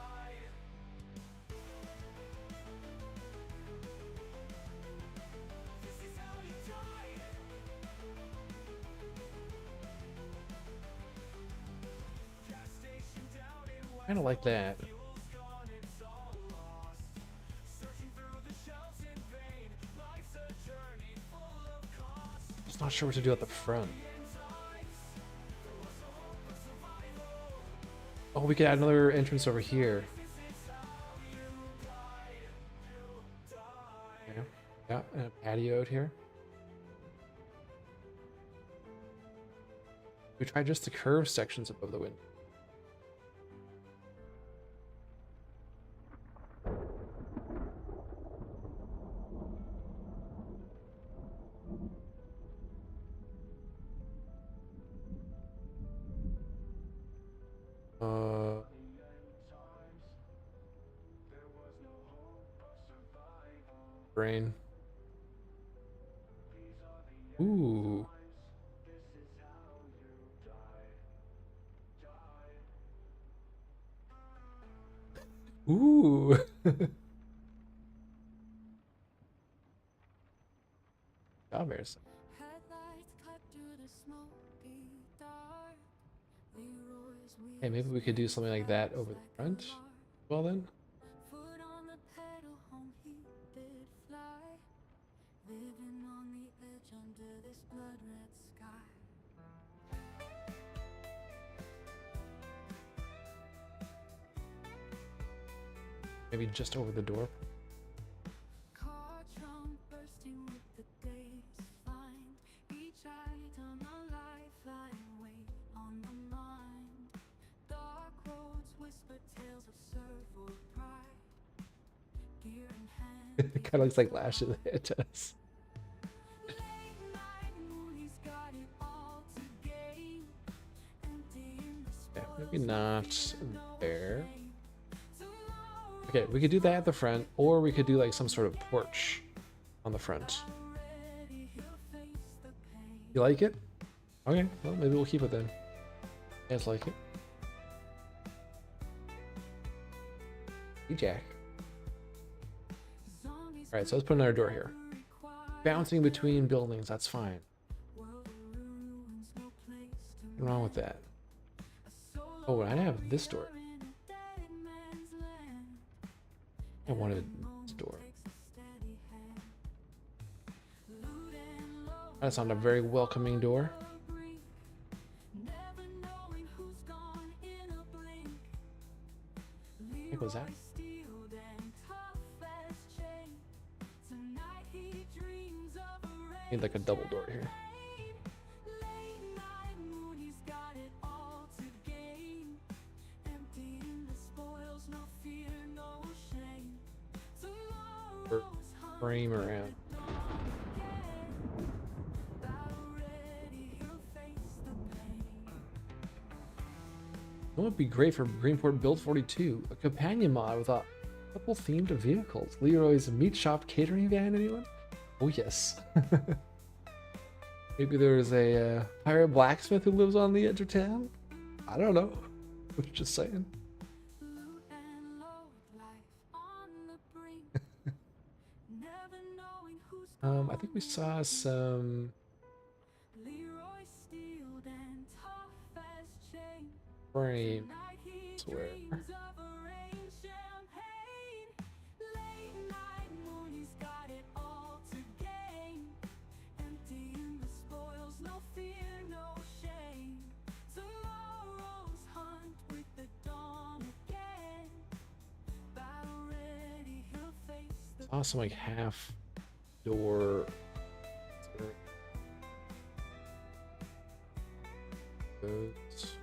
Speaker 3: Kind of like that. Just not sure what to do at the front. Oh, we could add another entrance over here. Yeah, yeah, and a patio out here. We tried just the curved sections above the window. Brain. Ooh. Ooh. Strawberries. Hey, maybe we could do something like that over the front. Well then. Maybe just over the door.
Speaker 2: Car trunk bursting with the days find each item a lifeline wait on the mind. Dark roads whisper tales of servo pride. Gear in hand.
Speaker 3: It kind of looks like Lash in it does.
Speaker 2: Late night moon, he's got it all to gain. Empty in the
Speaker 3: Yeah,
Speaker 2: spoils,
Speaker 3: maybe not
Speaker 2: no
Speaker 3: there.
Speaker 2: shame. Tomorrow
Speaker 3: Okay, we could do that at the front, or we could do like some sort of porch on the front.
Speaker 2: already he'll face the pain.
Speaker 3: You like it? Okay, well maybe we'll keep it then. You guys like it? Hey Jack.
Speaker 2: Zombies
Speaker 3: Alright, so let's put another door here.
Speaker 2: require
Speaker 3: Bouncing between buildings, that's fine.
Speaker 2: world ruins, no place to
Speaker 3: Nothing wrong with that.
Speaker 2: solo
Speaker 3: Oh, and I have this door.
Speaker 2: in a dead man's land.
Speaker 3: I wanted this door.
Speaker 2: Takes a steady hand. Loot and low
Speaker 3: That's not a very welcoming door.
Speaker 2: brink. Never knowing who's gone in a blink.
Speaker 3: What was that?
Speaker 2: Leroy steeled and tough as chain. Tonight he dreams of a
Speaker 3: Need like a double door here.
Speaker 2: late night moon, he's got it all to gain. Emptying the spoils, no fear, no shame. Tomorrow's hunt
Speaker 3: Frame around.
Speaker 2: again. Battle ready, he'll face the pain.
Speaker 3: What would be great for Greenport Build 42? A companion mod with a couple themed vehicles. Leroy's meat shop catering van, anyone? Oh yes. Maybe there's a pirate blacksmith who lives on the edge of town? I don't know. Just saying.
Speaker 2: Loot and load, life on the brink. Never knowing who's
Speaker 3: I think we saw some
Speaker 2: Leroy steeled and tough as chain.
Speaker 3: frame.
Speaker 2: Tonight he
Speaker 3: Swear.
Speaker 2: dreams of a rain champagne. Late night moon, he's got it all to gain. Emptying the spoils, no fear, no shame. Tomorrow's hunt with the dawn again. Battle ready, he'll face the
Speaker 3: Awesome, like half door. Those.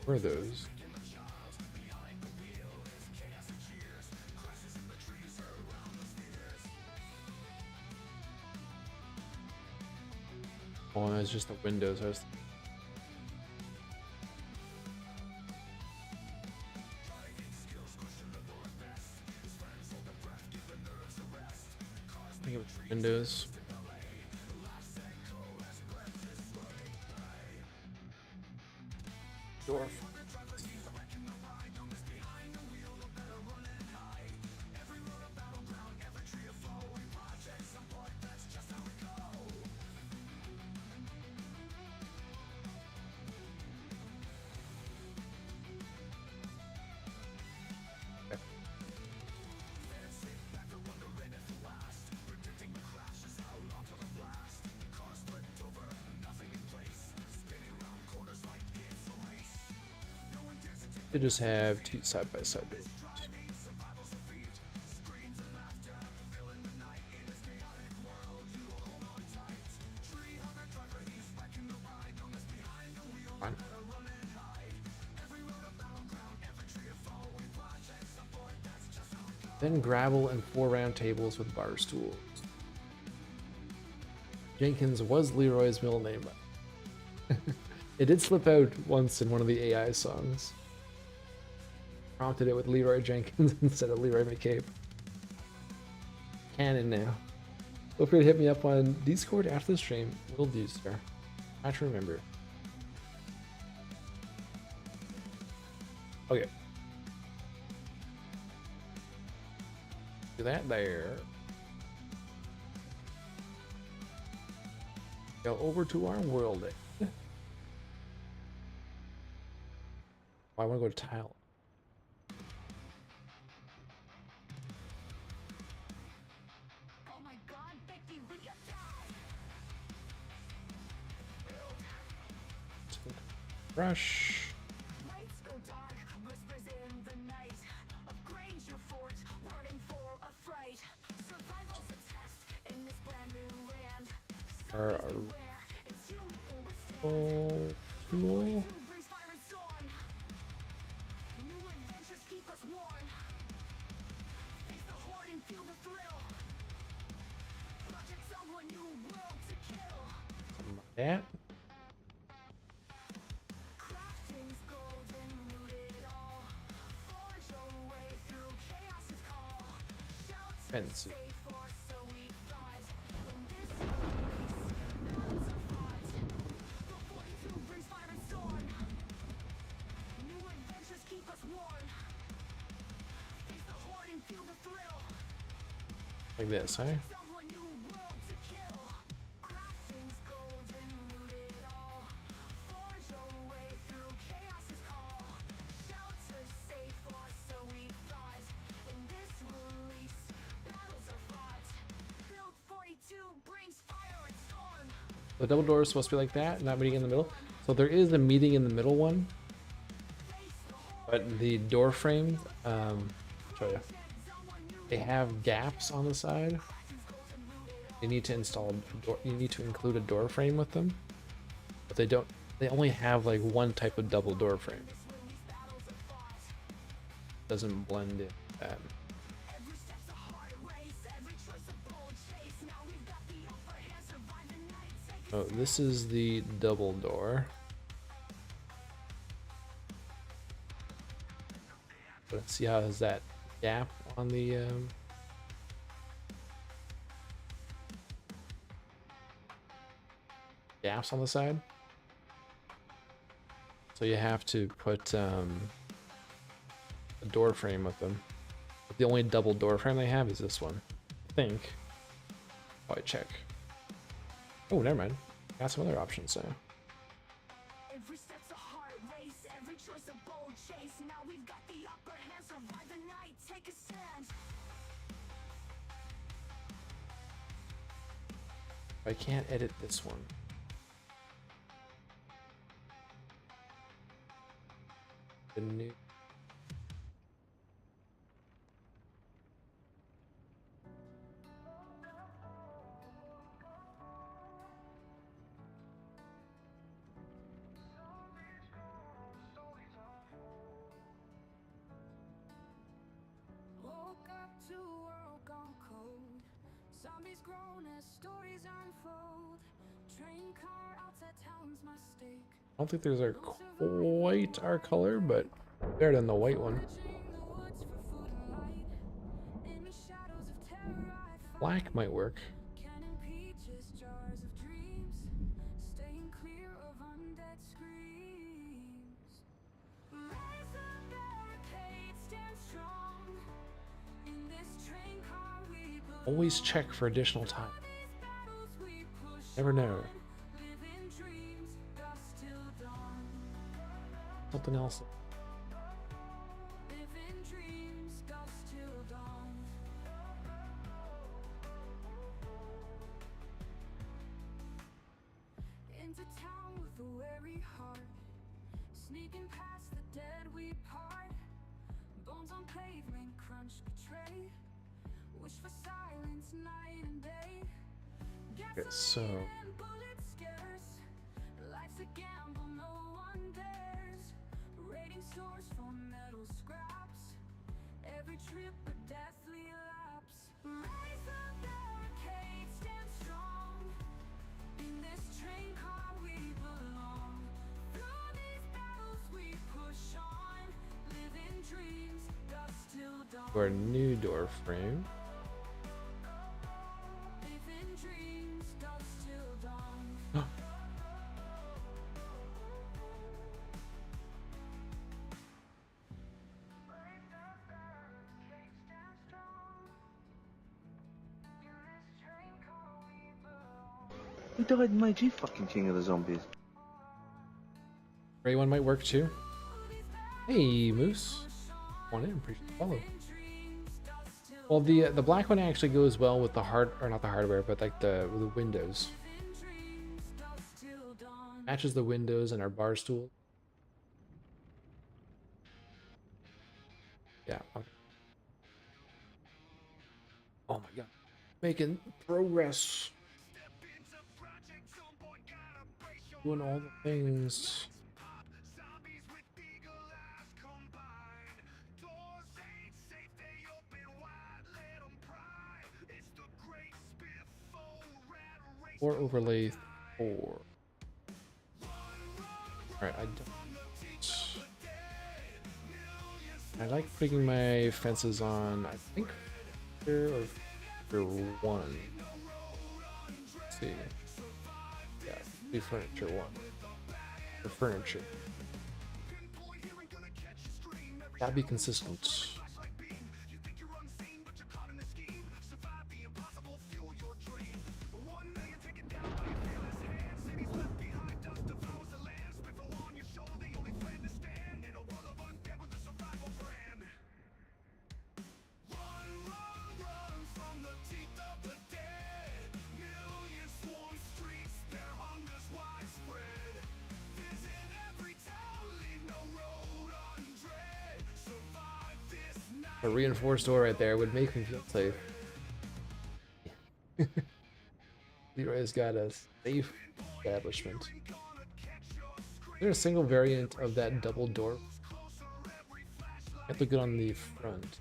Speaker 3: Where are those? Oh, it's just the windows. I was thinking of windows. Door. They just have two side-by-side doors. Fine. Then gravel and 4 round tables with bar stools. Jenkins was Leroy's middle name. It did slip out once in one of the AI songs. Prompted it with Leroy Jenkins instead of Leroy McCabe. Canon now. Feel free to hit me up on Discord after the stream. Will do, sir. I try to remember. Okay. Do that there. Go over to our world. Oh, I want to go to tile.
Speaker 2: Oh my god, Becky, will you die?
Speaker 3: Rush.
Speaker 2: Lights go dark, whispers in the night of Granger Fort, wording for a fright. Survival's a test in this brand new land.
Speaker 3: Our
Speaker 2: Where it's you who will stand.
Speaker 3: tool.
Speaker 2: Brings fire and storm. New adventures keep us warm. Face the horde and feel the thrill. Project someone new world to kill.
Speaker 3: That.
Speaker 2: Crafting's golden, root it all. Forge your way through chaos's call. Shouts
Speaker 3: Fancy.
Speaker 2: stay for so we thought. In this release, battles are fought. The 42 brings fire and storm. New adventures keep us warm. Face the horde and feel the thrill.
Speaker 3: Like this, huh?
Speaker 2: Someone new world to kill. Crafting's golden, root it all. Forge your way through chaos's call. Shelters safe for so we thought. In this release, battles are fought. Build 42 brings fire and storm.
Speaker 3: The double door is supposed to be like that, not meeting in the middle. So there is a meeting in the middle one, but the door frames, show you, they have gaps on the side. You need to install a door. You need to include a door frame with them, but they don't. They only have like one type of double door frame. Doesn't blend in.
Speaker 2: Every step's a hard race, every choice a bold chase. Now we've got the upper hand, survive the night, take
Speaker 3: Oh, this is the double door. Let's see how is that gap on the gaps on the side. So you have to put a door frame with them. But the only double door frame they have is this one, I think. Probably check. Oh, never mind. Got some other options there.
Speaker 2: Every step's a hard race, every choice a bold chase. Now we've got the upper hand, survive the night, take a stand.
Speaker 3: I can't edit this one. The new.
Speaker 2: Woke up to a world gone cold. Zombies grown as stories unfold. Train car outside town's mistake.
Speaker 3: I don't think those are quite our color, but better than the white one.
Speaker 2: Foraging the woods for food and light. In the shadows of terror I fight.
Speaker 3: Black might work.
Speaker 2: Cannon peaches, jars of dreams. Staying clear of undead screams. Rise the barricade, stand strong. In this train car we belong.
Speaker 3: Always check for additional time.
Speaker 2: These battles we push
Speaker 3: Never know.
Speaker 2: on. Live in dreams, dusk till dawn.
Speaker 3: Something else.
Speaker 2: Live in dreams, dusk till dawn. Into town with a weary heart. Sneaking past the dead we part. Bones on pavement, crunch, betray. Wish for silence night and day.
Speaker 3: Okay, so
Speaker 2: And bullets scarce. Life's a gamble no one dares. Raiding stores for metal scraps. Every trip a deathly lapse. Raise the barricade, stand strong. In this train car we belong. Through these battles we push on. Live in dreams, dusk till dawn.
Speaker 3: our new door frame.
Speaker 2: Live in dreams, dusk till dawn.
Speaker 5: Who died and made you fucking king of the zombies?
Speaker 3: Gray one might work too. Hey, Moose. Come on in, appreciate the follow. Well, the black one actually goes well with the not the hardware, but like the windows. Matches the windows and our bar stool. Yeah. Okay. Oh my god. Making progress. Doing all the things. Or overlay 4. Alright, I like putting my fences on, I think, for 1. Let's see. Yeah, do furniture 1. For furniture. Gotta be consistent. A reinforced door right there would make me feel safe. Leroy's got a safe establishment. Is there a single variant of that double door? I have to get on the front.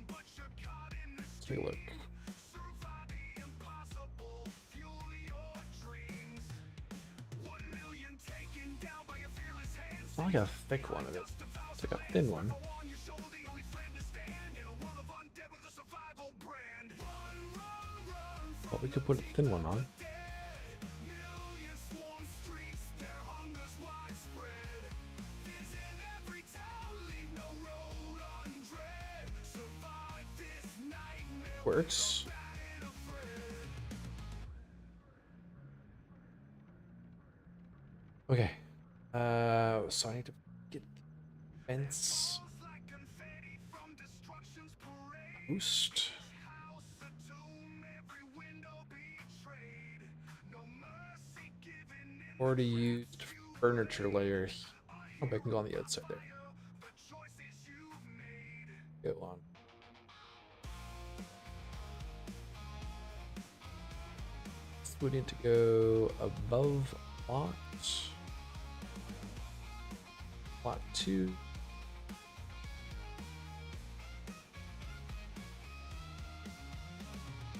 Speaker 3: Let's take a look. It's not like a thick one of it. It's like a thin one. Well, we could put a thin one on. Works. Okay. So I need to get the fence boost. Already used furniture layer. Oh, I can go on the outside there. Go on. So we need to go above lot. Lot 2.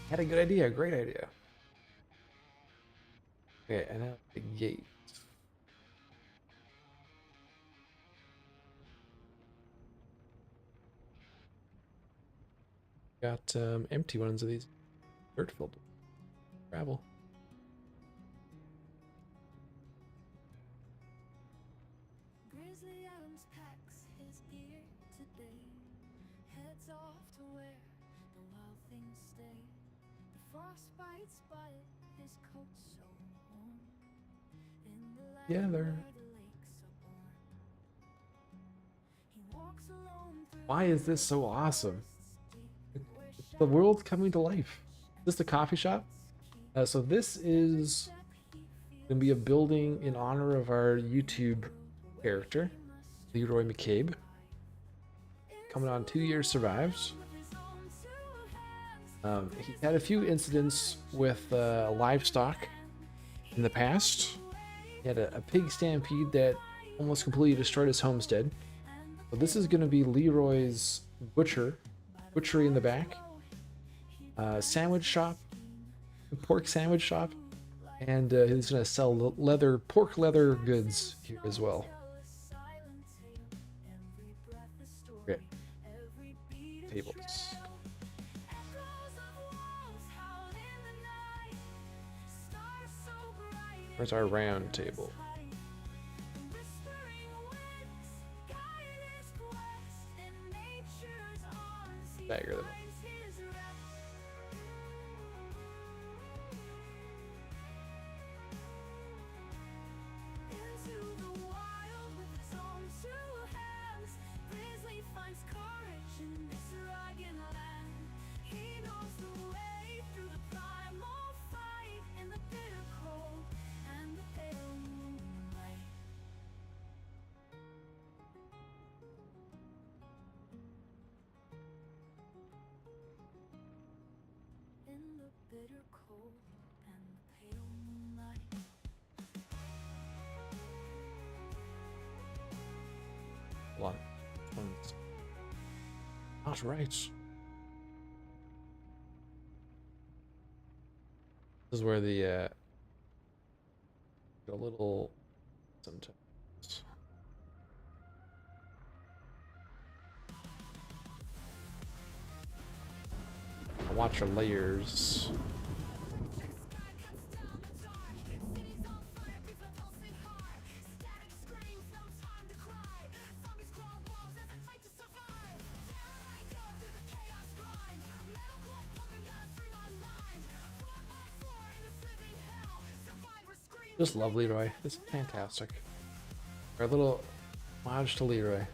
Speaker 3: Had a good idea, great idea. Okay, and now the gate. Got empty ones of these. Dirt filled. Gravel.
Speaker 2: Grizzly Adams packs his gear today. Heads off to where the wild things stay. The frost bites, but his coat's so warm. In the land
Speaker 3: Yeah,
Speaker 2: where
Speaker 3: they're.
Speaker 2: the lakes are born. He walks alone through
Speaker 3: Why is this so awesome? The world's coming to life. Is this the coffee shop? So this is going to be a building in honor of our YouTube character, Leroy McCabe. Coming on 2 years survives. He had a few incidents with livestock in the past. He had a pig stampede that almost completely destroyed his homestead. So this is going to be Leroy's butchery in the back. Sandwich shop, pork sandwich shop, and he's gonna sell pork leather goods here as well. Okay. Tables. Where's our round table? Dagger them.
Speaker 2: bitter cold and the pale moonlight.
Speaker 3: Hold on. Not right. This is where the a little sometimes. Watch your layers. Just love Leroy. It's fantastic. Our little homage to Leroy.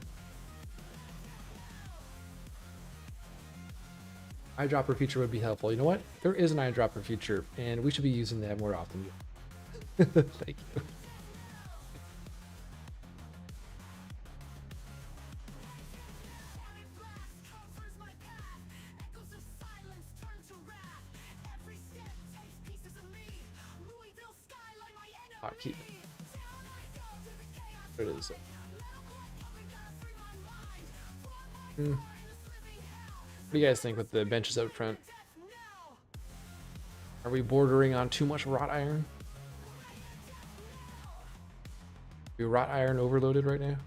Speaker 3: Eyedropper feature would be helpful. You know what? There is an eyedropper feature, and we should be using that more often. Thank you. Hotkey. There it is. What do you guys think with the benches out front? Are we bordering on too much wrought iron? Are we wrought iron overloaded right now?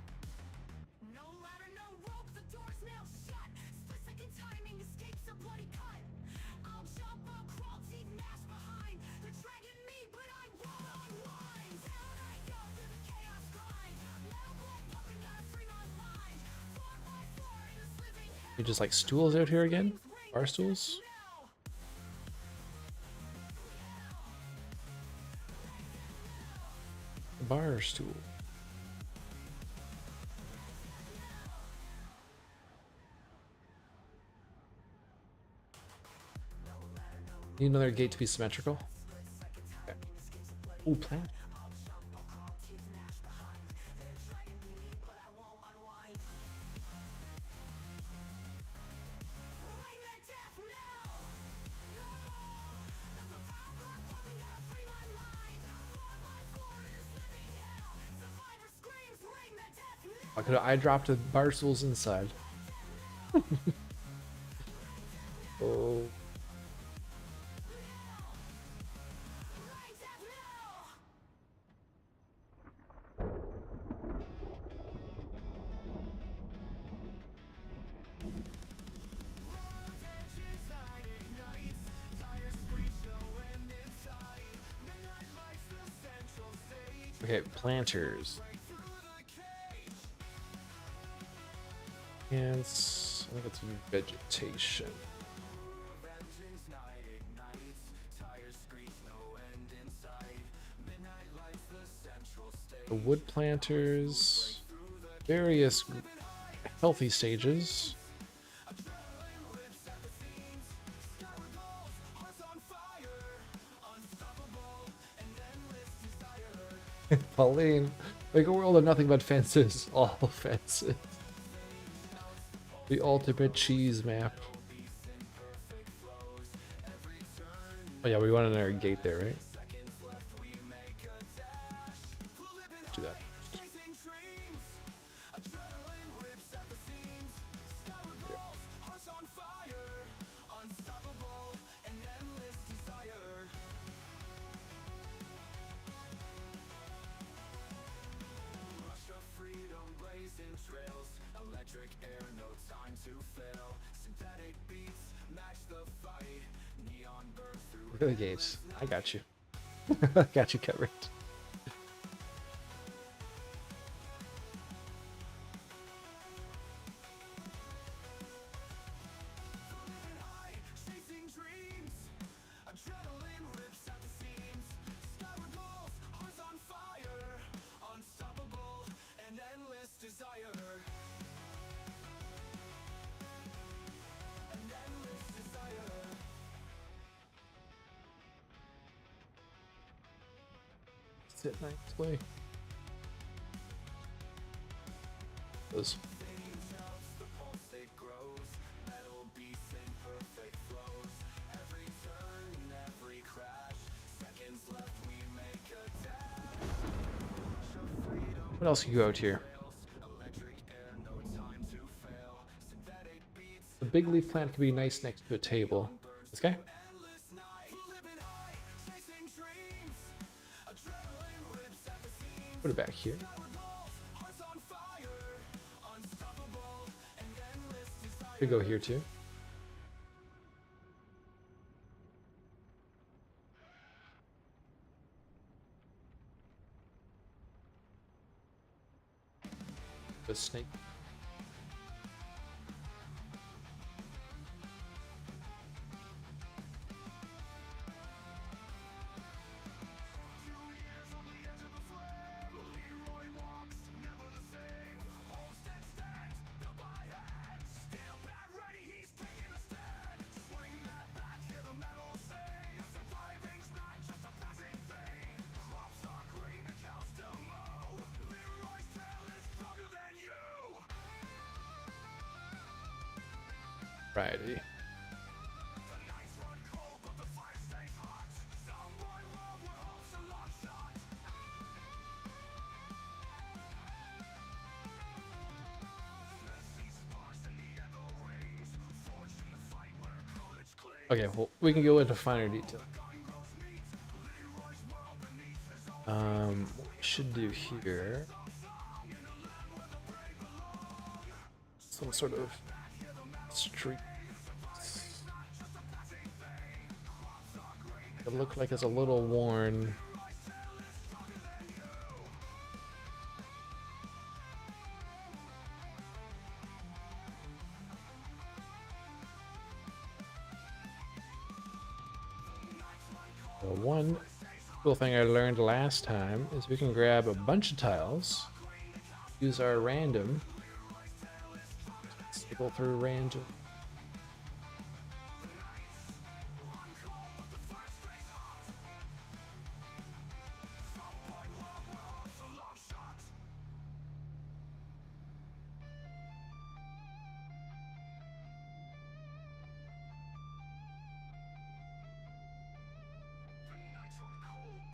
Speaker 3: You just like stools out here again? Bar stools? Bar stool. Need another gate to be symmetrical. Okay. Ooh, plant. I could have eye dropped the bar stools inside. Oh. Okay, planters. And I think it's vegetation. The wood planters, various healthy stages. Pauline, like a world of nothing but fences, all fences. The ultimate cheese map. Oh yeah, we wanted our gate there, right? Do that. Look at the gates. I got you. I got you covered. Sit nicely. Those. What else can go out here? The big leaf plant could be nice next to a table. This guy? Put it back here. Could go here too. The snake. Righty. Okay, well, we can go into finer detail. What we should do here, some sort of street. It looked like it's a little worn. So one cool thing I learned last time is we can grab a bunch of tiles, use our random, cycle through random.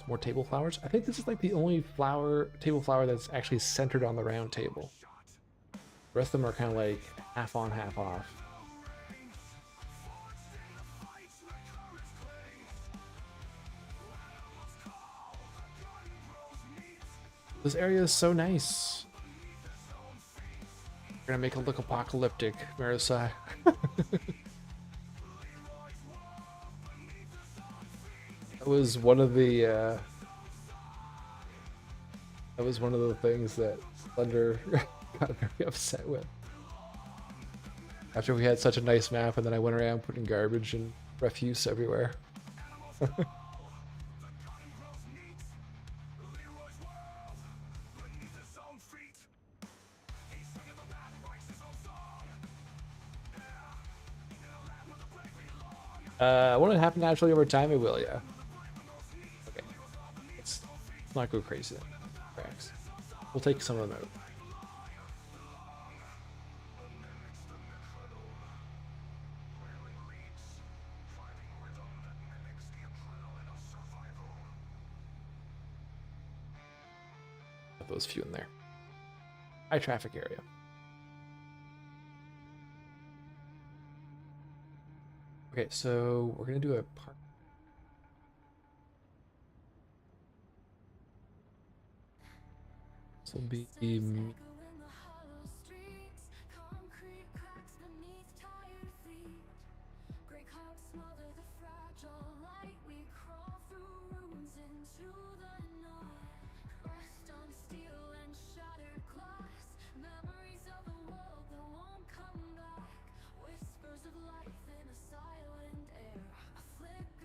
Speaker 3: More table flowers. I think this is like the only table flower that's actually centered on the round table. The rest of them are kind of like half on, half off. This area is so nice. We're gonna make it look apocalyptic, Marisai. That was one of the things that Thunder got very upset with. After we had such a nice map, and then I went around putting garbage and refuse everywhere. Won't it happen naturally over time? It will, yeah. Okay. Let's not go crazy then. Cracks. We'll take some of them out. Put those few in there. High traffic area. Okay, so we're gonna do a park. This will be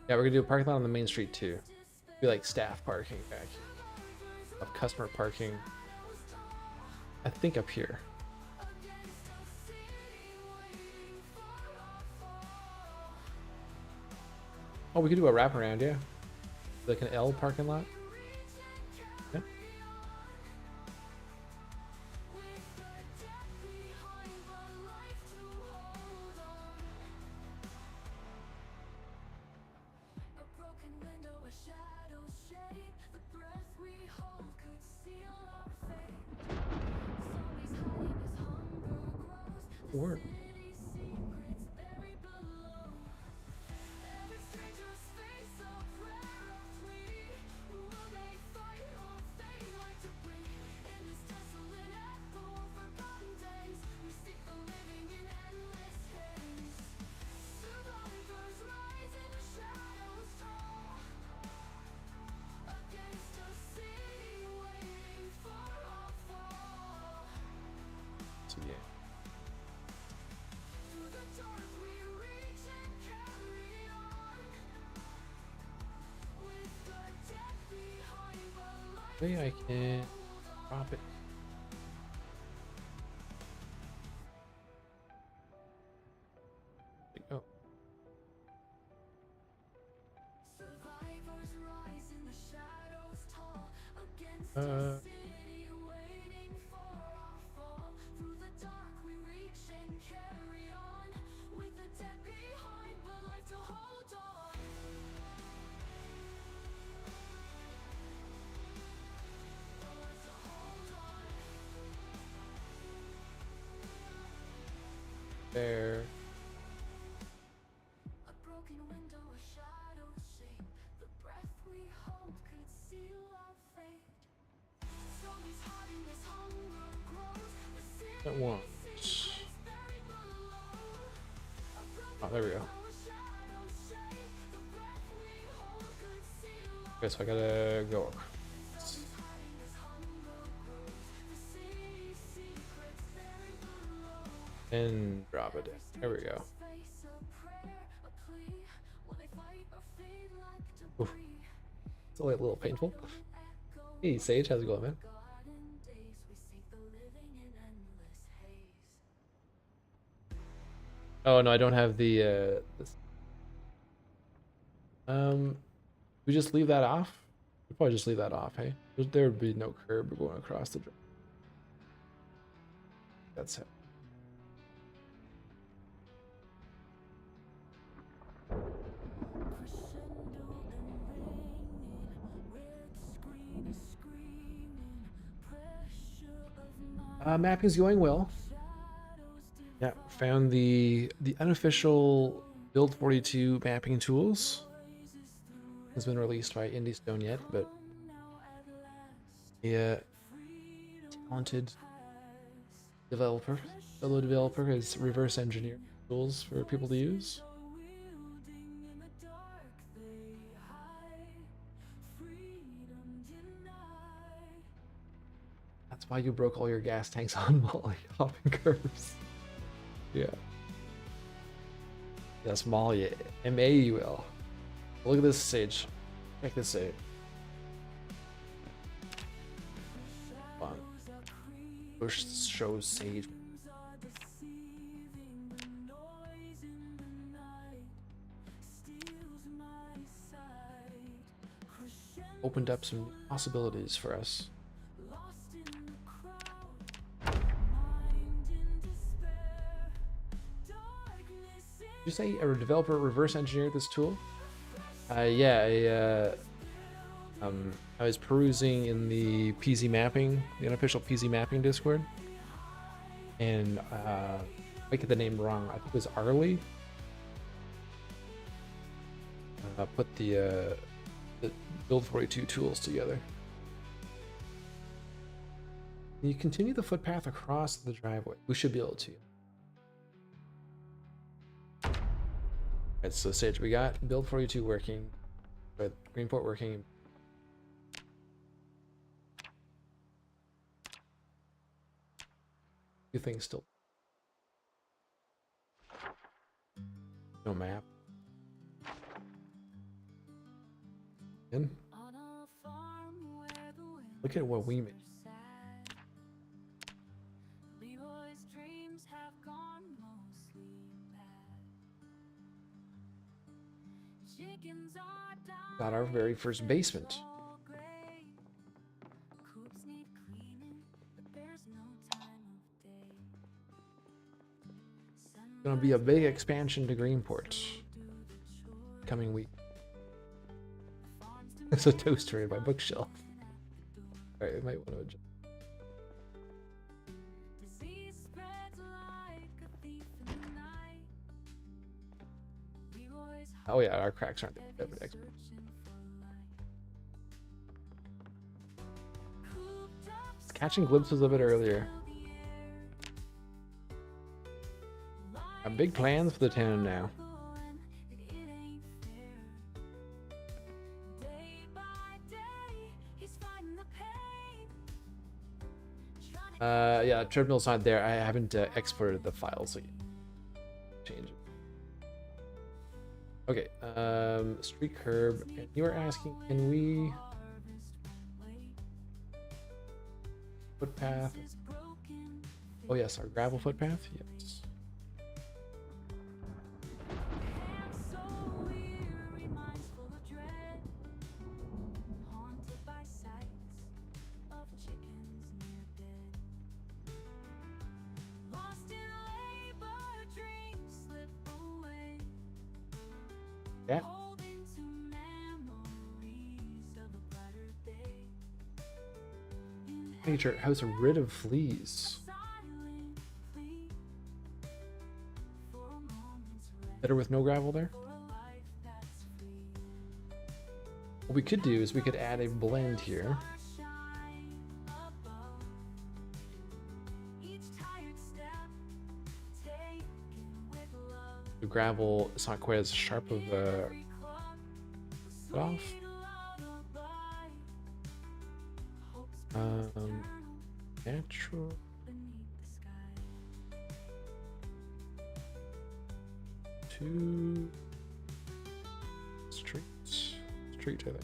Speaker 3: yeah, we're gonna do a parking lot on the main street too. Be like staff parking back here. Of customer parking. I think up here. Oh, we could do a wraparound, yeah. Like an L parking lot. Yeah. work. So yeah. Maybe I can drop it. Oh. Uh. There. That one. Oh, there we go. Okay, so I gotta go. And drop it in. There we go. Oof. It's a little painful. Hey, Sage, how's it going, man? Oh no, I don't have the this. We just leave that off? We probably just leave that off, hey? There would be no curb going across the drive. That's it. Mapping's going well. Yeah, found the unofficial Build 42 mapping tools. Has been released by IndieStone yet, but a talented developer, fellow developer, has reverse engineered tools for people to use. That's why you broke all your gas tanks on Molly hopping curves. Yeah. Yes, Molly, M-A-U-L. Look at this Sage. Check this out. Fun. Push shows Sage. Opened up some possibilities for us. Did you say a developer reverse engineered this tool? Yeah, I was perusing in the PZ mapping, the unofficial PZ mapping Discord, and I might get the name wrong. I think it was Arlie. Put the Build 42 tools together. Can you continue the footpath across the driveway? We should be able to. Alright, so Sage, we got Build 42 working, but Greenport working. Two things still. No map. In. Look at what we made.
Speaker 2: Leroy's dreams have gone mostly bad. Chickens are down.
Speaker 3: Got our very first basement.
Speaker 2: Coops need cleaning, but there's no time of day.
Speaker 3: Gonna be a big expansion to Greenport coming week. It's a toaster in my bookshelf. Alright, I might want to adjust.
Speaker 2: Disease spreads like a
Speaker 3: Oh yeah, our cracks aren't that bad, expert. Catching glimpses of it earlier. Got big plans for the town now. Yeah, treadmill's not there. I haven't exported the file, so change it. Okay, street curb. And you were asking, can we footpath? Oh yes, our gravel footpath. Yes. Yeah. Nature house rid of fleas. Better with no gravel there. What we could do is we could add a blend here. The gravel is not quite as sharp of a off. Natural. Two streets. Street, I think.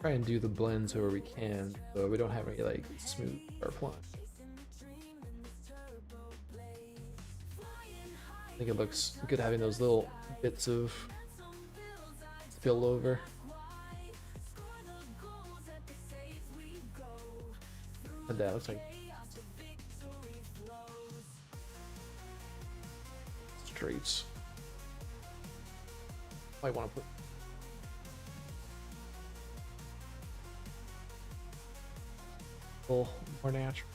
Speaker 3: Try and do the blends where we can, so we don't have any like smooth or plot. I think it looks good having those little bits of spillover. And that looks like streets. Might want to put more natural.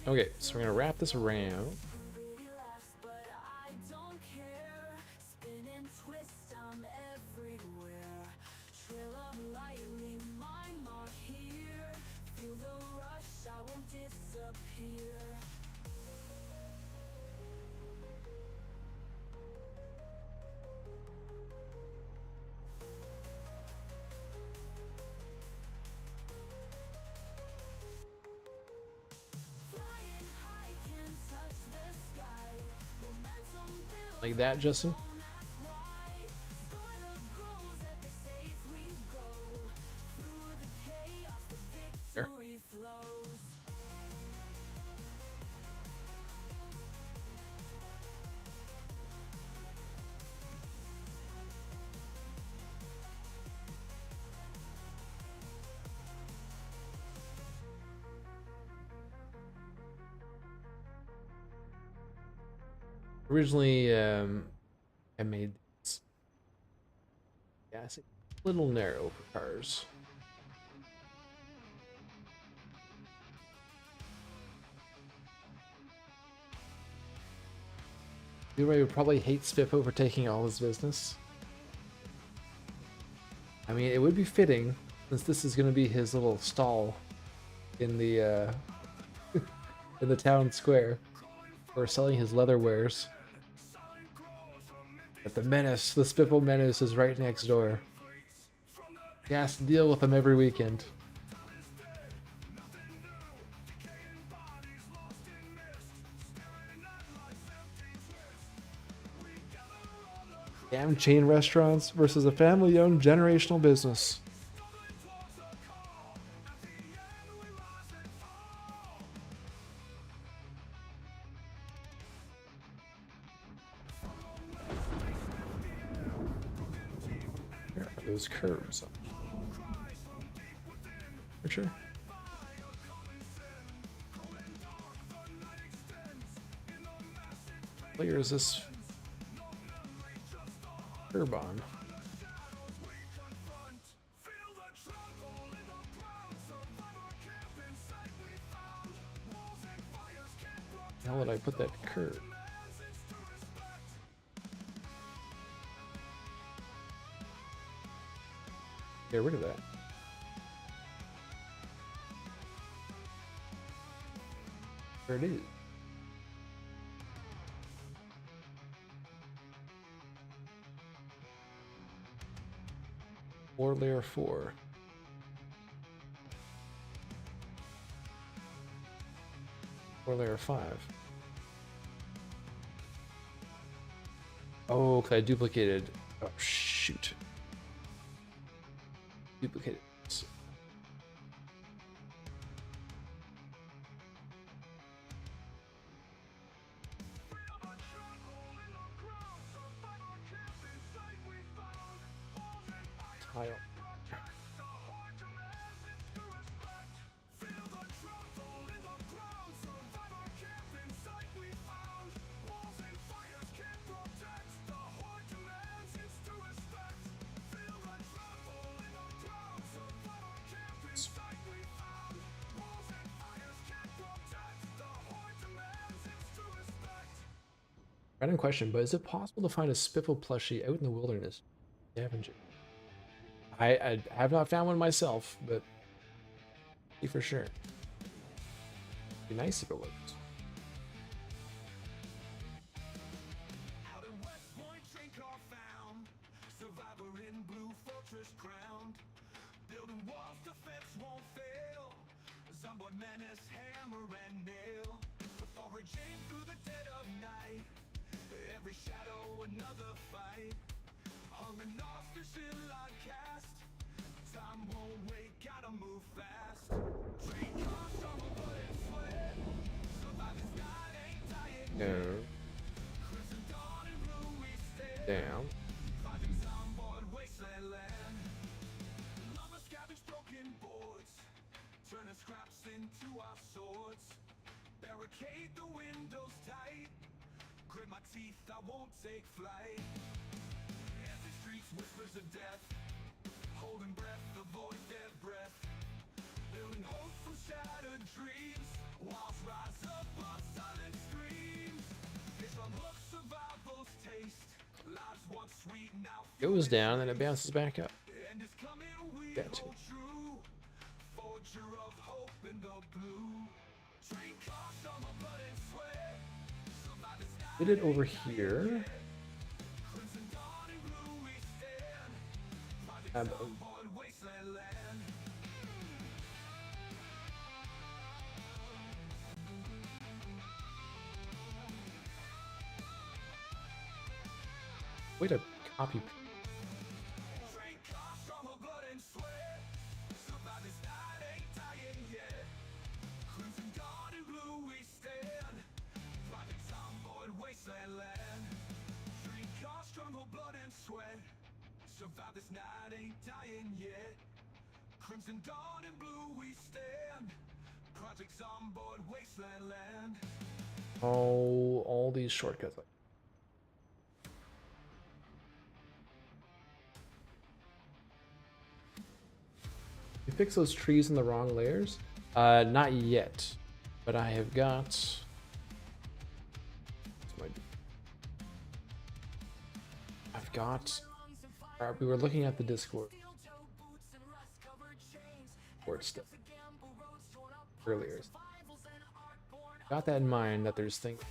Speaker 3: Okay, so we're gonna wrap this around. Like that, Justin? There. Originally, I made this a little narrow for cars. Leroy would probably hate Spippo for taking all his business. I mean, it would be fitting, since this is going to be his little stall in the in the town square for selling his leather wares. But the menace, the Spippo menace, is right next door. He has to deal with them every weekend. Damn chain restaurants versus a family-owned generational business. Where are those curbs? For sure. Where is this curb on? How would I put that curb? Get rid of that. There it is. Or layer 4. Or layer 5. Oh, because I duplicated. Oh, shoot. Duplicated. Tile. Random question, but is it possible to find a Spiffle plushie out in the wilderness? Scavenging. I have not found one myself, but see for sure. Be nice if it was.
Speaker 1: Out in West Point, train car found. Survivor in blue fortress crowned. Building walls, defense won't fail. Zomboid menace, hammer and nail. Foraging through the dead of night. Every shadow, another fight. Hung and off, still cast. Time won't wait, gotta move fast. Train cars, summer, blood and sweat. Survivors night ain't dying yet.
Speaker 3: No.
Speaker 1: Crimson dawn and blue we stand.
Speaker 3: Down.
Speaker 1: Fighting Zomboid, wasteland land. Lumber scavenge broken boards. Turning scraps into our swords. Barricade the windows tight. Grit my teeth, I won't take flight. Empty streets, whispers of death. Holding breath, avoid dead breath. Building hope from shattered dreams. Walls rise up on silent screams. It's unhook survival's taste. Lives once sweet, now
Speaker 3: Goes down, then it bounces back up.
Speaker 1: and it's coming, we
Speaker 3: Gotcha.
Speaker 1: hold true. Forger of hope in the blue. Train car, summer, blood and sweat. Survivors die.
Speaker 3: Did it over here.
Speaker 1: Crimson dawn and blue we stand. Fighting Zomboid, wasteland land.
Speaker 3: Way to copy.
Speaker 1: Train car, summer, blood and sweat. Survivors night ain't dying yet. Crimson dawn and blue we stand. Fighting Zomboid, wasteland land. Train car, struggle, blood and sweat. Survive this night ain't dying yet. Crimson dawn and blue we stand. Project Zomboid, wasteland land.
Speaker 3: Oh, all these shortcuts. You fix those trees in the wrong layers? Not yet, but I have got. I've got. We were looking at the Discord stuff earlier. Got that in mind that there's things.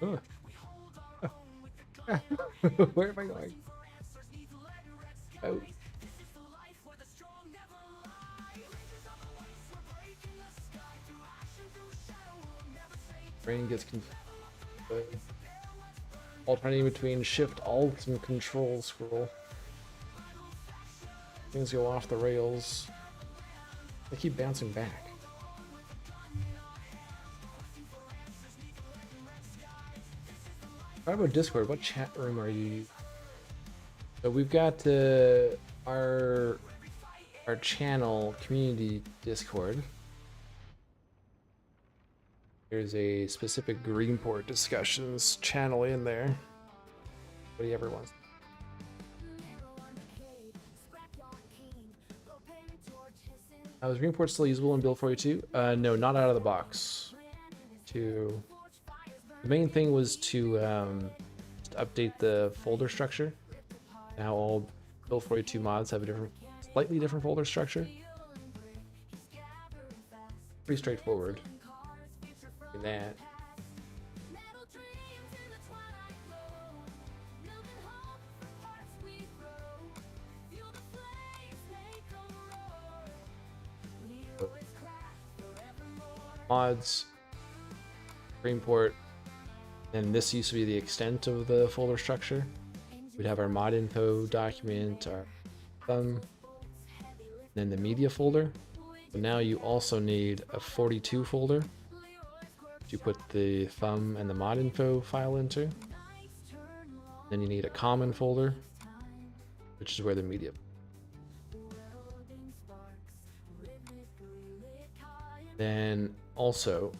Speaker 3: Oh. Where am I going? Oh. Brain gets alternating between Shift, Alt, and Control scroll. Things go off the rails. They keep bouncing back. What about Discord? What chat room are you? So we've got our channel community Discord. There's a specific Greenport discussions channel in there. What do you ever want? Was Greenport still usable in build 42? No, not out of the box. The main thing was to just update the folder structure. Now all build 42 mods have a slightly different folder structure. Pretty straightforward. In that. Mods, Greenport, and this used to be the extent of the folder structure. We'd have our mod info document, our thumb, then the media folder. But now you also need a 42 folder to put the thumb and the mod info file into. Then you need a common folder, which is where the media. Then also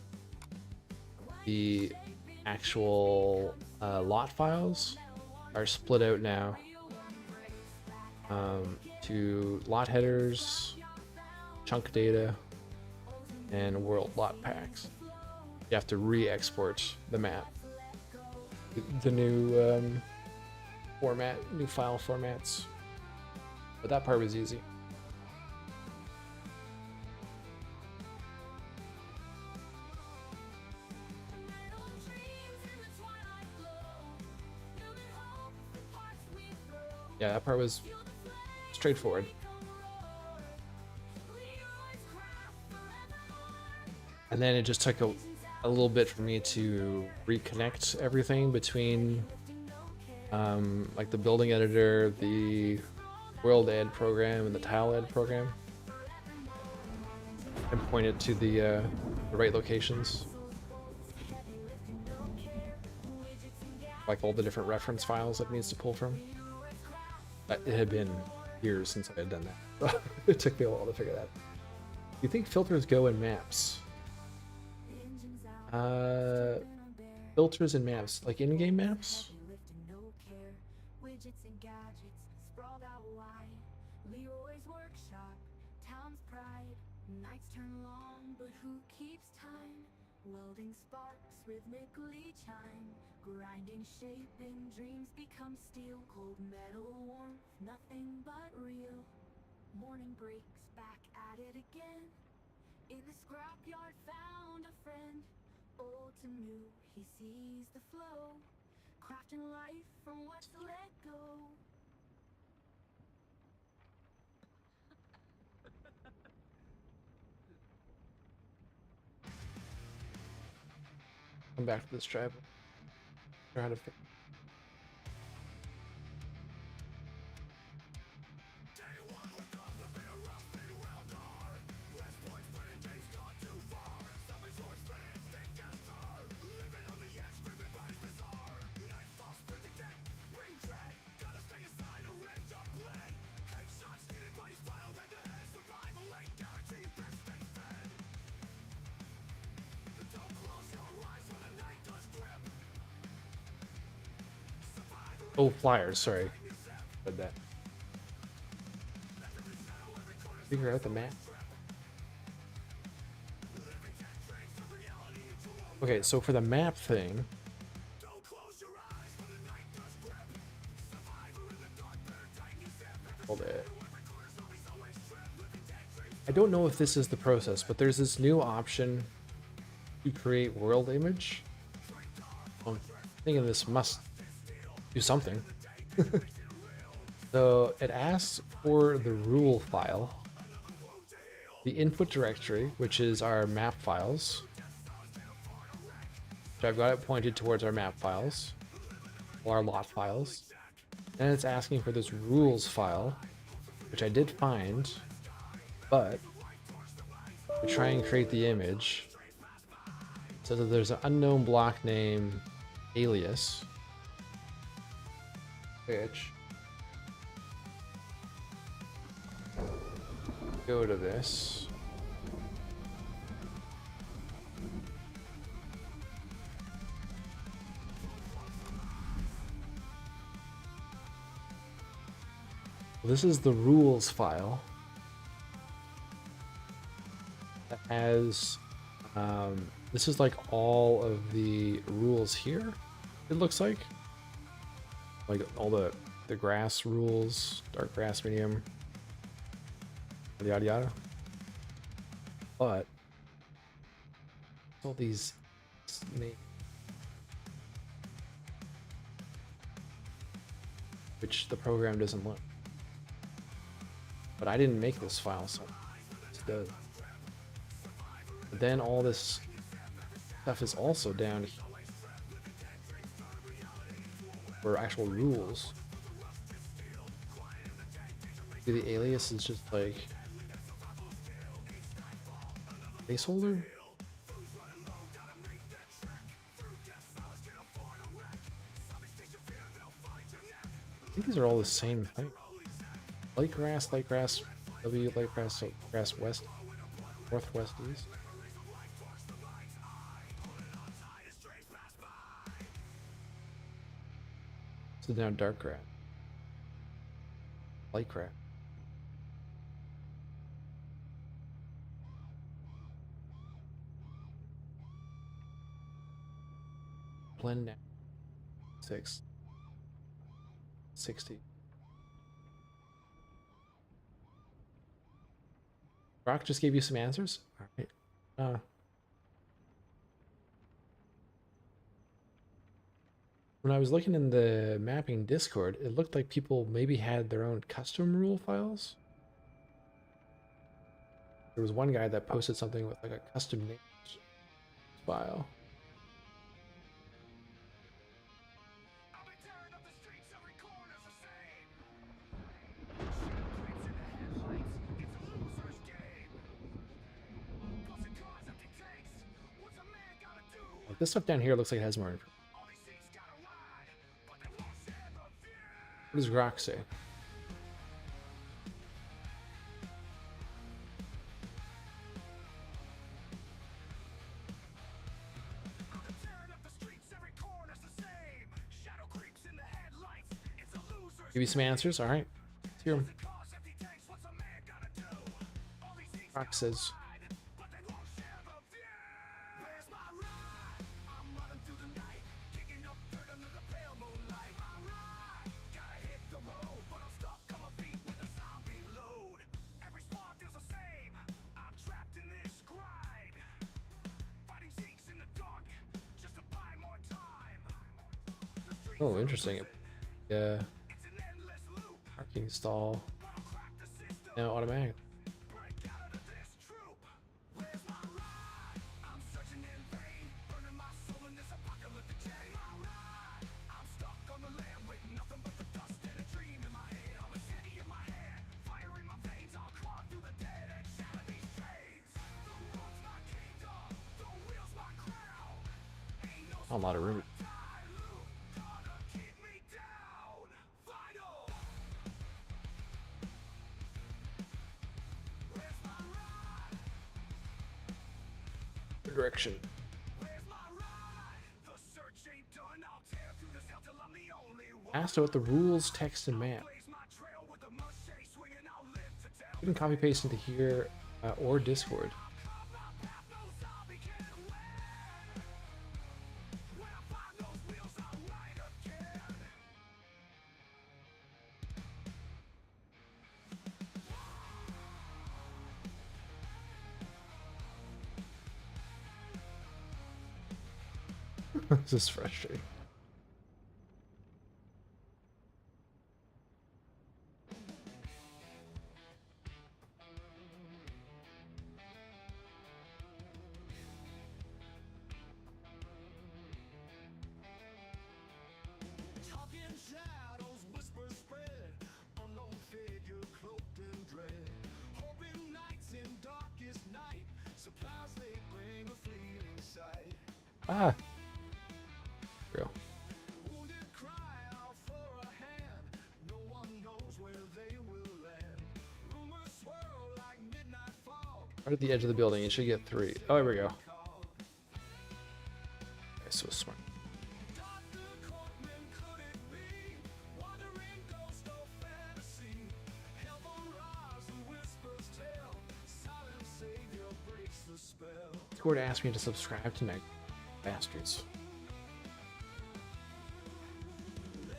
Speaker 3: the actual lot files are split out now to lot headers, chunk data, and world lot packs. You have to re-export the map. The new format, new file formats. But that part was easy. Yeah, that part was straightforward. And then it just took a little bit for me to reconnect everything between like the building editor, the world ed program, and the tile ed program, and point it to the right locations. Like all the different reference files that it needs to pull from. It had been years since I had done that. So it took me a while to figure that out. Do you think filters go in maps? Filters in maps, like in-game maps?
Speaker 2: Leroy's workshop, town's pride. Nights turn long, but who keeps time? Welding sparks rhythmically chime. Grinding, shaping, dreams become steel. Cold metal warmth, nothing but real. Morning breaks, back at it again. In the scrapyard found a friend. Old to new, he sees the flow. Crafting life from what's let go.
Speaker 3: Come back to this drive. Try how to fix. Oh, flyers, sorry. Said that. Figure out the map. Okay, so for the map thing, hold it. I don't know if this is the process, but there's this new option to create world image. thinking this must do something. So it asks for the rule file, the input directory, which is our map files. So I've got it pointed towards our map files, or our lot files. Then it's asking for this rules file, which I did find, but to try and create the image, so that there's an unknown block name alias, which go to this. This is the rules file that has, this is like all of the rules here, it looks like all the grass rules, dark grass, medium, yada yada. But all these names, which the program doesn't look. But I didn't make this file, so it does. But then all this stuff is also down here for actual rules. See, the alias is just like placeholder. I think these are all the same thing. Light grass, W, light grass, so grass west, northwest, east. So now dark grass, light grass. Blend now. 60. Rock just gave you some answers? Alright. When I was looking in the mapping Discord, it looked like people maybe had their own custom rule files. There was one guy that posted something with like a custom names file. This stuff down here looks like it has more info. What does Grok say? Give you some answers? Alright. Let's hear them. Grok says, oh, interesting. Yeah. Parking stall. Now automatic. A lot of room. Direction. Asked about the rules, text, and map. You can copy paste into here or Discord. This is frustrating. Ah. There we go.
Speaker 1: Wounded cry out for a hand. No one knows where they will land. Rumors swirl like midnight fog.
Speaker 3: Right at the edge of the building. You should get 3. Oh, here we go. That's so smart.
Speaker 1: Dr. Cortman, could it be? Wandering ghost or fantasy? Help arise the whisper's tale. Silent savior breaks the spell.
Speaker 3: Discord asked me to subscribe tonight. Bastards.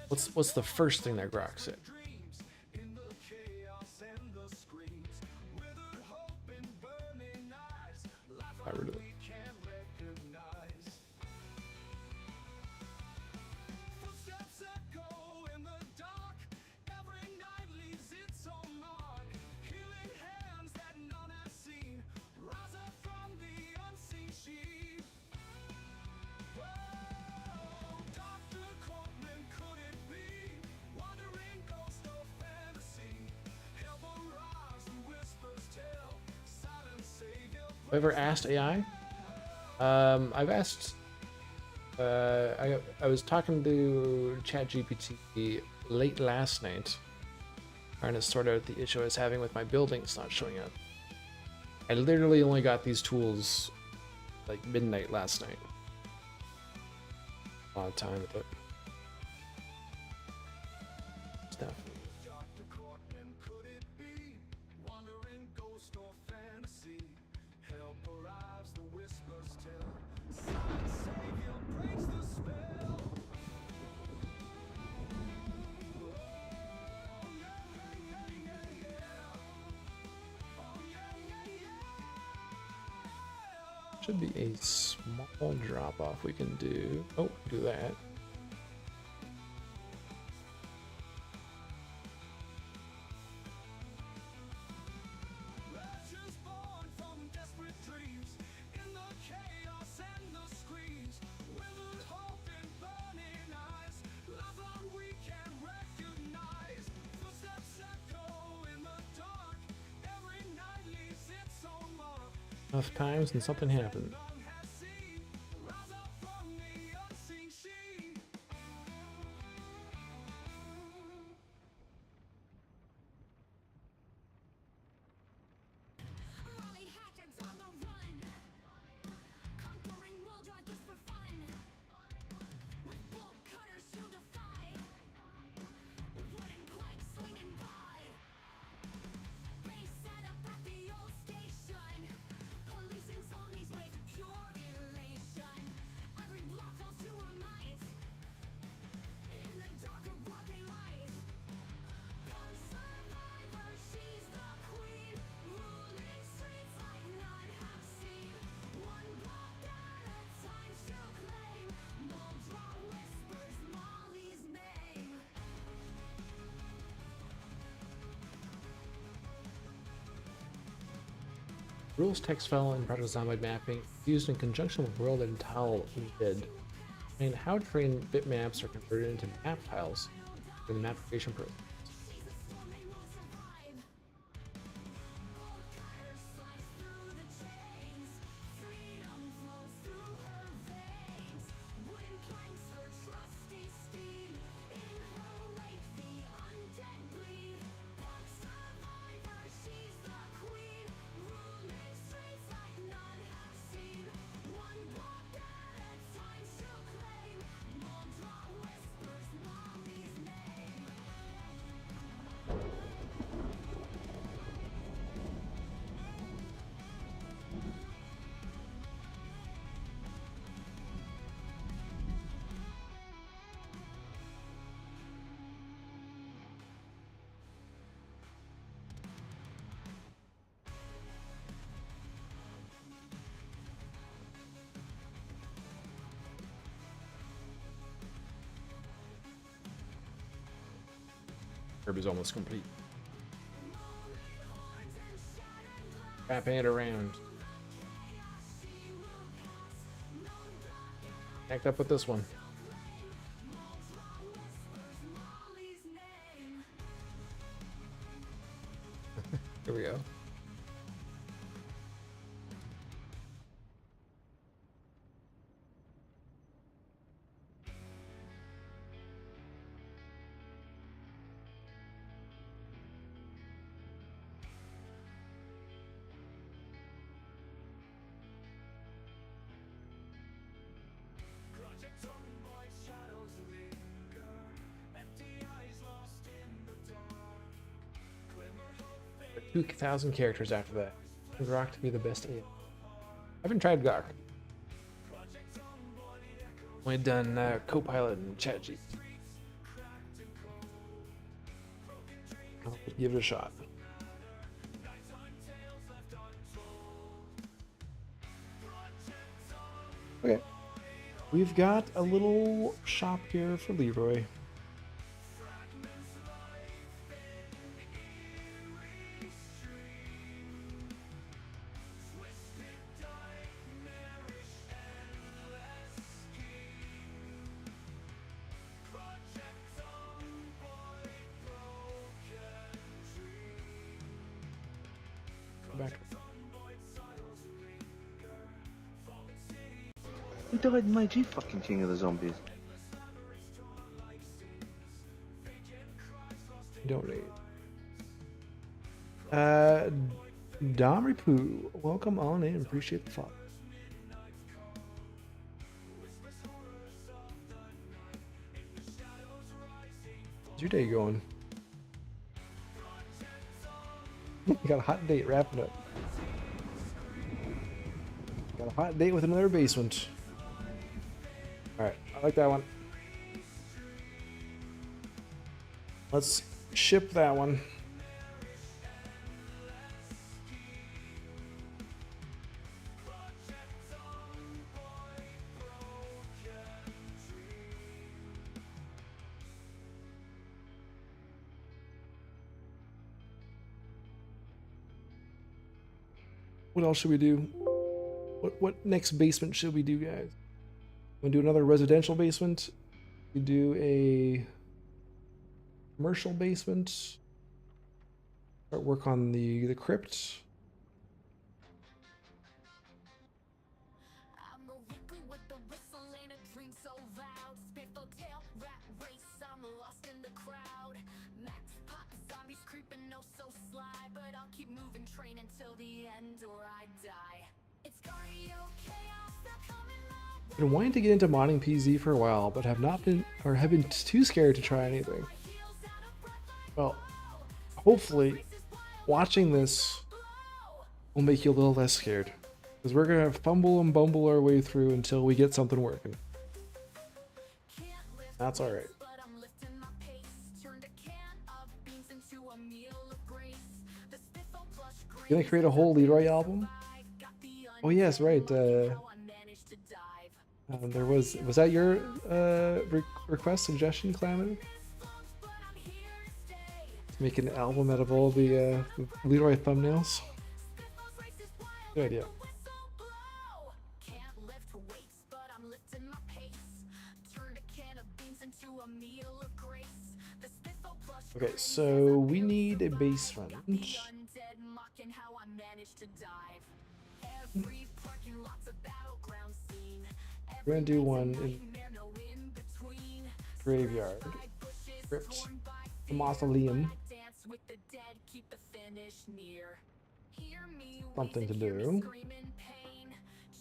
Speaker 3: What's the first thing that Grok said?
Speaker 1: Dreams in the chaos and the screams. Withered hope and burning eyes. Life
Speaker 3: Got rid of it.
Speaker 1: we can't recognize. Footsteps echo in the dark. Every night leaves its own mark. Healing hands that none have seen. Rise up from the unseen sheep. Whoa, Dr. Cortman, could it be? Wandering ghost or fantasy? Help arise, the whispers tell. Silent savior.
Speaker 3: Have you ever asked AI? I've asked. I was talking to ChatGPT late last night, trying to sort out the issue I was having with my buildings not showing up. I literally only got these tools like midnight last night. A lot of time with it. Stuff.
Speaker 1: Dr. Cortman, could it be? Wandering ghost or fantasy? Help arrives, the whispers tell. Silent savior breaks the spell. Oh, yeah, yeah, yeah, yeah. Oh, yeah, yeah, yeah.
Speaker 3: Should be a small drop off we can do. Oh, do that.
Speaker 1: Legends born from desperate dreams in the chaos and the screams. Withered hope and burning eyes. Love that we can recognize. Footsteps echo in the dark. Every night leaves its own mark.
Speaker 3: Enough times and something happened.
Speaker 1: None has seen. Rise up from the unseen sheep.
Speaker 2: Molly Hatchet's on the run, conquering world just for fun. With bolt cutters she'll defy, wooden planks swinging by. Base set up at the old station, policing zombies with pure elation. Every block falls to a might, in the dark of broad daylight. One survivor, she's the queen, ruling streets like none have seen. One block at a time she'll claim, Moldra whispers Molly's name.
Speaker 3: Rules text file in Project Zomboid mapping used in conjunction with world and tile embed. And how train bitmaps are converted into map tiles in the map creation process.
Speaker 2: She's a soulmate, will survive. Bolt cutters slice through the chains, freedom flows through her veins. Wooden planks her trusty steed, in her wake the undead bleed. One survivor, she's the queen, ruling streets like none have seen. One block at a time she'll claim, Moldra whispers Molly's name.
Speaker 3: Herb is almost complete. Wrapping it around. Connect up with this one.
Speaker 2: Molly's name.
Speaker 3: Here we go. 2,000 characters after that. Grok to be the best AI. I haven't tried Grok. Only done Copilot and ChatGPT. I'll give it a shot. Okay. We've got a little shop here for Leroy. Back.
Speaker 5: Who died and made you fucking king of the zombies?
Speaker 3: Donate. Domripu, welcome on in. Appreciate the follow. How's your day going? Got a hot date wrapping up. Got a hot date with another basement. Alright, I like that one. Let's ship that one. What else should we do? What next basement should we do, guys? We do another residential basement. We do a commercial basement. Start work on the crypt.
Speaker 2: I'm a weekly with the whistle, ain't a dream so loud. Spiffle tail, rat race, I'm lost in the crowd. Max pop, zombies creeping, no so sly. But I'll keep moving, train until the end or I die. It's cardio chaos, they're coming my way.
Speaker 3: Been wanting to get into modding PZ for a while, but have been too scared to try anything. Well, hopefully, watching this will make you a little less scared, because we're gonna fumble and bumble our way through until we get something working. That's all right.
Speaker 2: But I'm lifting my pace. Turned a can of beans into a meal of grace. The spiffle plush green.
Speaker 3: Gonna create a whole Leroy album. Oh yes, right.
Speaker 2: How I managed to dive.
Speaker 3: There was that your request suggestion, Calamity?
Speaker 2: But I'm here to stay.
Speaker 3: Make an album out of all the Leroy thumbnails.
Speaker 2: Spiffle's race is wild.
Speaker 3: Good idea.
Speaker 2: Whistle blow. Can't lift weights, but I'm lifting my pace. Turned a can of beans into a meal of grace. The spiffle plush
Speaker 3: Okay,
Speaker 2: green.
Speaker 3: so we need a basement.
Speaker 2: The undead mocking how I managed to dive. Every parking lot's a battleground scene.
Speaker 3: We're gonna do one in
Speaker 2: Nightmare, no in between.
Speaker 3: graveyard,
Speaker 2: Bushes
Speaker 3: crypt,
Speaker 2: torn by
Speaker 3: the mausoleum.
Speaker 2: dance with the dead, keep the finish near. Hear me
Speaker 3: Something to
Speaker 2: wheeze and hear
Speaker 3: do.
Speaker 2: me scream in pain.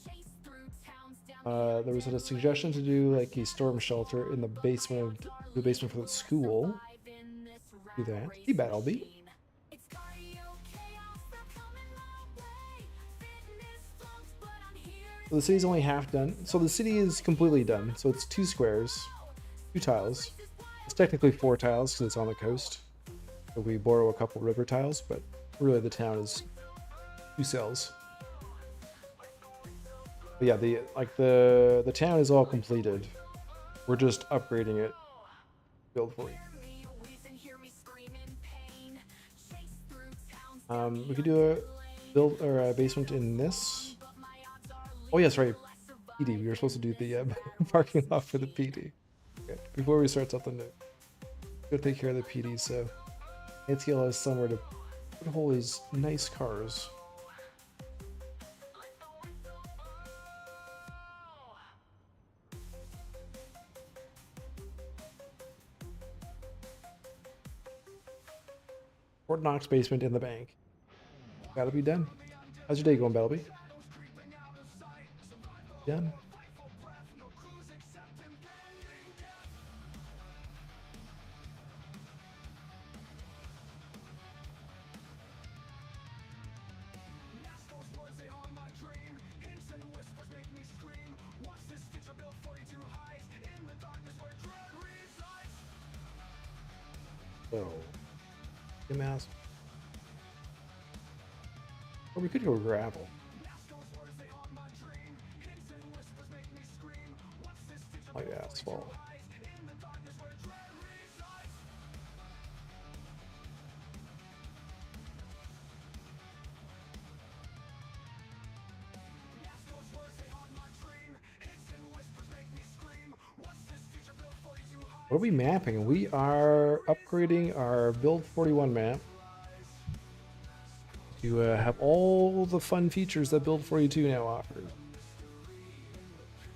Speaker 2: Chase through towns down
Speaker 3: There was a suggestion to do like a storm shelter in the basement of the basement for the school.
Speaker 2: live in this
Speaker 3: Do
Speaker 2: rat
Speaker 3: that.
Speaker 2: race
Speaker 3: Be bad, I'll be.
Speaker 2: machine. It's cardio chaos, they're coming my way. Fitness flunks, but I'm here
Speaker 3: So the city's only half done. So the city is completely done. So it's 2 squares, 2 tiles. It's technically 4 tiles because it's on the coast. So we borrow a couple river tiles, but really the town is 2 cells. But yeah, the town is all completed. We're just upgrading it. Build for it.
Speaker 2: Hear me wheeze and hear me scream in pain. Chase through towns
Speaker 3: We could do a build or a basement in this. Oh yes, right. PD. We were supposed to do the parking lot for the PD. Okay. Before we start something new, go take care of the PD. So ATL has somewhere to put all these nice cars. Fort Knox basement in the bank. Gotta be done. How's your day going, Bellby? Done. So, mass. Or we could go gravel. Like asphalt. What are we mapping? We are upgrading our build 41 map to have all the fun features that build 42 now offers.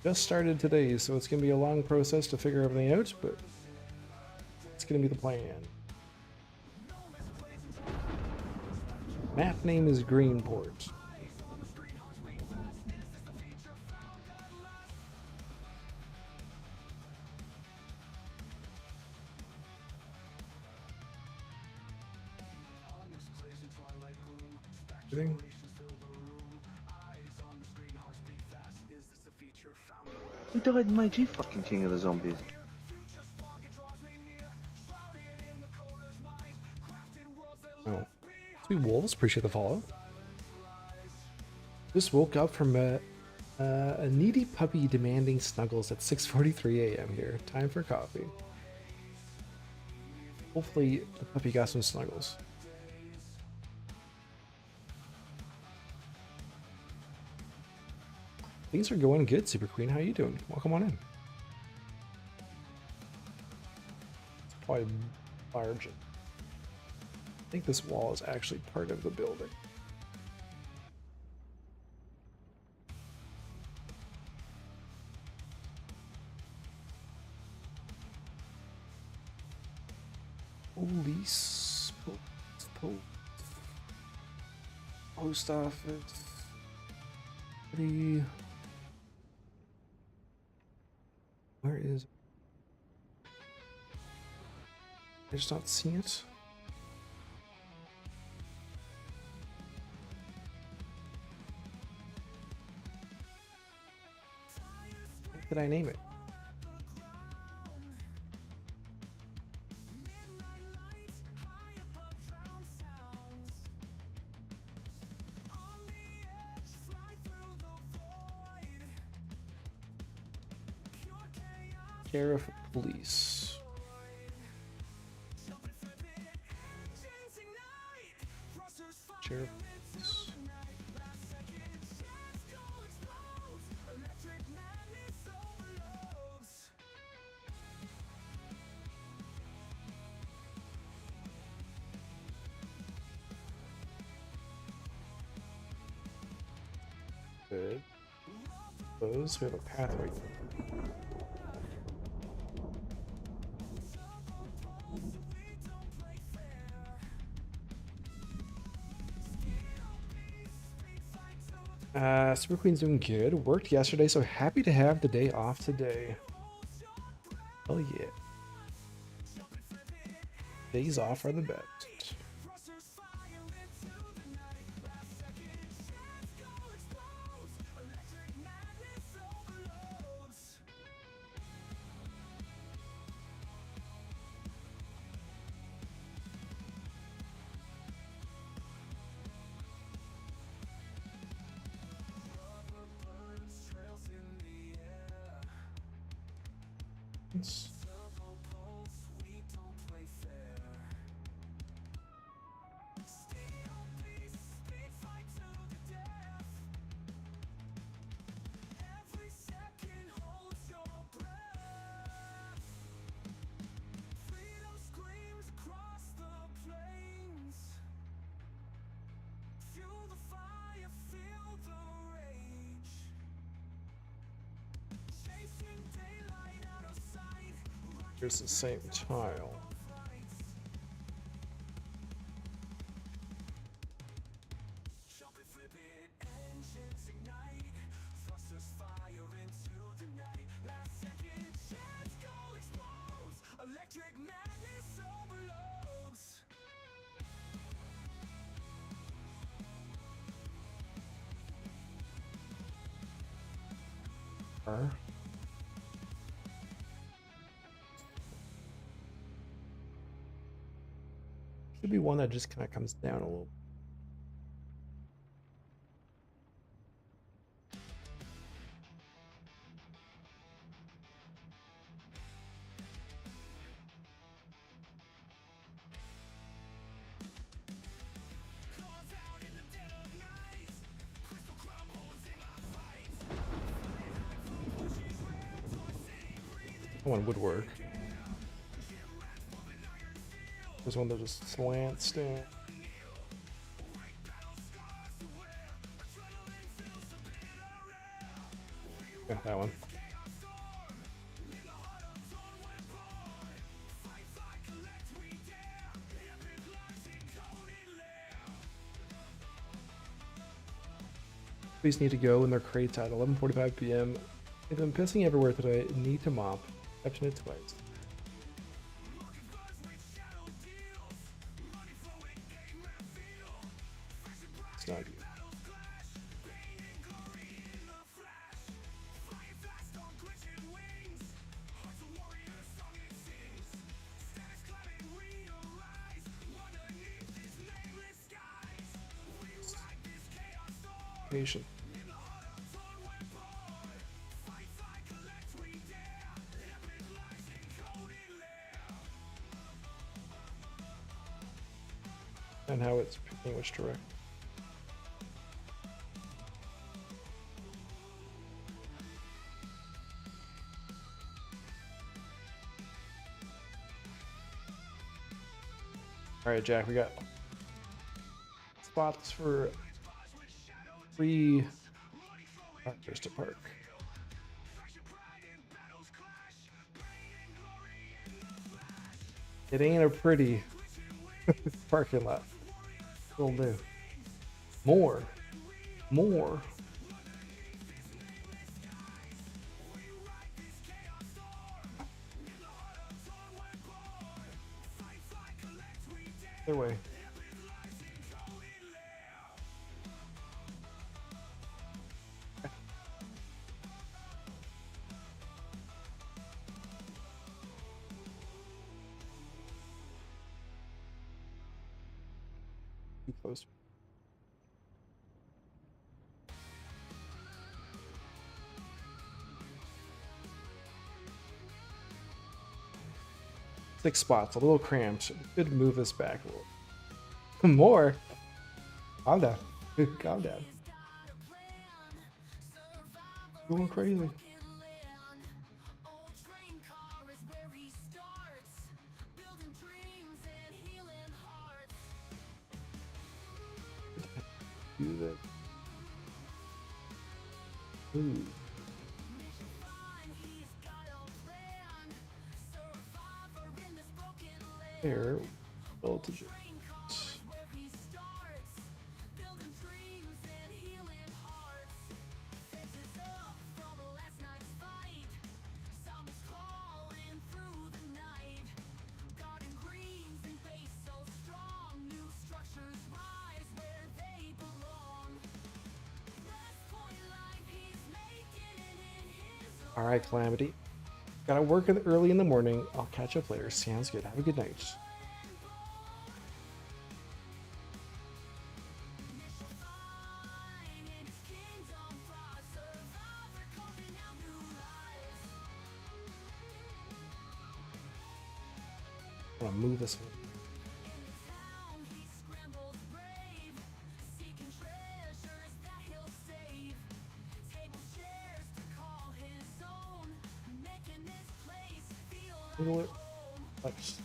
Speaker 3: Just started today, so it's going to be a long process to figure everything out, but it's going to be the plan. Map name is Greenport. Everything?
Speaker 5: Who died in my G fucking king of the zombies?
Speaker 3: Oh. Sweet wolves, appreciate the follow. Just woke up from a needy puppy demanding snuggles at 6:43 a.m. here. Time for coffee. Hopefully the puppy got some snuggles. Things are going good, Super Queen. How you doing? Welcome on in. It's probably large. I think this wall is actually part of the building. Police, post office, where is it? I just not see it. What did I name it? Sheriff Police. Sheriff Police. Good. Those, we have a pathway. Super Queen's doing good. Worked yesterday, so happy to have the day off today. Oh yeah. Days off are the best. Here's the same tile. Could be one that just kind of comes down a little. That one would work. There's one that just slants down. Yeah, that one. Please need to go in their crates at 11:45 p.m. If I'm pissing everywhere today, need to mop. Exception it twice. It's not good. Patient. And how it's picking which direct. All right, Jack, we got spots for 3 tractors to park. It ain't a pretty parking lot. Will do. More. Their way. Too close. Six spots, a little cramped. Could move this back a little. More. Calm down. Calm down. Going crazy. Do that. Ooh. There. Voltage. All right, Calamity. Gotta work early in the morning. I'll catch up later. Sounds good. Have a good night. I'm gonna move this one. Let's.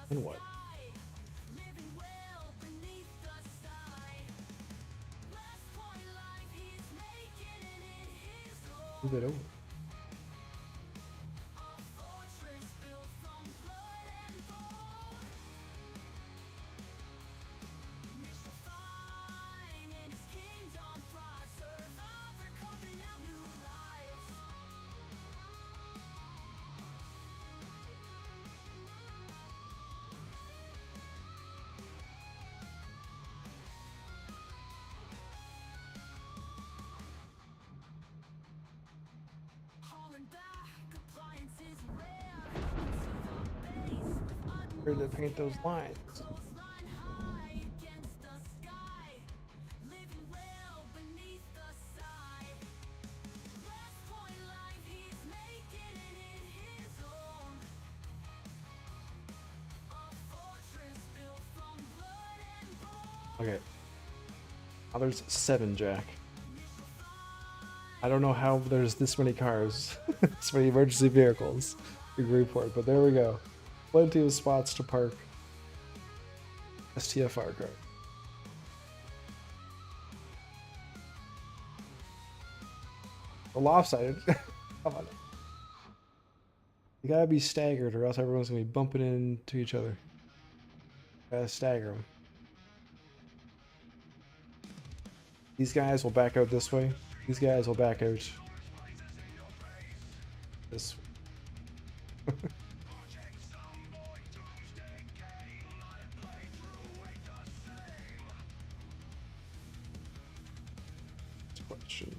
Speaker 3: And what? Move it over. Where to paint those lines? Okay. Now there's 7, Jack. I don't know how there's this many cars, this many emergency vehicles in Greenport, but there we go. Plenty of spots to park STFR car. The lopsided. Come on. You gotta be staggered or else everyone's gonna be bumping into each other. Gotta stagger them. These guys will back out this way. These guys will back out this way. Question.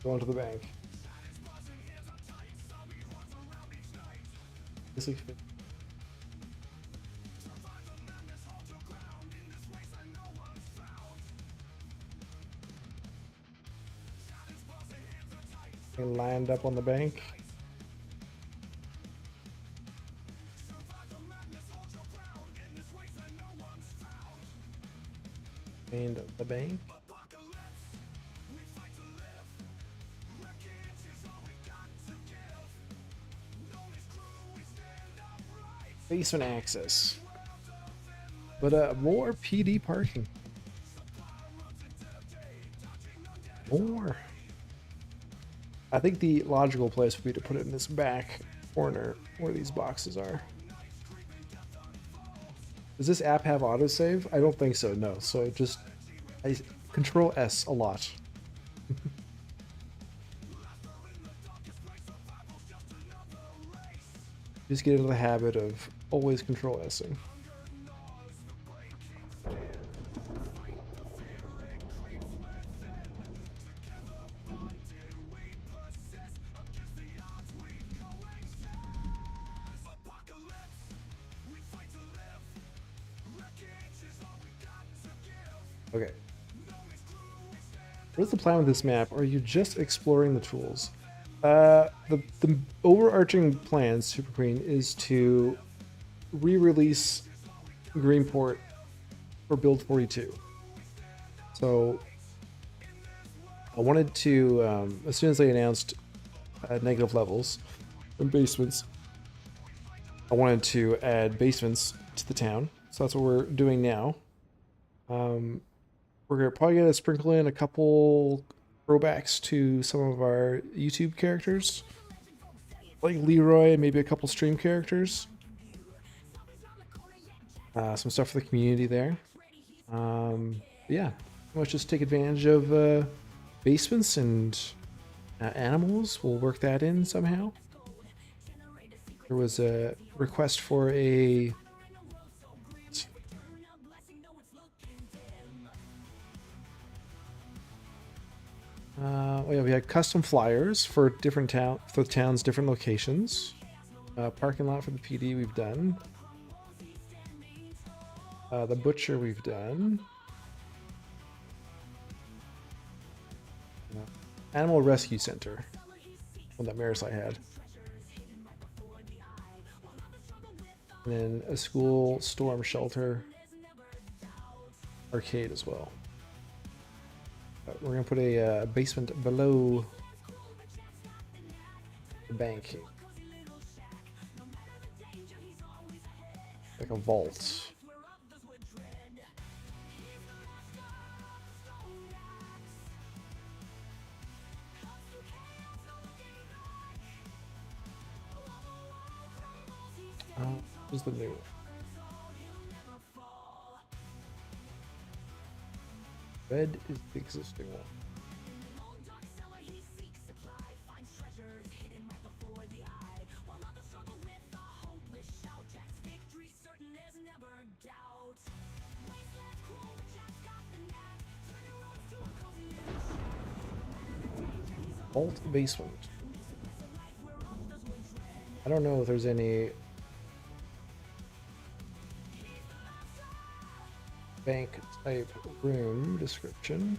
Speaker 3: Going to the bank. This looks good. They lined up on the bank. And the bank. Basement access. But more PD parking. More. I think the logical place would be to put it in this back corner where these boxes are. Does this app have autosave? I don't think so, no. So just I Control S a lot. Just get into the habit of always Control S-ing. Okay. What's the plan with this map? Or are you just exploring the tools? The overarching plan, Super Queen, is to re-release Greenport for build 42. So I wanted to, as soon as they announced negative levels and basements, I wanted to add basements to the town. So that's what we're doing now. We're probably going to sprinkle in a couple throwbacks to some of our YouTube characters, like Leroy, and maybe a couple stream characters. Some stuff for the community there. Yeah, let's just take advantage of basements and animals. We'll work that in somehow. There was a request for a we had custom flyers for different towns, different locations. Parking lot for the PD we've done. The butcher we've done. Animal rescue center, one that Marisite had. And then a school storm shelter, arcade as well. We're gonna put a basement below the bank, like a vault. Where's the new one? Red is the existing one. Vault basement. I don't know if there's any bank type room description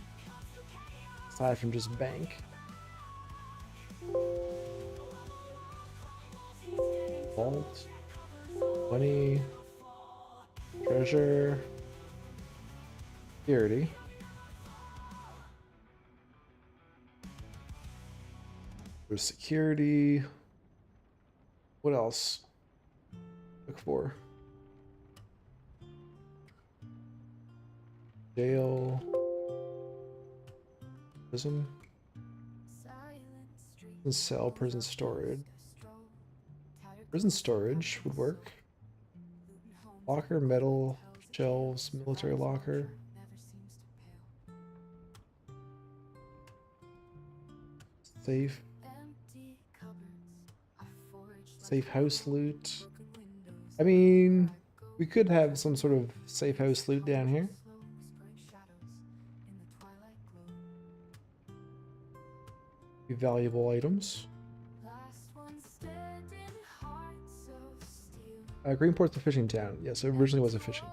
Speaker 3: aside from just bank. Vault, money, treasure, security. There's security. What else? Look for jail, prison, cell, prison storage. Prison storage would work. Locker, metal, shelves, military locker. Safe. Safe house loot. I mean, we could have some sort of safe house loot down here. Valuable items. Greenport's a fishing town. Yes, it originally was a fishing.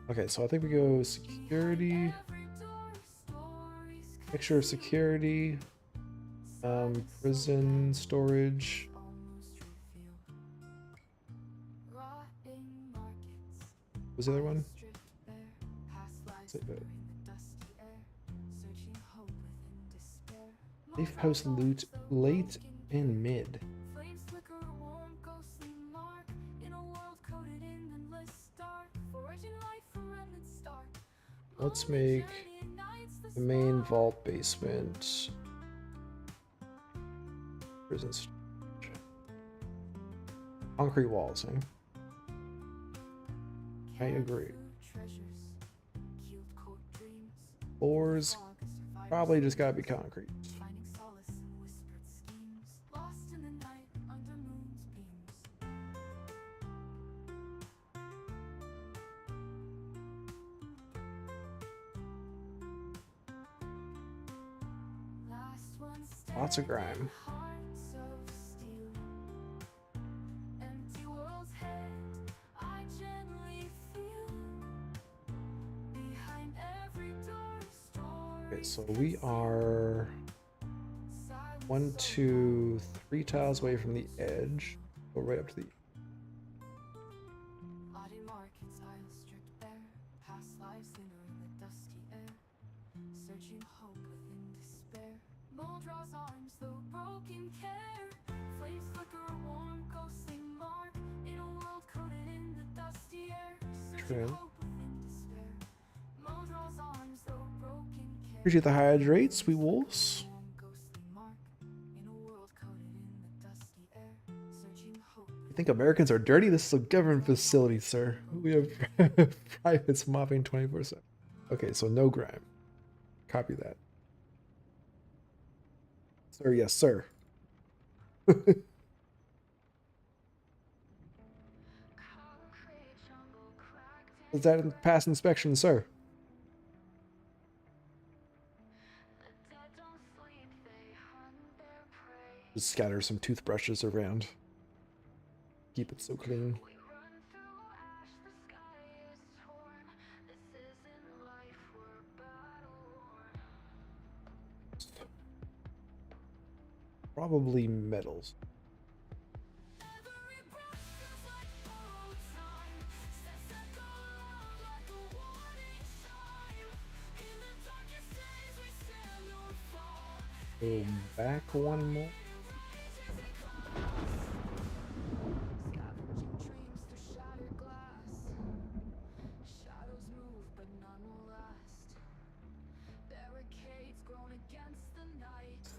Speaker 3: Okay, so I think we go security. Picture of security. Prison storage. What was the other one? Safe house loot, late and mid. Let's make the main vault basement. Prison storage. Concrete walls, eh? I agree. Floors, probably just gotta be concrete. Lots of grime. Okay, so we are 1, 2, 3 tiles away from the edge. Go right up to the trim. Appreciate the hydrates, sweet wolves. You think Americans are dirty? This is a government facility, sir. We have privates mopping 24/7. Okay, so no grime. Copy that. Sir, yes, sir. Is that pass inspection, sir? Just scatter some toothbrushes around. Keep it so clean. Probably metals. Go back one more.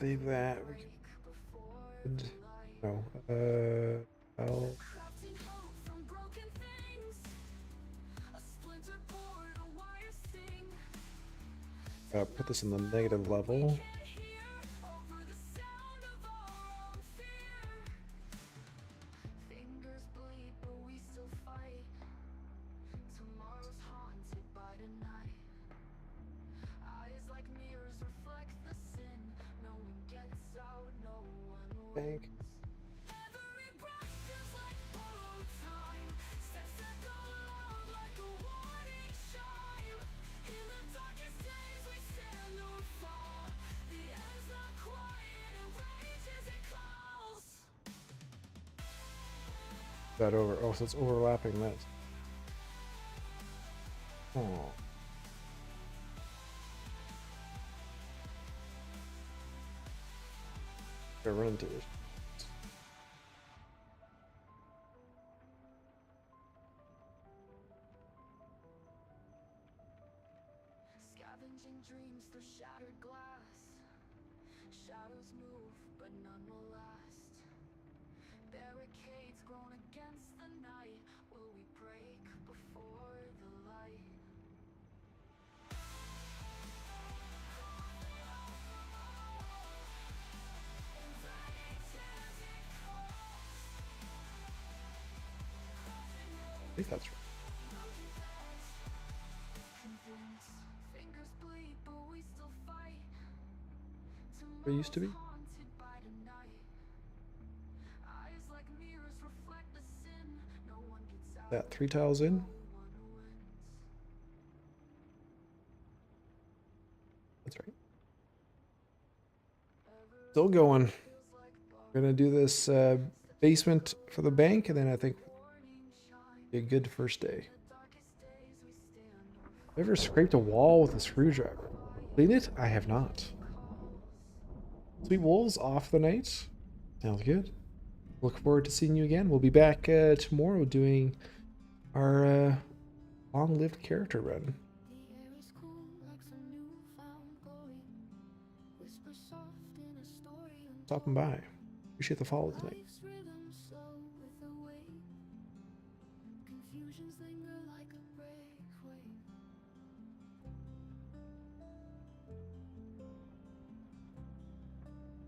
Speaker 3: Save that. No. I'll put this in the negative level. Bank.
Speaker 2: Every breath feels like borrowed time. Steps that go loud like a warning chime. In the darkest days we stand or fall. The air's not quiet and rage as it calls.
Speaker 3: That over. Oh, so it's overlapping that. Oh. I run into it.
Speaker 2: Scavenging dreams through shattered glass. Shadows move, but none will last. Barricades grown against the night. Will we break before the light?
Speaker 3: I think that's right.
Speaker 2: Fingers bleed, but we still fight.
Speaker 3: It used to be.
Speaker 2: Haunted by the night. Eyes like mirrors reflect the sin. No one gets out.
Speaker 3: That 3 tiles in.
Speaker 2: No one wins.
Speaker 3: That's right. Still going.
Speaker 2: Feels like
Speaker 3: We're gonna do this basement for the bank, and then I think
Speaker 2: warning shine.
Speaker 3: be a good first day.
Speaker 2: The darkest days we stand or
Speaker 3: Have you ever scraped a wall with a screwdriver? Clean it? I have not. Sweet Wolves off the night. Sounds good. Look forward to seeing you again. We'll be back tomorrow doing our long-lived character run.
Speaker 2: The air is cool like some newfound glory. Whisper soft in a story untold.
Speaker 3: Stopping by. Appreciate the follow tonight.
Speaker 2: Life's rhythm slow with a wave. Confusions linger like a breakaway.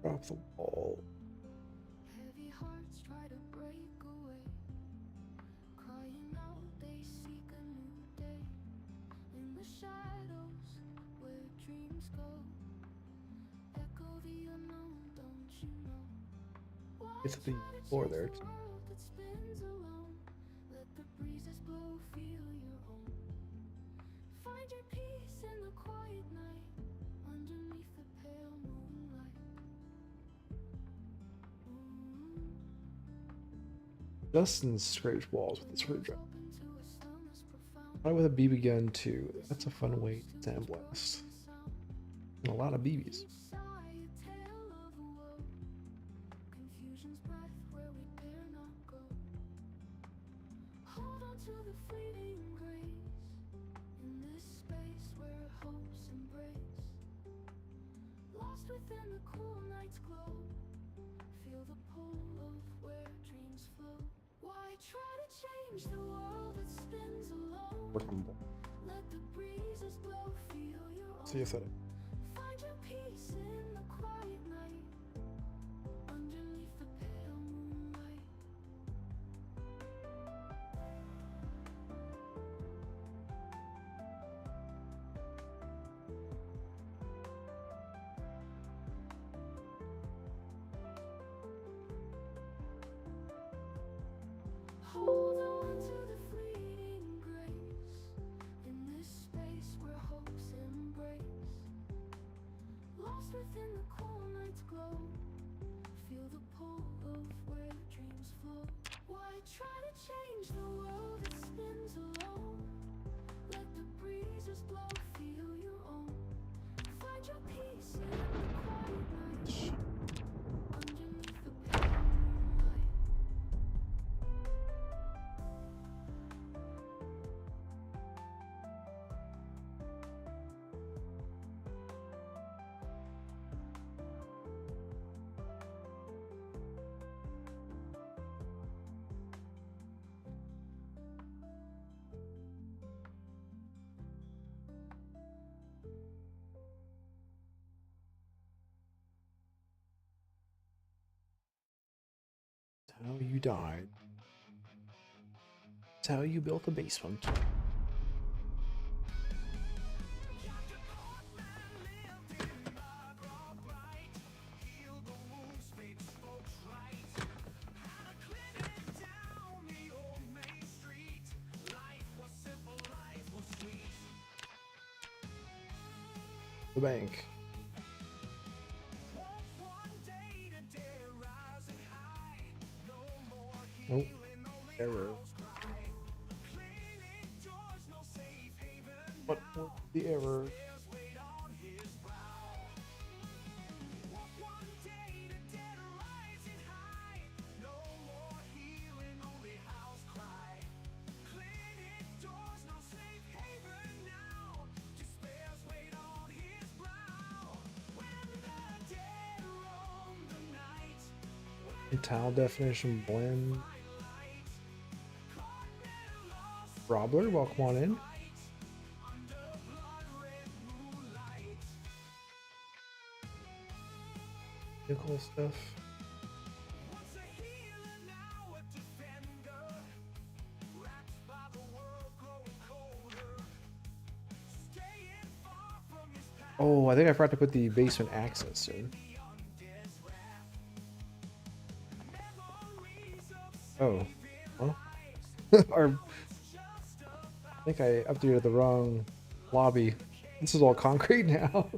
Speaker 3: Drop the wall.
Speaker 2: Heavy hearts try to break away. Crying out they seek a new day. In the shadows where dreams go. Echo the unknown, don't you know? Why
Speaker 3: It's the
Speaker 2: try to
Speaker 3: floor
Speaker 2: chase
Speaker 3: there.
Speaker 2: the world that spins alone? Let the breezes blow, feel your own. Find your peace in the quiet night. Underneath the pale moonlight.
Speaker 3: Justin scrapes walls with a screwdriver.
Speaker 2: Open to a stillness profound.
Speaker 3: Try with a BB gun too. That's a fun way to sandblast. And a lot of BBs.
Speaker 2: Each sigh a tale of a woe. Confusion's breath where we dare not go. Hold on to the fleeting grace. In this space where hopes embrace. Lost within the cool night's glow. Feel the pull of where dreams flow. Why try to change the world that spins alone? Let the breezes blow, feel your own.
Speaker 3: See you said it.
Speaker 2: Find your peace in the quiet night. Underneath the pale moonlight. Hold on to the fleeting grace. In this space where hopes embrace. Lost within the cool night's glow. Feel the pull of where dreams flow. Why try to change the world that spins alone? Let the breezes blow, feel your own. Find your peace in the quiet night. Underneath the pale moonlight.
Speaker 3: How you died. It's how you built a basement.
Speaker 1: Heal the wounds, make folks
Speaker 3: the bank. Nope. Error. What was the error? Tile definition blend. Robler, welcome on in. Vehicle stuff. Oh, I think I forgot to put the basement access in. Oh, huh? Or I think I updated the wrong lobby. This is all concrete now.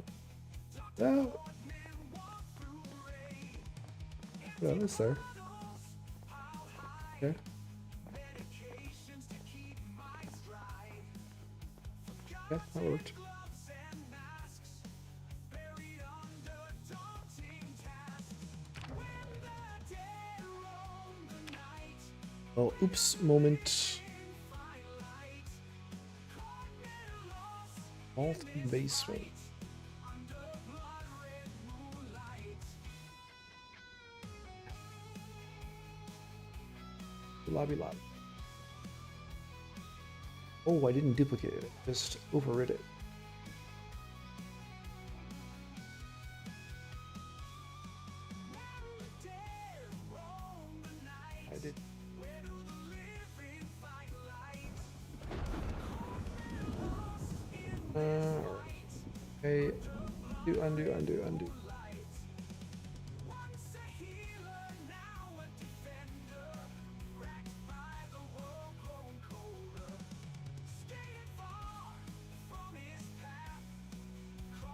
Speaker 3: No. Yeah, that's there. Okay. Yeah, that worked. Oh, oops, moment. Vault basement. Lobby. Oh, I didn't duplicate it, just overrid it. I did. Okay, undo.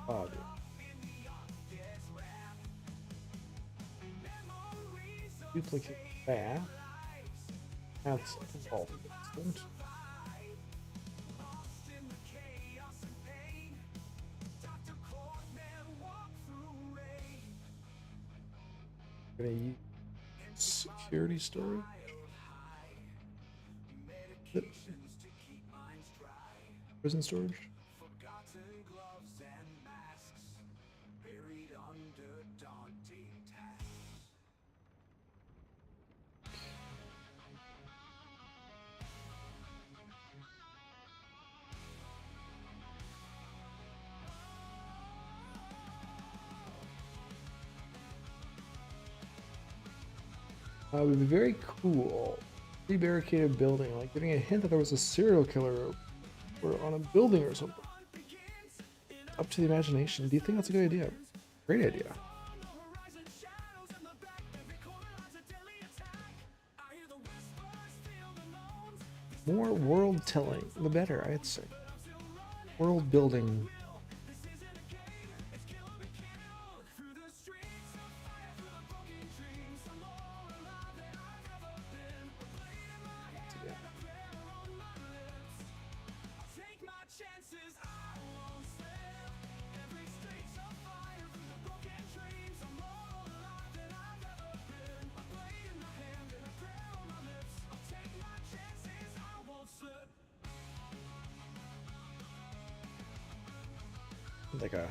Speaker 3: Oh, dude. Duplicate that. That's involved. Gonna use security storage. Prison storage. It would be very cool. Pre-barricaded building, like giving a hint that there was a serial killer or on a building or something. Up to the imagination. Do you think that's a good idea? Great idea. More world telling, the better, I'd say. World building. Like a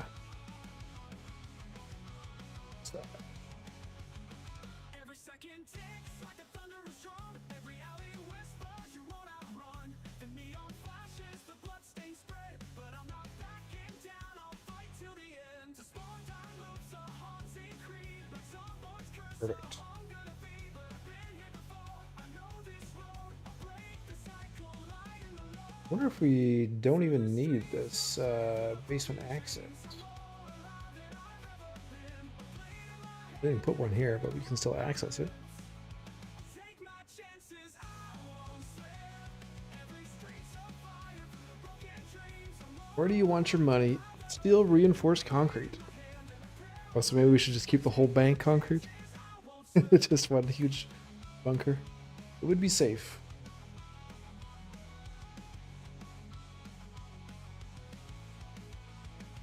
Speaker 3: stuff.
Speaker 6: Every second ticks like the thunderous drum. Every alley whispers you won't outrun. The neon flashes, the bloodstains spread, but I'm not backing down. I'll fight till the end. The spawn time loops a haunting creed, like Zomboid's curse.
Speaker 3: Perfect.
Speaker 6: I'm gonna be, but I've been here before. I know this road. I'll break the cycle, light in the low.
Speaker 3: I wonder if we don't even need this basement access. We didn't put one here, but we can still access it. Where do you want your money Steel reinforced concrete. Oh, so maybe we should just keep the whole bank concrete? Just one huge bunker. It would be safe.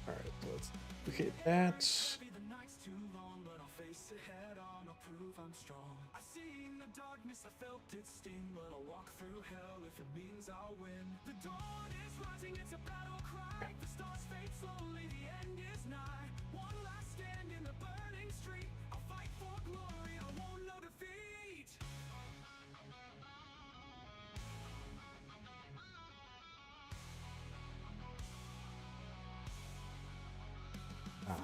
Speaker 3: Alright, so let's duplicate that.
Speaker 6: The night's too long, but I'll face it head on. I'll prove I'm strong. I seen the darkness, I felt it sting, but I'll walk through hell if it means I'll win. The dawn is rising, it's a battle cry. The stars fade slowly, the end is nigh. One last stand in the burning street. I'll fight for glory, I won't know defeat.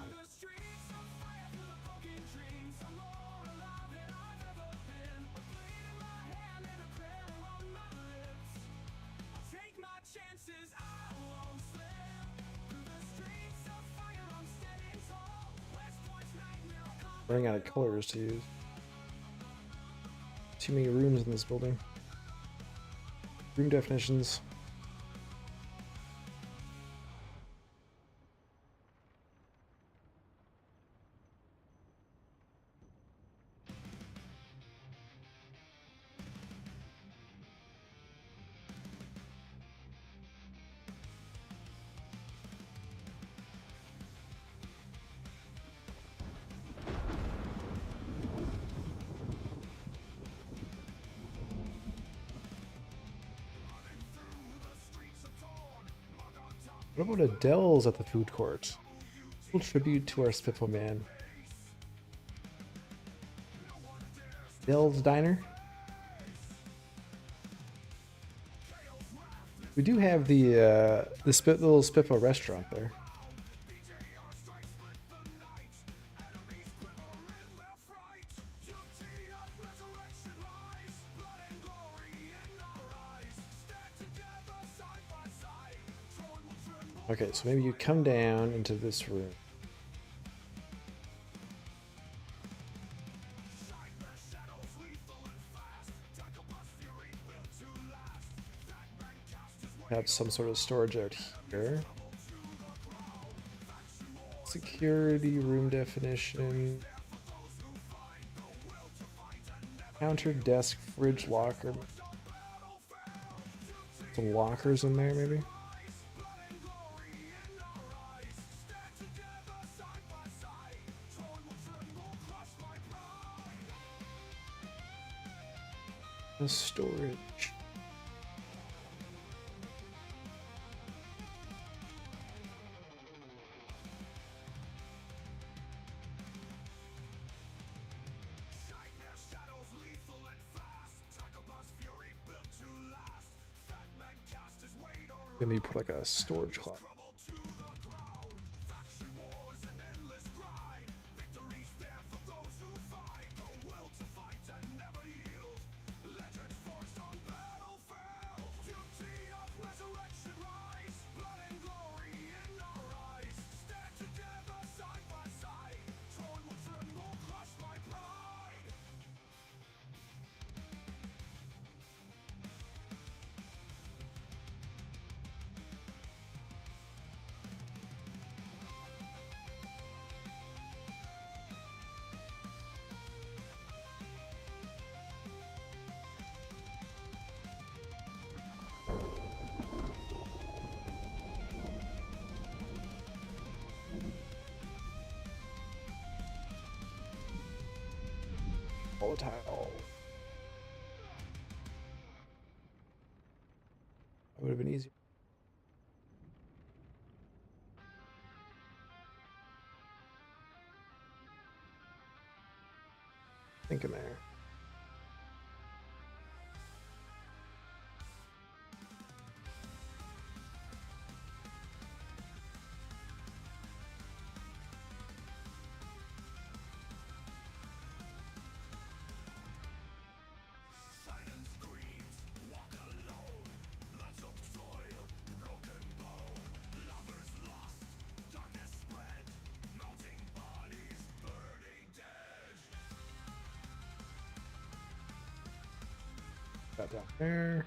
Speaker 6: The streets of fire through the broken dreams. I'm more alive than I've ever been. A blade in my hand and a prayer on my lips. I'll take my chances, I won't slip. Through the streets of fire, I'm standing tall. West Point's nightmare, I'll come.
Speaker 3: Running out of colors to use. Too many rooms in this building. Room definitions. What about Adele's at the food court? Little tribute to our Spiffle man. Adele's Diner. We do have the little Spiffle restaurant there. Okay, so maybe you come down into this room. Have some sort of storage out here. Security room definition. Counter, desk, fridge, locker. Some lockers in there, maybe. The storage. Then you put like a storage closet. Volatile. That would have been easy. Thinking there. That down there.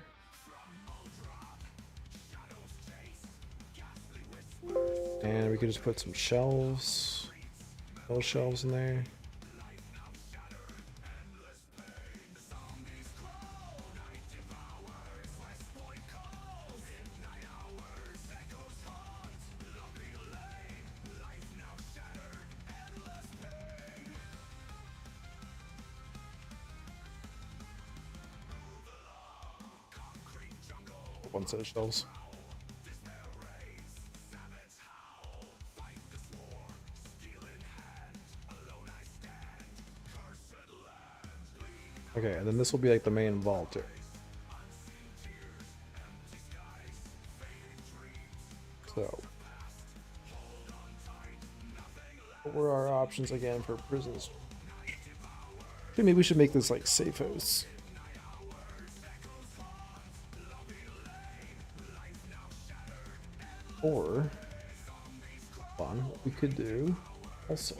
Speaker 3: And we could just put some shelves, metal shelves in there. One set of shelves. Okay, and then this will be like the main vault area. So, what were our options again for prisons? Maybe we should make this like safe house. Or, what we could do also,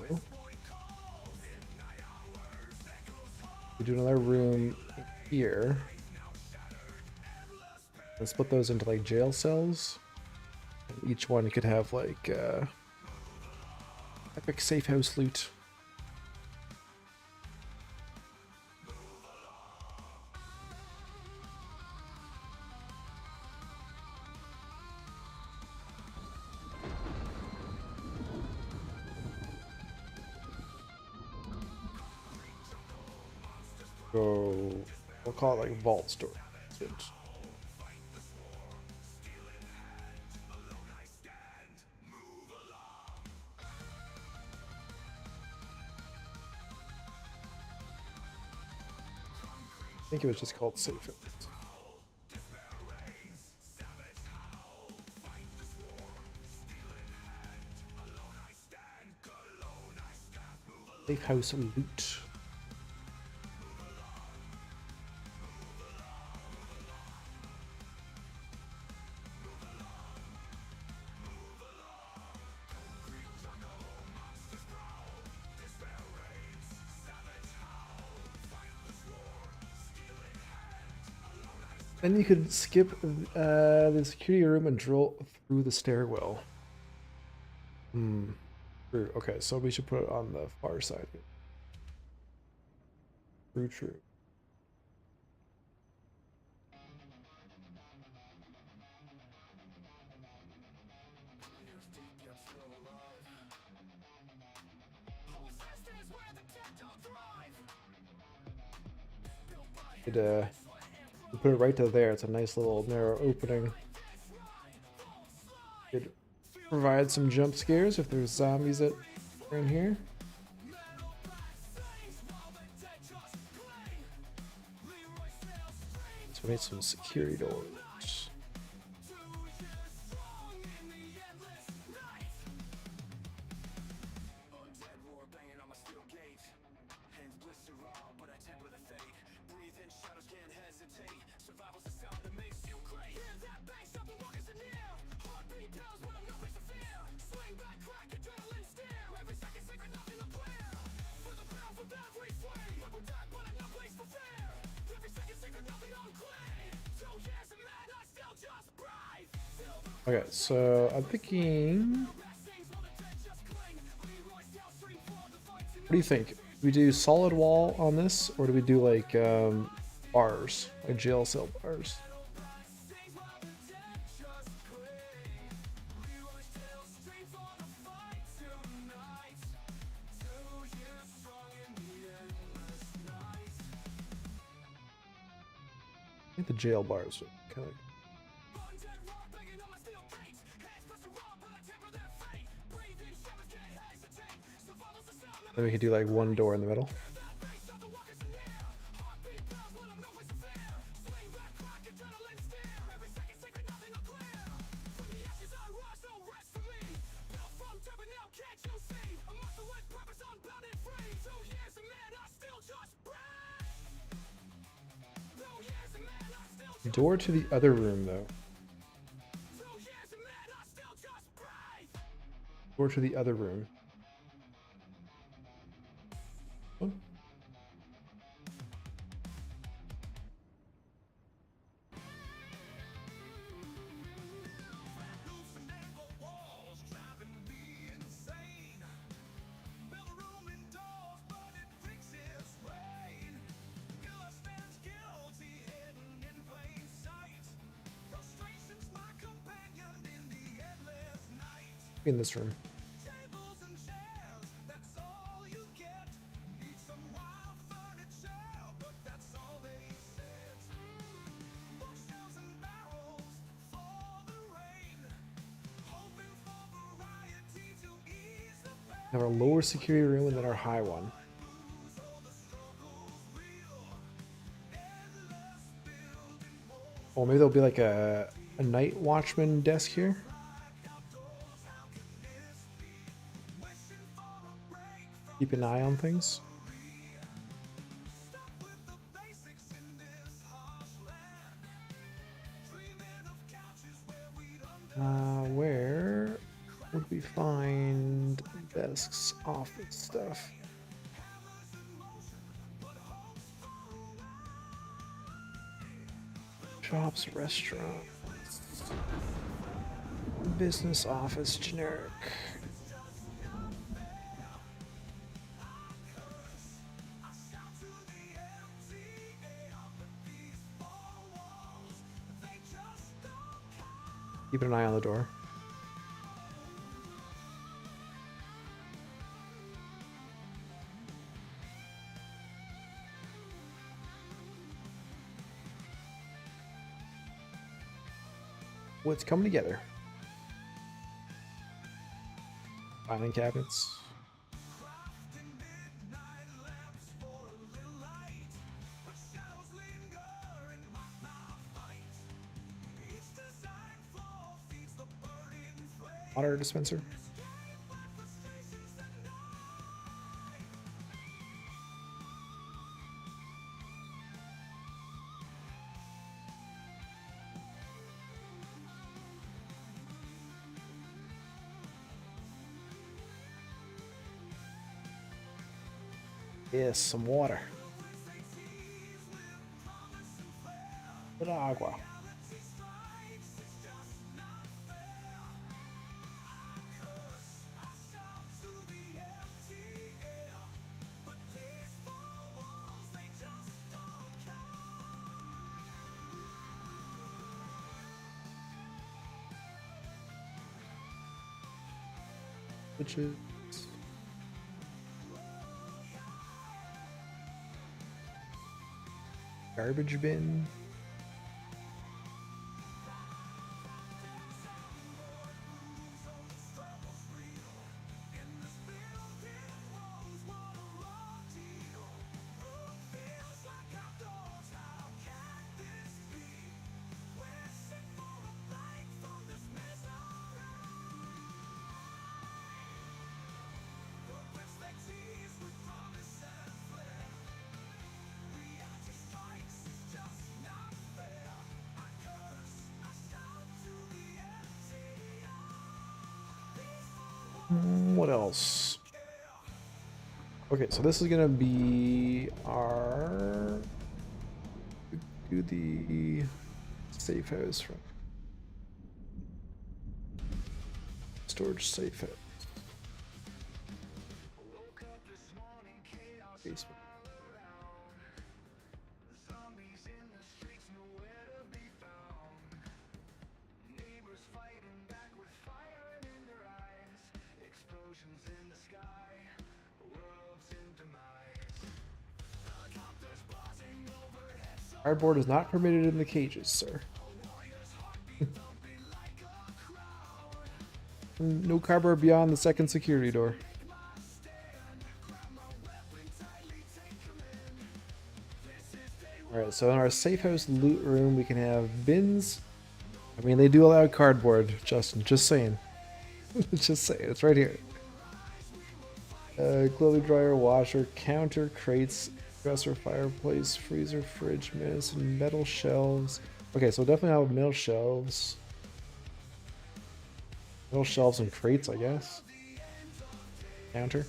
Speaker 3: we do another room here and split those into like jail cells. And each one could have like epic safe house loot. So we'll call it like vault storage. I think it was just called safe house. Safe house loot. Then you could skip the security room and drill through the stairwell. True. Okay, so we should put it on the far side. True. We put it right to there. It's a nice little narrow opening. Could provide some jump scares if there's zombies that are in here. So we need some security doors. Okay, so I'm thinking. What do you think? Do we do solid wall on this, or do we do like bars, like jail cell bars? I think the jail bars are kind of. Then we could do like one door in the middle. Door to the other room though. Door to the other room. Oh. In this room.
Speaker 6: Tables and chairs, that's all you get. Need some wild furniture, but that's all they said. Bookshelves and barrels for the rain, hoping for variety to ease the pain.
Speaker 3: We have our lower security room and then our high one. Oh, maybe there'll be like a night watchman desk here. Keep an eye on things. Where would we find desks, office stuff? Shops, restaurants, business office, generic. Keep an eye on the door. What's coming together? Filing cabinets. Water dispenser. Yes, some water. Bit of agua. Which is garbage bin. What else? Okay, so this is gonna be our do the safe house from storage safe house. Basement. Cardboard is not permitted in the cages, sir. No cardboard beyond the second security door. Alright, so in our safe house loot room, we can have bins. I mean, they do allow cardboard, Justin, just saying. Just saying, it's right here. Clothing dryer, washer, counter, crates, dresser, fireplace, freezer, fridge, medicine, metal shelves. Okay, so definitely have metal shelves. Metal shelves and crates, I guess. Counter.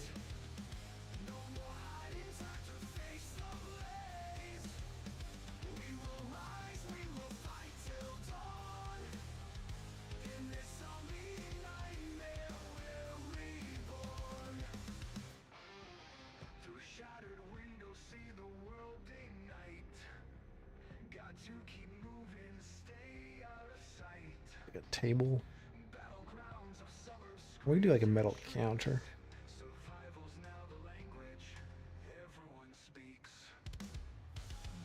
Speaker 3: Like a table. We can do like a metal counter.
Speaker 6: Survival's now the language everyone speaks.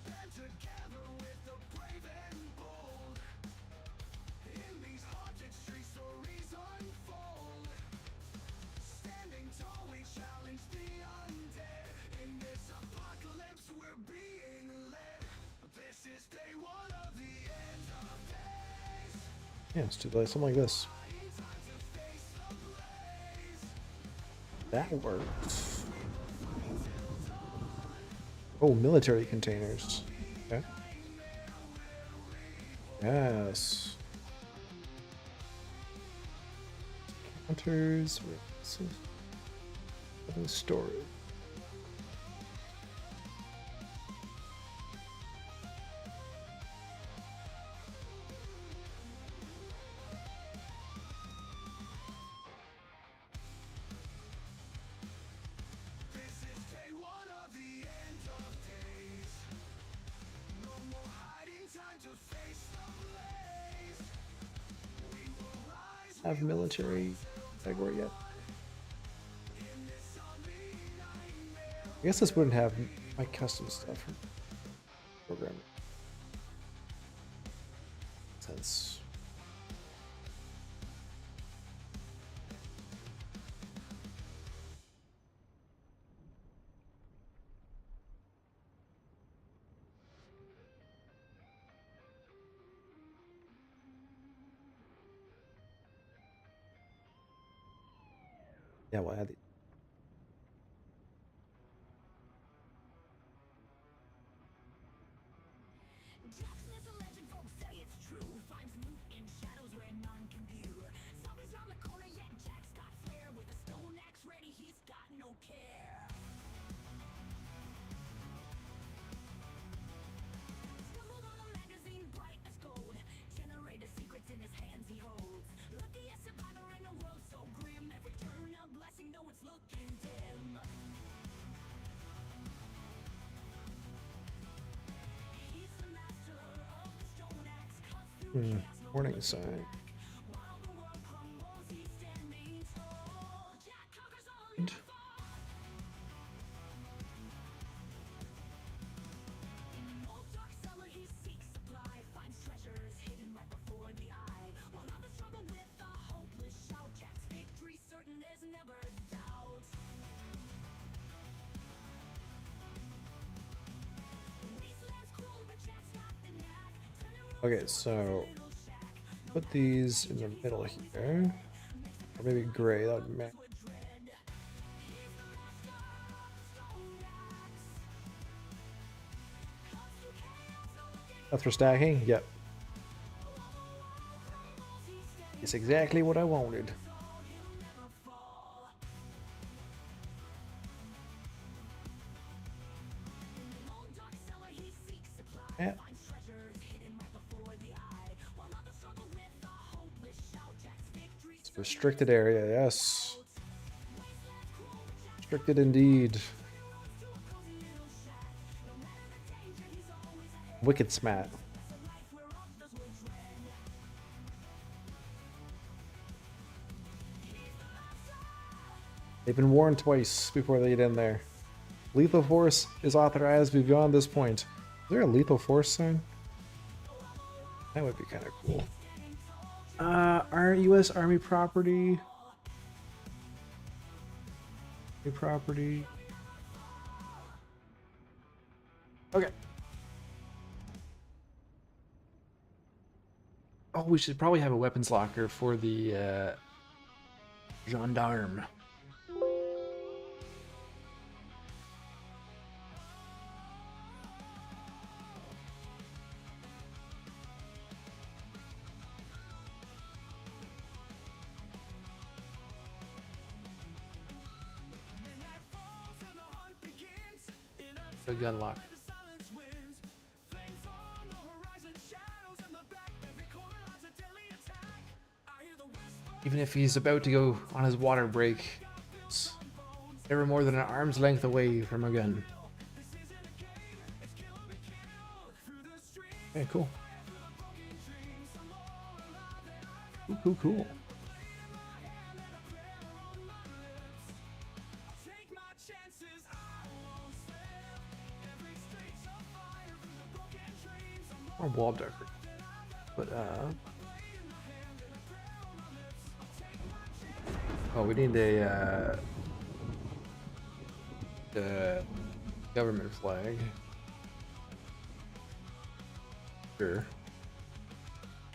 Speaker 6: Band together with the brave and bold. In these haunted streets, stories unfold. Standing tall, we challenge the undead. In this apocalypse, we're being led. This is day one of the end of days.
Speaker 3: Yeah, let's do like something like this.
Speaker 6: Time to face the blaze.
Speaker 3: That works. Oh, military containers. Okay. Yes. Counters. Storage.
Speaker 6: This is day one of the end of days. No more hiding, time to face the blaze. We will rise
Speaker 3: Have military category yet? I guess this wouldn't have my custom stuff from programming. Sense. Yeah, well, I had the
Speaker 2: Jackson is a legend, folks say it's true. Finds loot in shadows where none can view. Zombies round the corner, yet Jack's got flair. With a stone axe ready, he's got no care. Stumbled on a magazine bright as gold. Generator secrets in his hands he holds. Lucky as survivor in a world so grim. Every turn a blessing, though it's looking dim. He's the master of the stone axe, cuts through
Speaker 3: warning sign.
Speaker 2: while the world crumbles, he's standing tall. Jack conquers all, never fall. In an old dark cellar, he seeks supply, finds treasures hidden right before the eye. While others struggle with a hopeless shout, Jack's victory certain, there's never doubt. Wasteland's cruel, but Jack's got the knack.
Speaker 3: Okay, so put these in the middle here. Or maybe gray, that would match. That's for stacking? Yep. It's exactly what I wanted. Yeah. It's a restricted area, yes. Restricted indeed. Wicked smart. They've been warned twice before they get in there. Lethal force is authorized beyond this point. Is there a lethal force sign? That would be kind of cool. Our U.S. Army property. Property. Okay. Oh, we should probably have a weapons locker for the gendarme. So gun lock. Even if he's about to go on his water break, it's never more than an arm's length away from a gun. Okay, cool. Cool. Or wall decoration. But oh, we need a government flag. Sure.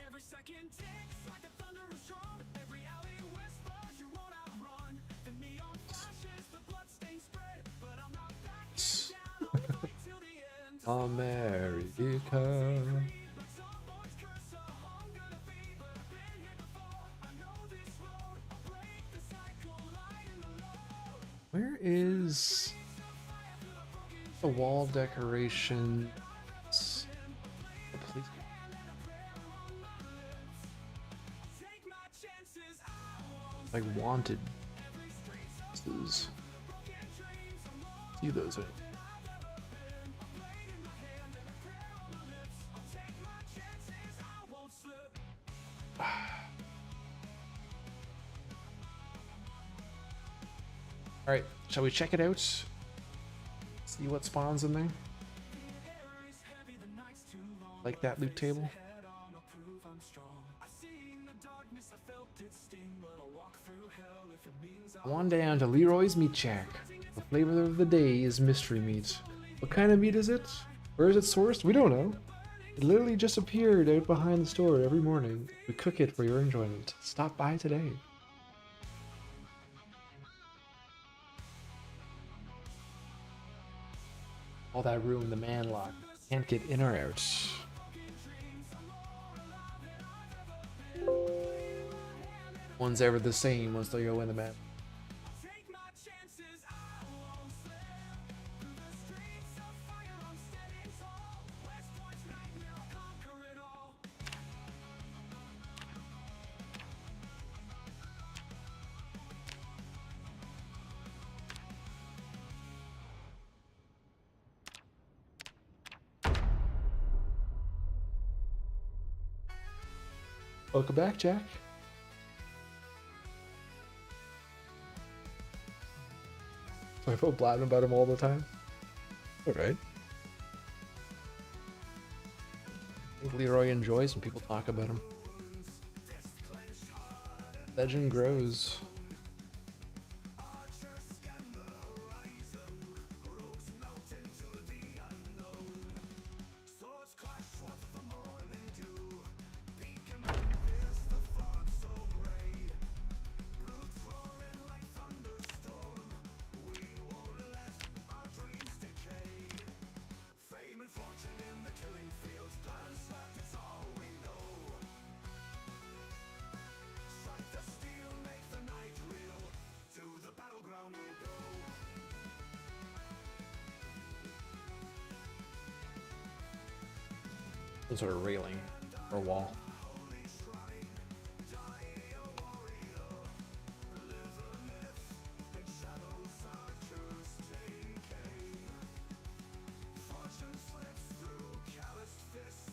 Speaker 6: Every second ticks like a thunderous drum. Every alley whispers you won't outrun. The neon flashes, the bloodstains spread, but I'm not backing down. I'll fight till the end.
Speaker 3: America.
Speaker 6: But Zomboid's curse of hunger to feed, but I've been here before. I know this road. I'll break the cycle, lighten the load.
Speaker 3: Where is the wall decoration? The police.
Speaker 6: Take my chances, I won't
Speaker 3: Like wanted. This see those.
Speaker 6: take my chances, I won't slip.
Speaker 3: All right, shall we check it out? See what spawns in there. Like that loot table.
Speaker 6: Head on, I'll prove I'm strong. I see in the darkness, I felt it sting, but I'll walk through hell if it means I'll
Speaker 3: On down to Leroy's Meat Shack. The flavor of the day is mystery meat. What kind of meat is it? Where is it sourced? We don't know. It literally just appeared out behind the store every morning. We cook it for your enjoyment. Stop by today. All that room, the man lock. Can't get in or out. One's ever the same once they go in the man.
Speaker 6: take my chances, I won't slip. Through the streets of fire, I'm standing tall. West Point's nightmare, I'll conquer it all.
Speaker 3: Welcome back, Jack. So I feel blabbing about him all the time. Alright. I think Leroy enjoys when people talk about him. Legend grows. Some sort of railing or wall.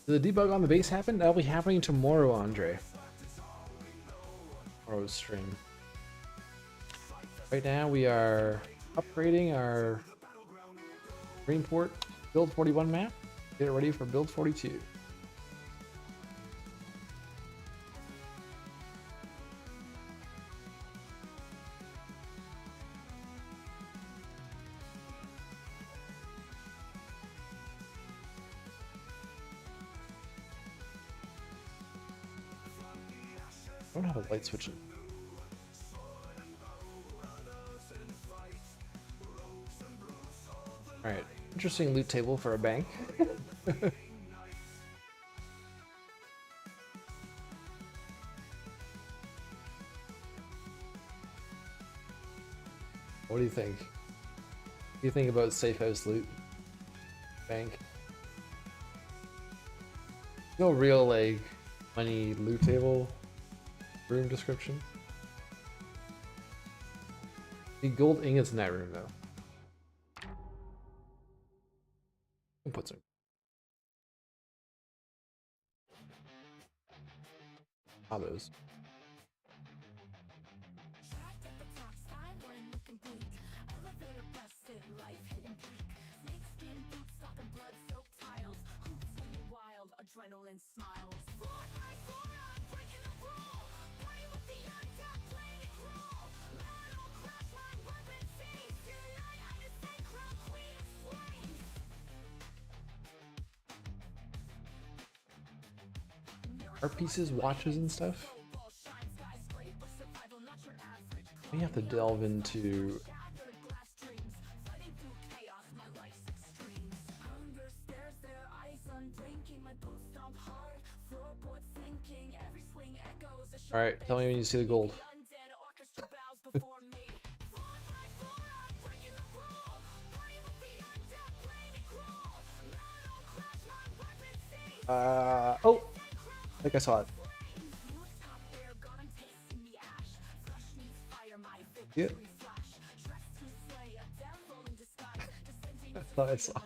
Speaker 3: Did the debug on the base happen? That'll be happening tomorrow, Andre. Tomorrow's stream. Right now we are upgrading our Greenport build 41 map. Get it ready for build 42. I don't have a light switch in. Alright, interesting loot table for a bank. What do you think? What do you think about safe house loot? Bank? No real, like, money loot table room description. The gold ingots in that room, though. I'll put some. Those.
Speaker 2: silent smiles. I'm breaking the rule. Party with the untapped, playing it cruel. I don't crash my weapon face. Tonight I'm the sacred queen of flames.
Speaker 3: Art pieces, watches, and stuff. We have to delve into all right, tell me when you see the gold. Oh, I think I saw it. Yeah. I thought I saw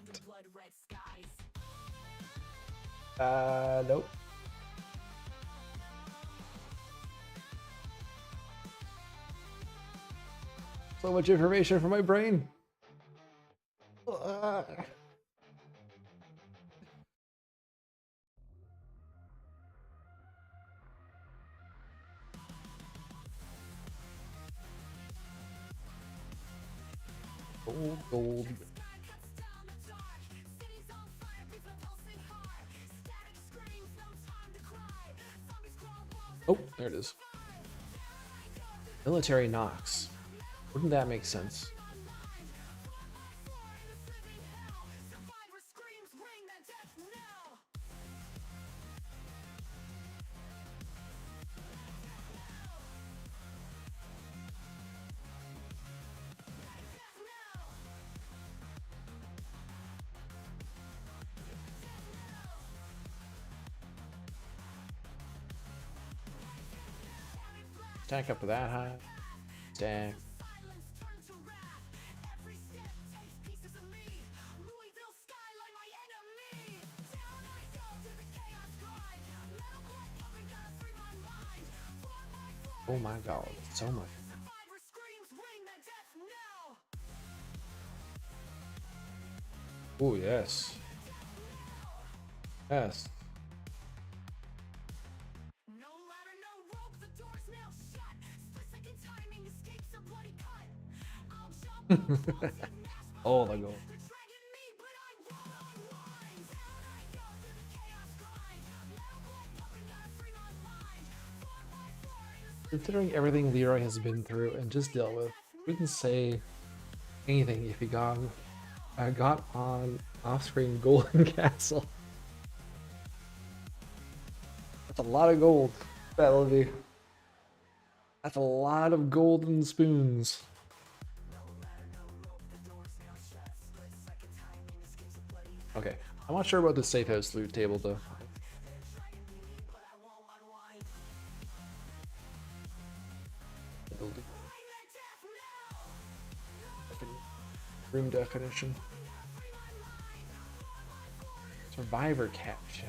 Speaker 3: it. Nope. So much information for my brain. Gold. Oh, there it is. Military Knox. Wouldn't that make sense? Stack up to that high. Stack. Oh my god, so much. Oh yes. Yes. Oh my god. Considering everything Leroy has been through and just dealt with, we can say anything if he got on off-screen Golden Castle. That's a lot of gold, that'll be. That's a lot of golden spoons. Okay, I'm not sure about the safe house loot table though. Room definition. Survivor capture.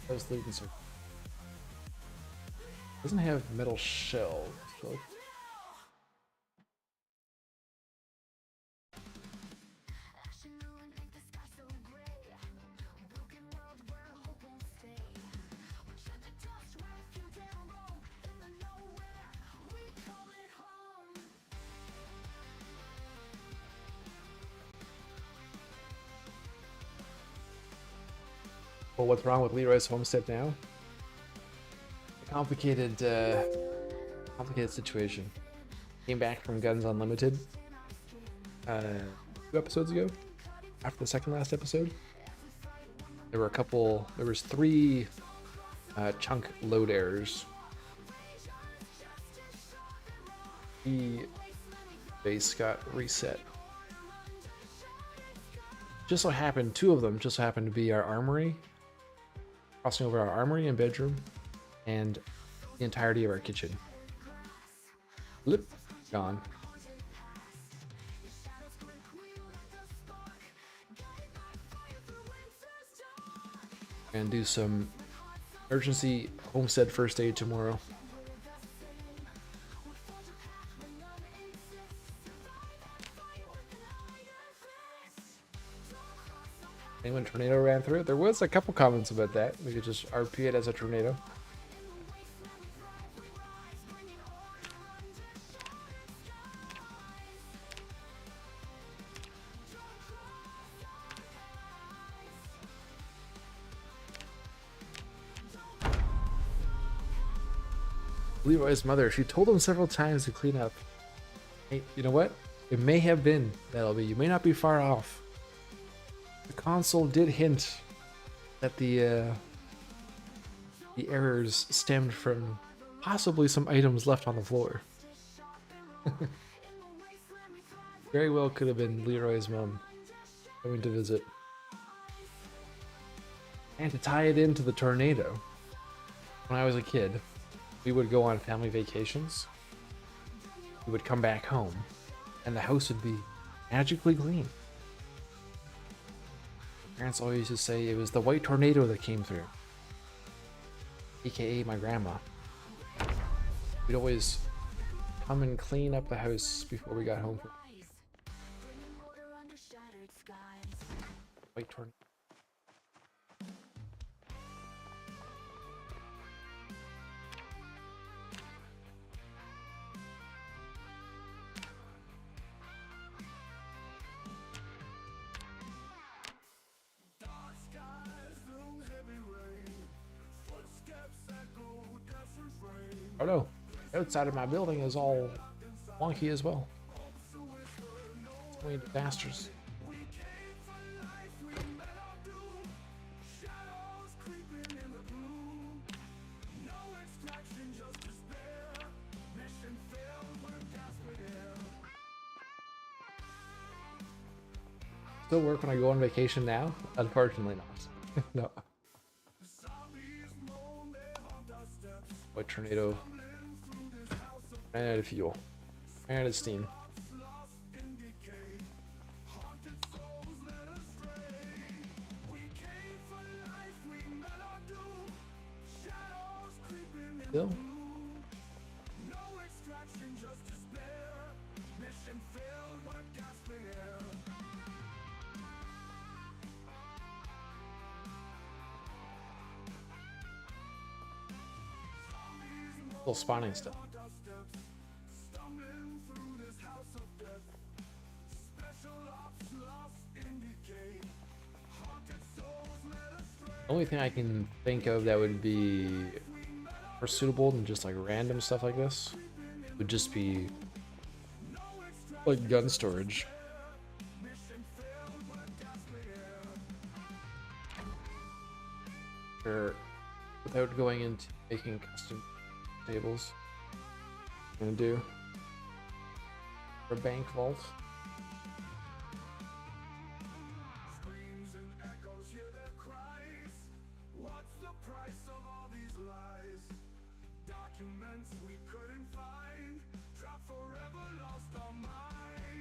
Speaker 3: Those loot and survival. Doesn't have metal shells. So. Well, what's wrong with Leroy's homestead now? A complicated situation. Came back from Guns Unlimited 2 episodes ago. After the second last episode, there was 3 chunk load errors. The base got reset. Just so happened, 2 of them just so happened to be our armory, crossing over our armory and bedroom, and the entirety of our kitchen. Blip, gone. And do some emergency homestead first aid tomorrow. And when tornado ran through it, there was a couple comments about that. We could just RP it as a tornado. Leroy's mother, she told him several times to clean up. Hey, you know what? It may have been that'll be. You may not be far off. The console did hint that the errors stemmed from possibly some items left on the floor. Very well could have been Leroy's mom coming to visit. And to tie it into the tornado, when I was a kid, we would go on family vacations. We would come back home, and the house would be magically clean. My parents always used to say it was the white tornado that came through, aka my grandma. We'd always come and clean up the house before we got home. White tornado. Oh no, the outside of my building is all wonky as well. So many disasters. Still work when I go on vacation now? Unfortunately not. No. White tornado. Ran out of fuel. Ran out of steam. Still? Still spawning stuff. The only thing I can think of that would be more suitable than just like random stuff like this would just be like gun storage. Or without going into making custom tables, I'm gonna do for bank vault.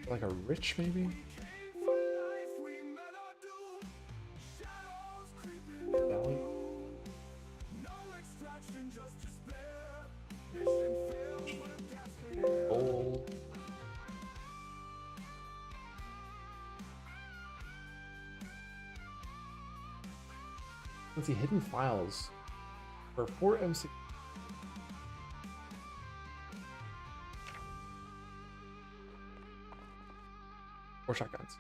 Speaker 3: Like a rich maybe? Valley? Gold. Let's see, hidden files for 4 MC. Or shotguns.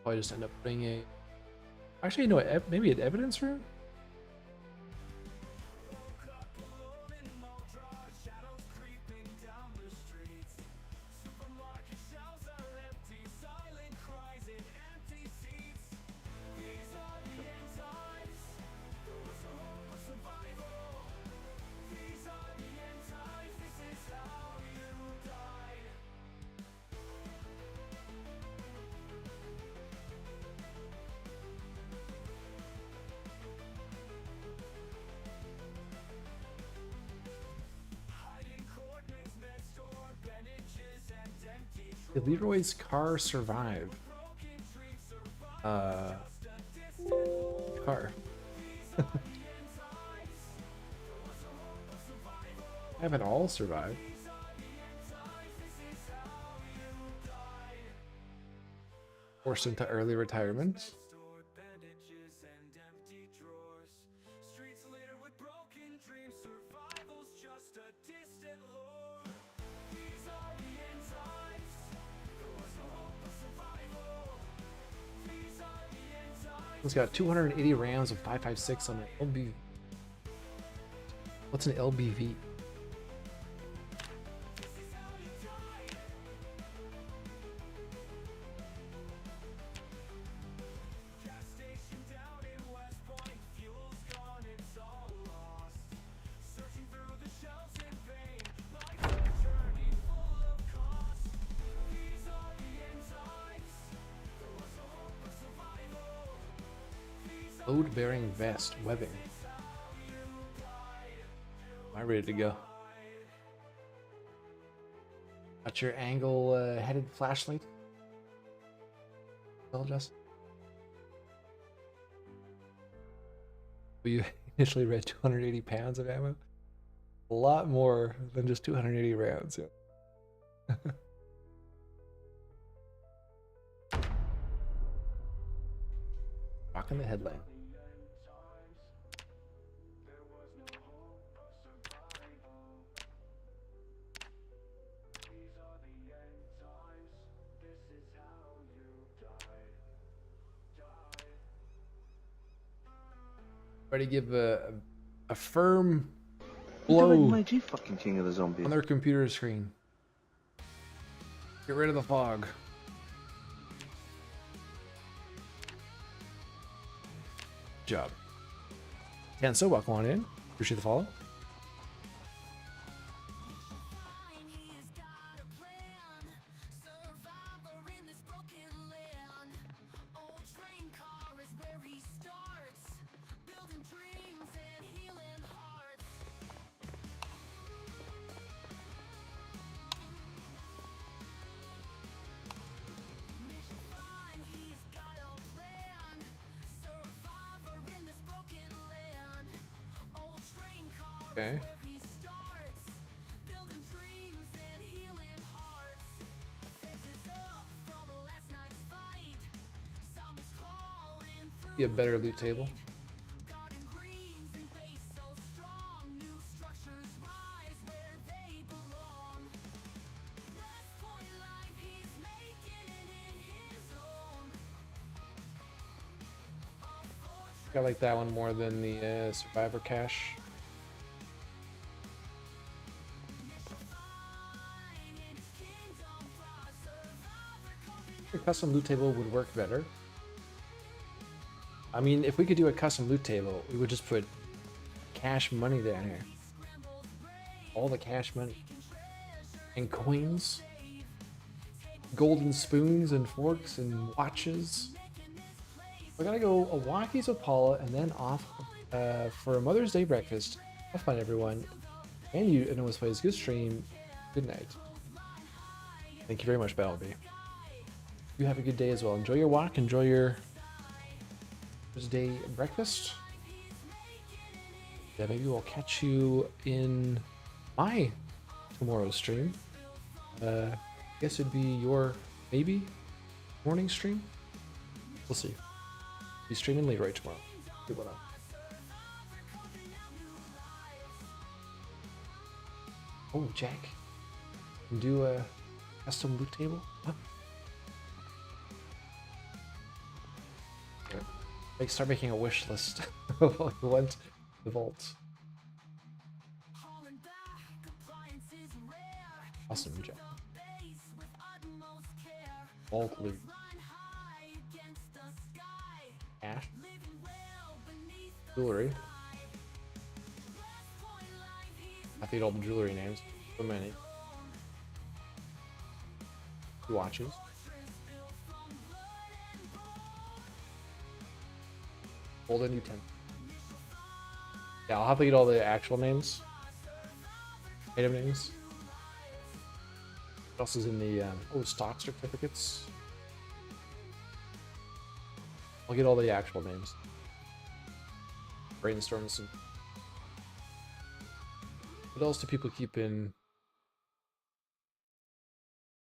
Speaker 3: I just end up putting a. Actually, no. Maybe an evidence room. Did Leroy's car survive? Car. Haven't all survived. Forced into early retirement.
Speaker 6: Stored bandages and empty drawers. Streets littered with broken dreams. Survival's just a distant lure. These are the end times. There was no hope of survival. These are the end times.
Speaker 3: It's got 280 rounds of 5.56 on an LBV. What's an LBV?
Speaker 6: Gas station down in West Point. Fuel's gone, it's all lost. Searching through the shelves in vain. Life's a journey full of cost. These are the end times. There was no hope of survival.
Speaker 3: Load bearing vest webbing. Am I ready to go? Got your angle headed flashlight? Well, Justin? You initially read 280 pounds of ammo? A lot more than just 280 rounds. Yeah. Rocking the headlamp. Ready to give a firm
Speaker 5: Who died
Speaker 3: blow
Speaker 5: my G fucking king of the zombies?
Speaker 3: on their computer screen. Get rid of the fog. Good job. Tenso, welcome on in. Appreciate the follow.
Speaker 2: He's got a plan. Survivor in this broken land. Old train car is where he starts. Building dreams and healing hearts. Mission fine, he's got a plan. Survivor in this broken land. Old train car is
Speaker 3: Okay.
Speaker 2: where he starts. Building dreams and healing hearts. Faces up from last night's fight. Zombies crawling through.
Speaker 3: Be a better loot table.
Speaker 2: Garden greens and base so strong. New structures rise where they belong. West Point life, he's making it in his own.
Speaker 3: I like that one more than the Survivor Cache. A custom loot table would work better. I mean, if we could do a custom loot table, we would just put cash money down here. All the cash money. And coins. Golden spoons and forks and watches. We gotta go a walkies with Paula and then off for a Mother's Day breakfast. Have fun, everyone. And you, and always plays good stream. Good night. Thank you very much, Battleby. You have a good day as well. Enjoy your walk. Enjoy your Mother's Day breakfast. Yeah, maybe we'll catch you in my tomorrow's stream. I guess it'd be your maybe morning stream. We'll see. Be streaming Leroy tomorrow. Good one up. Oh, Jack. Can do a custom loot table? Huh? Okay. Like, start making a wish list of what you want the vault. Awesome, Jack. Vault loot. Cash. Jewelry. I think all the jewelry names. So many. Watches. Golden utensil. Yeah, I'll have to get all the actual names. Item names. else is in the stock certificates? I'll get all the actual names. Brainstorm some. What else do people keep in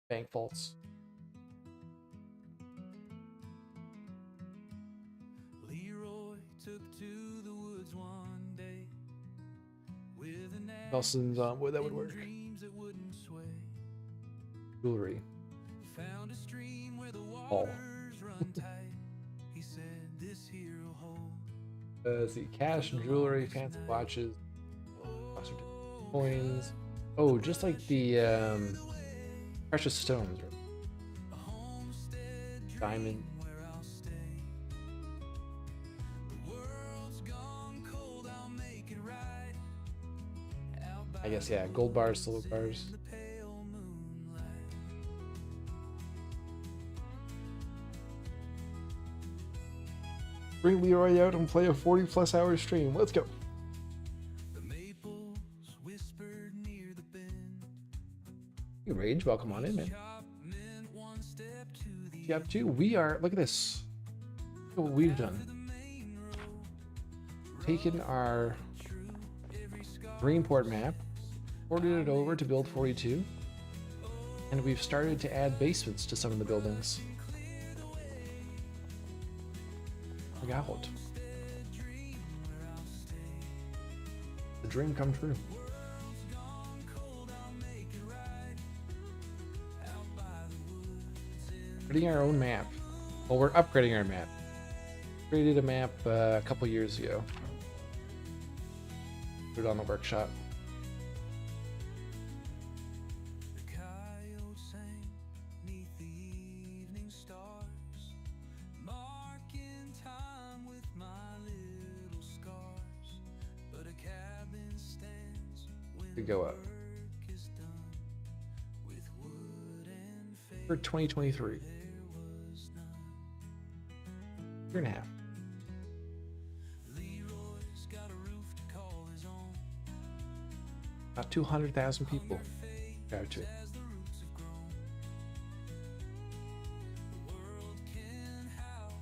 Speaker 3: bank vaults?
Speaker 6: Leroy took to the woods one day with an
Speaker 3: What else is in Zomboid that would work?
Speaker 6: dreams that wouldn't sway.
Speaker 3: Jewelry.
Speaker 6: Found a stream where the
Speaker 3: All.
Speaker 6: waters run tight. He said, "This here will hold."
Speaker 3: Let's see, cash, jewelry, fancy watches, coins. Oh, just like the precious stones, right?
Speaker 6: A homestead dream
Speaker 3: Diamond.
Speaker 6: where I'll stay. The world's gone cold, I'll make it right. Out by
Speaker 3: I guess, yeah, gold bars, silver bars.
Speaker 6: the pale moonlight.
Speaker 3: Bring Leroy out and play a 40+ hour stream. Let's go.
Speaker 6: The maples whispered near the bend.
Speaker 3: Hey, Rage, welcome on in, man.
Speaker 6: Chop meant one step to the
Speaker 3: You have to. We are. Look at this. Look at what we've done.
Speaker 6: main road.
Speaker 3: Taken our Greenport map, ported it over to build 42, and we've started to add basements to some of the buildings. Look out. The dream come true. Creating our own map. Well, we're upgrading our map. Created a map a couple years ago. Put it on the workshop.
Speaker 6: The coyote sang 'neath the evening stars, marking time with my little scars. But a cabin stands when
Speaker 3: To go up
Speaker 6: work is done, with wood and faith
Speaker 3: for 2023.
Speaker 6: there was none.
Speaker 3: Year and a half.
Speaker 6: Leroy's got a roof to call his own.
Speaker 3: About 200,000 people. Out to it.
Speaker 6: As the roots have grown, the world can howl,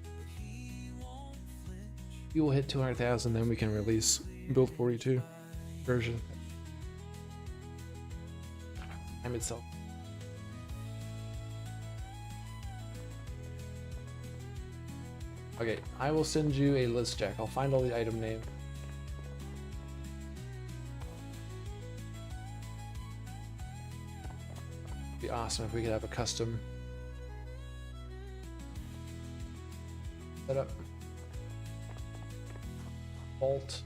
Speaker 6: but he won't flinch.
Speaker 3: We will hit 200,000, then we can release build 42 version. Time itself. Okay, I will send you a list, Jack. I'll find all the item name. Be awesome if we could have a custom setup. Vault.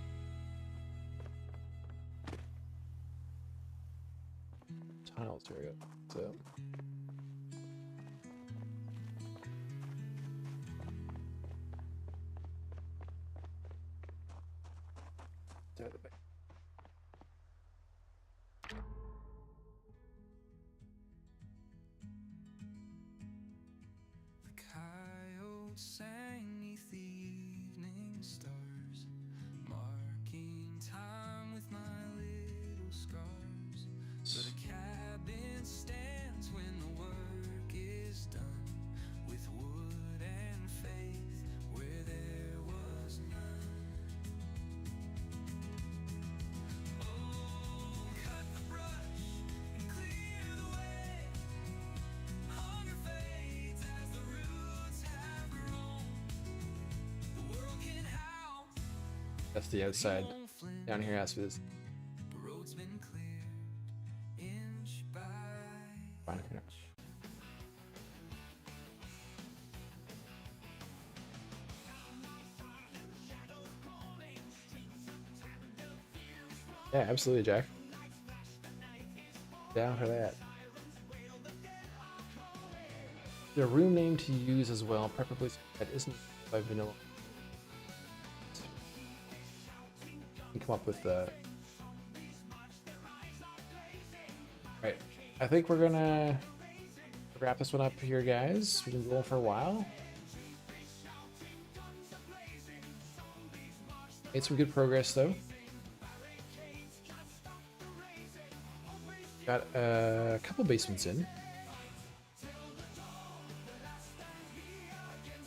Speaker 3: Tiles, here we go. So. There the back.
Speaker 6: The coyote sang 'neath the evening stars, marking time with my little scars. But a cabin stands when the work is done, with wood and faith where there was none. Oh, cut the brush and clear the way. Hunger fades as the roots have grown. The world can howl,
Speaker 3: That's the outside.
Speaker 6: won't flinch.
Speaker 3: Down here has this.
Speaker 6: The road's been cleared inch by
Speaker 3: Fine, here. Yeah, absolutely, Jack. Down for that. The room name to use as well, preferably that isn't by vanilla. You can come up with the. Right. I think we're gonna wrap this one up here, guys. We've been going for a while. Made some good progress though. Got a couple basements in.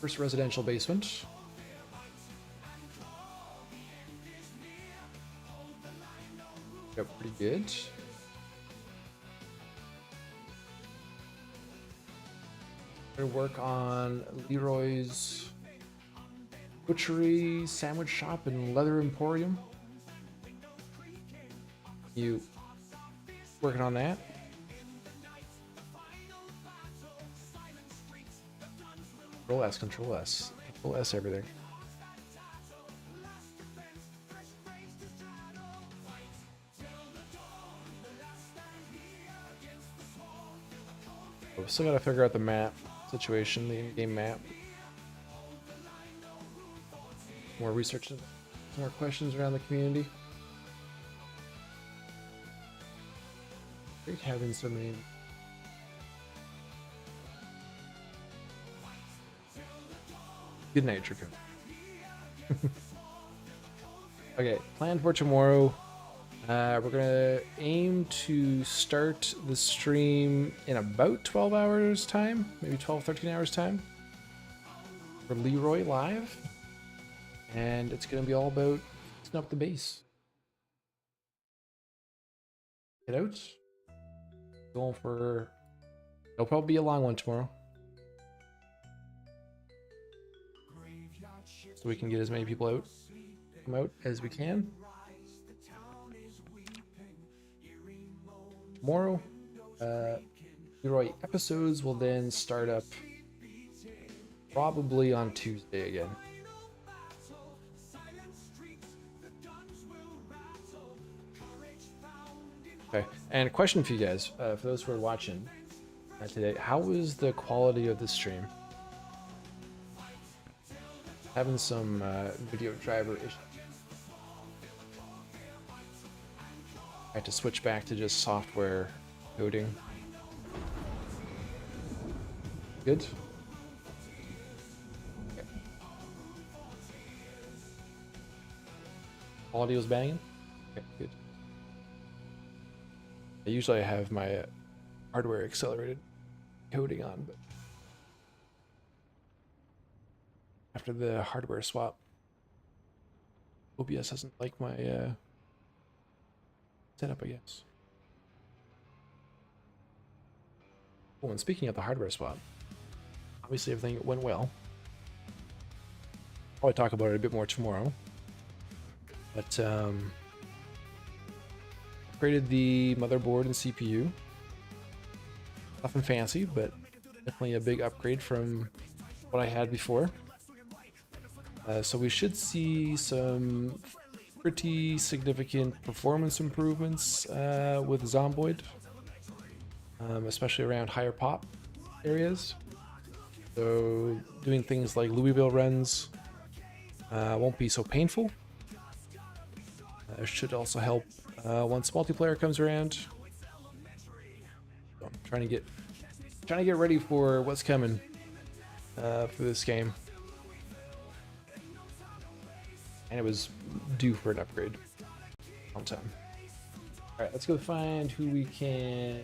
Speaker 3: First residential basement. Got pretty good. Gonna work on Leroy's butchery, sandwich shop, and leather emporium. You working on that? Control S, Control S. Control S everything. We've still gotta figure out the map situation, the in-game map. More research, more questions around the community. Great having so many. Good night, Draco. Okay, plan for tomorrow. We're gonna aim to start the stream in about 12 hours time, maybe 12-13 hours time for Leroy live, and it's gonna be all about fixing up the base. Get out. Going for. It'll probably be a long one tomorrow, so we can get as many people out, come out as we can. Tomorrow, Leroy episodes will then start up probably on Tuesday again. Okay, and a question for you guys, for those who are watching today, how was the quality of the stream? Having some video driver issues. I had to switch back to just software coding. Good. Okay. Quality was banging. Okay, good. Usually I have my hardware accelerated coding on, but after the hardware swap, OBS doesn't like my setup, I guess. Oh, and speaking of the hardware swap, obviously everything went well. I'll probably talk about it a bit more tomorrow. But upgraded the motherboard and CPU. Nothing fancy, but definitely a big upgrade from what I had before. So we should see some pretty significant performance improvements with Zomboid, especially around higher pop areas. So doing things like Louisville runs won't be so painful. Should also help once multiplayer comes around. So I'm trying to get ready for what's coming for this game. And it was due for an upgrade on time. Alright, let's go find who we can.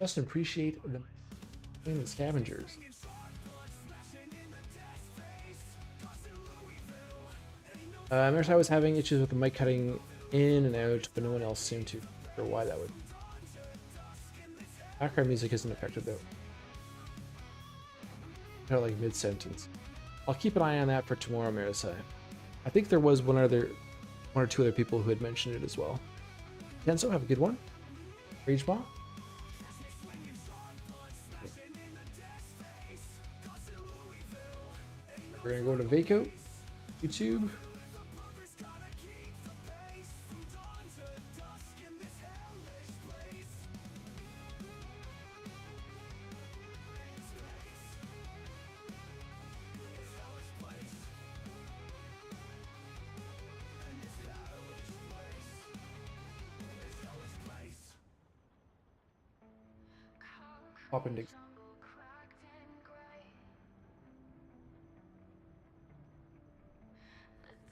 Speaker 3: Just appreciate the scavengers. Noticed I was having issues with the mic cutting in and out, but no one else seemed to. Or why that would. Background music isn't affected though. Kind of like mid-sentence. I'll keep an eye on that for tomorrow, Marissa. I think there was one or two other people who had mentioned it as well. Kenzo, have a good one. Rage Bot. We're gonna go to Vaco, YouTube. pop into.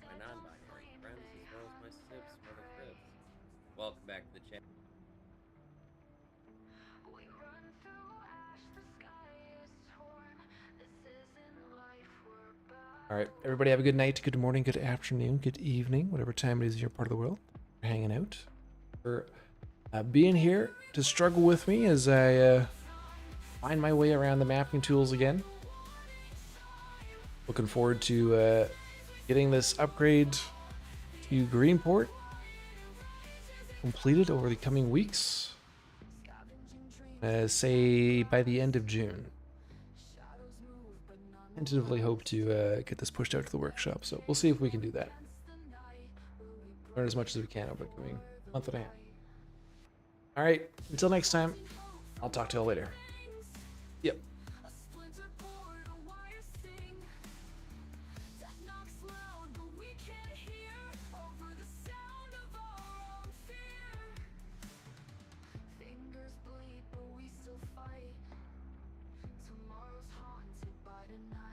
Speaker 7: My non-binary friends as well as my sibs for the cribs. Welcome back to the channel.
Speaker 2: We run through ash, the sky is torn. This isn't life we're about.
Speaker 3: All right, everybody have a good night, good morning, good afternoon, good evening, whatever time it is in your part of the world. For hanging out, for being here to struggle with me as I find my way around the mapping tools again. Looking forward to getting this upgrade to Greenport completed over the coming weeks. Say by the end of June. Tentatively hope to get this pushed out to the workshop, so we'll see if we can do that. Learn as much as we can over the coming month and a half. All right, until next time, I'll talk to you all later. Yep.
Speaker 2: A splinter board, a wire sting. That knocks loud, but we can't hear over the sound of our own fear. Fingers bleed, but we still fight. Tomorrow's haunted by tonight.